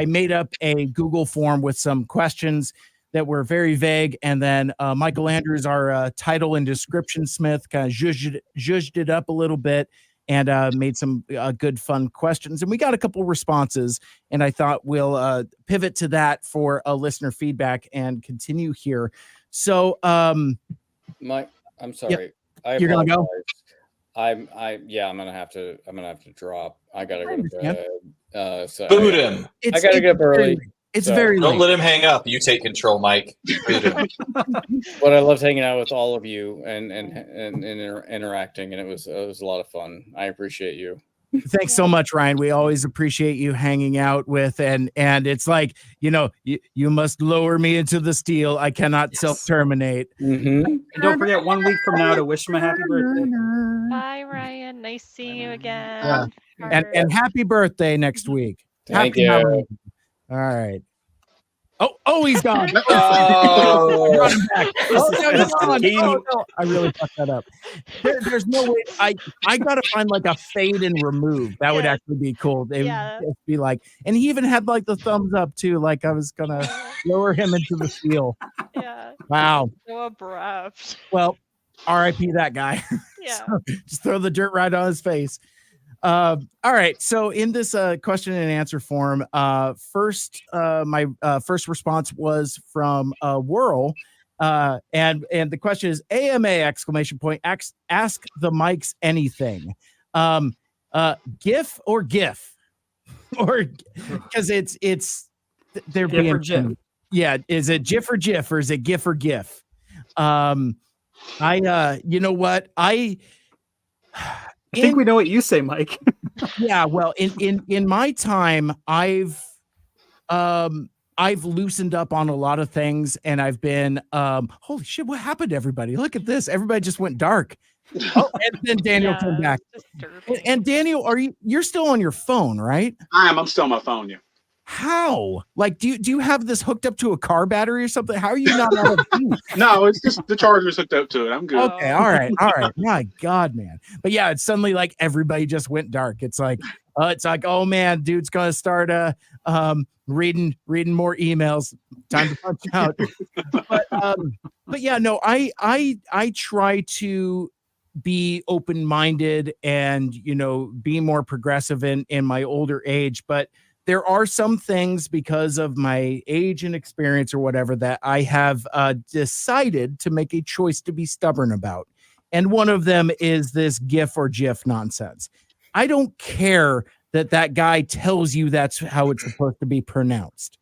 Speaker 1: made up a Google form with some questions that were very vague, and then Mikel Andrews, our title and description smith, kind of zhuzhed it up a little bit and made some good, fun questions. And we got a couple responses, and I thought we'll pivot to that for a listener feedback and continue here. So,
Speaker 3: Mike, I'm sorry.
Speaker 1: Yep. You're gonna go.
Speaker 3: I'm gonna have to drop. I gotta go to bed. So
Speaker 5: Boot him.
Speaker 3: I gotta get up early.
Speaker 1: It's very late.
Speaker 5: Don't let him hang up. You take control, Mike. Boot him.
Speaker 3: But I loved hanging out with all of you and interacting, and it was a lot of fun. I appreciate you.
Speaker 1: Thanks so much, Ryan. We always appreciate you hanging out with, and it's like, you must lower me into the steel. I cannot self-terminate.
Speaker 2: Mm-hmm. And don't forget 1 week from now to wish him a happy birthday.
Speaker 11: Bye, Ryan. Nice seeing you again.
Speaker 1: Yeah. And happy birthday next week.
Speaker 3: Thank you.
Speaker 1: All right. Oh, he's gone.
Speaker 5: Oh.
Speaker 1: No, I really fucked that up. There's no way. I gotta find like a fade and remove. That would actually be cool. They would just be like, and he even had like the thumbs up too. Like I was gonna lower him into the steel.
Speaker 11: Yeah.
Speaker 1: Wow.
Speaker 11: So abrupt.
Speaker 1: Well, R.I.P. that guy.
Speaker 11: Yeah.
Speaker 1: So just throw the dirt right on his face. All right. So in this question and answer form, first, my first response was from Whirl. And the question is AMA exclamation point, ask the mics anything. GIF or GIF? Or because they're
Speaker 2: GIF
Speaker 1: being
Speaker 2: or GIF.
Speaker 1: Yeah, is it GIF or GIF, or is it GIF or GIF? You know what? I
Speaker 2: think we know what you say, Mike.
Speaker 1: Yeah, well, in my time, I've loosened up on a lot of things, and I've been holy shit, what happened to everybody? Look at this. Everybody just went dark. Oh, and then Daniel came back. And Daniel, you're still on your phone, right?
Speaker 8: I'm still on my phone, yeah.
Speaker 1: How? Like, do you have this hooked up to a car battery or something? How are you not out of juice?
Speaker 8: No, it's just the charger's hooked up to it. I'm good.
Speaker 1: Okay, all right. My God, man. But yeah, it's suddenly like everybody just went dark. It's like, oh man, dude's gonna start reading more emails. Time to punch out. But yeah, no, I try to be open-minded and be more progressive in my older age, but there are some things, because of my age and experience or whatever, that I have decided to make a choice to be stubborn about. And one of them is this GIF or GIF nonsense. I don't care that guy tells you that's how it's supposed to be pronounced.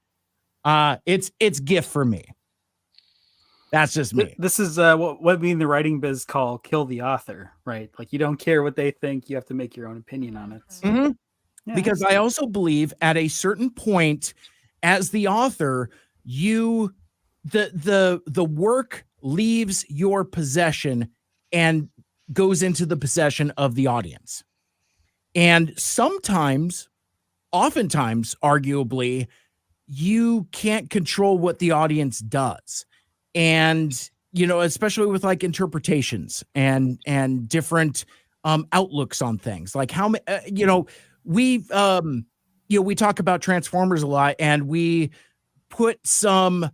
Speaker 1: It's GIF for me. That's just me.
Speaker 2: This is what we in the writing biz call kill the author, right? Like, you don't care what they think. You have to make your own opinion on it.
Speaker 1: Mm-hmm. Yeah, because I also believe at a certain point, as the author, the work leaves your possession and goes into the possession of the audience. And oftentimes, arguably, you can't control what the audience does. And, especially with like interpretations and different outlooks on things, like how, we talk about Transformers a lot, and we put some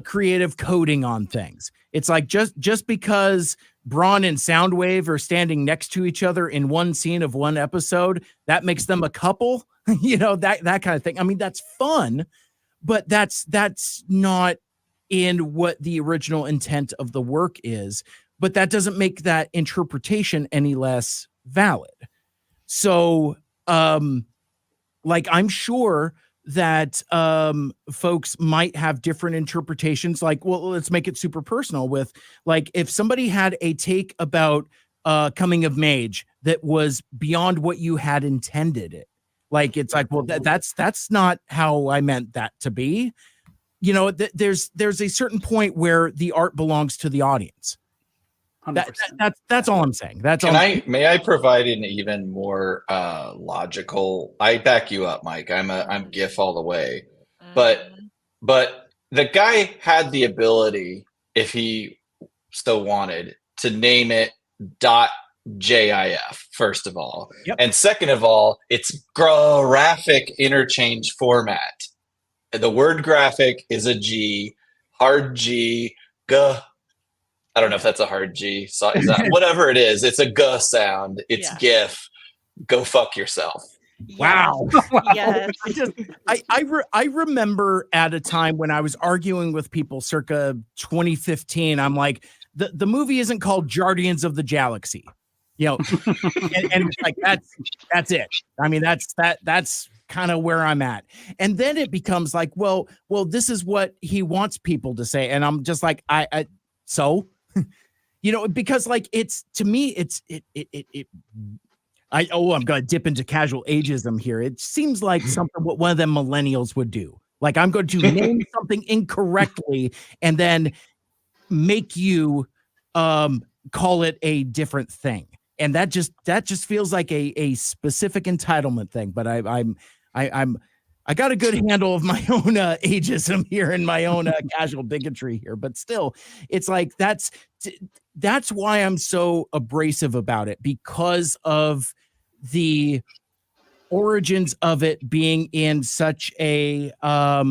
Speaker 1: creative coding on things. It's like just because Braun and Soundwave are standing next to each other in one scene of one episode, that makes them a couple, that kind of thing. I mean, that's fun, but that's not in what the original intent of the work is. But that doesn't make that interpretation any less valid. So, like, I'm sure that folks might have different interpretations. Like, well, let's make it super personal with, like, if somebody had a take about coming of age that was beyond what you had intended it. Like, it's like, well, that's not how I meant that to be. There's a certain point where the art belongs to the audience. That's all I'm saying.
Speaker 5: May I provide an even more logical? I back you up, Mike. I'm GIF all the way, but the guy had the ability, if he so wanted, to name it .gif. First of all, and second of all, it's graphic interchange format. The word graphic is a G, hard G, G. I don't know if that's a hard G. So is that, whatever it is, it's a G sound. It's GIF. Go fuck yourself.
Speaker 1: Wow.
Speaker 11: Yes.
Speaker 1: I remember at a time when I was arguing with people circa 2015, I'm like, the movie isn't called Guardians of the Galaxy. And it's like, that's it. I mean, that's kind of where I'm at. And then it becomes like, well, this is what he wants people to say. And I'm just like, so because like, it's, to me, I'm going to dip into casual ageism here. It seems like something what one of them millennials would do. Like, I'm going to name something incorrectly and then make you call it a different thing. And that just feels like a specific entitlement thing. But I got a good handle of my own ageism here and my own casual bigotry here, but still, it's like that's why I'm so abrasive about it, because of the origins of it being in such a I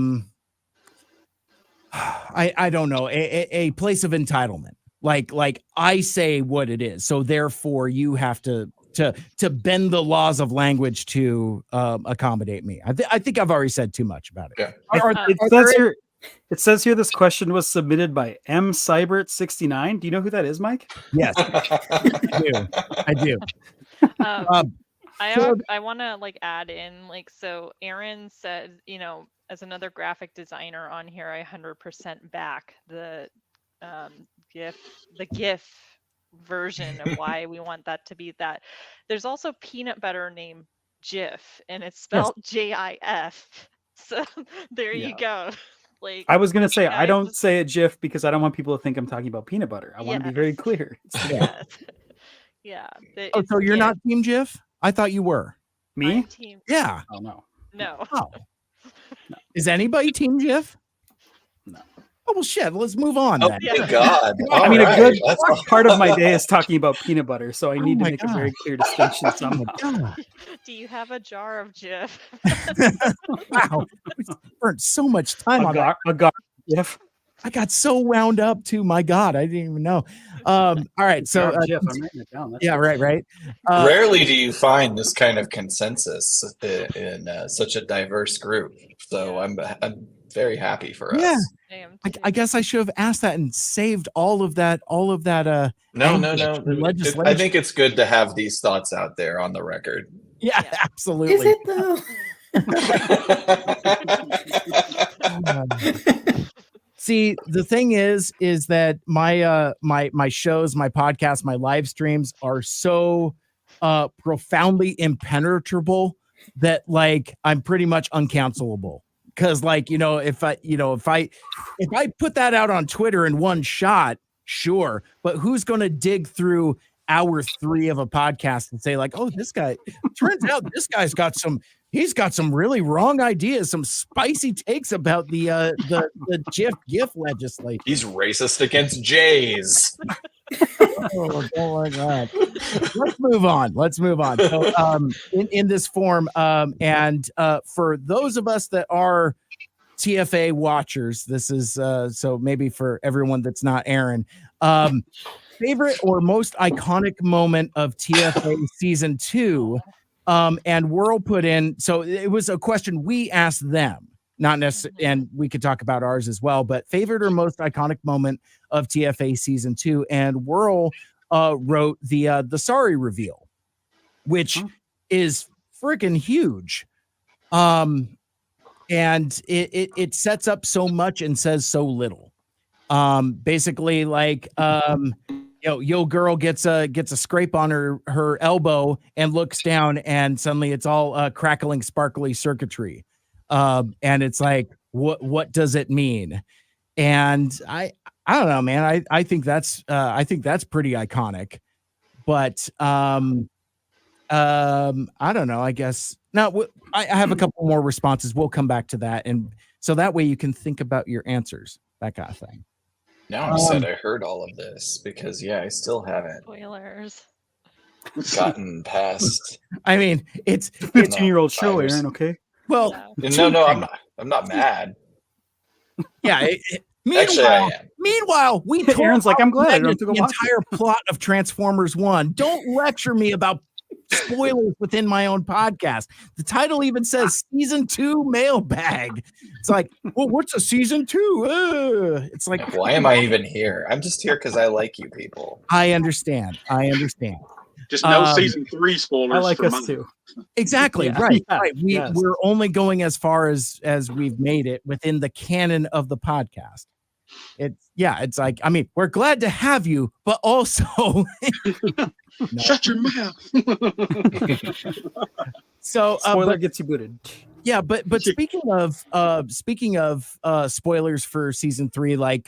Speaker 1: don't know, a place of entitlement. Like I say what it is, so therefore you have to bend the laws of language to accommodate me. I think I've already said too much about it.
Speaker 2: Yeah. It says here this question was submitted by M Seibert 69. Do you know who that is, Mike?
Speaker 1: Yes, I do.
Speaker 11: I want to add in so Aaron said, as another graphic designer on here, I 100% back the GIF version of why we want that to be that. There's also peanut butter named Jif, and it's spelled JIF. So there you go.
Speaker 2: I was gonna say, I don't say it GIF because I don't want people to think I'm talking about peanut butter. I want to be very clear.
Speaker 11: Yeah.
Speaker 1: So you're not Team GIF? I thought you were.
Speaker 2: Me?
Speaker 1: Yeah.
Speaker 2: Oh no.
Speaker 11: No.
Speaker 1: Oh. No. Is anybody Team GIF?
Speaker 2: No.
Speaker 1: Oh, well, shit. Let's move on.
Speaker 5: Oh,
Speaker 1: then.
Speaker 5: my God.
Speaker 2: I mean, a good part of my day is talking about peanut butter, so I need to make a very clear distinction somehow.
Speaker 11: Do you have a jar of Jif?
Speaker 1: Wow. We burnt so much time on that.
Speaker 2: Jif.
Speaker 1: I got so wound up too. My God, I didn't even know. All right. So,
Speaker 2: Jif, I'm writing it down.
Speaker 1: yeah, right.
Speaker 5: Rarely do you find this kind of consensus in such a diverse group. So I'm very happy for us.
Speaker 1: Yeah. I guess I should have asked that and saved all of that.
Speaker 5: No. I think it's good to have these thoughts out there on the record.
Speaker 1: Yeah. Absolutely.
Speaker 4: Is it though?
Speaker 1: See, the thing is that my shows, my podcasts, my live streams are so profoundly impenetrable that I'm pretty much uncancelable. Because if I put that out on Twitter in one shot, sure, but who's going to dig through hour 3 of a podcast and say oh, this guy, turns out this guy's got some really wrong ideas, some spicy takes about the GIF legislation.
Speaker 5: He's racist against Jays.
Speaker 1: Oh my God. Let's move on. So in this form, and for those of us that are TFA watchers, this is so maybe for everyone that's not Aaron. Favorite or most iconic moment of TFA season 2. And Whirl put in, so it was a question we asked them, not necessarily, and we could talk about ours as well, but favorite or most iconic moment of TFA season 2. And Whirl wrote the sorry reveal, which is freaking huge. And it sets up so much and says so little. Basically, like, yo girl gets a scrape on her elbow and looks down, and suddenly it's all crackling, sparkly circuitry. And it's like, what does it mean? And I don't know, man. I think that's pretty iconic. But I don't know. I guess now I have a couple more responses. We'll come back to that, and so that way you can think about your answers, that kind of thing.
Speaker 5: Now I'm sad I heard all of this because I still haven't
Speaker 11: Spoilers.
Speaker 5: gotten past.
Speaker 1: I mean, it's
Speaker 2: 15-year-old show, Aaron. Okay.
Speaker 1: Well,
Speaker 5: no, I'm not mad.
Speaker 1: Yeah.
Speaker 5: Actually, I am.
Speaker 1: Meanwhile, we told
Speaker 2: Aaron's like, I'm glad I don't have to
Speaker 1: the
Speaker 2: go watch
Speaker 1: entire plot of Transformers 1. Don't lecture me about spoilers within my own podcast. The title even says season 2 mailbag. It's like, well, what's a season 2? It's like,
Speaker 5: why am I even here? I'm just here because I like you people.
Speaker 1: I understand.
Speaker 8: Just no season 3 spoilers.
Speaker 2: I like
Speaker 8: for
Speaker 2: us
Speaker 8: mine.
Speaker 2: too.
Speaker 1: Exactly.
Speaker 2: Yeah.
Speaker 1: Right.
Speaker 2: Yeah.
Speaker 1: Right. We're only going as far as we've made it within the canon of the podcast. It's like, I mean, we're glad to have you, but also
Speaker 8: shut your mouth.
Speaker 1: So
Speaker 2: spoiler gets you booted.
Speaker 1: Yeah, but speaking of spoilers for season 3, like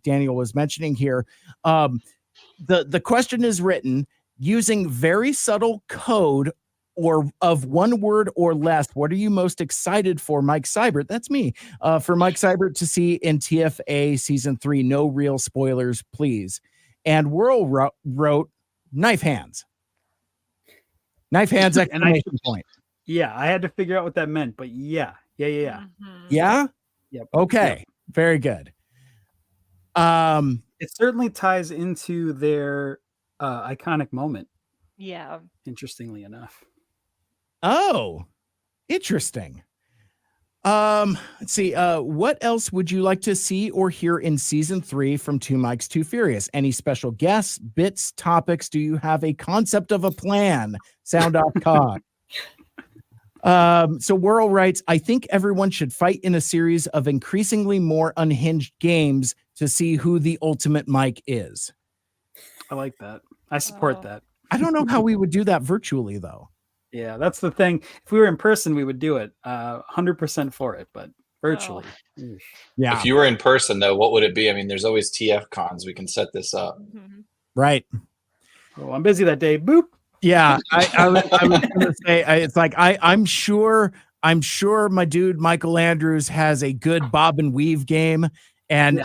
Speaker 1: Daniel was mentioning here, the question is written using very subtle code or of one word or less. What are you most excited for, Mike Seibert? That's me. For Mike Seibert to see in TFA season 3. No real spoilers, please. And Whirl wrote knife hands. Knife hands! Exclamation point.
Speaker 2: Yeah, I had to figure out what that meant, but yeah.
Speaker 1: Yeah.
Speaker 2: Yep.
Speaker 1: Okay.
Speaker 2: Yep.
Speaker 1: Very good.
Speaker 2: It certainly ties into their iconic moment.
Speaker 11: Yeah.
Speaker 2: Interestingly enough.
Speaker 1: Oh, interesting. Let's see. What else would you like to see or hear in season 3 from Two Mikes Too Furious? Any special guests, bits, topics? Do you have a concept of a plan? Sound off cog. So Whirl writes, I think everyone should fight in a series of increasingly more unhinged games to see who the ultimate Mike is.
Speaker 2: I like that. I support that.
Speaker 1: I don't know how we would do that virtually, though.
Speaker 2: Yeah, that's the thing. If we were in person, we would do it. 100% for it, but virtually.
Speaker 1: Yeah.
Speaker 5: If you were in person, though, what would it be? I mean, there's always TF cons. We can set this up.
Speaker 1: Right.
Speaker 2: Well, I'm busy that day. Boop.
Speaker 1: Yeah, I was going to say, it's like I'm sure my dude Mikel Andrews has a good bob and weave game, and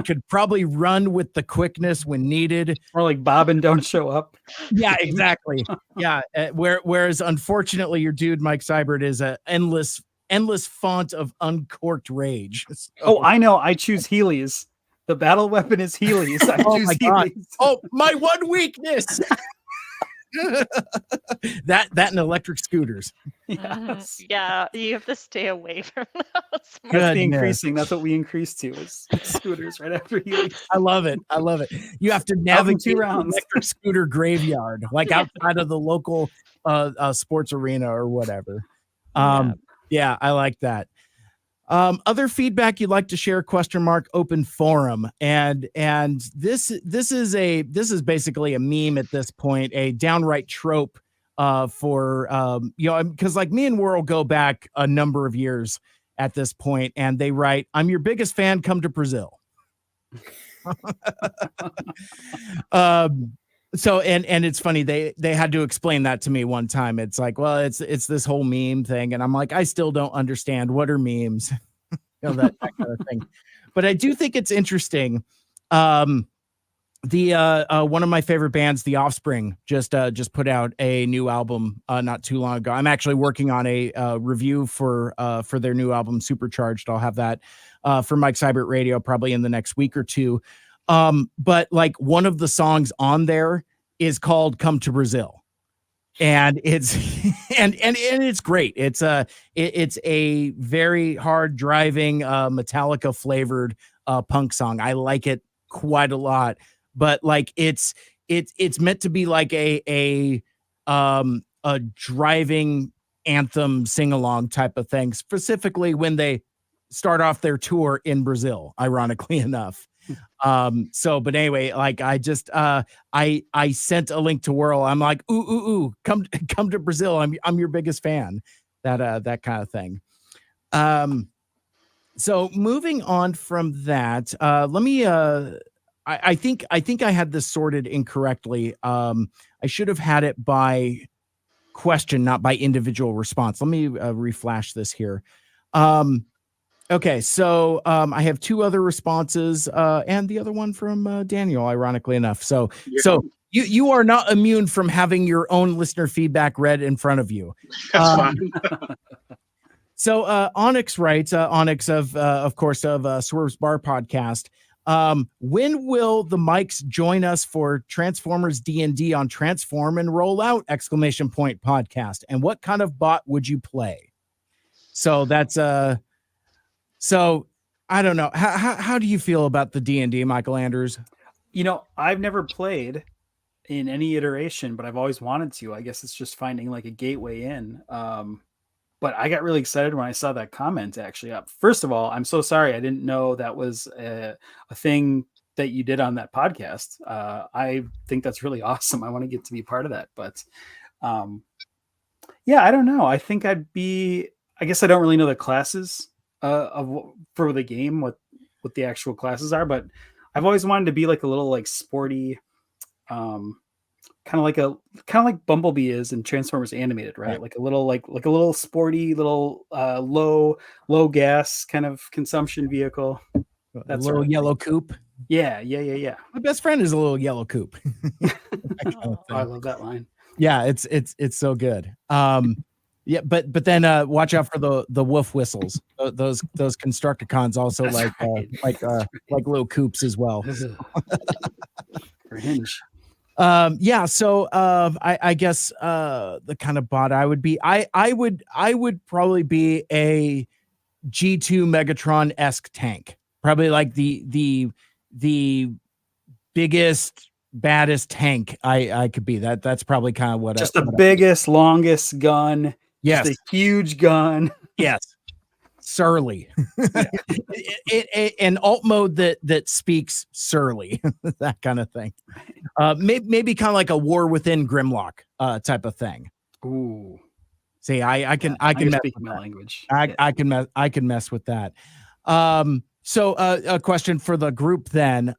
Speaker 1: could probably run with the quickness when needed.
Speaker 2: Or like bob and don't show up.
Speaker 1: Yeah, exactly. Yeah, whereas unfortunately your dude Mike Seibert is a endless font of uncorked rage. So,
Speaker 2: oh, I know. I choose Heelys. The battle weapon is Heelys. I choose Heelys.
Speaker 1: Oh, my one weakness. that and electric scooters.
Speaker 2: Yes.
Speaker 11: Yeah, you have to stay away from those.
Speaker 2: That's the increasing. That's what we increase to is scooters right after Heelys.
Speaker 1: I love it. You have to navigate
Speaker 2: 2 rounds.
Speaker 1: the electric scooter graveyard, like outside of the local sports arena or whatever. Yeah, I like that. Other feedback you'd like to share? ? Open forum, and this is basically a meme at this point, a downright trope for because like me and Whirl go back a number of years at this point, and they write, "I'm your biggest fan. Come to Brazil." So and it's funny, they had to explain that to me one time. It's like, well, it's this whole meme thing, and I'm like, I still don't understand what are memes. That kind of thing. But I do think it's interesting. one of my favorite bands, The Offspring, just put out a new album not too long ago. I'm actually working on a review for their new album, Supercharged. I'll have that for Mike Seibert Radio probably in the next week or two. But like one of the songs on there is called "Come to Brazil," and it's and it's great. It's a very hard driving Metallica flavored punk song. I like it quite a lot. But like it's meant to be like a driving anthem sing along type of thing, specifically when they start off their tour in Brazil, ironically enough. But anyway, like I just I sent a link to Whirl. I'm like, ooh, come to Brazil. I'm your biggest fan. That kind of thing. So moving on from that, let me I think I had this sorted incorrectly. I should have had it by question, not by individual response. Let me reflash this here. Okay, so I have two other responses, and the other one from Daniel, ironically enough. So you are not immune from having your own listener feedback read in front of you.
Speaker 8: That's fine.
Speaker 1: So Onyx writes, Onyx of course of Swerve's Bar podcast. When will the Mikes join us for Transformers D&D on Transform and Roll Out ! Podcast? And what kind of bot would you play? So that's so I don't know. How do you feel about the D&D, Mikel Andrews?
Speaker 2: You know, I've never played in any iteration, but I've always wanted to. I guess it's just finding like a gateway in. But I got really excited when I saw that comment actually up. First of all, I'm so sorry. I didn't know that was a thing that you did on that podcast. I think that's really awesome. I want to get to be part of that. But yeah, I don't know. I think I guess I don't really know the classes for the game, what the actual classes are, but I've always wanted to be like a little like sporty, kind of like Bumblebee is in Transformers Animated, right? Like a little sporty, little low gas kind of consumption vehicle.
Speaker 1: That's a little yellow coupe.
Speaker 2: Yeah.
Speaker 1: My best friend is a little yellow coupe.
Speaker 2: I love that line.
Speaker 1: Yeah, it's so good. Yeah, but then watch out for the wolf whistles. Those Constructicons also like little coupes as well.
Speaker 2: Cringe.
Speaker 1: Yeah, so I guess the kind of bot I would be, I would probably be a G2 Megatron-esque tank. Probably like the biggest, baddest tank I could be. That's probably kind of what
Speaker 2: just the biggest, longest gun.
Speaker 1: Yes.
Speaker 2: Just a huge gun.
Speaker 1: Yes. Surly. An alt mode that speaks surly. That kind of thing. Maybe kind of like a War Within Grimlock type of thing.
Speaker 2: Ooh.
Speaker 1: See, I can mess with
Speaker 2: my
Speaker 1: that.
Speaker 2: language.
Speaker 1: I can mess with that. So a question for the group then.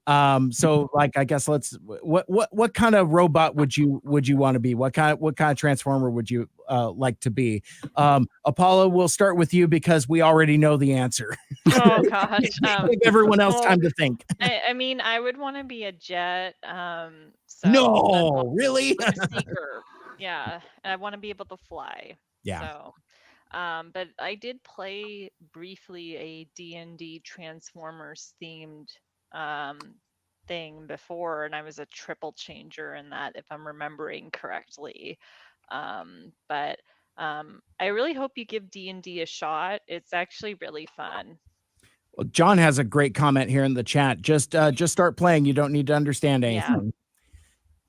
Speaker 1: So like I guess what kind of robot would you want to be? What kind of transformer would you like to be? Apollo, we'll start with you because we already know the answer.
Speaker 11: Oh gosh.
Speaker 1: Give everyone else time to think.
Speaker 11: I mean, I would want to be a jet.
Speaker 1: No, really?
Speaker 11: Seeker. Yeah. I want to be able to fly.
Speaker 1: Yeah.
Speaker 11: So but I did play briefly a D&D Transformers themed thing before, and I was a triple changer in that, if I'm remembering correctly. But I really hope you give D&D a shot. It's actually really fun.
Speaker 1: Well, John has a great comment here in the chat. Just start playing. You don't need to understand anything.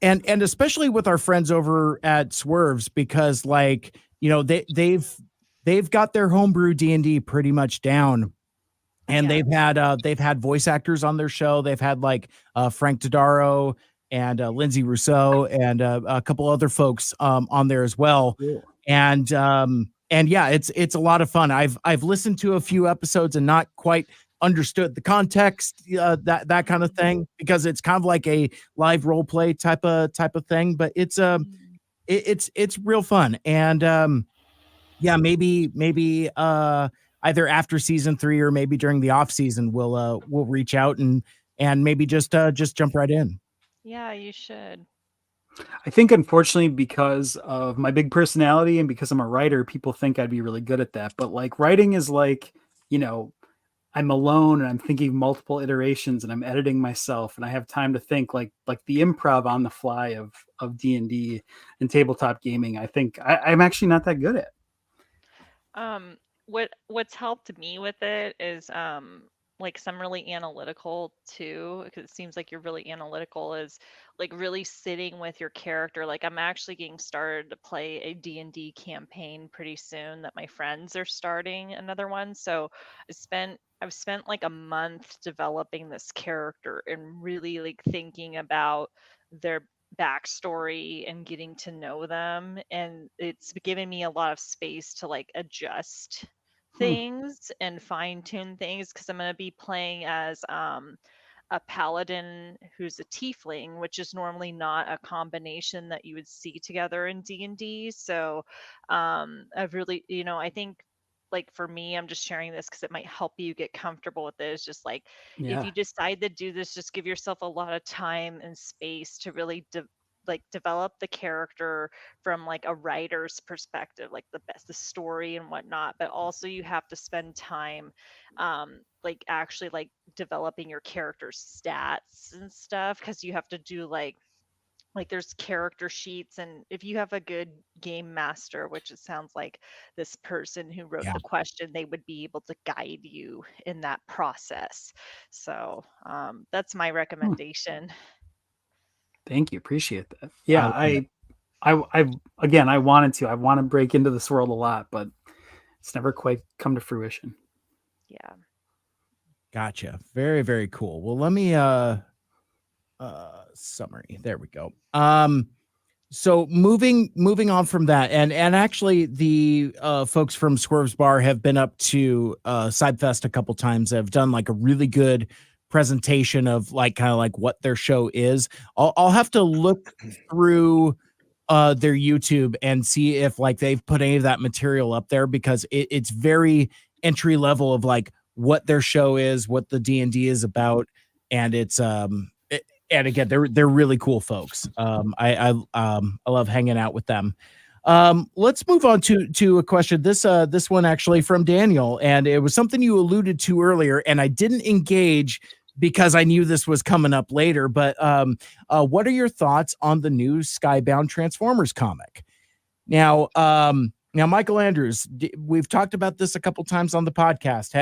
Speaker 1: Yeah. And especially with our friends over at Swerves, because like, you know, they've got their homebrew D&D pretty much down, and they've had voice actors on their show. They've had like Frank Todaro and Lindsay Rousseau and a couple other folks on there as well. Cool. And yeah, it's a lot of fun. I've listened to a few episodes and not quite understood the context, that kind of thing, because it's kind of like a live role play type of thing. But it's real fun. And yeah, maybe either after season 3 or maybe during the off season, we'll reach out and maybe just jump right in.
Speaker 11: Yeah, you should.
Speaker 2: I think, unfortunately, because of my big personality and because I'm a writer, people think I'd be really good at that. But like writing is like, you know, I'm alone and I'm thinking multiple iterations and I'm editing myself and I have time to think like the improv on the fly of D&D and tabletop gaming. I think I'm actually not that good at.
Speaker 11: What's helped me with it is like some really analytical too, because it seems like you're really analytical, is like really sitting with your character. Like I'm actually getting started to play a D&D campaign pretty soon that my friends are starting another one. So I've spent like a month developing this character and really like thinking about their backstory and getting to know them, and it's given me a lot of space to like adjust things and fine tune things, because I'm going to be playing as a paladin who's a tiefling, which is normally not a combination that you would see together in D&D. So I've really, I think, like for me, I'm just sharing this because it might help you get comfortable with it. It's just like, if
Speaker 2: Yeah.
Speaker 11: you decide to do this, just give yourself a lot of time and space to really develop the character from like a writer's perspective, like the story and whatnot. But also you have to spend time like actually like developing your character's stats and stuff, because you have to do like there's character sheets, and if you have a good game master, which it sounds like this person who wrote
Speaker 1: Yeah.
Speaker 11: the question, they would be able to guide you in that process. So that's my recommendation.
Speaker 2: Thank you. Appreciate that.
Speaker 1: I
Speaker 2: Yeah,
Speaker 1: love it.
Speaker 2: I want to break into this world a lot, but it's never quite come to fruition.
Speaker 11: Yeah.
Speaker 1: Gotcha. Very, very cool. Well, let me summary. There we go. So moving on from that, and actually the folks from Swerve's Bar have been up to Sidefest a couple times. Have done like a really good presentation of like kind of like what their show is. I'll have to look through their YouTube and see if like they've put any of that material up there, because it's very entry level of like what their show is, what the D&D is about, and it's and again, they're really cool folks. I love hanging out with them. Let's move on to a question. This one actually from Daniel, and it was something you alluded to earlier, and I didn't engage because I knew this was coming up later. But what are your thoughts on the new Skybound Transformers comic? Now, Mikel Andrews, we've talked about this a couple times on the podcast.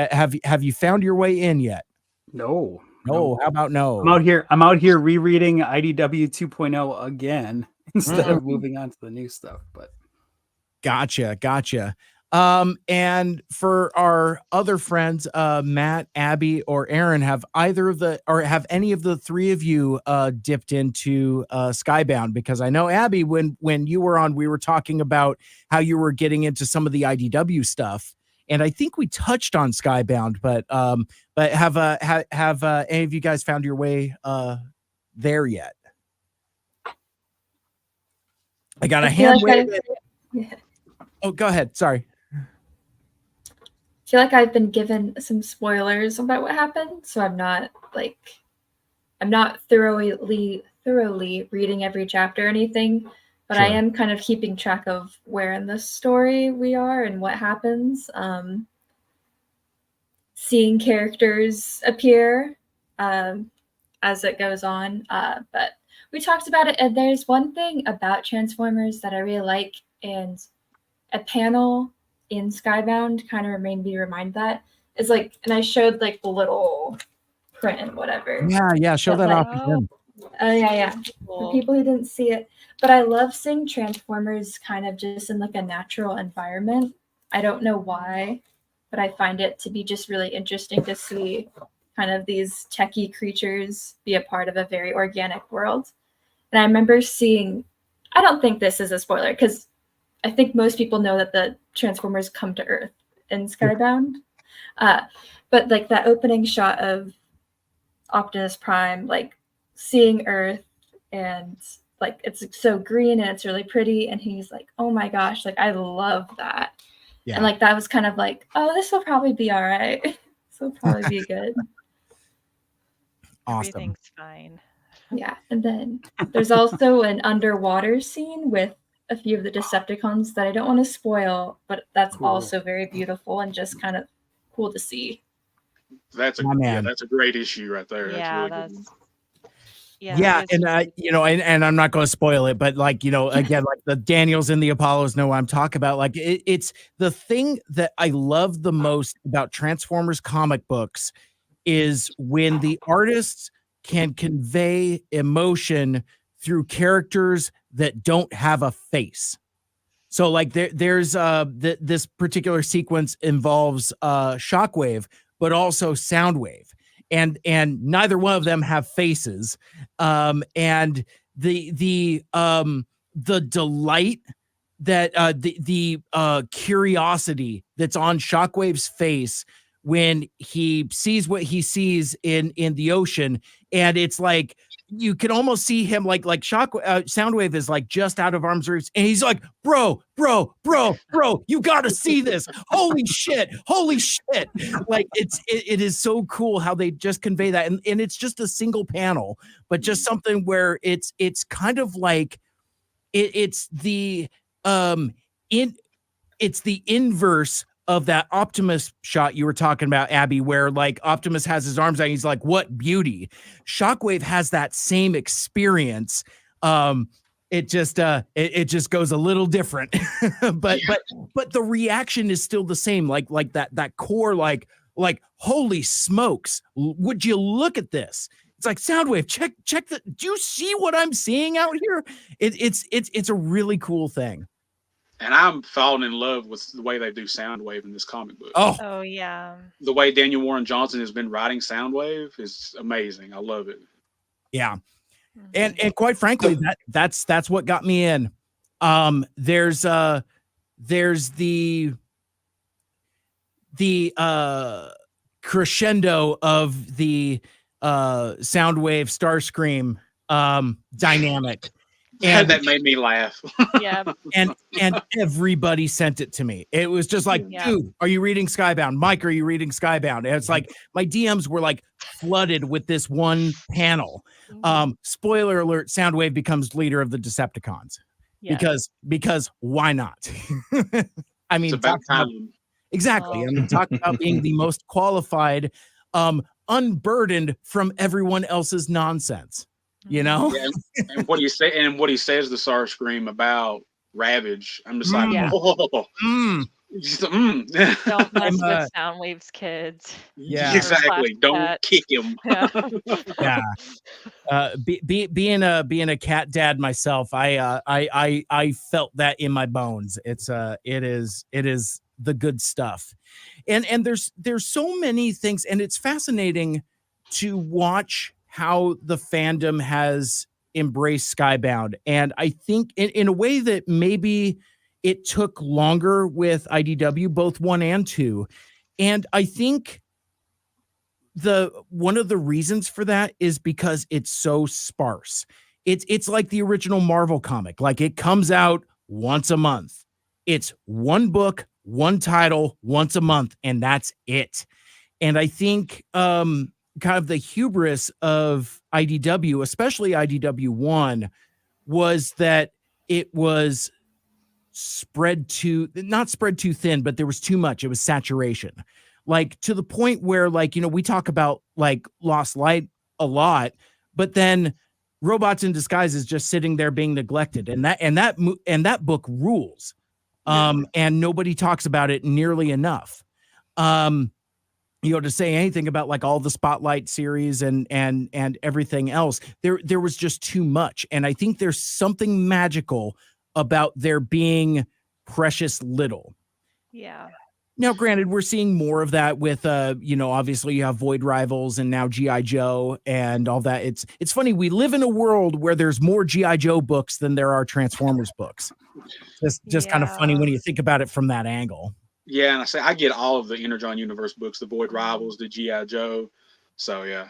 Speaker 1: Have you found your way in yet?
Speaker 2: No.
Speaker 1: No. How about no?
Speaker 2: I'm out here rereading IDW 2.0 again instead of moving on to the new stuff. But
Speaker 1: Gotcha. And for our other friends, Matt, Abby, or Aaron, have any of the three of you dipped into Skybound? Because I know, Abby, when you were on, we were talking about how you were getting into some of the IDW stuff, and I think we touched on Skybound, but have any of you guys found your way there yet? I got a hand wave. Oh, go ahead. Sorry.
Speaker 6: I feel like I've been given some spoilers about what happened, so I'm not thoroughly reading every chapter or anything, but
Speaker 1: Sure.
Speaker 6: I am kind of keeping track of where in the story we are and what happens. Seeing characters appear as it goes on, but we talked about it, and there's one thing about Transformers that I really like, and a panel in Skybound kind of made me remind that. It's like, and I showed like the little print and whatever.
Speaker 1: Yeah. Show that off again.
Speaker 6: Yeah. For people who didn't see it. But I love seeing Transformers kind of just in like a natural environment. I don't know why, but I find it to be just really interesting to see kind of these techie creatures be a part of a very organic world. And I remember seeing, I don't think this is a spoiler, because I think most people know that the Transformers come to Earth in Skybound. But like that opening shot of Optimus Prime, like seeing Earth, and like it's so green and it's really pretty, and he's like, oh my gosh, like I love that. Yeah. And like that was kind of like, oh, this will probably be all right. This will probably be good.
Speaker 1: Awesome.
Speaker 11: Everything's fine.
Speaker 6: Yeah, and then there's also an underwater scene with a few of the Decepticons that I don't want to spoil, but that's
Speaker 8: Cool.
Speaker 6: also very beautiful and just kind of cool to see.
Speaker 8: That's a
Speaker 1: My
Speaker 8: yeah,
Speaker 1: man.
Speaker 8: that's a great issue right there. That's
Speaker 11: Yeah,
Speaker 8: really
Speaker 11: that's
Speaker 8: good.
Speaker 1: Yeah,
Speaker 11: it was
Speaker 1: and and I'm not going to spoil it, but like again, like the Daniels and the Apollos know what I'm talking about. Like it's the thing that I love the most about Transformers comic books is when the artists can convey emotion through characters that don't have a face. So like there's this particular sequence involves Shockwave, but also Soundwave, and neither one of them have faces, and the delight that the curiosity that's on Shockwave's face when he sees what he sees in the ocean, and it's like you can almost see him like Soundwave is like just out of arm's reach, and he's like, bro, you gotta see this. Holy shit. Like it is so cool how they just convey that, and it's just a single panel, but just something where it's kind of like it's the inverse of that Optimus shot you were talking about, Abby, where like Optimus has his arms out, and he's like, what beauty. Shockwave has that same experience. It just goes a little different, but the reaction is still the same. Like that core, like holy smokes, would you look at this? It's like, Soundwave, check the, do you see what I'm seeing out here? It's a really cool thing.
Speaker 8: And I'm falling in love with the way they do Soundwave in this comic book.
Speaker 11: Oh yeah.
Speaker 8: The way Daniel Warren Johnson has been writing Soundwave is amazing. I love it.
Speaker 1: Yeah. And quite frankly, that's what got me in. There's the crescendo of the Soundwave Starscream dynamic.
Speaker 8: And that made me laugh.
Speaker 11: Yeah.
Speaker 1: And everybody sent it to me. It was just like, dude, are you reading Skybound? Mike, are you reading Skybound? And it's like my DMs were like flooded with this one panel. Spoiler alert, Soundwave becomes leader of the Decepticons. Because why not? I mean,
Speaker 8: it's about time.
Speaker 1: Exactly. I mean, talk about being the most qualified, unburdened from everyone else's nonsense. You know,
Speaker 8: yeah, and what he says the Starscream about Ravage, I'm just like,
Speaker 11: Don't mess with Soundwave's kids.
Speaker 8: Yeah, exactly. Don't kick him.
Speaker 1: Being a cat dad myself, I felt that in my bones. It is the good stuff, and there's so many things, and it's fascinating to watch how the fandom has embraced Skybound. And I think in a way that maybe it took longer with IDW, both 1 and 2. And I think one of the reasons for that is because it's so sparse. It's like the original Marvel comic. Like it comes out once a month. It's one book, one title, once a month, and that's it. And I think kind of the hubris of IDW, especially IDW 1, was that it was not spread too thin, but there was too much. It was saturation, like to the point where, like, we talk about like Lost Light a lot, but then Robots in Disguise is just sitting there being neglected, and that book rules, and nobody talks about it nearly enough. To say anything about like all the Spotlight series and everything else, there was just too much. And I think there's something magical about there being precious little.
Speaker 11: Yeah.
Speaker 1: Now, granted, we're seeing more of that with, obviously you have Void Rivals and now G.I. Joe and all that. It's funny. We live in a world where there's more G.I. Joe books than there are Transformers books. Just kind of funny when you think about it from that angle.
Speaker 8: Yeah, and I get all of the Energon Universe books, the Void Rivals, the G.I. Joe. So yeah,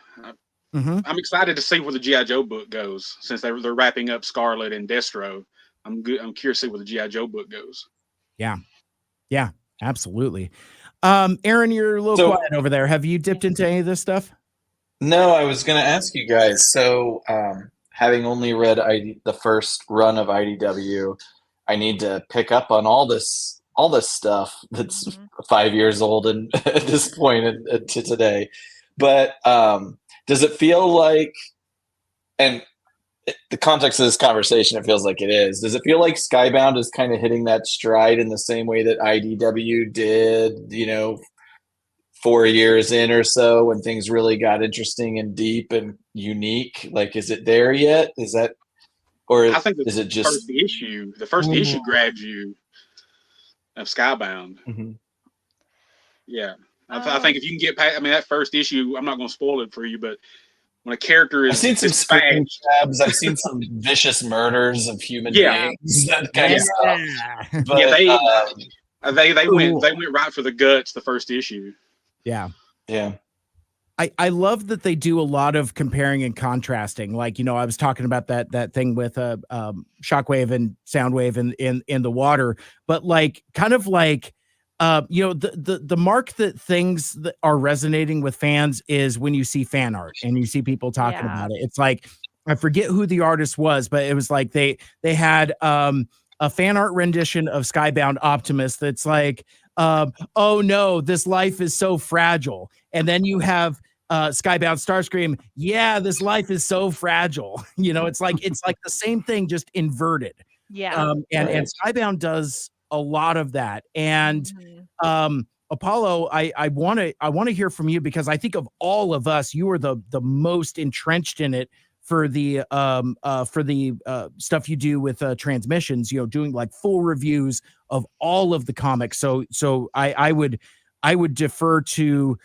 Speaker 8: I'm excited to see where the G.I. Joe book goes, since they're wrapping up Scarlet and Destro. I'm curious to see where the G.I. Joe book goes. Yeah,
Speaker 1: absolutely. Aaron, you're a little quiet over there. Have you dipped into any of this stuff?
Speaker 5: No, I was going to ask you guys. So, having only read the first run of IDW, I need to pick up on all this stuff that's
Speaker 11: Mhm.
Speaker 5: 5 years old and at this point and to today. But does it feel like, and the context of this conversation, it feels like it is. Does it feel like Skybound is kind of hitting that stride in the same way that IDW did, 4 years in or so when things really got interesting and deep and unique? Like, is it there yet? Is that, or
Speaker 8: I think
Speaker 5: is it just?
Speaker 8: the first issue grabbed you of Skybound.
Speaker 5: Mhm.
Speaker 8: Yeah. I think if you can get past, I mean, that first issue, I'm not going to spoil it for you, but when a character
Speaker 5: I've
Speaker 8: is
Speaker 5: seen some screen
Speaker 8: dispatched,
Speaker 5: grabs. I've seen some vicious murders of human
Speaker 8: Yeah.
Speaker 5: beings, that kind of stuff. But
Speaker 8: yeah, they
Speaker 1: Cool.
Speaker 8: went right for the guts the first issue.
Speaker 1: Yeah.
Speaker 5: Yeah.
Speaker 1: I love that they do a lot of comparing and contrasting. Like, I was talking about that thing with Shockwave and Soundwave in the water, but like kind of like the mark that things that are resonating with fans is when you see fan art and you see people talking about it. It's like, I forget who the artist was, but it was like they had a fan art rendition of Skybound Optimus that's like, oh no, this life is so fragile. And then you have Skybound Starscream, yeah, this life is so fragile. It's like the same thing, just inverted.
Speaker 11: Yeah.
Speaker 1: And Skybound does a lot of that. And Apollo, I want to hear from you, because I think of all of us, you are the most entrenched in it for the stuff you do with transmissions, doing like full reviews of all of the comics. So I would defer to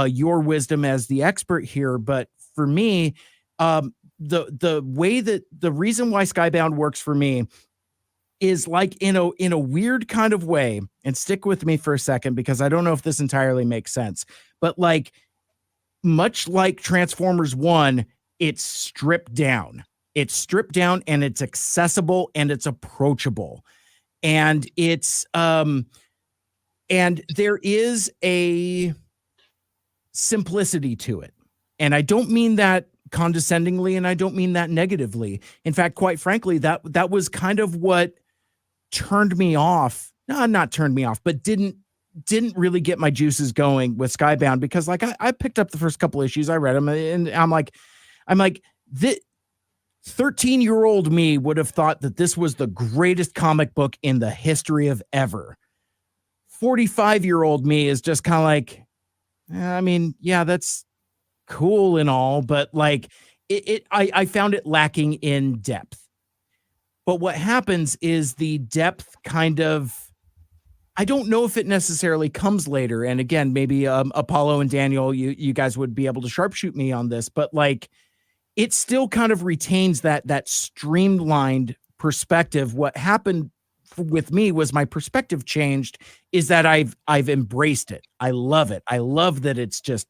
Speaker 1: your wisdom as the expert here. But for me, the way that the reason why Skybound works for me is like in a weird kind of way, and stick with me for a second, because I don't know if this entirely makes sense, but like much like Transformers 1, it's stripped down. It's stripped down and it's accessible and it's approachable. And it's and there is a simplicity to it. And I don't mean that condescendingly, and I don't mean that negatively. In fact, quite frankly, that was kind of what turned me off. No, not turned me off, but didn't really get my juices going with Skybound, because like I picked up the first couple issues, I read them, and I'm like, the 13-year-old me would have thought that this was the greatest comic book in the history of ever. 45-year-old me is just kind of like, I mean, yeah, that's cool and all, but like I found it lacking in depth. But what happens is the depth kind of, I don't know if it necessarily comes later. And again, maybe Apollo and Daniel, you guys would be able to sharpshoot me on this, but like it still kind of retains that streamlined perspective. What happened with me was my perspective changed, is that I've embraced it. I love it. I love that it's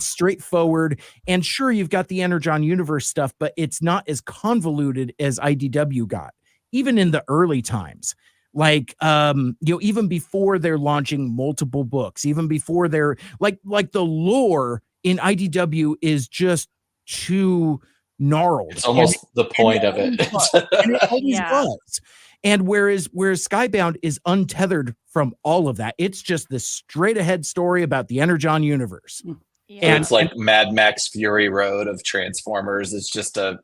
Speaker 1: straightforward. And sure, you've got the Energon universe stuff, but it's not as convoluted as IDW got, even in the early times. Like, even before they're launching multiple books, even before they're like the lore in IDW is just too gnarled.
Speaker 5: It's almost the point of it.
Speaker 1: And it always was. And whereas Skybound is untethered from all of that, it's just this straight ahead story about the Energon universe.
Speaker 11: Yeah.
Speaker 5: And it's like Mad Max Fury Road of Transformers. It's just a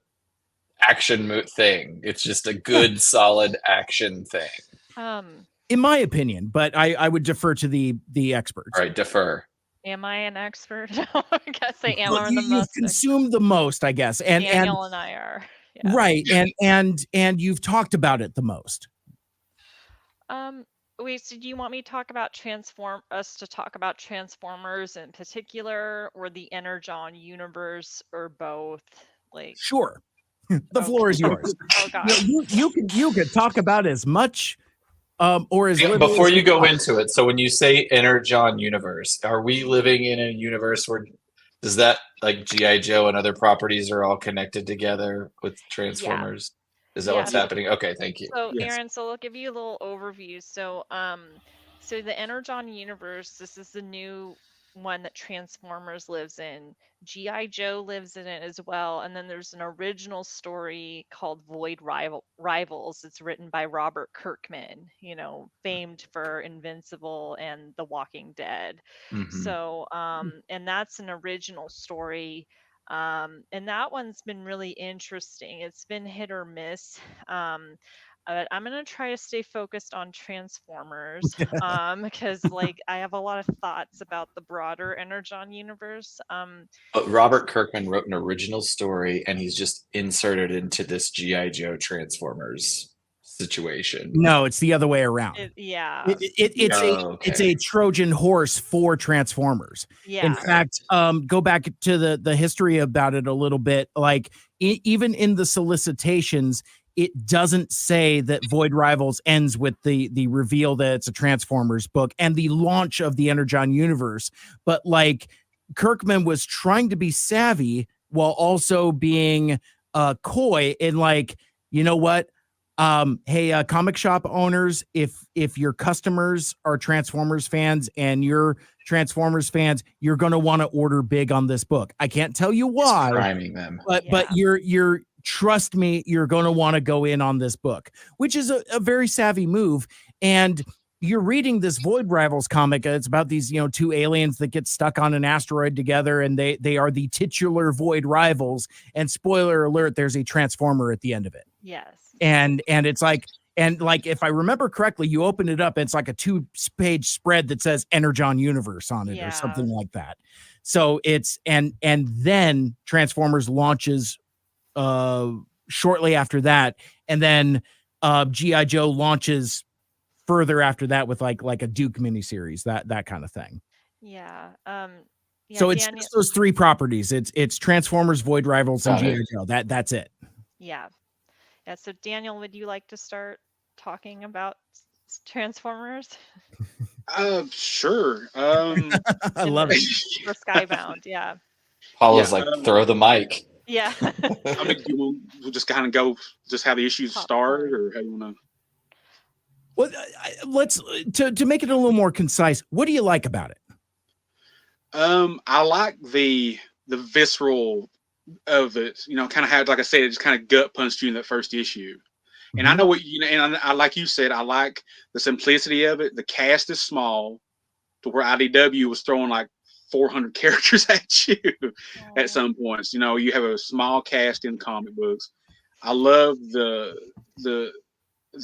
Speaker 5: action thing. It's just a good, solid action thing.
Speaker 1: In my opinion, but I would defer to the experts.
Speaker 5: All right, defer.
Speaker 11: Am I an expert? I guess I am.
Speaker 1: Well, you've consumed the most, I guess. And
Speaker 11: Daniel and I are. Yeah.
Speaker 1: Right. And you've talked about it the most.
Speaker 11: Wait, so do you want me to talk about Transformers in particular, or the Energon universe, or both? Like,
Speaker 1: sure. The floor is yours.
Speaker 11: Oh gosh.
Speaker 1: You could talk about as much or as little
Speaker 5: before
Speaker 1: as
Speaker 5: you go into it. So when you say Energon universe, are we living in a universe where does that, like G.I. Joe and other properties, are all connected together with Transformers? Is that what's happening? Okay, thank you.
Speaker 11: So Aaron, so I'll give you a little overview. So the Energon universe, this is the new one that Transformers lives in. G.I. Joe lives in it as well. And then there's an original story called Rivals. It's written by Robert Kirkman, famed for Invincible and The Walking Dead. So, and that's an original story. And that one's been really interesting. It's been hit or miss. But I'm gonna try to stay focused on Transformers, because I have a lot of thoughts about the broader Energon universe.
Speaker 5: But Robert Kirkman wrote an original story, and he's just inserted into this G.I. Joe Transformers situation.
Speaker 1: No, it's the other way around. It's a Trojan horse for Transformers.
Speaker 11: Yeah.
Speaker 1: In fact, go back to the history about it a little bit. Even in the solicitations, it doesn't say that Void Rivals ends with the reveal that it's a Transformers book and the launch of the Energon universe. But Kirkman was trying to be savvy while also being coy and you know what? Hey, comic shop owners, if your customers are Transformers fans and you're Transformers fans, you're going to want to order big on this book. I can't tell you why,
Speaker 5: priming them,
Speaker 1: but you're trust me, you're going to want to go in on this book, which is a very savvy move. And you're reading this Void Rivals comic. It's about these, two aliens that get stuck on an asteroid together, and they are the titular Void Rivals. And spoiler alert, there's a Transformer at the end of it.
Speaker 11: Yes.
Speaker 1: And it's if I remember correctly, you open it up, it's like a 2-page spread that says Energon Universe on it or something like that. So it's and then Transformers launches shortly after that, and then G.I. Joe launches further after that with like a Duke miniseries, that kind of thing.
Speaker 11: Yeah.
Speaker 1: So it's just those 3 properties. It's Transformers, Void Rivals, and G.I. Joe. That's it.
Speaker 11: Yeah. Yeah. So Daniel, would you like to start talking about Transformers?
Speaker 8: Sure.
Speaker 1: I love it.
Speaker 11: For Skybound, yeah.
Speaker 5: Paula's throw the mic.
Speaker 11: Yeah.
Speaker 8: I mean, we'll just kind of go just how the issues start, or how you want to.
Speaker 1: Well, let's to make it a little more concise. What do you like about it?
Speaker 8: I like the visceral of it. Kind of how, like I said, it just kind of gut punched you in that first issue. And I know what and I like you said, I like the simplicity of it. The cast is small, to where IDW was throwing 400 characters at you at some points. You have a small cast in comic books. I love the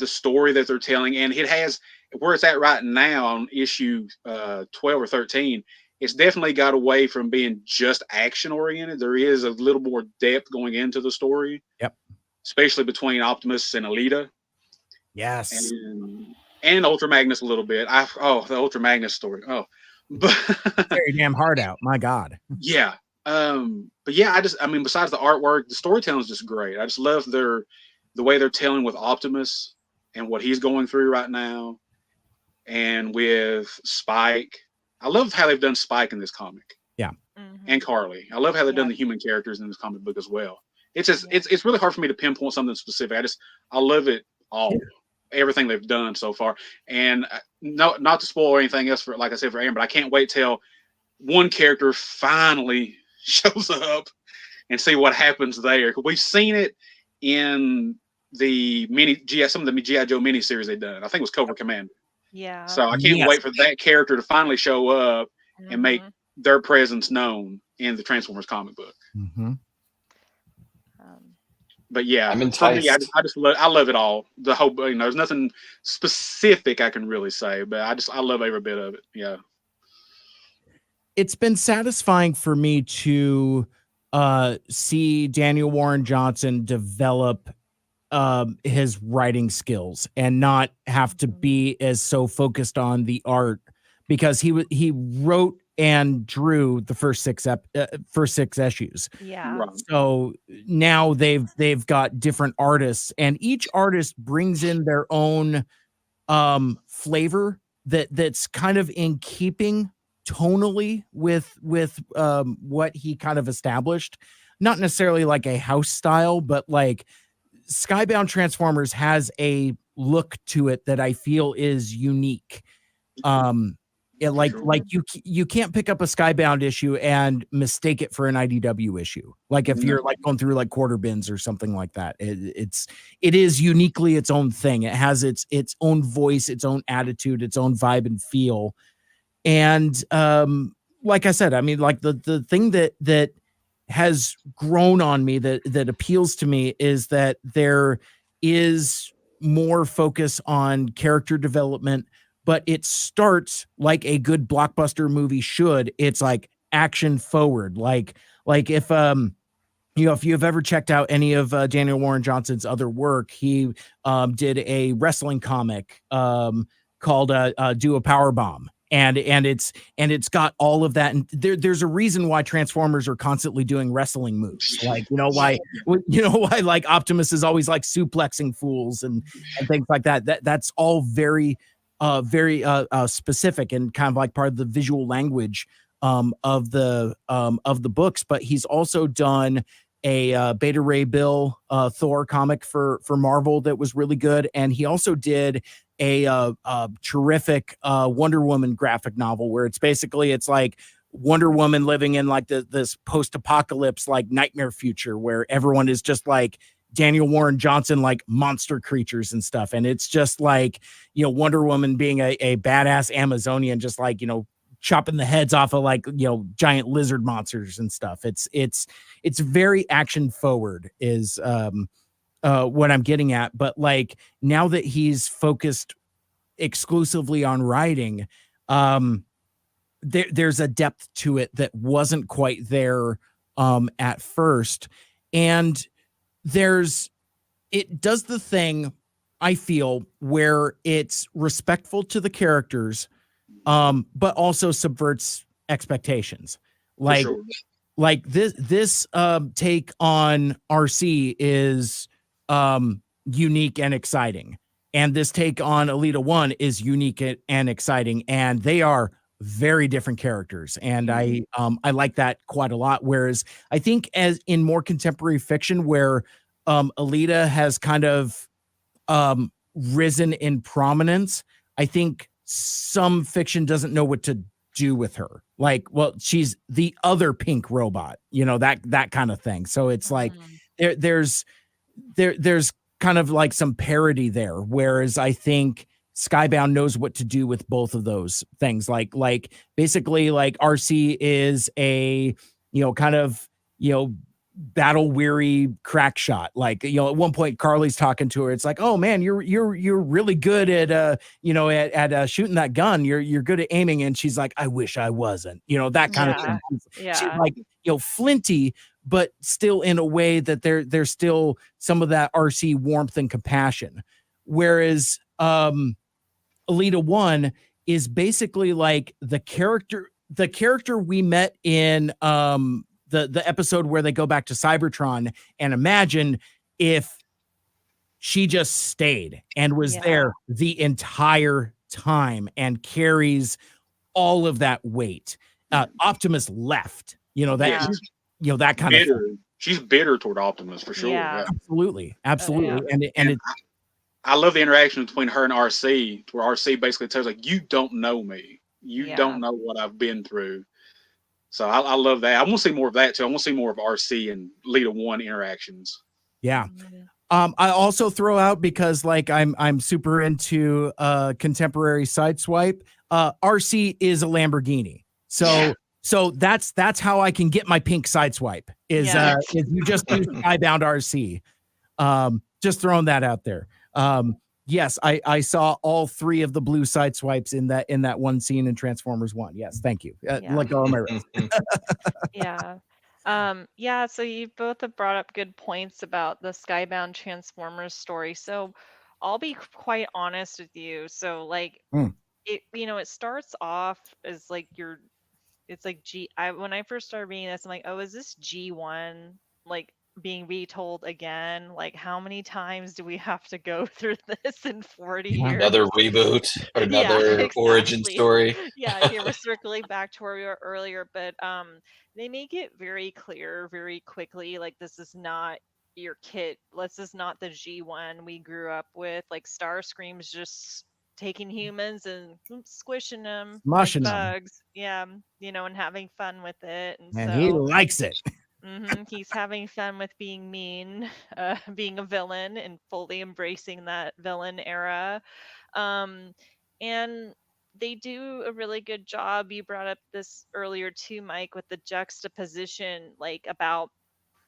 Speaker 8: story that they're telling, and it has where it's at right now on issue 12 or 13. It's definitely got away from being just action oriented. There is a little more depth going into the story.
Speaker 1: Yep.
Speaker 8: Especially between Optimus and Alita.
Speaker 1: Yes.
Speaker 8: And Ultra Magnus a little bit. The Ultra Magnus story. But
Speaker 1: very damn hard out. My God.
Speaker 8: Yeah. But yeah, besides the artwork, the storytelling is just great. I just love the way they're telling with Optimus and what he's going through right now. And with Spike. I love how they've done Spike in this comic.
Speaker 1: Yeah.
Speaker 8: And Carly. I love how they've done the human characters in this comic book as well. It's just it's really hard for me to pinpoint something specific. I love it all. Everything they've done so far. And not to spoil anything else for, like I said, for Aaron, but I can't wait till one character finally shows up and see what happens there. We've seen it in the some of the G.I. Joe miniseries they've done. I think it was Cobra Commander.
Speaker 11: Yeah.
Speaker 8: So I can't wait for that character to finally show up and make their presence known in the Transformers comic book. But yeah,
Speaker 5: I'm enticed.
Speaker 8: For me, I love it all. The whole, there's nothing specific I can really say, but I love every bit of it. Yeah.
Speaker 1: It's been satisfying for me to see Daniel Warren Johnson develop his writing skills and not have to be as so focused on the art, because he wrote and drew the first six issues.
Speaker 11: Yeah.
Speaker 8: Right.
Speaker 1: So now they've got different artists, and each artist brings in their own flavor that's kind of in keeping tonally with what he kind of established. Not necessarily like a house style, but like Skybound Transformers has a look to it that I feel is unique. You can't pick up a Skybound issue and mistake it for an IDW issue. Like if you're like going through like quarter bins or something like that, it is uniquely its own thing. It has its own voice, its own attitude, its own vibe and feel. And like I said, I mean, like the thing that has grown on me that appeals to me is that there is more focus on character development, but it starts like a good blockbuster movie should. It's like action forward. Like if if you've ever checked out any of Daniel Warren Johnson's other work, he did a wrestling comic called Do a Power Bomb. And it's got all of that, and there's a reason why Transformers are constantly doing wrestling moves, like why like Optimus is always like suplexing fools and things like that. That's all very specific and kind of like part of the visual language of the books. But he's also done a Beta Ray Bill Thor comic for Marvel that was really good, and he also did a terrific Wonder Woman graphic novel where it's like Wonder Woman living in like this post-apocalypse like nightmare future where everyone is just like Daniel Warren Johnson like monster creatures and stuff, and it's just like Wonder Woman being a badass Amazonian, just like chopping the heads off of like giant lizard monsters and stuff. It's very action forward is what I'm getting at. But like now that he's focused exclusively on writing, there's a depth to it that wasn't quite there at first. And it does the thing, I feel, where it's respectful to the characters, but also subverts expectations. Like, like this take on RC is unique and exciting, and this take on Alita 1 is unique and exciting, and they are very different characters, and I like that quite a lot. Whereas I think as in more contemporary fiction where Alita has kind of risen in prominence, I think some fiction doesn't know what to do with her. Like, well, she's the other pink robot, that kind of thing. So it's like there's kind of like some parody there, whereas I think Skybound knows what to do with both of those things. Like basically like RC is a kind of battle weary crack shot. Like at one point Carly's talking to her, it's like, oh man, you're really good at at shooting that gun, you're good at aiming, and she's like, I wish I wasn't, that kind of thing. She's like flinty, but still in a way that there's still some of that RC warmth and compassion, whereas Alita 1 is basically like the character we met in the episode where they go back to Cybertron, and imagine if she just stayed and was there the entire time and carries all of that weight. Optimus left, that kind of thing.
Speaker 8: She's bitter toward Optimus for sure.
Speaker 11: Yeah.
Speaker 1: Absolutely. And
Speaker 8: I love the interaction between her and RC, where RC basically tells like, you don't know me. You don't know what I've been through. So I love that. I want to see more of that too. I want to see more of RC and Lita 1 interactions.
Speaker 1: Yeah. I also throw out, because like I'm super into contemporary sideswipe. RC is a Lamborghini. So that's how I can get my pink sideswipe is you just use Skybound RC. Just throwing that out there. Yes, I saw all three of the blue side swipes in that one scene in Transformers 1. Yes, thank you. Let go of my wrist.
Speaker 11: So you both have brought up good points about the Skybound Transformers story. So I'll be quite honest with you. So like it starts off as like it's like when I first started reading this, I'm like, oh, is this G1 like being retold again? Like, how many times do we have to go through this in 40 years?
Speaker 5: Another reboot or another origin story.
Speaker 11: We're circling back to where we were earlier, but they make it very clear very quickly, like, this is not your kit. This is not the G1 we grew up with. Like, Starscream's just taking humans and squishing them
Speaker 1: Mushing
Speaker 11: like
Speaker 1: 'em.
Speaker 11: bugs. Yeah, and having fun with it. And
Speaker 1: And he
Speaker 11: so
Speaker 1: likes it.
Speaker 11: he's having fun with being mean, being a villain, and fully embracing that villain era. Um, and they do a really good job. You brought up this earlier too, Mike, with the juxtaposition, like about,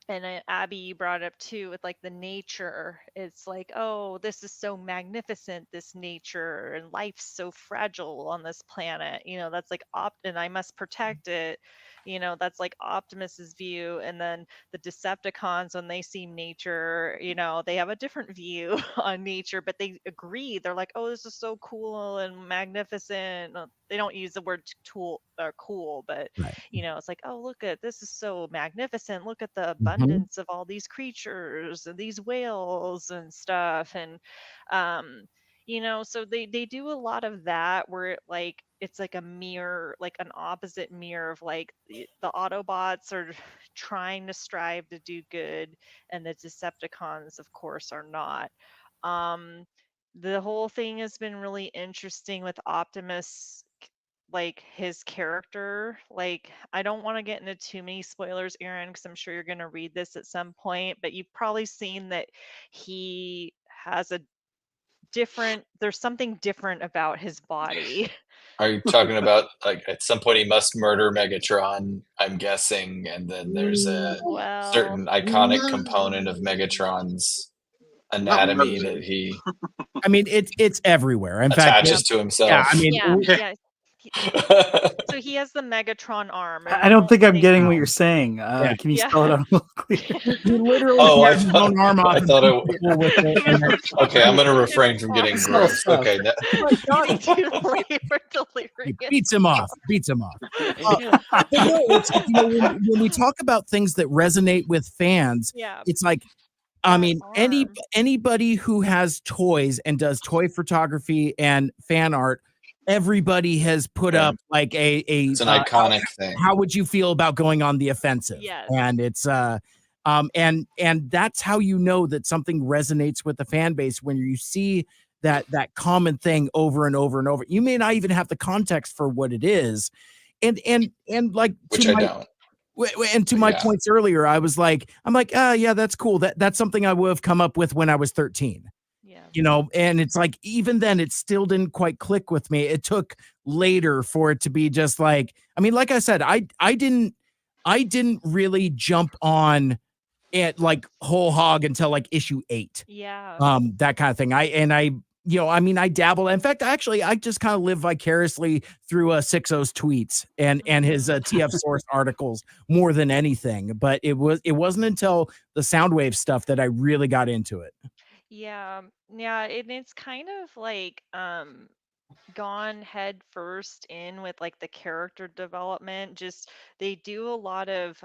Speaker 11: and Abby, you brought it up too, with like the nature. It's like, oh, this is so magnificent, this nature, and life's so fragile on this planet. That's like and I must protect it. That's like Optimus's view. And then the Decepticons, when they see nature, they have a different view on nature, but they agree. They're like, oh, this is so cool and magnificent. They don't use the word tool or cool, but
Speaker 1: Right.
Speaker 11: it's like, oh, look at this is so magnificent. Look at the
Speaker 1: Mhm.
Speaker 11: abundance of all these creatures and these whales and stuff. And so they do a lot of that where it's like a mirror, like an opposite mirror of like the Autobots are trying to strive to do good, and the Decepticons, of course, are not. The whole thing has been really interesting with Optimus, like his character. Like, I don't want to get into too many spoilers, Aaron, because I'm sure you're going to read this at some point, but you've probably seen that he has there's something different about his body.
Speaker 5: Are you talking about like at some point he must murder Megatron, I'm guessing, and then there's a
Speaker 11: Well,
Speaker 5: certain iconic component of Megatron's anatomy that he
Speaker 1: I mean, it's everywhere. In fact,
Speaker 5: attaches to
Speaker 1: yeah,
Speaker 5: himself.
Speaker 1: I mean,
Speaker 11: yeah. So he has the Megatron arm.
Speaker 2: I don't think I'm getting what
Speaker 11: know.
Speaker 2: you're saying.
Speaker 1: Yeah.
Speaker 2: Can you spell it out a little clearer?
Speaker 1: he literally
Speaker 5: Oh, I
Speaker 1: tears his
Speaker 5: thought
Speaker 1: own arm off
Speaker 5: I
Speaker 1: and
Speaker 5: thought
Speaker 1: beats
Speaker 5: it.
Speaker 1: people with it, and then-
Speaker 5: Okay, I'm gonna refrain from getting
Speaker 2: Small
Speaker 5: gross.
Speaker 2: stuff.
Speaker 5: Okay,
Speaker 11: Getting too labor
Speaker 1: he
Speaker 11: delirious.
Speaker 1: beats him off. But no, it's like, when we talk about things that resonate with fans,
Speaker 11: Yeah.
Speaker 1: it's like, I mean,
Speaker 11: arm.
Speaker 1: anybody who has toys and does toy photography and fan art, everybody has put
Speaker 5: Yeah.
Speaker 1: up like
Speaker 5: it's an iconic thing.
Speaker 1: how would you feel about going on the offensive?
Speaker 11: Yes.
Speaker 1: And it's and that's how you know that something resonates with the fan base, when you see that common thing over and over and over. You may not even have the context for what it is. And like,
Speaker 5: Which I don't.
Speaker 1: and to my
Speaker 5: Yeah.
Speaker 1: points earlier, I'm like, yeah, that's cool. That's something I would have come up with when I was 13.
Speaker 11: Yeah.
Speaker 1: And it's like, even then it still didn't quite click with me. It took later for it to be just like, I mean, like I said, I didn't really jump on it like whole hog until like issue 8.
Speaker 11: Yeah.
Speaker 1: That kind of thing. I mean, I dabbled. In fact, actually, I just kind of live vicariously through 6-0's tweets and his TF Source articles more than anything. But it wasn't until the Soundwave stuff that I really got into it.
Speaker 11: Yeah. And it's kind of like gone head first in with like the character development. Just they do a lot of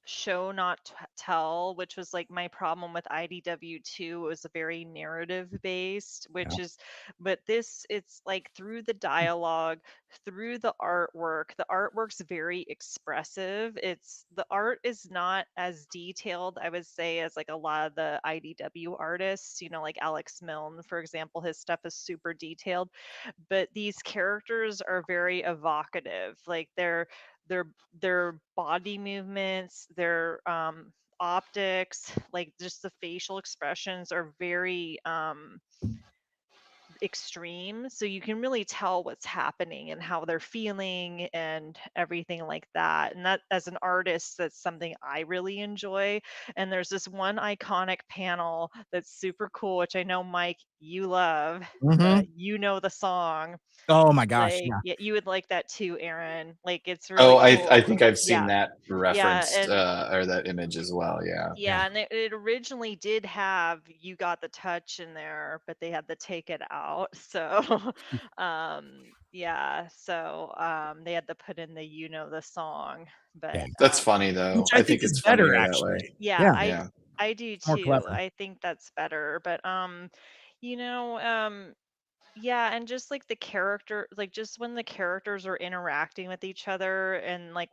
Speaker 11: show not tell, which was like my problem with IDW2. It was very narrative based, which is, but it's like through the dialogue, through the artwork. The artwork's very expressive. The art is not as detailed, I would say, as like a lot of the IDW artists, like Alex Milne, for example. His stuff is super detailed, but these characters are very evocative. Like their body movements, their optics, like just the facial expressions are very extreme, so you can really tell what's happening and how they're feeling and everything like that. And that, as an artist, that's something I really enjoy. And there's this one iconic panel that's super cool, which I know, Mike, you love. The song.
Speaker 1: Oh my gosh,
Speaker 11: Like,
Speaker 1: yeah.
Speaker 11: you would like that too, Aaron. Like, it's really cool.
Speaker 5: I think I've seen
Speaker 11: Yeah.
Speaker 5: that referenced
Speaker 11: and
Speaker 5: or that image as well. Yeah.
Speaker 11: yeah, and it originally did have "You Got the Touch" in there, but they had to take it out. So, they had to put in the song. But
Speaker 5: That's funny though.
Speaker 1: Which I think
Speaker 5: think
Speaker 1: is
Speaker 5: it's
Speaker 1: better,
Speaker 5: funnier that
Speaker 1: actually.
Speaker 5: way.
Speaker 11: yeah,
Speaker 1: Yeah.
Speaker 11: I do
Speaker 1: More
Speaker 11: too.
Speaker 1: clever.
Speaker 11: I think that's better. But yeah, and just like the character, like just when the characters are interacting with each other and like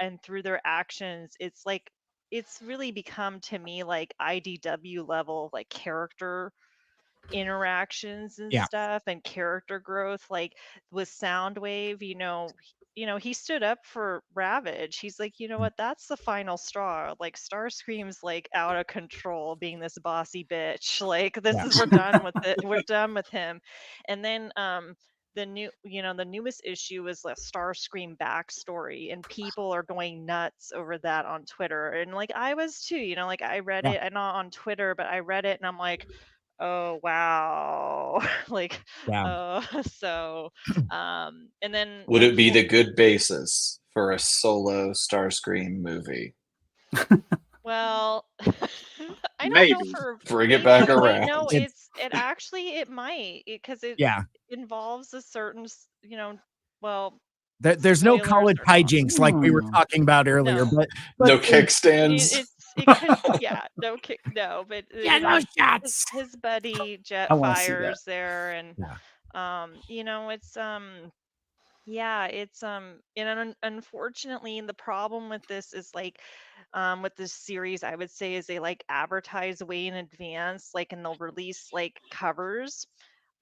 Speaker 11: and through their actions, it's like it's really become to me like IDW level like character interactions and
Speaker 1: Yeah.
Speaker 11: stuff and character growth, like with Soundwave, he stood up for Ravage. He's like, you know what, that's the final straw. Like Starscream's like out of control being this bossy bitch. Like we're done with it. We're done with him. And then the newest issue is the Starscream backstory, and people are going nuts over that on Twitter. And like I was too, like I read it, and not on Twitter, but I read it and I'm like, oh wow. Like so and then
Speaker 5: Would it be the good basis for a solo Starscream movie?
Speaker 11: well, I don't know
Speaker 8: Maybe.
Speaker 11: for
Speaker 5: Bring it back
Speaker 11: wait,
Speaker 5: around.
Speaker 11: no, it might, because it
Speaker 1: Yeah.
Speaker 11: involves a certain well,
Speaker 1: There's no
Speaker 11: spoilers
Speaker 1: college
Speaker 11: or not.
Speaker 1: hijinks like we were talking about earlier,
Speaker 11: No.
Speaker 1: but
Speaker 5: No kickstands.
Speaker 11: It could, yeah, no kick, no, but
Speaker 1: no shots.
Speaker 11: his buddy
Speaker 1: I
Speaker 11: Jet
Speaker 1: wanna see that.
Speaker 11: fires there, and it's yeah, it's and unfortunately the problem with this is like with this series, I would say, is they like advertise way in advance, like, and they'll release like covers,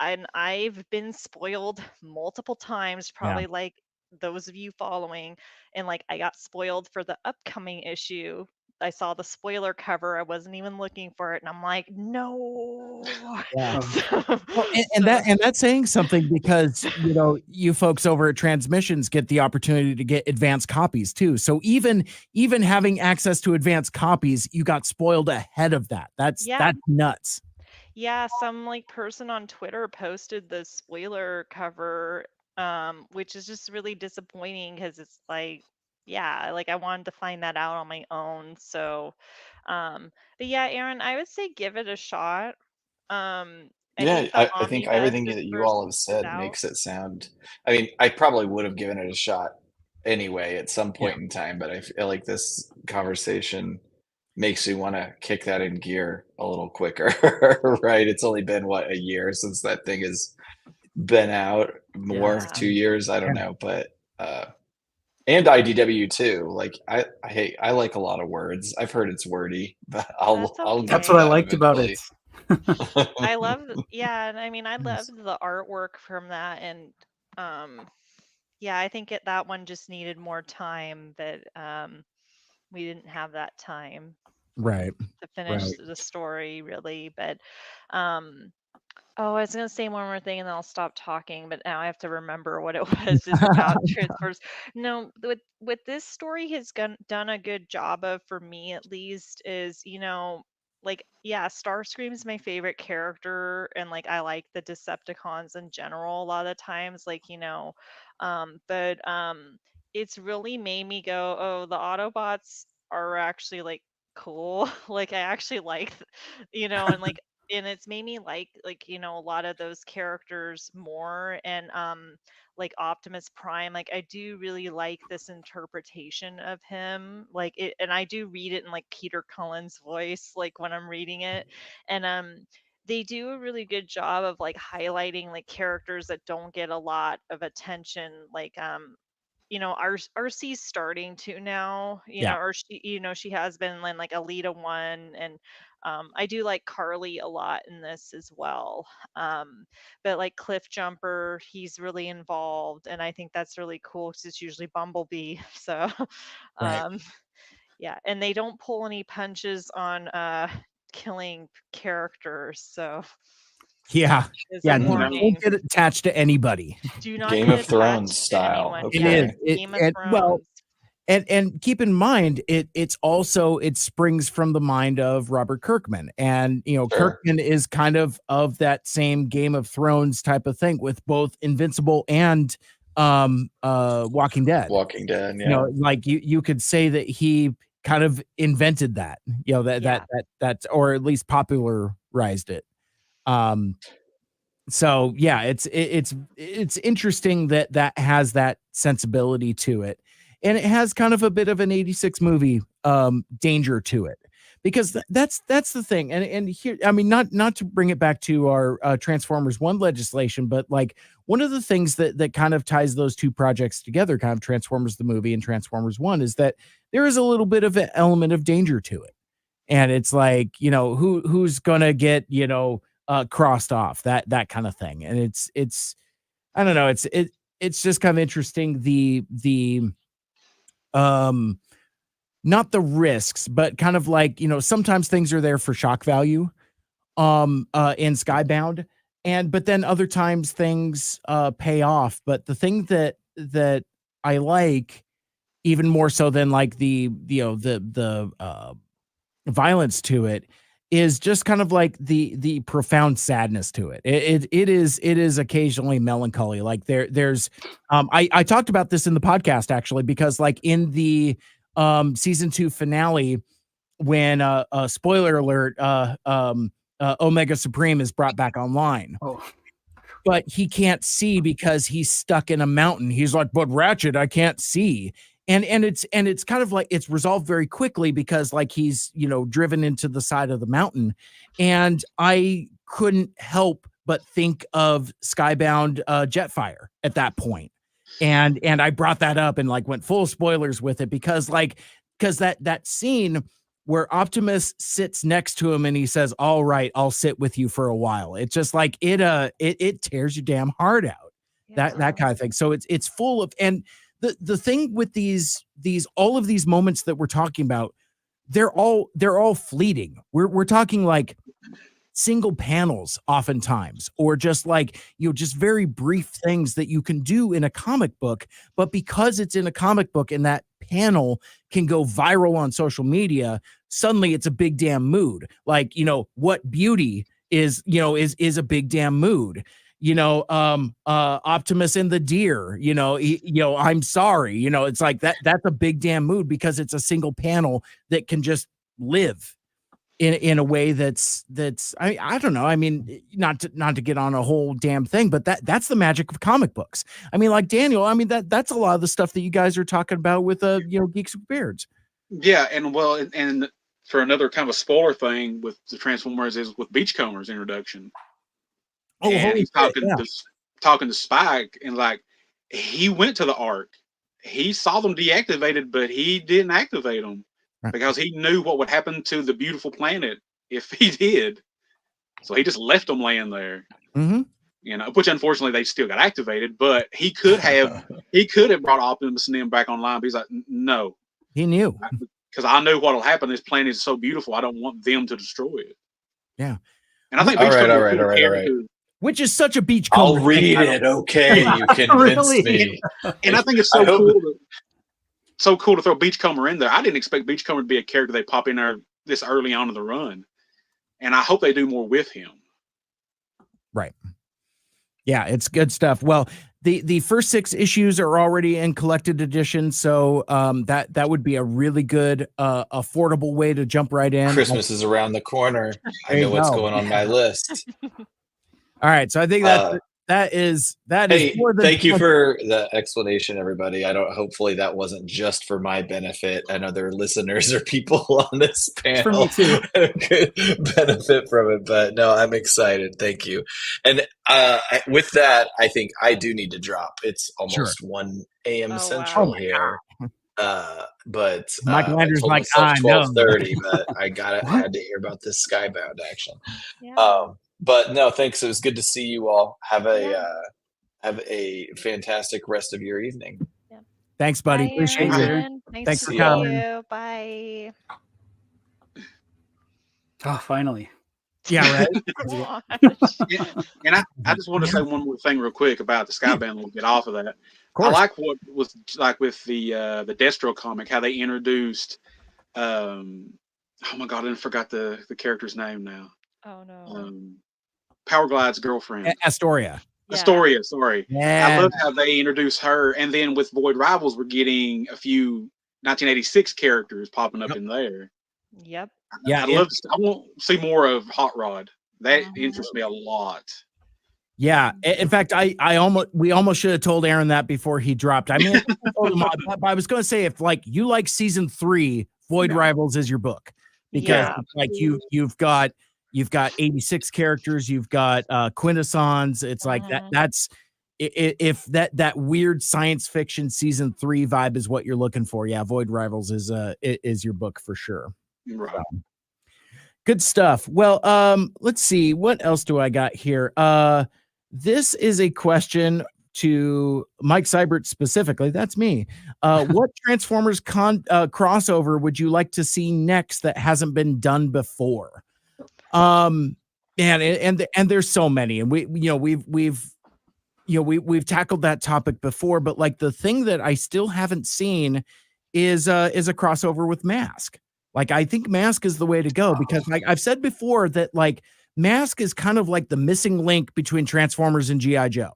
Speaker 11: and I've been spoiled multiple times, probably like those of you following, and like I got spoiled for the upcoming issue. I saw the spoiler cover, I wasn't even looking for it, and I'm like, no.
Speaker 1: Yeah.
Speaker 11: So-
Speaker 1: Well, and that's saying something, because you folks over at Transmissions get the opportunity to get advanced copies too. So even having access to advanced copies, you got spoiled ahead of that. That's nuts.
Speaker 11: Yeah, some like person on Twitter posted the spoiler cover, which is just really disappointing, because it's like, yeah, like I wanted to find that out on my own. So, but yeah, Aaron, I would say give it a shot. I
Speaker 5: Yeah,
Speaker 11: think the
Speaker 5: I think
Speaker 11: omnibus
Speaker 5: everything
Speaker 11: is
Speaker 5: that you
Speaker 11: first
Speaker 5: all have said
Speaker 11: out.
Speaker 5: makes it sound. I mean, I probably would have given it a shot anyway at some point in time, but I feel like this conversation makes you want to kick that in gear a little quicker, right? It's only been a year since that thing has been out, more
Speaker 11: Yeah.
Speaker 5: 2 years, I don't know, but and IDW too. Like I like a lot of words. I've heard it's wordy, but I'll get
Speaker 2: That's
Speaker 5: to
Speaker 2: what I
Speaker 5: that
Speaker 2: liked about
Speaker 5: eventually.
Speaker 2: it.
Speaker 11: I love, yeah, and I mean, I loved the artwork from that, and yeah, I think that one just needed more time, but we didn't have that time
Speaker 1: Right.
Speaker 11: to finish the story, really. But oh, I was gonna say one more thing and then I'll stop talking, but now I have to remember what it was. It's about transfers. No, what this story has done a good job of, for me at least, is like, yeah, Starscream's my favorite character, and like I like the Decepticons in general a lot of times, like, but it's really made me go, oh, the Autobots are actually like cool. Like I actually like, and like, and it's made me like, a lot of those characters more, and like Optimus Prime, like I do really like this interpretation of him, like it, and I do read it in like Peter Cullen's voice, like when I'm reading it, and they do a really good job of like highlighting like characters that don't get a lot of attention, like RC's starting to now, or she has been in like Alita 1, and I do like Carly a lot in this as well. But like Cliff Jumper, he's really involved, and I think that's really cool because it's usually Bumblebee. So yeah, and they don't pull any punches on killing characters. So
Speaker 1: don't get attached to anybody.
Speaker 11: Do not
Speaker 5: Game
Speaker 11: get
Speaker 5: of Thrones
Speaker 11: attached to
Speaker 5: style.
Speaker 11: anyone.
Speaker 5: Okay.
Speaker 11: Yeah,
Speaker 1: It is.
Speaker 11: Game of Thrones.
Speaker 1: And keep in mind, it springs from the mind of Robert Kirkman, and Kirkman is kind of that same Game of Thrones type of thing, with both Invincible and Walking Dead.
Speaker 5: Walking Dead, yeah.
Speaker 1: Like you could say that he kind of invented that, that or at least popularized it. So yeah, it's interesting that has that sensibility to it, and it has kind of a bit of an 86 movie danger to it, because that's the thing. And here, I mean, not to bring it back to our Transformers 1 legislation, but like one of the things that kind of ties those two projects together, kind of Transformers the movie and Transformers 1, is that there is a little bit of an element of danger to it. And it's like, who's gonna get, crossed off, that kind of thing. And it's I don't know, it's just kind of interesting, the not the risks, but kind of like, sometimes things are there for shock value in Skybound, but then other times things pay off. But the thing that I like even more so than like the violence to it is just kind of like the profound sadness to it. It is occasionally melancholy. Like there's I talked about this in the podcast actually, because like in the season 2 finale, when spoiler alert, Omega Supreme is brought back online.
Speaker 2: Oh.
Speaker 1: But he can't see because he's stuck in a mountain. He's like, but Ratchet, I can't see. And it's kind of like it's resolved very quickly because like he's, driven into the side of the mountain. And I couldn't help but think of Skybound Jetfire at that point. And I brought that up and like went full spoilers with it because that scene where Optimus sits next to him and he says, all right, I'll sit with you for a while. It's just like it tears your damn heart out. Yeah. That kind of thing. So it's full of, and the thing with these all of these moments that we're talking about, they're all fleeting. We're talking like single panels oftentimes, or just like, just very brief things that you can do in a comic book, but because it's in a comic book and that panel can go viral on social media, suddenly it's a big damn mood. Like, what beauty is a big damn mood. Optimus and the deer, I'm sorry, it's like that's a big damn mood because it's a single panel that can just live in a way that's I don't know. I mean, not to get on a whole damn thing, but that's the magic of comic books. I mean, like Daniel, I mean, that's a lot of the stuff that you guys are talking about with Geeks with Beards.
Speaker 8: Yeah, and for another kind of a spoiler thing with the Transformers is with Beachcomber's introduction. Oh, and he's talking to Spike, and like he went to the Ark. He saw them deactivated, but he didn't activate them. Right. Because he knew what would happen to the beautiful planet if he did. So he just left them laying there.
Speaker 1: Mm-hmm.
Speaker 8: Which unfortunately they still got activated, but he could have brought Optimus and them back online. But he's like, no.
Speaker 1: He knew.
Speaker 8: Because I know what'll happen. This planet is so beautiful. I don't want them to destroy it.
Speaker 1: Yeah.
Speaker 8: And I think
Speaker 5: all right.
Speaker 1: Which is such a Beachcomber.
Speaker 5: I'll read it. Okay. You convinced me.
Speaker 8: And I think it's so cool. So cool to throw Beachcomber in there. I didn't expect Beachcomber to be a character they pop in there this early on in the run. And I hope they do more with him.
Speaker 1: Right. Yeah, it's good stuff. Well, the first 6 issues are already in collected edition, so that would be a really good affordable way to jump right in.
Speaker 5: Christmas is around the corner. I know what's going on my list.
Speaker 1: All right, so I think that is
Speaker 5: hey,
Speaker 1: more than
Speaker 5: thank you for the explanation, everybody. Hopefully that wasn't just for my benefit. I know there are listeners or people on this panel who could benefit from it, but no, I'm excited. Thank you. And with that, I think I do need to drop. It's almost 1 a.m. Central here. But
Speaker 1: Mikel Andrews Mike
Speaker 5: 12:30, but I had to hear about this Skybound action. Yeah. But no, thanks. It was good to see you all. Have a fantastic rest of your evening.
Speaker 6: Yeah.
Speaker 1: Thanks, buddy.
Speaker 11: Bye,
Speaker 1: Appreciate
Speaker 11: Aaron.
Speaker 1: it. Thanks for coming.
Speaker 11: Bye.
Speaker 2: Oh, finally.
Speaker 1: Yeah, right.
Speaker 8: And I just want to say one more thing real quick about the Skybound. We'll get off of that. I like what was like with the Destro comic, how they introduced oh my god, I forgot the character's name now.
Speaker 11: Oh no.
Speaker 8: Power Glide's girlfriend.
Speaker 1: Astoria.
Speaker 11: Yeah.
Speaker 8: Astoria, sorry.
Speaker 1: Yeah.
Speaker 8: I love how they introduced her, and then with Void Rivals, we're getting a few 1986 characters popping up in there.
Speaker 11: Yep.
Speaker 1: Yeah.
Speaker 8: I want to see more of Hot Rod. That interests me a lot.
Speaker 1: Yeah. In fact, we almost should have told Aaron that before he dropped. I mean, I was going to say, if like you like season 3, Void Rivals is your book, because like you've got 86 characters, you've got quintessons. It's like that's if that weird science fiction season 3 vibe is what you're looking for. Yeah, Void Rivals is your book for sure.
Speaker 8: Right.
Speaker 1: Good stuff. Well, let's see. What else do I got here? This is a question to Mike Seibert specifically. That's me. What Transformers crossover would you like to see next that hasn't been done before? And there's so many, and we've tackled that topic before, but like the thing that I still haven't seen is a crossover with Mask. Like, I think Mask is the way to go, because like I've said before that like Mask is kind of like the missing link between Transformers and G.I. Joe.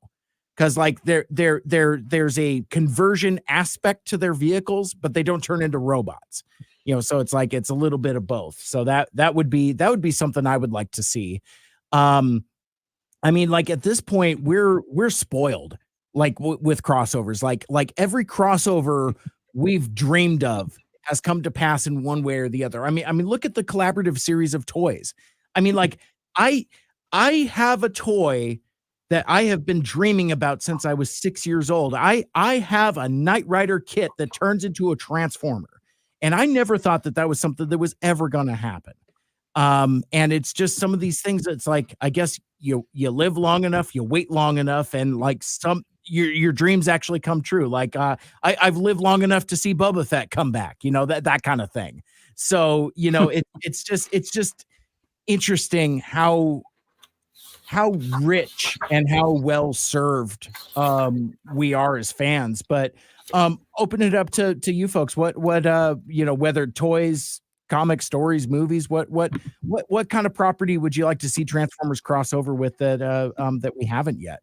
Speaker 1: Because like there's a conversion aspect to their vehicles, but they don't turn into robots. So it's like it's a little bit of both. So that would be something I would like to see. I mean, like at this point, we're spoiled like with crossovers. Like every crossover we've dreamed of has come to pass in one way or the other. I mean, look at the collaborative series of toys. I mean, like I have a toy that I have been dreaming about since I was 6 years old. I have a Knight Rider kit that turns into a Transformer, and I never thought that was something that was ever going to happen. And it's just some of these things. It's like, I guess you live long enough, you wait long enough, and like your dreams actually come true. Like I've lived long enough to see Boba Fett come back, that kind of thing. So, it's just interesting how rich and how well served we are as fans. But open it up to you folks. What whether toys, comic stories, movies, what kind of property would you like to see Transformers crossover with that we haven't yet?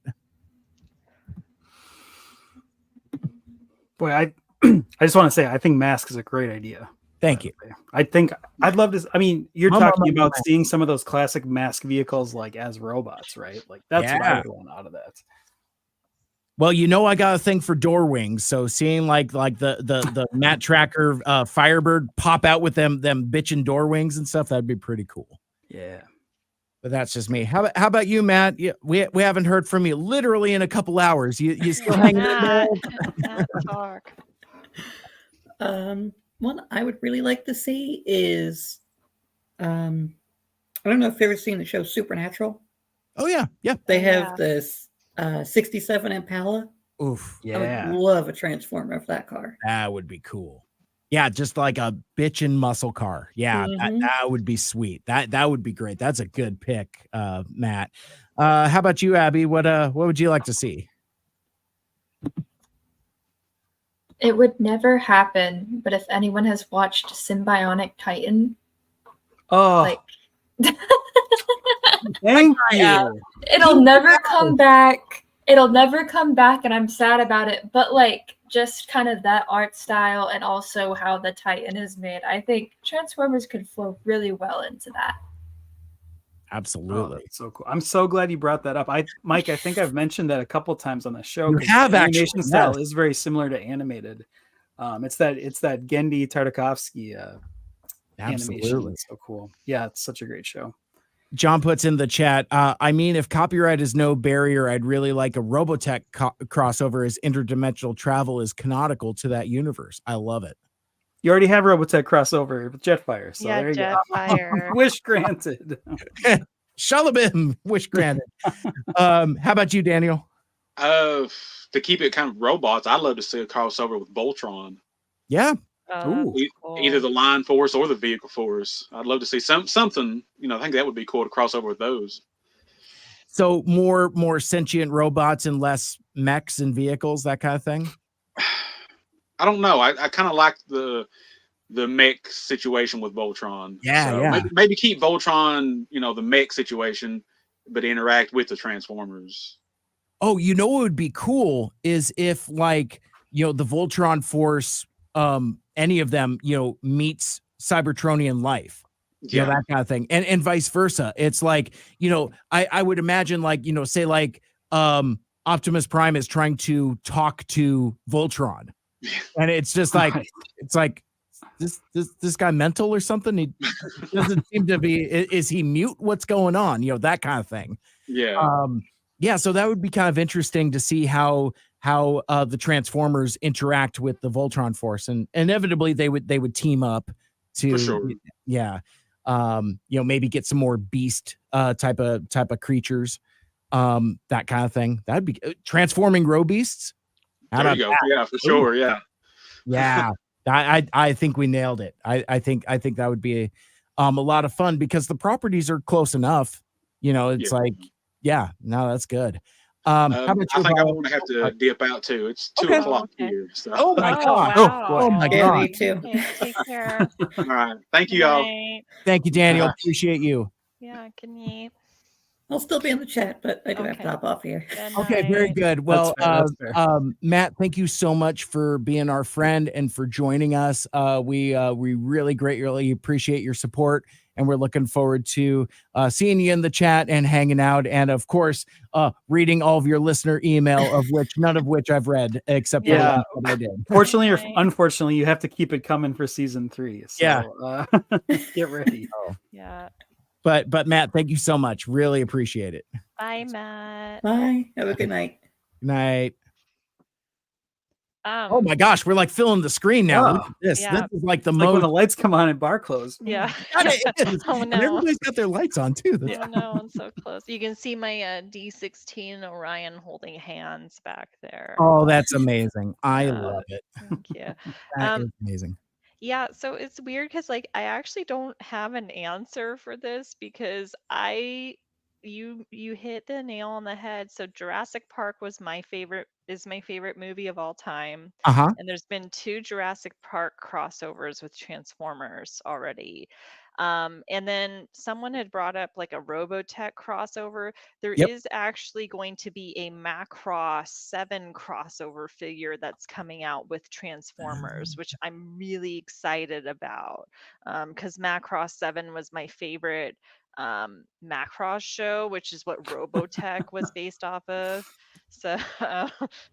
Speaker 2: Boy, I just want to say I think Mask is a great idea.
Speaker 1: Thank you.
Speaker 2: I think I'd love to. I mean, you're talking about seeing some of those classic Mask vehicles like as robots, right? Like that's what I would want out of that.
Speaker 1: Well, I got a thing for door wings, so seeing like the Matt Tracker Firebird pop out with them bitchin' door wings and stuff, that'd be pretty cool.
Speaker 2: Yeah.
Speaker 1: But that's just me. How about you, Matt? We haven't heard from you literally in a couple hours. You still hanging in there?
Speaker 11: Talk.
Speaker 4: One I would really like to see is, I don't know if you've ever seen the show Supernatural.
Speaker 1: Oh yeah.
Speaker 4: They have this 67 Impala.
Speaker 1: Oof.
Speaker 2: Yeah.
Speaker 4: I would love a Transformer of that car.
Speaker 1: That would be cool. Yeah, just like a bitchin' muscle car. Yeah, that would be sweet. That would be great. That's a good pick, Matt. How about you, Abby? What would you like to see?
Speaker 6: It would never happen, but if anyone has watched Symbionic Titan,
Speaker 2: thank you.
Speaker 6: It'll never come back. It'll never come back, and I'm sad about it. But like, just kind of that art style and also how the Titan is made, I think Transformers could flow really well into that.
Speaker 1: Absolutely.
Speaker 2: Oh, so cool. I'm so glad you brought that up. Mike, I think I've mentioned that a couple times on the show.
Speaker 1: You have actually.
Speaker 2: Animation style is very similar to animated. It's that Genndy Tartakovsky animation. It's so cool. Yeah, it's such a great show.
Speaker 1: John puts in the chat, I mean, if copyright is no barrier, I'd really like a Robotech crossover, as interdimensional travel is canonical to that universe. I love it.
Speaker 2: You already have Robotech crossover with Jetfire. So
Speaker 11: yeah,
Speaker 2: there you
Speaker 11: Jetfire.
Speaker 2: go. Wish granted.
Speaker 1: Shalabim, wish granted. How about you, Daniel?
Speaker 8: To keep it kind of robots, I'd love to see a crossover with Voltron.
Speaker 1: Yeah.
Speaker 11: Cool.
Speaker 8: Either the Line Force or the Vehicle Force. I'd love to see something. I think that would be cool to cross over with those.
Speaker 1: So more sentient robots and less mechs and vehicles, that kind of thing.
Speaker 8: I don't know. I kind of like the mech situation with Voltron.
Speaker 1: Yeah,
Speaker 8: so
Speaker 1: yeah.
Speaker 8: Maybe keep Voltron, the mech situation, but interact with the Transformers.
Speaker 1: Oh, what would be cool is if the Voltron Force, any of them, meets Cybertronian life.
Speaker 8: Yeah.
Speaker 1: That kind of thing. And vice versa. It's like, I would imagine say Optimus Prime is trying to talk to Voltron. And it's just like, it's like, this guy mental or something? He doesn't seem to be, is he mute? What's going on? That kind of thing.
Speaker 8: Yeah.
Speaker 1: Yeah. So that would be kind of interesting to see how the Transformers interact with the Voltron Force, and inevitably they would team up to,
Speaker 8: For sure.
Speaker 1: Yeah. Maybe get some more beast type of creatures, that kind of thing. That'd be transforming row beasts. How
Speaker 8: There
Speaker 1: about
Speaker 8: you go.
Speaker 1: that?
Speaker 8: Yeah, for sure. Yeah.
Speaker 1: Yeah. I think we nailed it. I think that would be a lot of fun because the properties are close enough. It's no, that's good. How about
Speaker 8: I
Speaker 1: you,
Speaker 8: think I'm
Speaker 1: Apollo?
Speaker 8: going to have to dip out too. It's 2
Speaker 1: Okay.
Speaker 8: o'clock
Speaker 11: Okay.
Speaker 8: here. So.
Speaker 1: Oh my
Speaker 11: Oh,
Speaker 1: gosh.
Speaker 11: wow.
Speaker 1: Oh my
Speaker 4: Yeah,
Speaker 1: god.
Speaker 4: me too.
Speaker 11: Okay, take care.
Speaker 8: All right. Thank you,
Speaker 11: Good
Speaker 8: y'all.
Speaker 11: night.
Speaker 1: Thank you, Daniel. Appreciate you.
Speaker 11: Yeah, good night.
Speaker 4: I'll still be in the chat, but I do have to
Speaker 11: Okay.
Speaker 4: hop off here.
Speaker 11: Good
Speaker 1: Okay, very
Speaker 11: night.
Speaker 1: good. Well,
Speaker 2: That's fair.
Speaker 1: Matt, thank you so much for being our friend and for joining us. We really greatly appreciate your support, and we're looking forward to seeing you in the chat and hanging out, and of course, reading all of your listener email, of which none of which I've read except for the
Speaker 2: Yeah.
Speaker 1: one that I did.
Speaker 2: Fortunately or
Speaker 11: Right.
Speaker 2: unfortunately, you have to keep it coming for season 3. So
Speaker 1: Yeah.
Speaker 2: get ready.
Speaker 11: Yeah.
Speaker 1: But Matt, thank you so much. Really appreciate it.
Speaker 11: Bye, Matt.
Speaker 4: Bye. Have a good night.
Speaker 1: Good night. Oh my gosh, we're like filling the screen now.
Speaker 2: Yeah.
Speaker 1: Look at this.
Speaker 11: Yeah.
Speaker 1: This is like the
Speaker 2: It's like when
Speaker 1: most.
Speaker 2: the lights come on and bar close.
Speaker 11: Yeah.
Speaker 1: It is.
Speaker 11: Oh
Speaker 1: And
Speaker 11: no.
Speaker 1: everybody's got their lights on too. That's
Speaker 11: Oh no, I'm so close. You can see my D16 Orion holding hands back there.
Speaker 1: Oh, that's amazing. I
Speaker 11: Yeah.
Speaker 1: love it.
Speaker 11: Thank you.
Speaker 1: That is amazing.
Speaker 11: Yeah, so it's weird because like I actually don't have an answer for this because you hit the nail on the head. So Jurassic Park is my favorite movie of all time.
Speaker 1: Uh-huh.
Speaker 11: And there's been 2 Jurassic Park crossovers with Transformers already. And then someone had brought up like a Robotech crossover. There
Speaker 1: Yep.
Speaker 11: is actually going to be a Macross 7 crossover figure that's coming out with Transformers, which I'm really excited about. Because Macross 7 was my favorite Macross show, which is what Robotech was based off of. So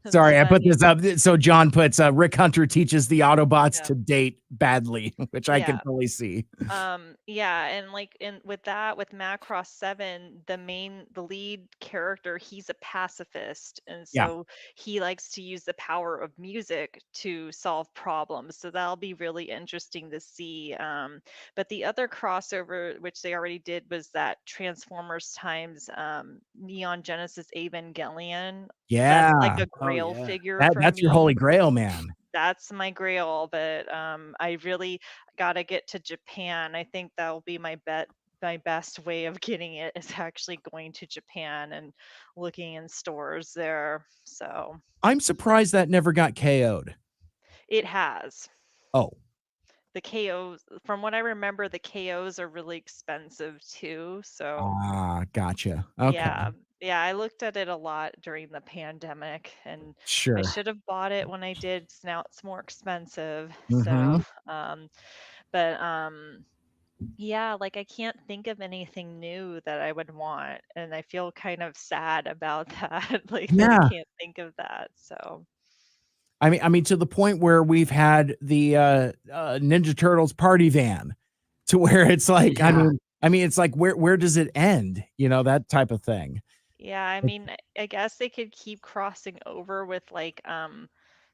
Speaker 1: Sorry, I
Speaker 11: so
Speaker 1: put
Speaker 11: yeah.
Speaker 1: this up. So John puts Rick Hunter teaches the Autobots
Speaker 11: Yeah.
Speaker 1: to date badly, which I can
Speaker 11: Yeah.
Speaker 1: fully see.
Speaker 11: Yeah, and like with Macross 7, the lead character, he's a pacifist, and
Speaker 1: Yeah.
Speaker 11: so he likes to use the power of music to solve problems. So that'll be really interesting to see. But the other crossover, which they already did, was that Transformers times Neon Genesis Evangelion.
Speaker 1: Yeah.
Speaker 11: That's like a
Speaker 2: Oh,
Speaker 11: grail
Speaker 2: yeah.
Speaker 11: figure for
Speaker 1: That's your
Speaker 11: me.
Speaker 1: holy grail, man.
Speaker 11: That's my grail, but I really gotta get to Japan. I think that'll be my best way of getting it is actually going to Japan and looking in stores there. So
Speaker 1: I'm surprised that never got KO'd.
Speaker 11: it has.
Speaker 1: Oh.
Speaker 11: The KOs, from what I remember, the KOs are really expensive too. So
Speaker 1: Gotcha. Okay.
Speaker 11: yeah, I looked at it a lot during the pandemic, and
Speaker 1: Sure.
Speaker 11: I should have bought it when I did. Now it's more expensive.
Speaker 1: Mhm.
Speaker 11: So, but yeah, like I can't think of anything new that I would want, and I feel kind of sad about that. Like that
Speaker 1: Yeah.
Speaker 11: I can't think of that. So
Speaker 1: I mean, to the point where we've had the Ninja Turtles party van, to where it's like,
Speaker 2: Yeah.
Speaker 1: I mean, it's like where does it end? That type of thing.
Speaker 11: yeah, I mean, I guess they could keep crossing over with like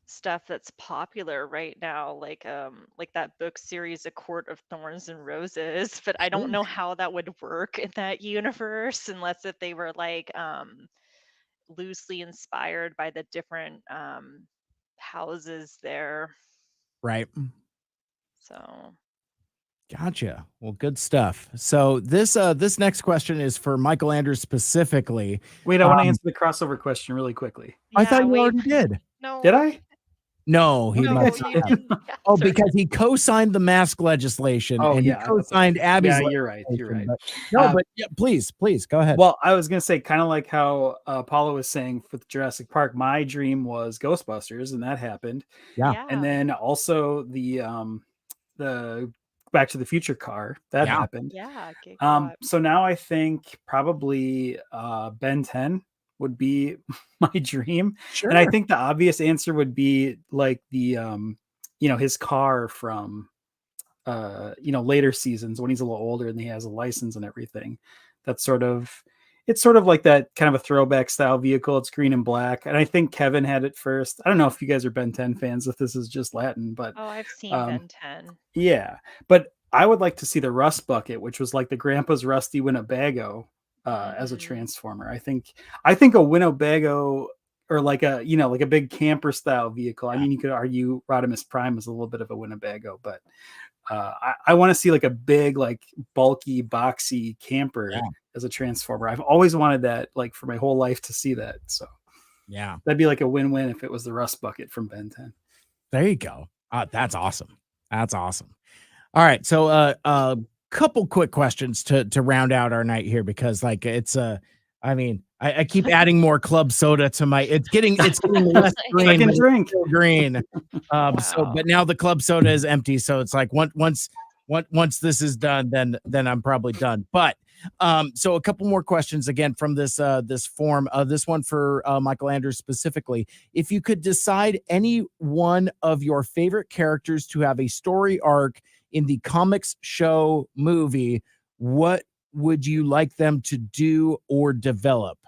Speaker 11: stuff that's popular right now, like that book series, A Court of Thorns and Roses. But I don't know how that would work in that universe unless if they were like loosely inspired by the different houses there.
Speaker 1: Right.
Speaker 11: So
Speaker 1: Gotcha. Well, good stuff. So this next question is for Mikel Andrews specifically.
Speaker 2: Wait, I want to answer the crossover question really quickly.
Speaker 1: I thought
Speaker 11: yeah,
Speaker 1: you
Speaker 11: wait.
Speaker 1: already did.
Speaker 11: No.
Speaker 2: Did I?
Speaker 1: No, he
Speaker 11: No,
Speaker 1: must
Speaker 11: you
Speaker 1: have.
Speaker 11: didn't.
Speaker 1: Oh,
Speaker 11: Sorry.
Speaker 1: because he co-signed the mask legislation.
Speaker 2: Oh,
Speaker 1: and
Speaker 2: yeah,
Speaker 1: he co-signed Abby's.
Speaker 2: Yeah, you're right. You're
Speaker 1: legislation,
Speaker 2: right.
Speaker 1: but- no, but yeah, please go ahead.
Speaker 2: Well, I was gonna say kind of like how Paula was saying with Jurassic Park. My dream was Ghostbusters, and that happened.
Speaker 1: Yeah.
Speaker 2: And then also the Back to the Future car that
Speaker 1: Yeah.
Speaker 2: happened.
Speaker 11: Yeah, Gigawatt.
Speaker 2: So now I think probably Ben 10 would be my dream.
Speaker 1: Sure.
Speaker 2: And I think the obvious answer would be like the his car from later seasons when he's a little older and he has a license and everything. It's sort of like that kind of a throwback style vehicle. It's green and black. And I think Kevin had it first. I don't know if you guys are Ben 10 fans, if this is just Latin, but
Speaker 11: Oh, I've seen Ben 10.
Speaker 2: yeah. But I would like to see the Rust Bucket, which was like the Grandpa's Rusty Winnebago as a transformer. I think a Winnebago, or like a like a big camper style vehicle. I mean, you could argue Rodimus Prime is a little bit of a Winnebago, but I want to see like a big, like bulky, boxy camper as a transformer. I've always wanted that, like for my whole life, to see that. So
Speaker 1: yeah,
Speaker 2: that'd be like a win-win if it was the Rust Bucket from Ben 10.
Speaker 1: There you go. That's awesome. That's awesome. All right, so a couple quick questions to round out our night here, because like it's I mean, I keep adding more club soda to my. It's getting less green.
Speaker 2: Second drink.
Speaker 1: Still green. So, but now the club soda is empty, so it's like once this is done, then I'm probably done. But so a couple more questions again from this form. This one for Mikel Andrews specifically. If you could decide any one of your favorite characters to have a story arc in the comics, show, movie, what would you like them to do or develop?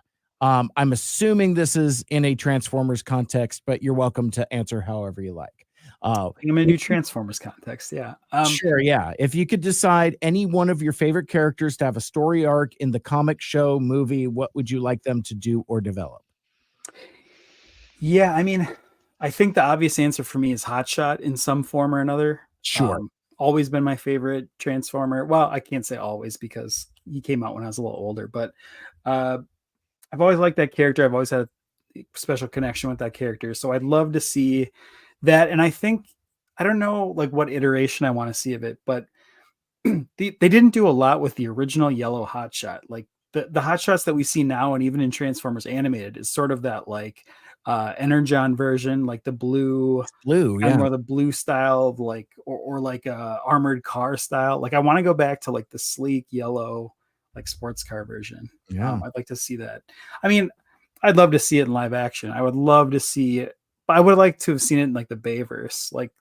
Speaker 1: I'm assuming this is in a Transformers context, but you're welcome to answer however you like.
Speaker 2: I'm gonna do Transformers context. Yeah.
Speaker 1: Sure. Yeah. If you could decide any one of your favorite characters to have a story arc in the comic, show, movie, what would you like them to do or develop?
Speaker 2: Yeah, I mean, I think the obvious answer for me is Hotshot in some form or another.
Speaker 1: Sure.
Speaker 2: Always been my favorite Transformer. Well, I can't say always because he came out when I was a little older, but I've always liked that character. I've always had a special connection with that character. So I'd love to see that. And I think, I don't know like what iteration I want to see of it, but they didn't do a lot with the original yellow Hotshot. Like the Hotshots that we see now, and even in Transformers Animated, is sort of that like Energon version, like the blue,
Speaker 1: yeah,
Speaker 2: more the blue style of like, or like a armored car style. Like I want to go back to like the sleek yellow, like sports car version.
Speaker 1: Yeah.
Speaker 2: I'd like to see that. I mean, I'd love to see it in live action. I would love to see it, but I would like to have seen it in like the Bayverse, like,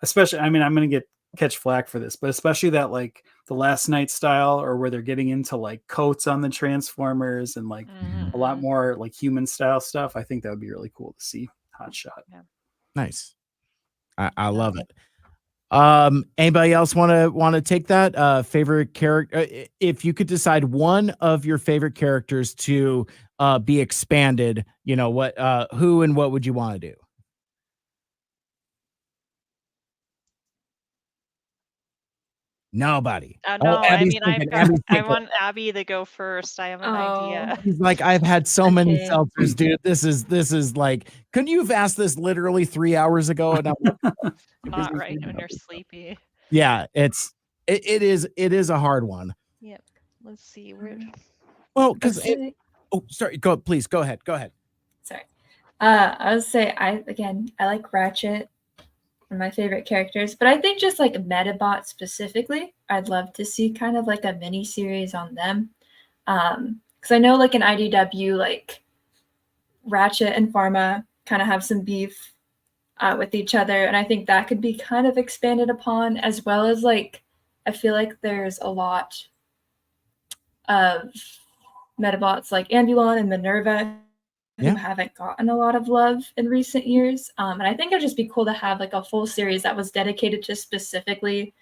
Speaker 2: especially, I mean, I'm going to catch flack for this, but especially that like the Last Night style, or where they're getting into like coats on the Transformers and like a lot more like human style stuff. I think that would be really cool to see Hotshot.
Speaker 11: Yeah.
Speaker 1: Nice. I love it. Anybody else want to take that favorite character? If you could decide one of your favorite characters to be expanded, who and what would you want to do? Nobody.
Speaker 11: No, I
Speaker 1: Abby's
Speaker 11: mean,
Speaker 1: thinking.
Speaker 11: I want Abby to go first. I have an idea.
Speaker 1: He's like, I've had so many seltzers, dude. This is like, couldn't you have asked this literally 3 hours ago? And
Speaker 11: Not right when you're sleepy.
Speaker 1: Yeah, it is a hard one.
Speaker 11: Yep. Let's see where.
Speaker 1: Well, because sorry, please go ahead.
Speaker 6: Sorry. I would say I like Ratchet, one of my favorite characters, but I think just like Medabot specifically, I'd love to see kind of like a mini series on them. Because I know like in IDW, like Ratchet and Pharma kind of have some beef with each other, and I think that could be kind of expanded upon, as well as like I feel like there's a lot of Metabots like Ambulon and Minerva who haven't gotten a lot of love in recent years, and I think it'd just be cool to have like a full series that was dedicated to specifically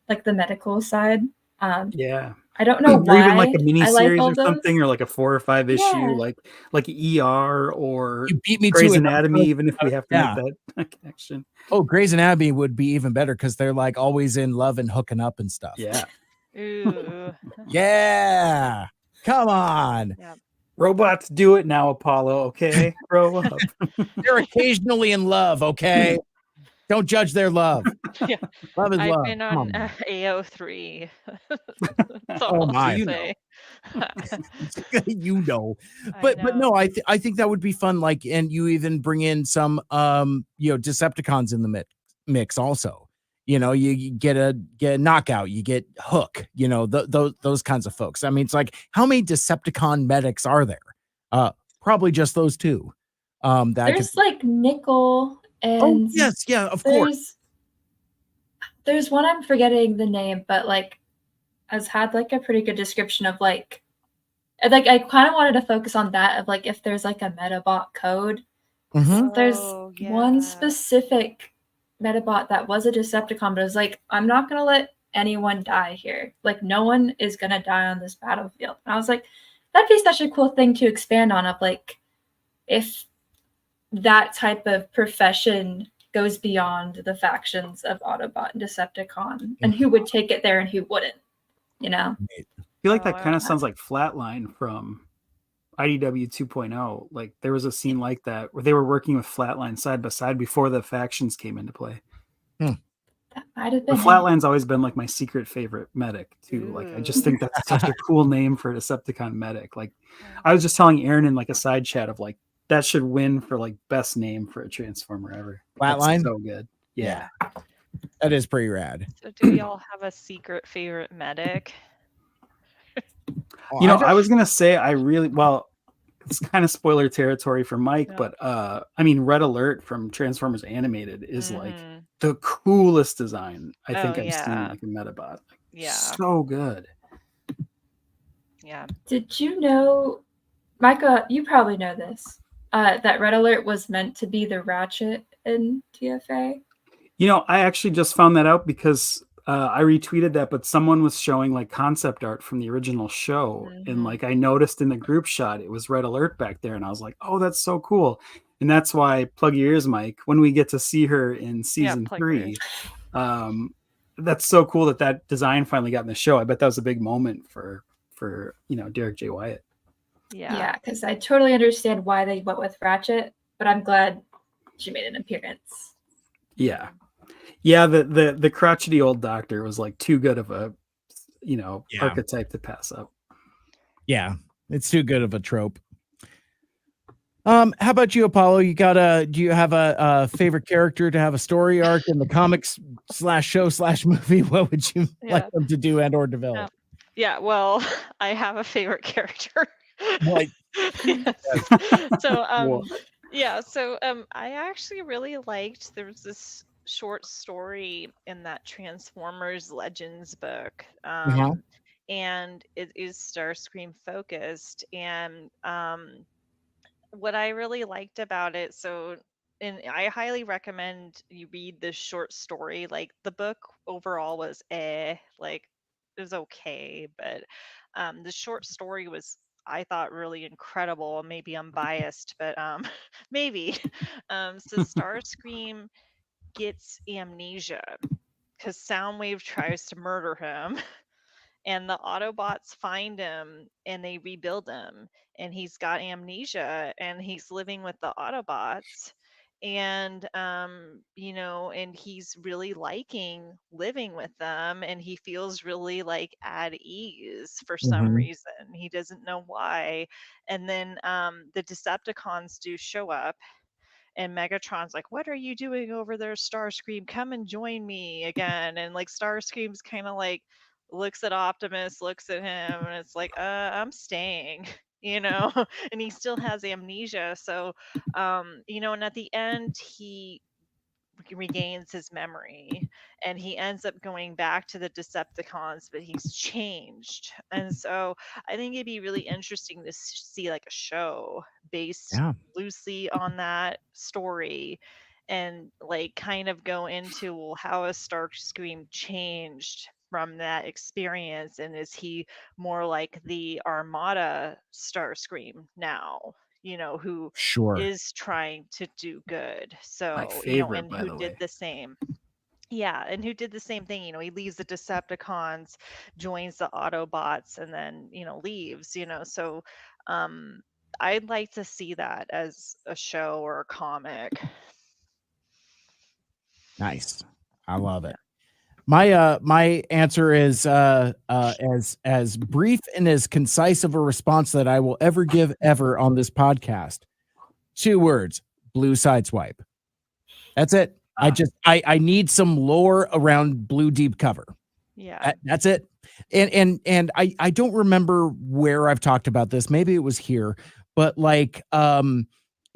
Speaker 6: like the medical side.
Speaker 2: Yeah,
Speaker 6: I don't know why.
Speaker 2: Or even like a mini series or
Speaker 6: those.
Speaker 2: something, or like a 4 or 5 issue, like ER or
Speaker 1: You beat me
Speaker 2: Grey's
Speaker 1: to it.
Speaker 2: Anatomy, even if we have to make that connection.
Speaker 1: Oh, Grey's Anatomy would be even better because they're like always in love and hooking up and stuff.
Speaker 2: Yeah.
Speaker 11: Ooh.
Speaker 1: Yeah. Come on.
Speaker 11: Yeah.
Speaker 2: Robots do it now, Apollo. Okay, grow up.
Speaker 1: They're occasionally in love. Okay, don't judge their love.
Speaker 11: Yeah.
Speaker 1: Love is
Speaker 11: I've
Speaker 1: love.
Speaker 11: been on AO3.
Speaker 1: Oh my! But no, I think that would be fun. Like, and you even bring in some Decepticons in the mix also. You get a Knockout, you get Hook, those kinds of folks. I mean, it's like, how many Decepticon medics are there? Probably just those two.
Speaker 6: There's like Nickel and
Speaker 1: of course.
Speaker 6: There's one I'm forgetting the name, but like has had like a pretty good description of like I kind of wanted to focus on that of like if there's like a Metabot code. There's one specific Metabot that was a Decepticon, but it was like, I'm not gonna let anyone die here. Like, no one is gonna die on this battlefield. And I was like, that'd be such a cool thing to expand on, of like, if that type of profession goes beyond the factions of Autobot and Decepticon, and who would take it there and who wouldn't, you know?
Speaker 2: I feel like that kind of sounds like Flatline from IDW 2.0. Like, there was a scene like that where they were working with Flatline side by side before the factions came into play.
Speaker 6: That might have
Speaker 2: But
Speaker 6: been
Speaker 2: Flatline's always been like my secret favorite medic too. Like, I just think that's such a cool name for a Decepticon medic. Like, I was just telling Aaron in like a side chat of like, that should win for like best name for a Transformer ever.
Speaker 1: Flatline?
Speaker 2: That's so good. Yeah.
Speaker 1: That is pretty rad.
Speaker 11: So do we all have a secret favorite medic?
Speaker 2: You know, I was gonna say it's kind of spoiler territory for Mike, but I mean, Red Alert from Transformers Animated is like the coolest design I think I've seen like a Metabot. Like, so good.
Speaker 11: Yeah.
Speaker 6: Did you know, Micah, you probably know this, that Red Alert was meant to be the Ratchet in TFA?
Speaker 2: You know, I actually just found that out because I retweeted that, but someone was showing like concept art from the original show. And like, I noticed in the group shot, it was Red Alert back there. And I was like, oh, that's so cool. And that's why, plug your ears, Mike, when we get to see her in season 3, that's so cool that design finally got in the show. I bet that was a big moment for you know, Derek J. Wyatt.
Speaker 6: Yeah, because I totally understand why they went with Ratchet, but I'm glad she made an appearance.
Speaker 2: Yeah. Yeah, the crotchety old doctor was like too good of a, you know, archetype to pass up.
Speaker 1: Yeah, it's too good of a trope. How about you, Apollo? Do you have a favorite character to have a story arc in the comics /show/movie? What would you like them to do and or develop?
Speaker 11: Yeah, well, I have a favorite character.
Speaker 1: Like,
Speaker 11: so I actually really liked, there was this short story in that Transformers Legends book, and it is Starscream focused, and what I really liked about it, and I highly recommend you read this short story. Like, the book overall was like, it was okay, but the short story was, I thought, really incredible. Maybe I'm biased, but maybe. So Starscream gets amnesia because Soundwave tries to murder him, and the Autobots find him and they rebuild him, and he's got amnesia and he's living with the Autobots. And you know, and he's really liking living with them, and he feels really like at ease for some reason. He doesn't know why. And then the Decepticons do show up, and Megatron's like, what are you doing over there, Starscream? Come and join me again. And like, Starscream's kind of like looks at Optimus, looks at him, and it's like, I'm staying. You know, and he still has amnesia. So, you know, and at the end, he regains his memory, and he ends up going back to the Decepticons, but he's changed. And so I think it'd be really interesting to see like a show based loosely on that story, and like kind of go into, well, how has Starscream changed from that experience, and is he more like the Armada Starscream now, you know, who is trying to do good? So,
Speaker 2: My favorite,
Speaker 11: you know, and
Speaker 2: by
Speaker 11: who
Speaker 2: the
Speaker 11: did
Speaker 2: way.
Speaker 11: the same. Yeah, and who did the same thing. You know, he leaves the Decepticons, joins the Autobots, and then, you know, leaves, you know. So I'd like to see that as a show or a comic.
Speaker 1: Nice. I love it. My answer is as brief and as concise of a response that I will ever give ever on this podcast. 2 words: Blue Sideswipe. That's it. I need some lore around Blue Deep Cover.
Speaker 11: Yeah.
Speaker 1: That's it. And I don't remember where I've talked about this. Maybe it was here, but like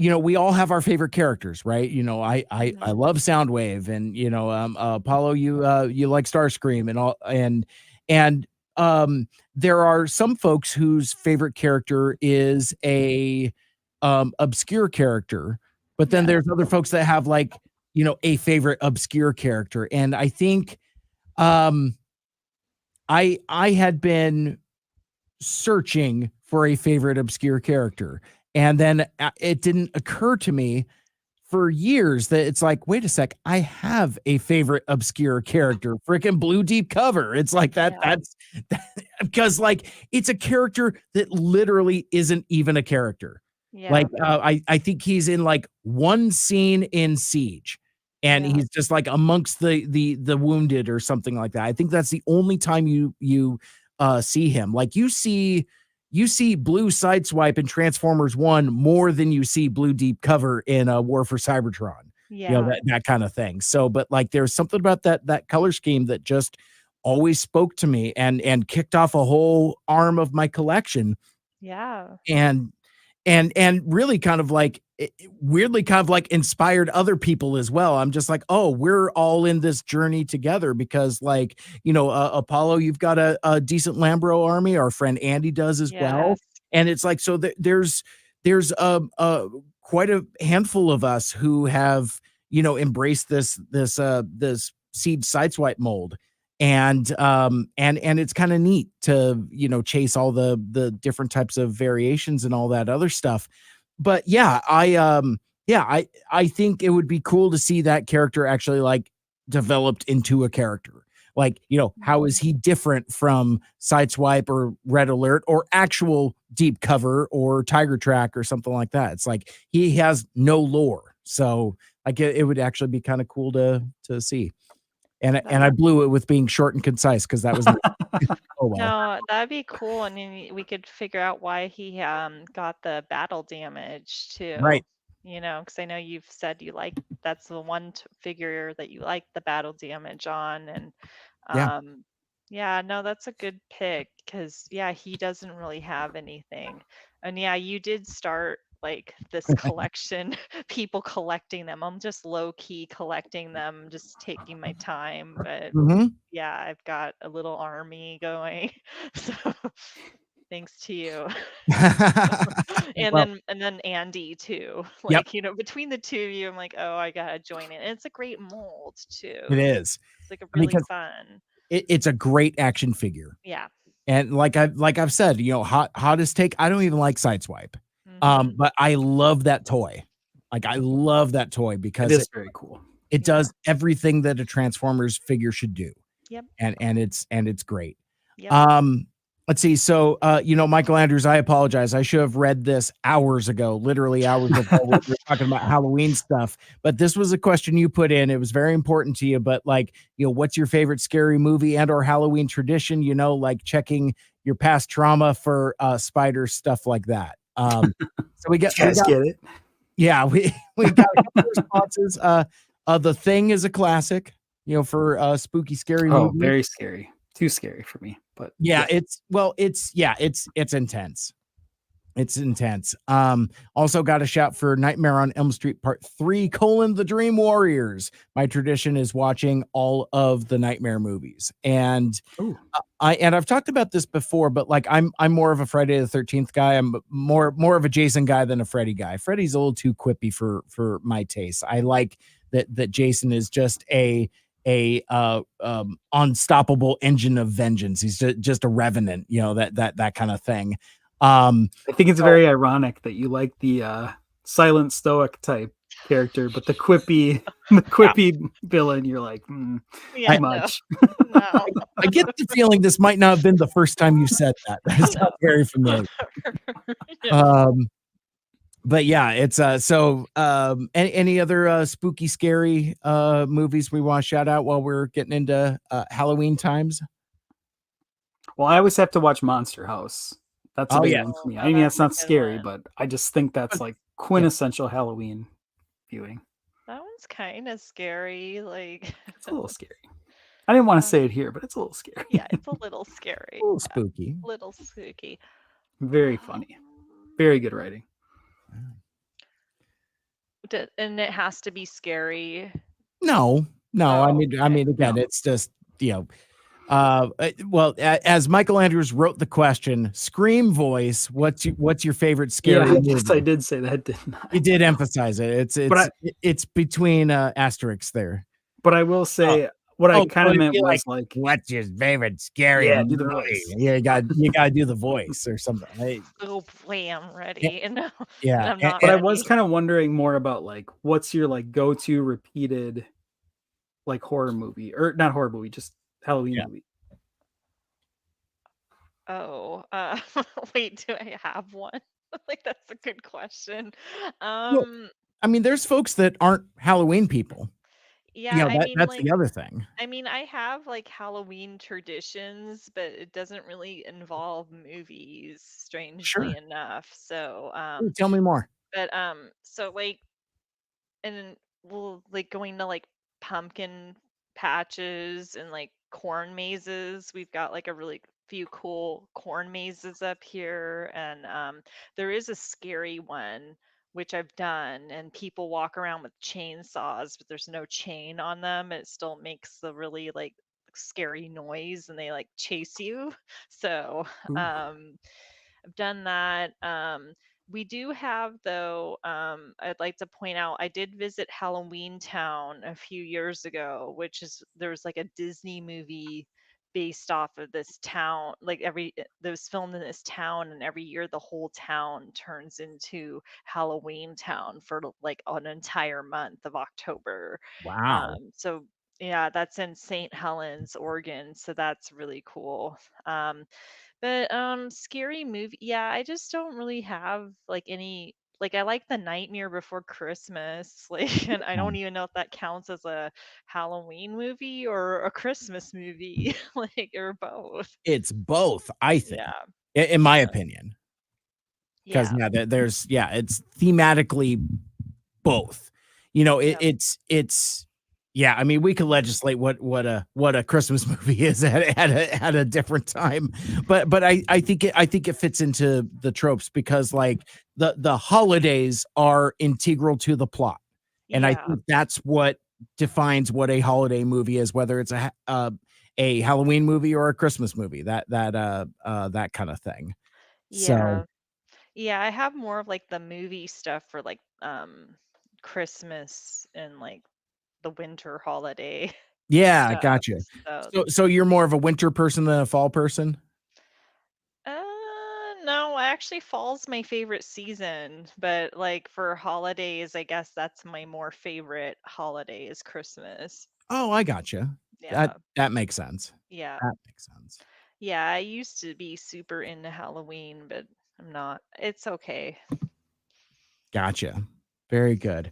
Speaker 1: you know, we all have our favorite characters, right? You know, I love Soundwave, and you know, Apollo, you like Starscream and all, and there are some folks whose favorite character is a obscure character, but then there's other folks that have like, you know, a favorite obscure character. And I think I had been searching for a favorite obscure character, and then it didn't occur to me for years that it's like, wait a sec, I have a favorite obscure character, freaking Blue Deep Cover. It's like that.
Speaker 11: Yeah.
Speaker 1: Because like it's a character that literally isn't even a character.
Speaker 11: Yeah.
Speaker 1: Like I think he's in like one scene in Siege, and
Speaker 11: Yeah.
Speaker 1: he's just like amongst the wounded or something like that. I think that's the only time you see him. Like you see Blue Sideswipe in Transformers 1 more than you see Blue Deep Cover in War for Cybertron.
Speaker 11: Yeah.
Speaker 1: You know, that kind of thing. So, but like there's something about that color scheme that just always spoke to me and kicked off a whole arm of my collection.
Speaker 11: Yeah.
Speaker 1: And really kind of like weirdly kind of like inspired other people as well. I'm just like, oh, we're all in this journey together because like, you know, Apollo, you've got a decent Lambro army. Our friend Andy does as well.
Speaker 11: Yes.
Speaker 1: And it's like, so there's quite a handful of us who have, you know, embraced this Siege Sideswipe mold. And it's kind of neat to, you know, chase all the different types of variations and all that other stuff. But yeah, I think it would be cool to see that character actually like developed into a character. Like, you know, how is he different from Sideswipe or Red Alert or actual Deep Cover or Tiger Track or something like that? It's like he has no lore. So like it would actually be kind of cool to see. And I blew it with being short and concise because that was oh well.
Speaker 11: No, that'd be cool. I mean, we could figure out why he got the battle damage too.
Speaker 1: Right.
Speaker 11: You know, because I know you've said you like that's the one figure that you like the battle damage on, and
Speaker 1: Yeah.
Speaker 11: yeah, no, that's a good pick because yeah, he doesn't really have anything, and yeah, you did start like this collection, people collecting them. I'm just low key collecting them, just taking my time, but
Speaker 1: Mhm.
Speaker 11: yeah, I've got a little army going. So thanks to you. And
Speaker 1: Well,
Speaker 11: then Andy too.
Speaker 1: Yep.
Speaker 11: Like, you know, between the two of you, I'm like, oh, I gotta join in. And it's a great mold too.
Speaker 1: it is.
Speaker 11: It's like a really
Speaker 1: Because
Speaker 11: fun.
Speaker 1: it's a great action figure.
Speaker 11: Yeah.
Speaker 1: And like I've said, you know, hottest take, I don't even like Sideswipe.
Speaker 11: Mhm.
Speaker 1: But I love that toy. Like I love that toy because
Speaker 2: It is very cool.
Speaker 1: it does everything that a Transformers figure should do.
Speaker 11: Yep.
Speaker 1: And it's great.
Speaker 11: Yep.
Speaker 1: Let's see. So you know, Michael Andrews, I apologize. I should have read this hours ago, literally hours ago. We were talking about Halloween stuff, but this was a question you put in. It was very important to you, but like, you know, what's your favorite scary movie and or Halloween tradition? You know, like checking your past trauma for spiders, stuff like that. So we got
Speaker 2: get it.
Speaker 1: Yeah, we got a couple of responses. The Thing is a classic, you know, for spooky scary
Speaker 2: Oh,
Speaker 1: movie.
Speaker 2: very scary. Too scary for me. But
Speaker 1: Yeah, it's intense. It's intense. Also got a shout for Nightmare on Elm Street Part 3: The Dream Warriors. My tradition is watching all of the Nightmare movies. And I've talked about this before, but like I'm more of a Friday the 13th guy. I'm more of a Jason guy than a Freddy guy. Freddy's a little too quippy for my taste. I like that Jason is just a unstoppable engine of vengeance. He's just a revenant, you know, that kind of thing.
Speaker 2: I think it's very ironic that you like the silent stoic type character, but the quippy villain, you're like,
Speaker 11: Yeah,
Speaker 2: too much.
Speaker 11: No.
Speaker 1: I get the feeling this might not have been the first time you said that. It's not very familiar. But yeah, it's any other spooky, scary movies we want to shout out while we're getting into Halloween times?
Speaker 2: Well, I always have to watch Monster House. That's a big
Speaker 1: yeah.
Speaker 2: one for me.
Speaker 11: Oh,
Speaker 2: I mean,
Speaker 11: that's
Speaker 2: that's
Speaker 11: a
Speaker 2: not
Speaker 11: good
Speaker 2: scary,
Speaker 11: one.
Speaker 2: but I just think that's like quintessential Halloween viewing.
Speaker 11: That one's kind of scary. Like,
Speaker 2: It's a little scary. I didn't want to say it here, but it's a little scary.
Speaker 11: yeah, it's a little scary.
Speaker 1: A little spooky.
Speaker 11: Little spooky.
Speaker 2: Very funny. Very good writing.
Speaker 11: And it has to be scary.
Speaker 1: No.
Speaker 11: Oh,
Speaker 1: I mean, again, it's just, you know, well, as Michael Andrews wrote the question, Scream voice, what's your favorite scary
Speaker 2: Yeah, I
Speaker 1: movie?
Speaker 2: guess I did say that, didn't I?
Speaker 1: You did emphasize it. It's between asterisks there.
Speaker 2: But I will say what I
Speaker 1: Oh,
Speaker 2: kind of
Speaker 1: so
Speaker 2: meant
Speaker 1: it'd be
Speaker 2: was like,
Speaker 1: what's your favorite scary
Speaker 2: Yeah, do the
Speaker 1: movie?
Speaker 2: voice.
Speaker 1: You gotta do the voice or something.
Speaker 11: Oh boy, I'm ready. No,
Speaker 1: Yeah,
Speaker 11: I'm not
Speaker 2: but I
Speaker 11: ready.
Speaker 2: was kind of wondering more about like what's your like go-to repeated like horror movie, or not horror movie, just Halloween
Speaker 1: Yeah.
Speaker 2: movie.
Speaker 11: Oh, wait, do I have one? Like that's a good question.
Speaker 1: Well, I mean, there's folks that aren't Halloween people.
Speaker 11: Yeah, I mean,
Speaker 1: That's
Speaker 11: like,
Speaker 1: the other thing.
Speaker 11: I have like Halloween traditions, but it doesn't really involve movies, strangely
Speaker 1: Sure.
Speaker 11: enough. So,
Speaker 1: Ooh, tell me more.
Speaker 11: but so like, and then we'll like going to like pumpkin patches and like corn mazes. We've got like a really few cool corn mazes up here, and there is a scary one which I've done, and people walk around with chainsaws, but there's no chain on them. It still makes the really like scary noise, and they like chase you. So
Speaker 1: Ooh.
Speaker 11: I've done that. We do have, though, I'd like to point out, I did visit Halloween Town a few years ago, which is there's like a Disney movie based off of this town. Like that was filmed in this town, and every year the whole town turns into Halloween Town for like an entire month of October.
Speaker 1: Wow.
Speaker 11: So yeah, that's in St. Helens, Oregon. So that's really cool. But scary movie. Yeah, I just don't really have like any, like I like The Nightmare Before Christmas. Like, and I don't even know if that counts as a Halloween movie or a Christmas movie, like or both.
Speaker 1: It's both, I think,
Speaker 11: Yeah.
Speaker 1: in my opinion. Because
Speaker 11: Yeah.
Speaker 1: it's thematically both. It's yeah. I mean, we could legislate what a Christmas movie is at a different time, but I think it fits into the tropes because like the holidays are integral to the plot, and I
Speaker 11: Yeah.
Speaker 1: think that's what defines what a holiday movie is, whether it's a Halloween movie or a Christmas movie, that kind of thing. So
Speaker 11: Yeah. Yeah, I have more of like the movie stuff for like Christmas and like the winter holiday
Speaker 1: yeah,
Speaker 11: stuff.
Speaker 1: gotcha.
Speaker 11: So
Speaker 1: So you're more of a winter person than a fall person?
Speaker 11: no, actually fall's my favorite season, but like for holidays, I guess that's my more favorite holiday is Christmas.
Speaker 1: Oh, I gotcha.
Speaker 11: Yeah.
Speaker 1: That makes sense.
Speaker 11: Yeah.
Speaker 1: That makes sense.
Speaker 11: Yeah, I used to be super into Halloween, but I'm not. It's okay.
Speaker 1: Gotcha. Very good.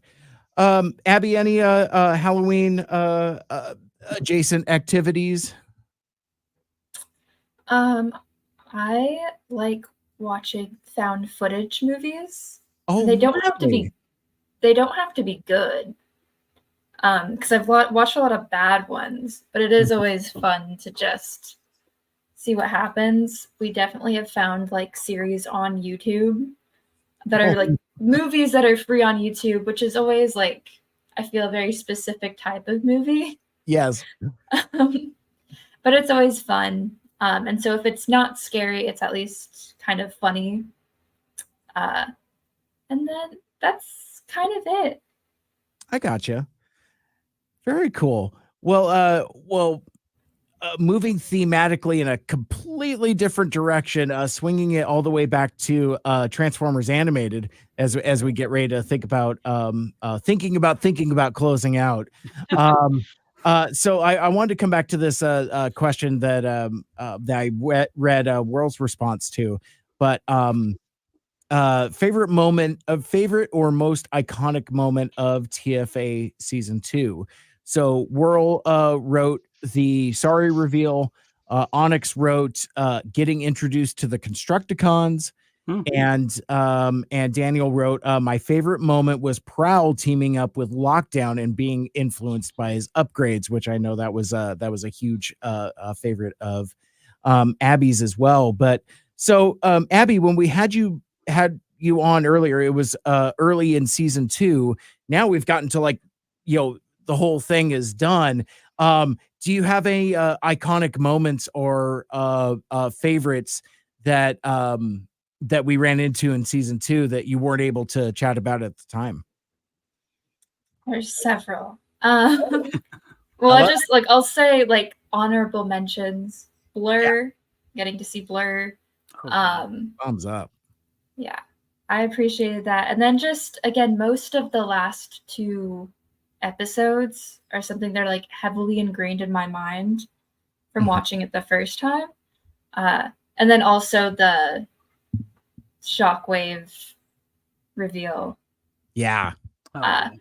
Speaker 1: Abby, any Halloween adjacent activities?
Speaker 6: I like watching found footage movies.
Speaker 1: Oh,
Speaker 6: They don't have to
Speaker 1: really?
Speaker 6: be good. Because I've watched a lot of bad ones, but it is always fun to just see what happens. We definitely have found like series on YouTube that are like movies that are free on YouTube, which is always like I feel a very specific type of movie.
Speaker 1: Yes.
Speaker 6: But it's always fun. And so if it's not scary, it's at least kind of funny. And then that's kind of it.
Speaker 1: I gotcha. Very cool. Well, moving thematically in a completely different direction, swinging it all the way back to Transformers Animated as we get ready to think about thinking about closing out. So I wanted to come back to this question that I read World's response to, but favorite or most iconic moment of TFA season 2. So Whirl wrote the sorry reveal. Onyx wrote getting introduced to the Constructicons. And Daniel wrote my favorite moment was Prowl teaming up with Lockdown and being influenced by his upgrades, which I know that was a huge favorite of Abby's as well. But so Abby, when we had you on earlier, it was early in season 2. Now we've gotten to like the whole thing is done. Do you have any iconic moments or favorites that we ran into in season 2 that you weren't able to chat about at the time?
Speaker 6: There's several. Well, I'll say like honorable mentions. Blur, getting to see Blur.
Speaker 1: Thumbs up.
Speaker 6: Yeah, I appreciated that. And then just again, most of the last 2 episodes are something that are like heavily ingrained in my mind from watching it the first time. And then also the Shockwave reveal.
Speaker 1: Yeah.
Speaker 6: But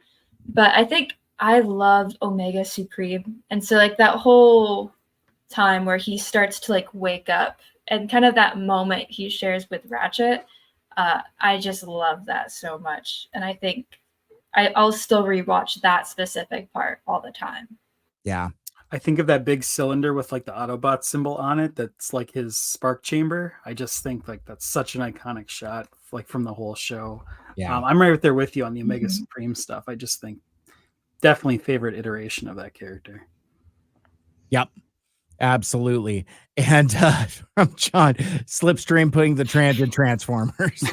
Speaker 6: I think I loved Omega Supreme. And so like that whole time where he starts to like wake up and kind of that moment he shares with Ratchet, I just love that so much. And I think I'll still rewatch that specific part all the time.
Speaker 1: Yeah.
Speaker 2: I think of that big cylinder with like the Autobot symbol on it. That's like his spark chamber. I just think like that's such an iconic shot, like from the whole show.
Speaker 1: Yeah.
Speaker 2: I'm right there with you on the Omega Supreme stuff. I just think definitely favorite iteration of that character.
Speaker 1: Yep. Absolutely. And from John, Slipstream putting the trans in Transformers.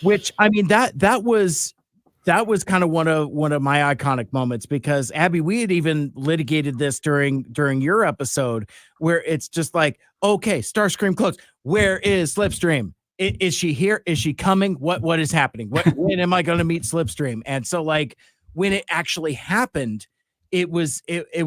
Speaker 1: Which I mean that was kind of one of my iconic moments, because Abby, we had even litigated this during your episode, where it's just like, okay, Starscream close. Where is Slipstream? Is she here? Is she coming? What is happening? When am I going to meet Slipstream? And so like when it actually happened, it was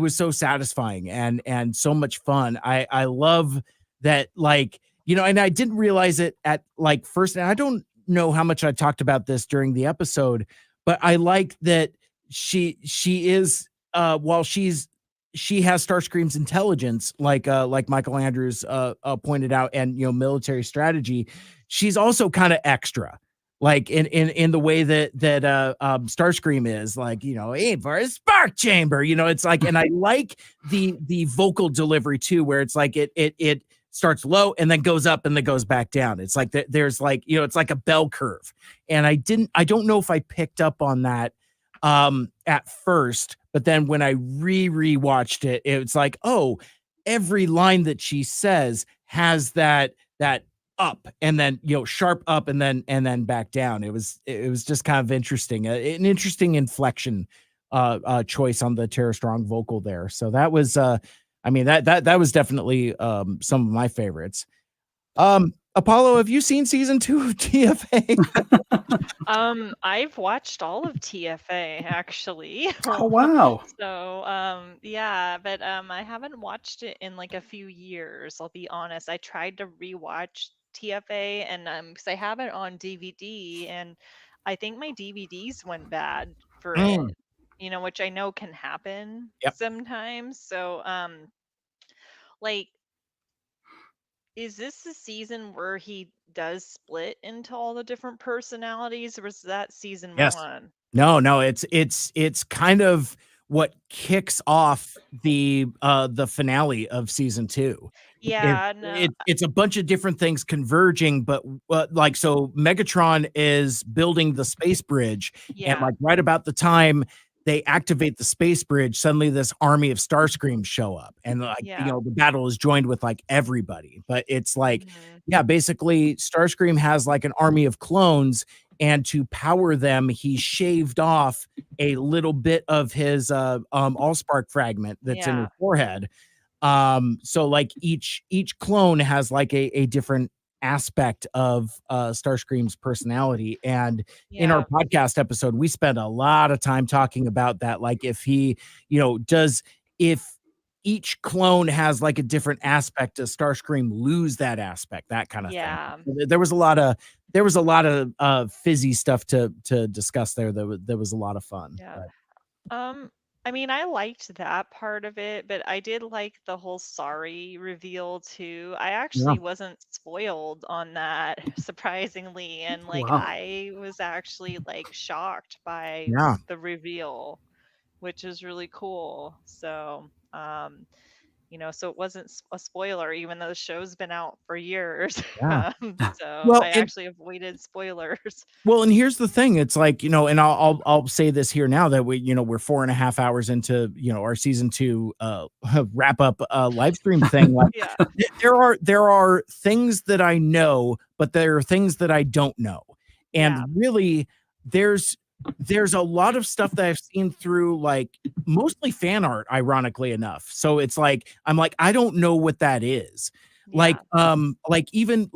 Speaker 1: so satisfying and so much fun. I love that, like, you know, and I didn't realize it at like first, and I don't know how much I talked about this during the episode, but I like that she is while she has Starscream's intelligence, like Mikel Andrews pointed out, and you know, military strategy, she's also kind of extra, like in the way that Starscream is, like, you know, aim for a spark chamber, you know, it's like, and I like the vocal delivery too, where it's like it starts low and then goes up and then goes back down. It's like there's like, you know, it's like a bell curve. And I don't know if I picked up on that at first, but then when I rewatched it, it's like, oh, every line that she says has that up and then, you know, sharp up and then back down. It was just kind of interesting, an interesting inflection choice on the Tara Strong vocal there. So that was I mean, that was definitely some of my favorites. Apollo, have you seen season 2 of TFA?
Speaker 11: I've watched all of TFA actually.
Speaker 2: Oh wow.
Speaker 11: So yeah, but I haven't watched it in like a few years, I'll be honest. I tried to rewatch TFA and because I have it on DVD, and I think my DVDs went bad for it, you know, which I know can happen sometimes. So like, is this the season where he does split into all the different personalities, or was that season
Speaker 1: Yes.
Speaker 11: 1?
Speaker 1: No, it's kind of what kicks off the finale of season 2.
Speaker 11: Yeah, no.
Speaker 1: It's a bunch of different things converging, but like, so Megatron is building the space bridge, and like right about the time they activate the space bridge, suddenly this army of Starscreams show up, and like, you know, the battle is joined with like everybody. But it's like, yeah, basically Starscream has like an army of clones, and to power them, he shaved off a little bit of his Allspark fragment that's in his forehead. So like each clone has like a different aspect of Starscream's personality, and in our podcast episode we spent a lot of time talking about that, like if he, you know, if each clone has like a different aspect, does Starscream lose that aspect, that kind of thing. There was a lot of fizzy stuff to discuss there. That was a lot of fun.
Speaker 11: I mean, I liked that part of it, but I did like the whole sorry reveal too. I actually wasn't spoiled on that, surprisingly, and like I was actually like shocked by the reveal, which is really cool. So you know, so it wasn't a spoiler, even though the show's been out for years. So
Speaker 1: well,
Speaker 11: I actually avoided spoilers.
Speaker 1: Well, and here's the thing. It's like, you know, and I'll say this here now that we, you know, we're 4.5 hours into, you know, our season 2 wrap up live stream thing. Like, there are things that I know, but there are things that I don't know. And really there's there's a lot of stuff that I've seen through like mostly fan art, ironically enough. So it's like I'm like, I don't know what that is. Like even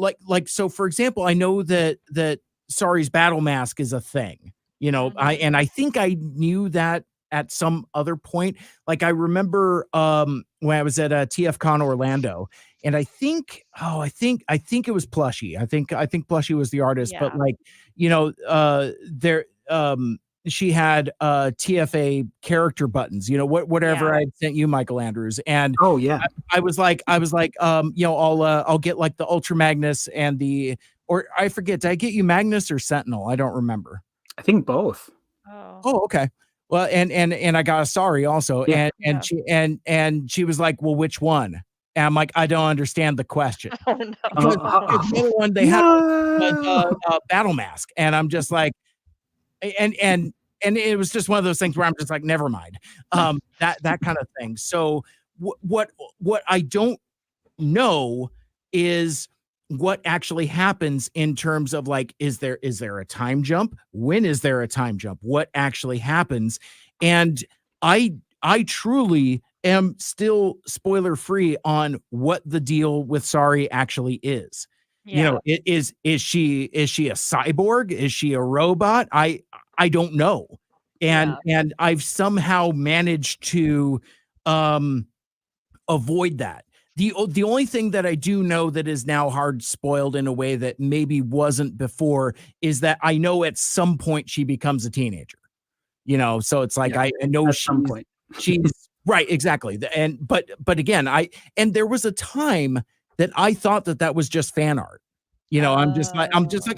Speaker 1: so for example, I know that Sorry's battle mask is a thing. You know, I think I knew that at some other point. Like I remember when I was at TFCon Orlando, and I think it was Plushie. I think Plushie was the artist, but like, you know, she had TFA character buttons, you know, whatever I sent you, Michael Andrews. And I was like, you know, I'll get like the Ultra Magnus and or I forget, did I get you Magnus or Sentinel? I don't remember.
Speaker 2: I think both.
Speaker 1: Oh, okay. Well, and I got a Sorry also. And she was like, well, which one? And I'm like, I don't understand the question.
Speaker 11: Oh no.
Speaker 1: Because the other one they had a battle mask, and I'm just like, and it was just one of those things where I'm just like, never mind. That kind of thing. So what I don't know is what actually happens in terms of like, is there a time jump? When is there a time jump? What actually happens? And I truly am still spoiler free on what the deal with Sorry actually is. You know, is she a cyborg? Is she a robot? I don't know. And I've somehow managed to avoid that. The only thing that I do know that is now hard spoiled in a way that maybe wasn't before is that I know at some point she becomes a teenager. You know, so it's like I know she's right, exactly. And but again, and there was a time that I thought that was just fan art. You know, I'm just like,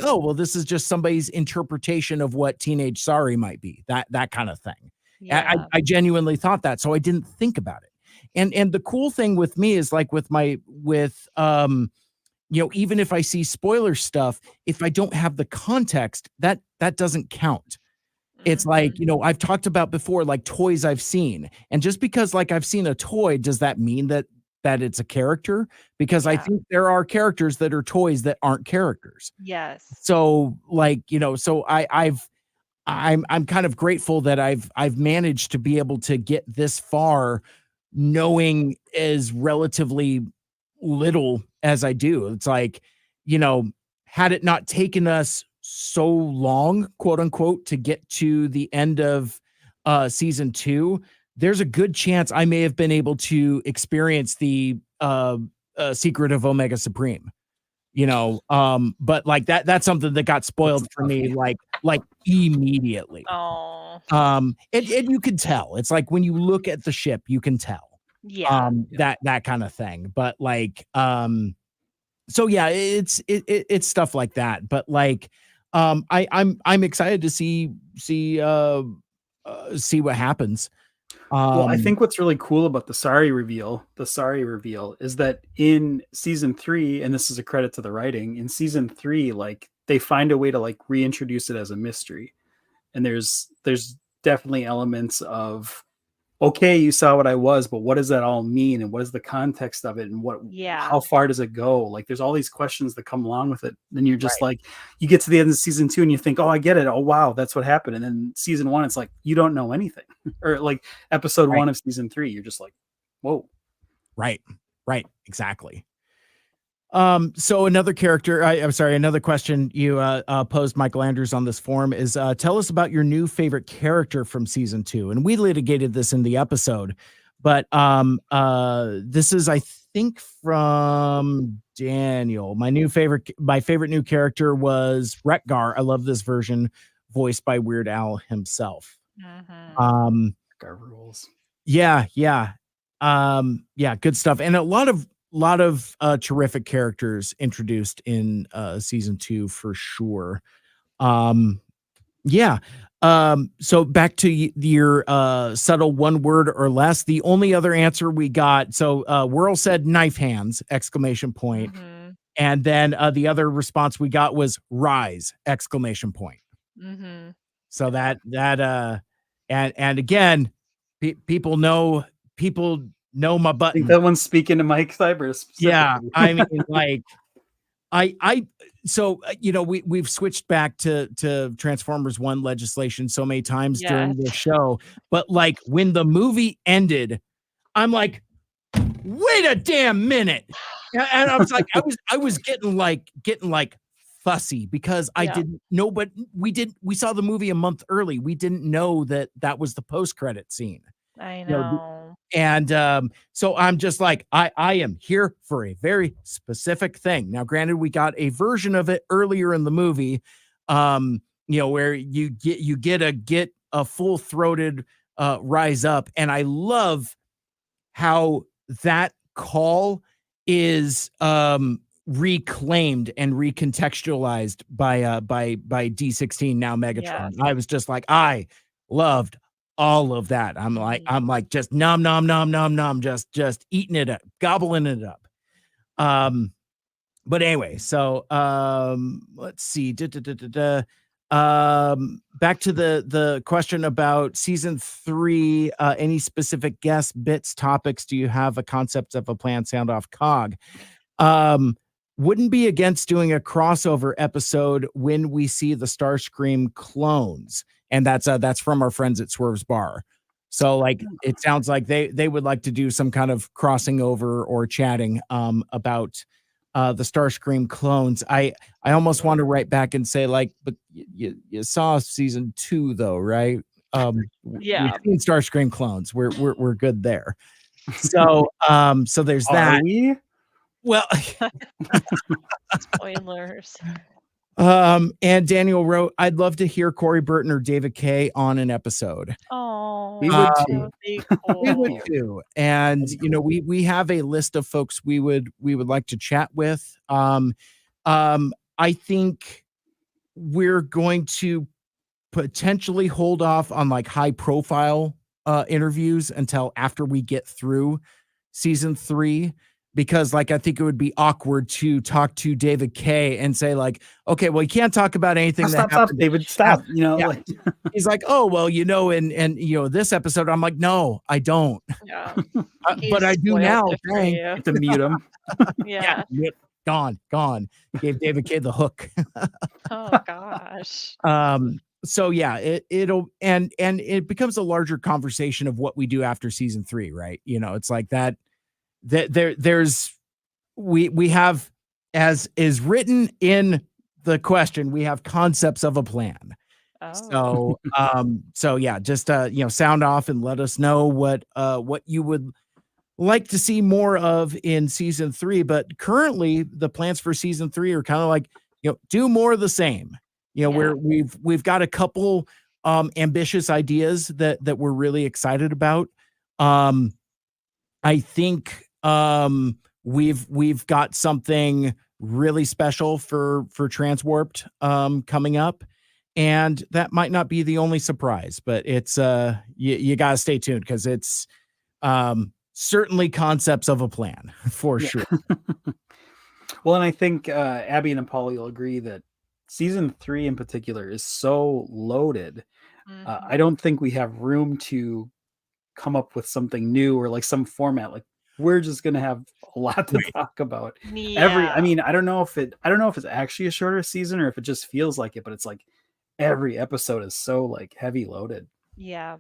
Speaker 1: oh, well, this is just somebody's interpretation of what teenage Sorry might be. That kind of thing. I genuinely thought that, so I didn't think about it. And the cool thing with me is like with you know, even if I see spoiler stuff, if I don't have the context, that doesn't count. It's like, you know, I've talked about before, like toys I've seen. And just because like I've seen a toy, does that mean that it's a character? Because I think there are characters that are toys that aren't characters.
Speaker 11: Yes.
Speaker 1: So like, you know, so I'm kind of grateful that I've managed to be able to get this far knowing as relatively little as I do. It's like, you know, had it not taken us so long, quote unquote, to get to the end of season 2, there's a good chance I may have been able to experience the secret of Omega Supreme, you know, but like that's something that got spoiled for me like immediately. And you can tell. It's like when you look at the ship, you can tell. That kind of thing. But like so yeah, it's stuff like that. But like I'm excited to see what happens.
Speaker 2: Well, I think what's really cool about the Sorry reveal is that in season 3, and this is a credit to the writing, in season 3, like they find a way to like reintroduce it as a mystery. And there's definitely elements of, okay, you saw what I was, but what does that all mean? And what is the context of it? And how far does it go? Like there's all these questions that come along with it. Then you're just like, you get to the end of season 2 and you think, oh, I get it. Oh, wow, that's what happened. And then season 1, it's like, you don't know anything. Or like episode 1 of season 3, you're just like, whoa.
Speaker 1: Right. Exactly. So another character, another question you posed, Michael Andrews, on this forum is tell us about your new favorite character from season 2. And we litigated this in the episode, but this is, I think, from Daniel. My favorite new character was Rekgar. I love this version, voiced by Weird Al himself.
Speaker 2: Rekgar rules.
Speaker 1: Yeah, good stuff. And a lot of terrific characters introduced in season 2 for sure. So back to your subtle one word or less. The only other answer we got, so Whirl said knife hands, ! And then the other response we got was rise, ! So that and again, people know my button.
Speaker 2: I think that one's speaking to Mike Seibert.
Speaker 1: Yeah, I mean, like, I so we've switched back to Transformers 1 legislation so many times during the show, but like when the movie ended, I'm like, wait a damn minute. And I was like, I was getting like fussy because I didn't know, but we saw the movie a month early. We didn't know that was the post-credit scene.
Speaker 11: I know.
Speaker 1: And so I'm just like, I am here for a very specific thing. Now, granted, we got a version of it earlier in the movie, where you get a full-throated rise up, and I love how that call is reclaimed and recontextualized by D16, now Megatron. I was just like, I loved all of that. I'm like just nom nom nom nom nom, just eating it up, gobbling it up. But anyway, so let's see. Back to the question about season 3. Any specific guests, bits, topics? Do you have a concept of a plan? Sound off cog. Wouldn't be against doing a crossover episode when we see the Starscream clones, and that's from our friends at Swerve's Bar. So like it sounds like they would like to do some kind of crossing over or chatting about the Starscream clones. I almost want to write back and say like, but you saw season 2 though, right? We've seen Starscream clones. We're good there. So so there's that.
Speaker 2: Are we?
Speaker 1: Well,
Speaker 11: spoilers.
Speaker 1: And Daniel wrote, I'd love to hear Corey Burton or David Kay on an episode.
Speaker 11: Oh,
Speaker 2: we would too.
Speaker 1: We would too. And we have a list of folks we would like to chat with. I think we're going to potentially hold off on like high profile interviews until after we get through season 3. Because like I think it would be awkward to talk to David Kay and say like, okay, well, you can't talk about anything that happened.
Speaker 2: David, stop.
Speaker 1: Like, he's like, oh well, and this episode, I'm like, no, I don't.
Speaker 11: Yeah,
Speaker 1: but I do now.
Speaker 2: To mute him.
Speaker 11: Yeah.
Speaker 1: Gone. Gave David Kay the hook.
Speaker 11: Oh gosh.
Speaker 1: So yeah, it'll and it becomes a larger conversation of what we do after season 3, right? It's like that. We have, as is written in the question, we have concepts of a plan. So yeah, just sound off and let us know what you would like to see more of in season 3. But currently the plans for season 3 are kind of like, do more of the same. Where we've got a couple ambitious ideas that we're really excited about. I think we've got something really special for Transwarped coming up, and that might not be the only surprise, but it's you got to stay tuned because it's certainly concepts of a plan for sure.
Speaker 2: Well, and I think Abby and Paulie will agree that season 3 in particular is so loaded. I don't think we have room to come up with something new or like some format. Like we're just gonna have a lot to talk about. I don't know if it's actually a shorter season or if it just feels like it, but it's like every episode is so like heavy loaded.
Speaker 11: Yeah,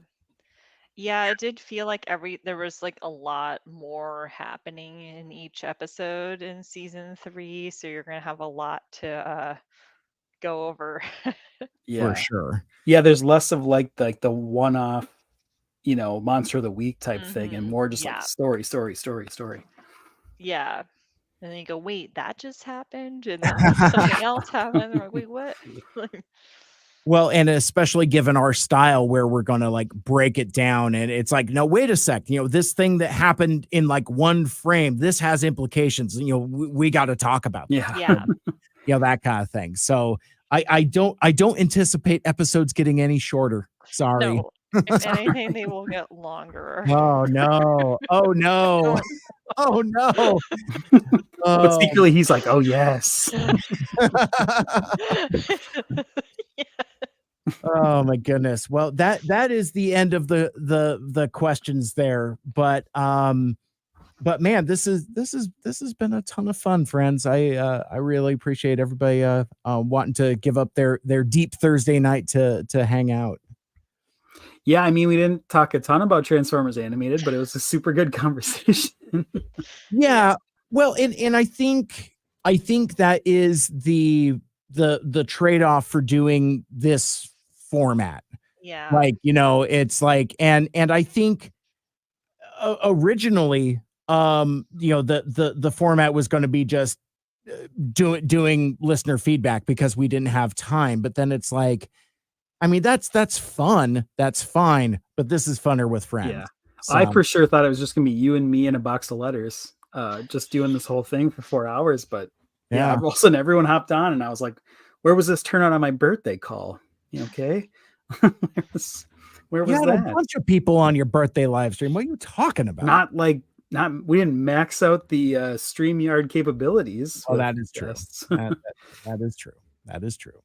Speaker 11: it did feel like there was like a lot more happening in each episode in season 3, so you're gonna have a lot to go over.
Speaker 1: For sure.
Speaker 2: Yeah, there's less of like the one-off monster of the week type thing and more just like story.
Speaker 11: Yeah. And then you go, wait, that just happened? And then something else happened. Like, wait, what?
Speaker 1: Well, and especially given our style where we're going to like break it down and it's like, no, wait a sec, this thing that happened in like one frame, this has implications, we got to talk about that.
Speaker 11: Yeah.
Speaker 1: That kind of thing. So I don't anticipate episodes getting any shorter. Sorry.
Speaker 11: No. If anything, they will get longer.
Speaker 1: Oh no.
Speaker 2: But secretly he's like, oh yes.
Speaker 1: Oh my goodness. Well, that is the end of the questions there. But man, this has been a ton of fun, friends. I really appreciate everybody wanting to give up their deep Thursday night to hang out.
Speaker 2: Yeah, I mean, we didn't talk a ton about Transformers Animated, but it was a super good conversation.
Speaker 1: Yeah. Well, and I think that is the trade-off for doing this format.
Speaker 11: Yeah.
Speaker 1: Like, it's like, and I think originally, the format was going to be just doing listener feedback because we didn't have time. But then it's like, I mean, that's fun. That's fine. But this is funner with friends.
Speaker 2: Yeah.
Speaker 1: So,
Speaker 2: I for sure thought it was just gonna be you and me and a box of letters, just doing this whole thing for 4 hours. But yeah, all of a sudden everyone hopped on, and I was like, "Where was this turnout on my birthday call? You okay? Where was
Speaker 1: you had
Speaker 2: that?
Speaker 1: a bunch of people on your birthday live stream. What are you talking about?
Speaker 2: We didn't max out the StreamYard capabilities.
Speaker 1: Oh,
Speaker 2: with
Speaker 1: that is true.
Speaker 2: guests.
Speaker 1: That is true. That is true.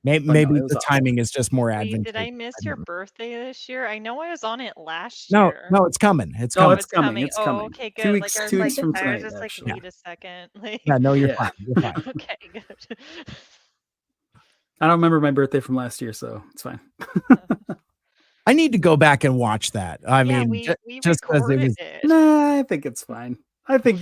Speaker 1: Maybe
Speaker 2: it was
Speaker 1: the timing is just more
Speaker 11: Wait,
Speaker 1: advantageous.
Speaker 11: did I miss your birthday this year? I know I was on it last
Speaker 1: No,
Speaker 11: year.
Speaker 1: no, it's coming. It's
Speaker 2: Oh,
Speaker 1: coming.
Speaker 2: it's coming. It's
Speaker 11: Oh,
Speaker 2: coming.
Speaker 11: okay, good.
Speaker 2: 2 weeks.
Speaker 11: Like, I was
Speaker 2: 2 weeks from
Speaker 11: I
Speaker 2: tonight.
Speaker 11: was just
Speaker 2: actually.
Speaker 11: like, wait a second. Like,
Speaker 1: Yeah, no, you're
Speaker 2: Yeah.
Speaker 1: fine. You're fine.
Speaker 11: okay, good.
Speaker 2: I don't remember my birthday from last year, so it's fine.
Speaker 1: I need to go back and watch that. I
Speaker 11: Yeah,
Speaker 1: mean,
Speaker 11: we
Speaker 1: just because it
Speaker 11: recorded
Speaker 1: was.
Speaker 11: it.
Speaker 2: Nah, I think it's fine. I think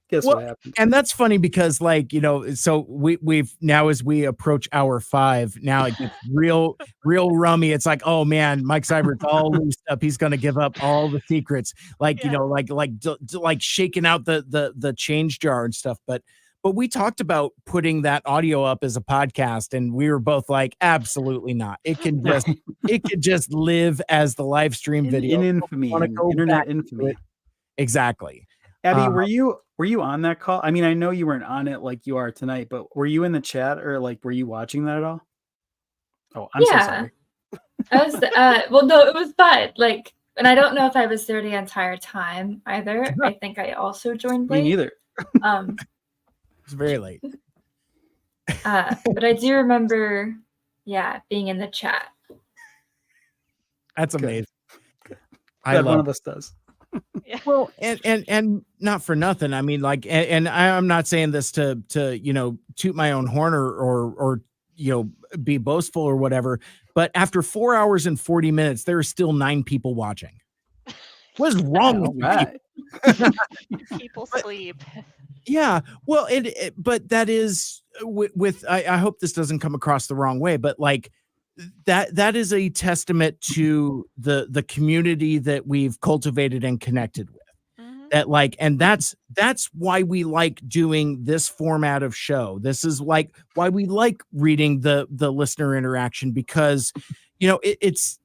Speaker 2: guess
Speaker 1: Well,
Speaker 2: what happened.
Speaker 1: and that's funny because, like, so we've now, as we approach hour 5, now it gets real rummy. It's like, oh man, Mike Seibert's all loosed up. He's going to give up all the secrets, like,
Speaker 11: Yeah.
Speaker 1: like shaking out the change jar and stuff. But we talked about putting that audio up as a podcast, and we were both like, absolutely not. It can just live as the live stream video.
Speaker 2: in infamy,
Speaker 1: Wanna
Speaker 2: in
Speaker 1: go
Speaker 2: internet
Speaker 1: back to
Speaker 2: infamy.
Speaker 1: it. Exactly.
Speaker 2: Abby, were you on that call? I mean, I know you weren't on it like you are tonight, but were you in the chat, or like were you watching that at all? Oh, I'm so sorry.
Speaker 6: I was well, no, it was fun. Like, and I don't know if I was there the entire time either. I think I also joined
Speaker 2: Me
Speaker 6: late.
Speaker 2: neither.
Speaker 1: It's very late.
Speaker 6: But I do remember, being in the chat.
Speaker 1: That's amazing. I
Speaker 2: Glad
Speaker 1: love
Speaker 2: one of us does.
Speaker 11: Yeah.
Speaker 1: Well, and not for nothing. I mean, like, and I'm not saying this to toot my own horn or be boastful or whatever. But after 4 hours and 40 minutes, there are still 9 people watching. What's wrong with
Speaker 2: Right.
Speaker 11: People sleep.
Speaker 1: Yeah, well, but that is with I hope this doesn't come across the wrong way, but like that is a testament to the community that we've cultivated and connected with.
Speaker 11: Mhm.
Speaker 1: That, like, and that's why we like doing this format of show. This is like why we like reading the listener interaction, because it's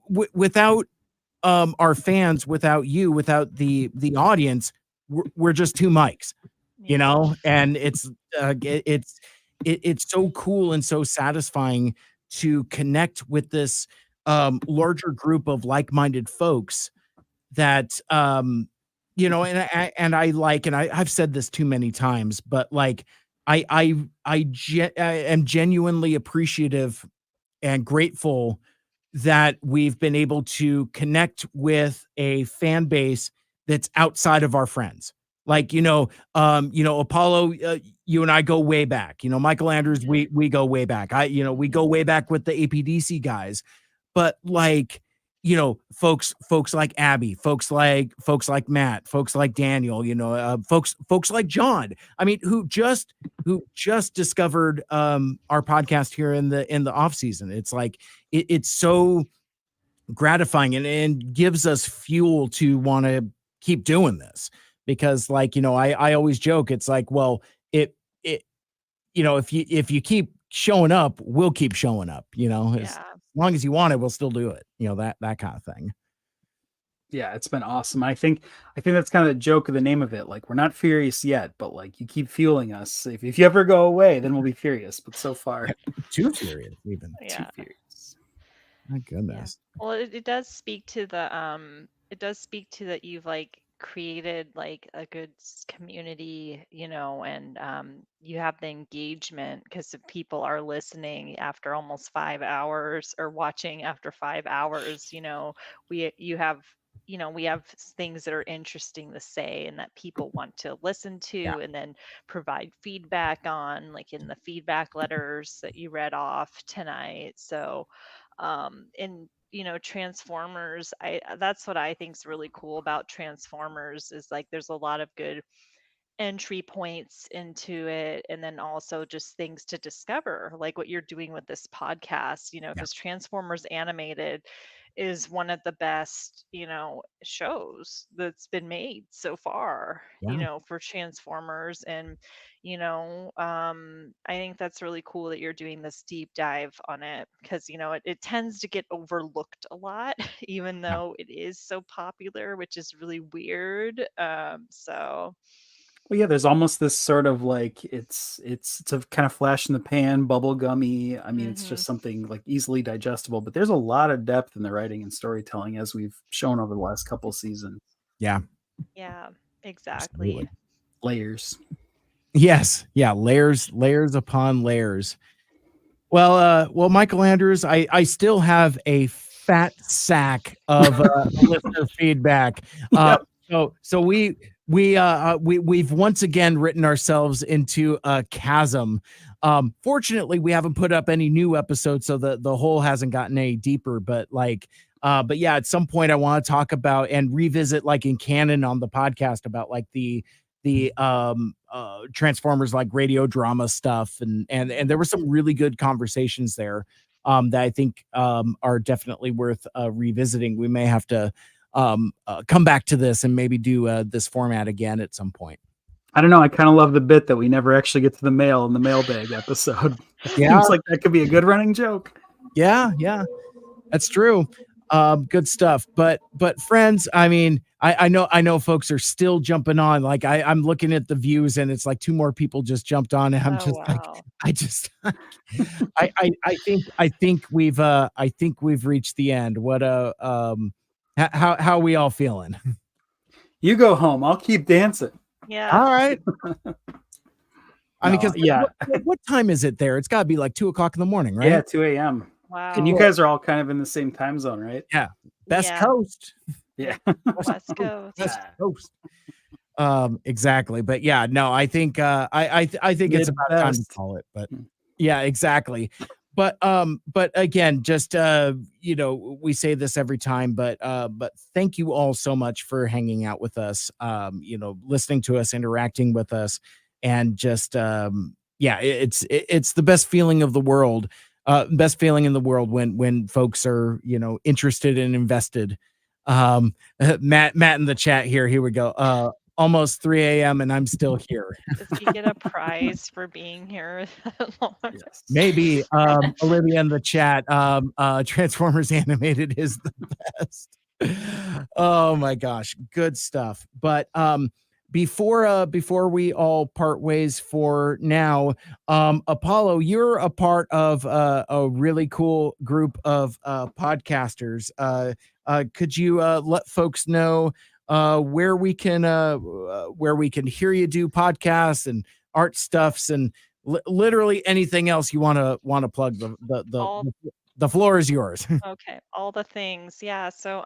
Speaker 1: without our fans, without you, without the audience, we're just 2 mics. And it's so cool and so satisfying to connect with this larger group of like-minded folks that and I like, and I've said this too many times, but like I am genuinely appreciative and grateful that we've been able to connect with a fan base that's outside of our friends. Like, Apollo, you and I go way back. Mikel Andrews, we go way back. We go way back with the APDC guys. But like, folks like Abby, folks like Matt, folks like Daniel, folks like John. I mean, who just discovered our podcast here in the off season. It's like it's so gratifying and gives us fuel to want to keep doing this. Because, like, I always joke, it's like, well, if you keep showing up, we'll keep showing up, as long as you want it, we'll still do it, that kind of thing.
Speaker 2: Yeah, it's been awesome. I think that's kind of the joke of the name of it. Like, we're not furious yet, but like, you keep fueling us. If you ever go away, then we'll be furious. But so far,
Speaker 1: too furious, even.
Speaker 11: Yeah.
Speaker 2: Too furious.
Speaker 1: My goodness.
Speaker 11: Yeah. Well, it does speak to that you've like created like a good community, and you have the engagement because if people are listening after almost 5 hours or watching after 5 hours, you have we have things that are interesting to say and that people want to listen
Speaker 1: Yeah.
Speaker 11: to and then provide feedback on, like in the feedback letters that you read off tonight. So, and Transformers, that's what I think is really cool about Transformers is like there's a lot of good entry points into it, and then also just things to discover, like what you're doing with this podcast,
Speaker 1: Yeah.
Speaker 11: because Transformers Animated is one of the best shows that's been made so far,
Speaker 1: Yeah.
Speaker 11: for Transformers. And I think that's really cool that you're doing this deep dive on it, because it tends to get overlooked a lot even
Speaker 1: Yeah.
Speaker 11: though it is so popular, which is really weird. So
Speaker 2: Well, yeah, there's almost this sort of like it's a kind of flash in the pan, bubble gummy. I mean, it's
Speaker 11: mhm.
Speaker 2: just something like easily digestible, but there's a lot of depth in the writing and storytelling as we've shown over the last couple seasons.
Speaker 1: Yeah.
Speaker 11: Yeah, exactly.
Speaker 1: Absolutely.
Speaker 2: Layers.
Speaker 1: Yes. Yeah. Layers upon layers. Well, Michael Andrews, I still have a fat sack of listener feedback.
Speaker 2: Yep.
Speaker 1: So we've once again written ourselves into a chasm. Fortunately, we haven't put up any new episodes, so the hole hasn't gotten any deeper. But yeah, at some point I want to talk about and revisit, like in canon on the podcast, about like the Transformers like radio drama stuff, and there were some really good conversations there that I think are definitely worth revisiting. We may have to come back to this and maybe do this format again at some point.
Speaker 2: I don't know. I kind of love the bit that we never actually get to the mail in the mailbag episode.
Speaker 1: Yeah.
Speaker 2: Seems like that could be a good running joke.
Speaker 1: Yeah, that's true. Good stuff. But friends, I mean, I know folks are still jumping on. Like I'm looking at the views and it's like 2 more people just jumped on, and I'm
Speaker 11: Oh,
Speaker 1: just like,
Speaker 11: wow.
Speaker 1: I think we've reached the end. What how are we all feeling?
Speaker 2: You go home. I'll keep dancing.
Speaker 11: Yeah.
Speaker 1: All right. I mean,
Speaker 2: No,
Speaker 1: because
Speaker 2: yeah.
Speaker 1: what time is it there? It's got to be like 2:00 in the morning, right?
Speaker 2: Yeah, 2 a.m.
Speaker 11: Wow.
Speaker 2: And you guys are all kind of in the same time zone, right?
Speaker 1: Yeah. Best
Speaker 11: Yeah.
Speaker 1: Coast.
Speaker 2: Yeah.
Speaker 11: West Coast.
Speaker 1: West Coast. Exactly. But yeah, no, I think I think it's about time to
Speaker 2: Midwest.
Speaker 1: call it. But yeah, exactly. But again, just we say this every time, but thank you all so much for hanging out with us, listening to us, interacting with us, and just it's the best feeling of the world. Best feeling in the world when folks are interested and invested. Matt in the chat here we go. Almost 3 a.m. and I'm still here.
Speaker 11: Does he get a prize for being here that long?
Speaker 2: Yes.
Speaker 1: Maybe Olivia in the chat. Transformers Animated is the best. Oh my gosh, good stuff. But before we all part ways for now, Apollo, you're a part of a really cool group of podcasters. Could you let folks know where we can hear you do podcasts and art stuffs and literally anything else you want to plug? The floor is yours.
Speaker 11: Okay, all the things. Yeah. So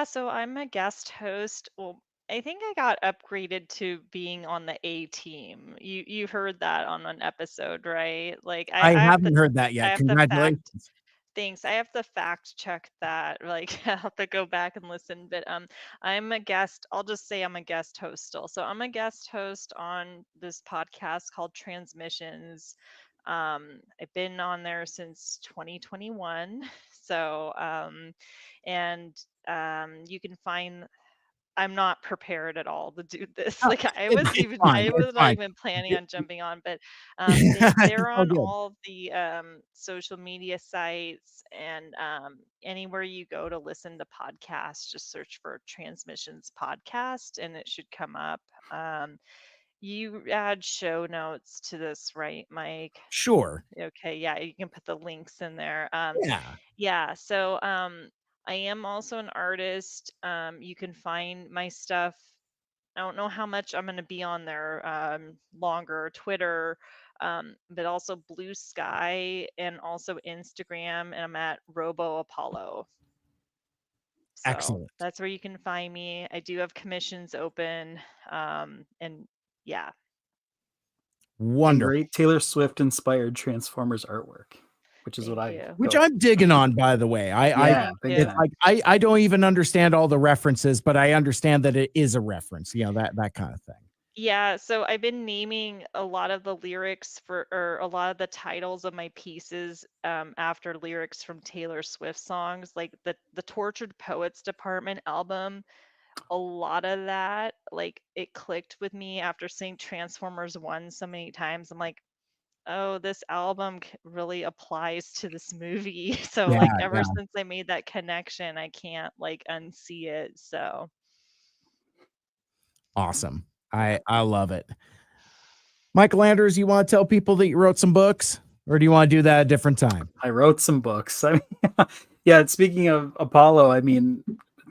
Speaker 11: so I'm a guest host. Well, I think I got upgraded to being on the A team. You heard that on an episode, right? Like
Speaker 1: I
Speaker 11: I have
Speaker 1: haven't heard that
Speaker 11: I
Speaker 1: yet.
Speaker 11: have the fact
Speaker 1: Congratulations.
Speaker 11: things. I have to fact check that. Like I have to go back and listen. But I'm a guest. I'll just say I'm a guest host still. So I'm a guest host on this podcast called Transmissions. I've been on there since 2021. So and you can find. I'm not prepared at all to do this.
Speaker 1: No,
Speaker 11: Like I
Speaker 1: fine.
Speaker 11: was
Speaker 1: It's
Speaker 11: not
Speaker 1: fine.
Speaker 11: even planning on jumping on, but
Speaker 1: It's
Speaker 11: they're
Speaker 1: all
Speaker 11: on
Speaker 1: good.
Speaker 11: all of the social media sites, and anywhere you go to listen to podcasts, just search for Transmissions Podcast and it should come up. You add show notes to this, right, Mike?
Speaker 1: Sure.
Speaker 11: Okay, yeah, you can put the links in there.
Speaker 1: Yeah.
Speaker 11: Yeah, so I am also an artist. You can find my stuff. I don't know how much I'm going to be on there longer, Twitter, but also Blue Sky and also Instagram, and I'm at Robo Apollo. So
Speaker 1: Excellent.
Speaker 11: that's where you can find me. I do have commissions open. And yeah.
Speaker 1: Wonderful.
Speaker 2: Great Taylor Swift inspired Transformers artwork, which is what
Speaker 11: Thank
Speaker 2: I
Speaker 11: you.
Speaker 1: Which I'm digging on, by the way.
Speaker 2: Yeah, big
Speaker 1: It's
Speaker 2: time.
Speaker 1: like I don't even understand all the references, but I understand that it is a reference, that kind of thing.
Speaker 11: Yeah, so I've been naming a lot of the lyrics or a lot of the titles of my pieces after lyrics from Taylor Swift songs, like the Tortured Poets Department album. A lot of that, like, it clicked with me after seeing Transformers 1 so many times. I'm like, oh, this album really applies to this movie. So
Speaker 1: Yeah,
Speaker 11: like ever
Speaker 1: yeah.
Speaker 11: since I made that connection, I can't like unsee it. So
Speaker 1: Awesome. I love it. Michael Andrews, you want to tell people that you wrote some books, or do you want to do that at a different time?
Speaker 2: I wrote some books. I mean, yeah, speaking of Apollo, I mean,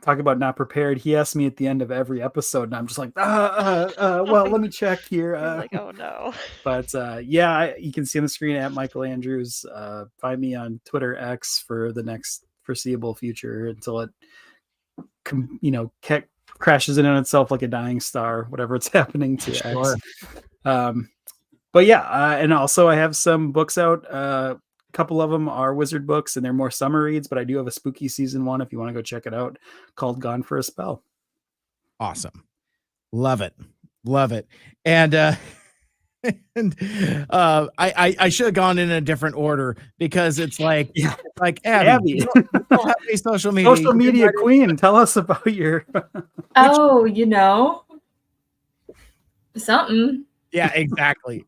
Speaker 2: talk about not prepared. He asked me at the end of every episode, and I'm just like, well, let me check here.
Speaker 11: you're like, oh no.
Speaker 2: But yeah, you can see on the screen at Michael Andrews. Find me on Twitter X for the next foreseeable future until it, crashes in on itself like a dying star, whatever it's happening to
Speaker 1: Sure.
Speaker 2: X. But yeah, and also I have some books out. A couple of them are wizard books, and they're more summer reads. But I do have a spooky season one if you want to go check it out, called "Gone for a Spell."
Speaker 1: Awesome. Love it. And I should have gone in a different order, because it's like, Abby, you don't have a social media.
Speaker 2: Social media queen. Tell us about your.
Speaker 6: Oh, something.
Speaker 1: Yeah, exactly.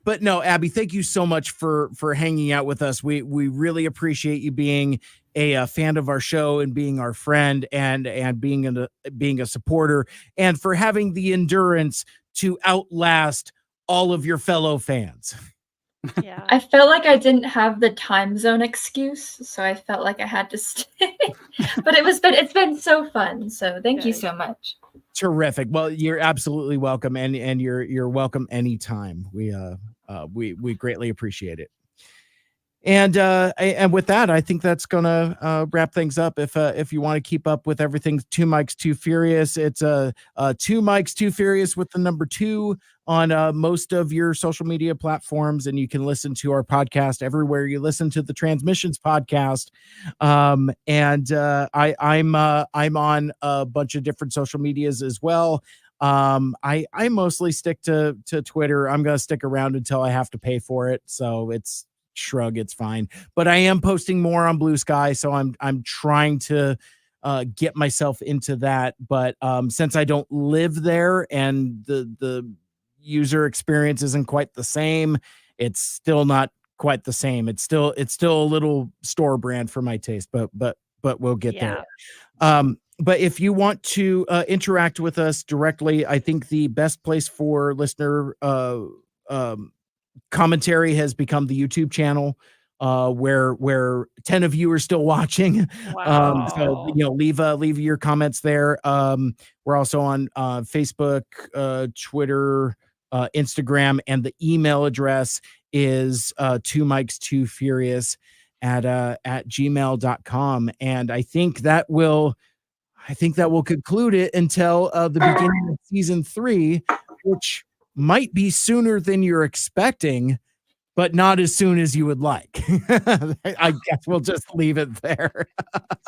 Speaker 1: But no, Abby, thank you so much for hanging out with us. We really appreciate you being a fan of our show and being our friend and being a supporter, and for having the endurance to outlast all of your fellow fans.
Speaker 11: Yeah.
Speaker 6: I felt like I didn't have the time zone excuse, so I felt like I had to stay. But it's been so fun. So thank you so much.
Speaker 1: Terrific. Well, you're absolutely welcome, and you're welcome anytime. We greatly appreciate it. And with that, I think that's gonna wrap things up. If you want to keep up with everything, Two Mics Too Furious, it's Two Mics Too Furious with the number 2 on most of your social media platforms, and you can listen to our podcast everywhere you listen to the Transmissions podcast. I'm on a bunch of different social medias as well. I mostly stick to Twitter. I'm gonna stick around until I have to pay for it, so it's fine. But I am posting more on Blue Sky, so I'm trying to get myself into that. But since I don't live there and the user experience isn't quite the same, it's still not quite the same. It's still a little store brand for my taste, but we'll get there. But if you want to interact with us directly, I think the best place for listener commentary has become the YouTube channel, where 10 of you are still watching.
Speaker 11: Wow.
Speaker 1: So leave your comments there. We're also on Facebook, Twitter, Instagram, and the email address is 2mics2furious at gmail.com. And I think that will conclude it until the beginning of season 3, which might be sooner than you're expecting, but not as soon as you would like. I guess we'll just leave it there.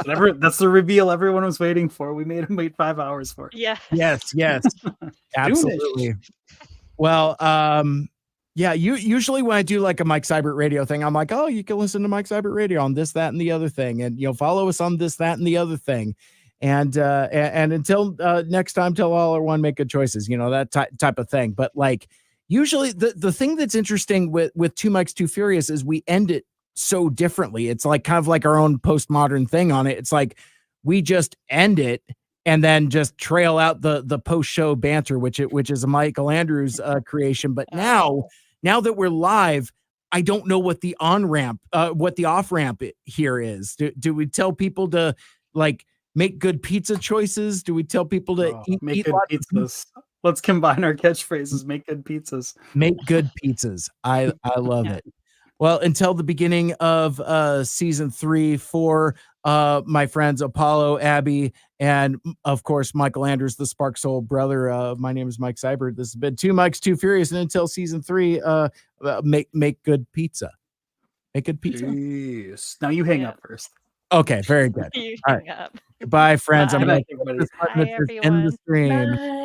Speaker 2: That's the reveal everyone was waiting for. We made him wait 5 hours for it.
Speaker 11: Yeah.
Speaker 1: Yes, absolutely. Well, yeah, usually when I do like a Mike Seibert radio thing, I'm like, oh, you can listen to Mike Seibert radio on this, that, and the other thing, and follow us on this, that, and the other thing. And until next time, tell all or one, make good choices, that type of thing. But like, usually the thing that's interesting with Two Mics Too Furious is we end it so differently. It's like kind of like our own postmodern thing on it. It's like we just end it and then just trail out the post-show banter, which is a Michael Andrews creation. But now that we're live, I don't know what the on-ramp, what the off-ramp here is. Do we tell people to like make good pizza choices? Do we tell people to
Speaker 2: make
Speaker 1: eat
Speaker 2: good pizzas? Let's combine our catchphrases. Make good pizzas.
Speaker 1: Make good pizzas. I love it. Well, until the beginning of season 3, 4, my friends Apollo, Abby, and of course Mikel Andrews, the Spark Soul brother. My name is Mike Seibert. This has been Two Mikes, Too Furious, and until season 3, make good pizza. Make good pizza.
Speaker 2: Jeez. Now you hang up first.
Speaker 1: Okay, very good.
Speaker 11: You
Speaker 1: All
Speaker 11: hang
Speaker 1: right.
Speaker 11: up.
Speaker 1: Goodbye, friends. I'm
Speaker 11: Bye.
Speaker 1: going
Speaker 2: Bye,
Speaker 1: to
Speaker 2: everybody.
Speaker 1: end the stream.
Speaker 6: Bye.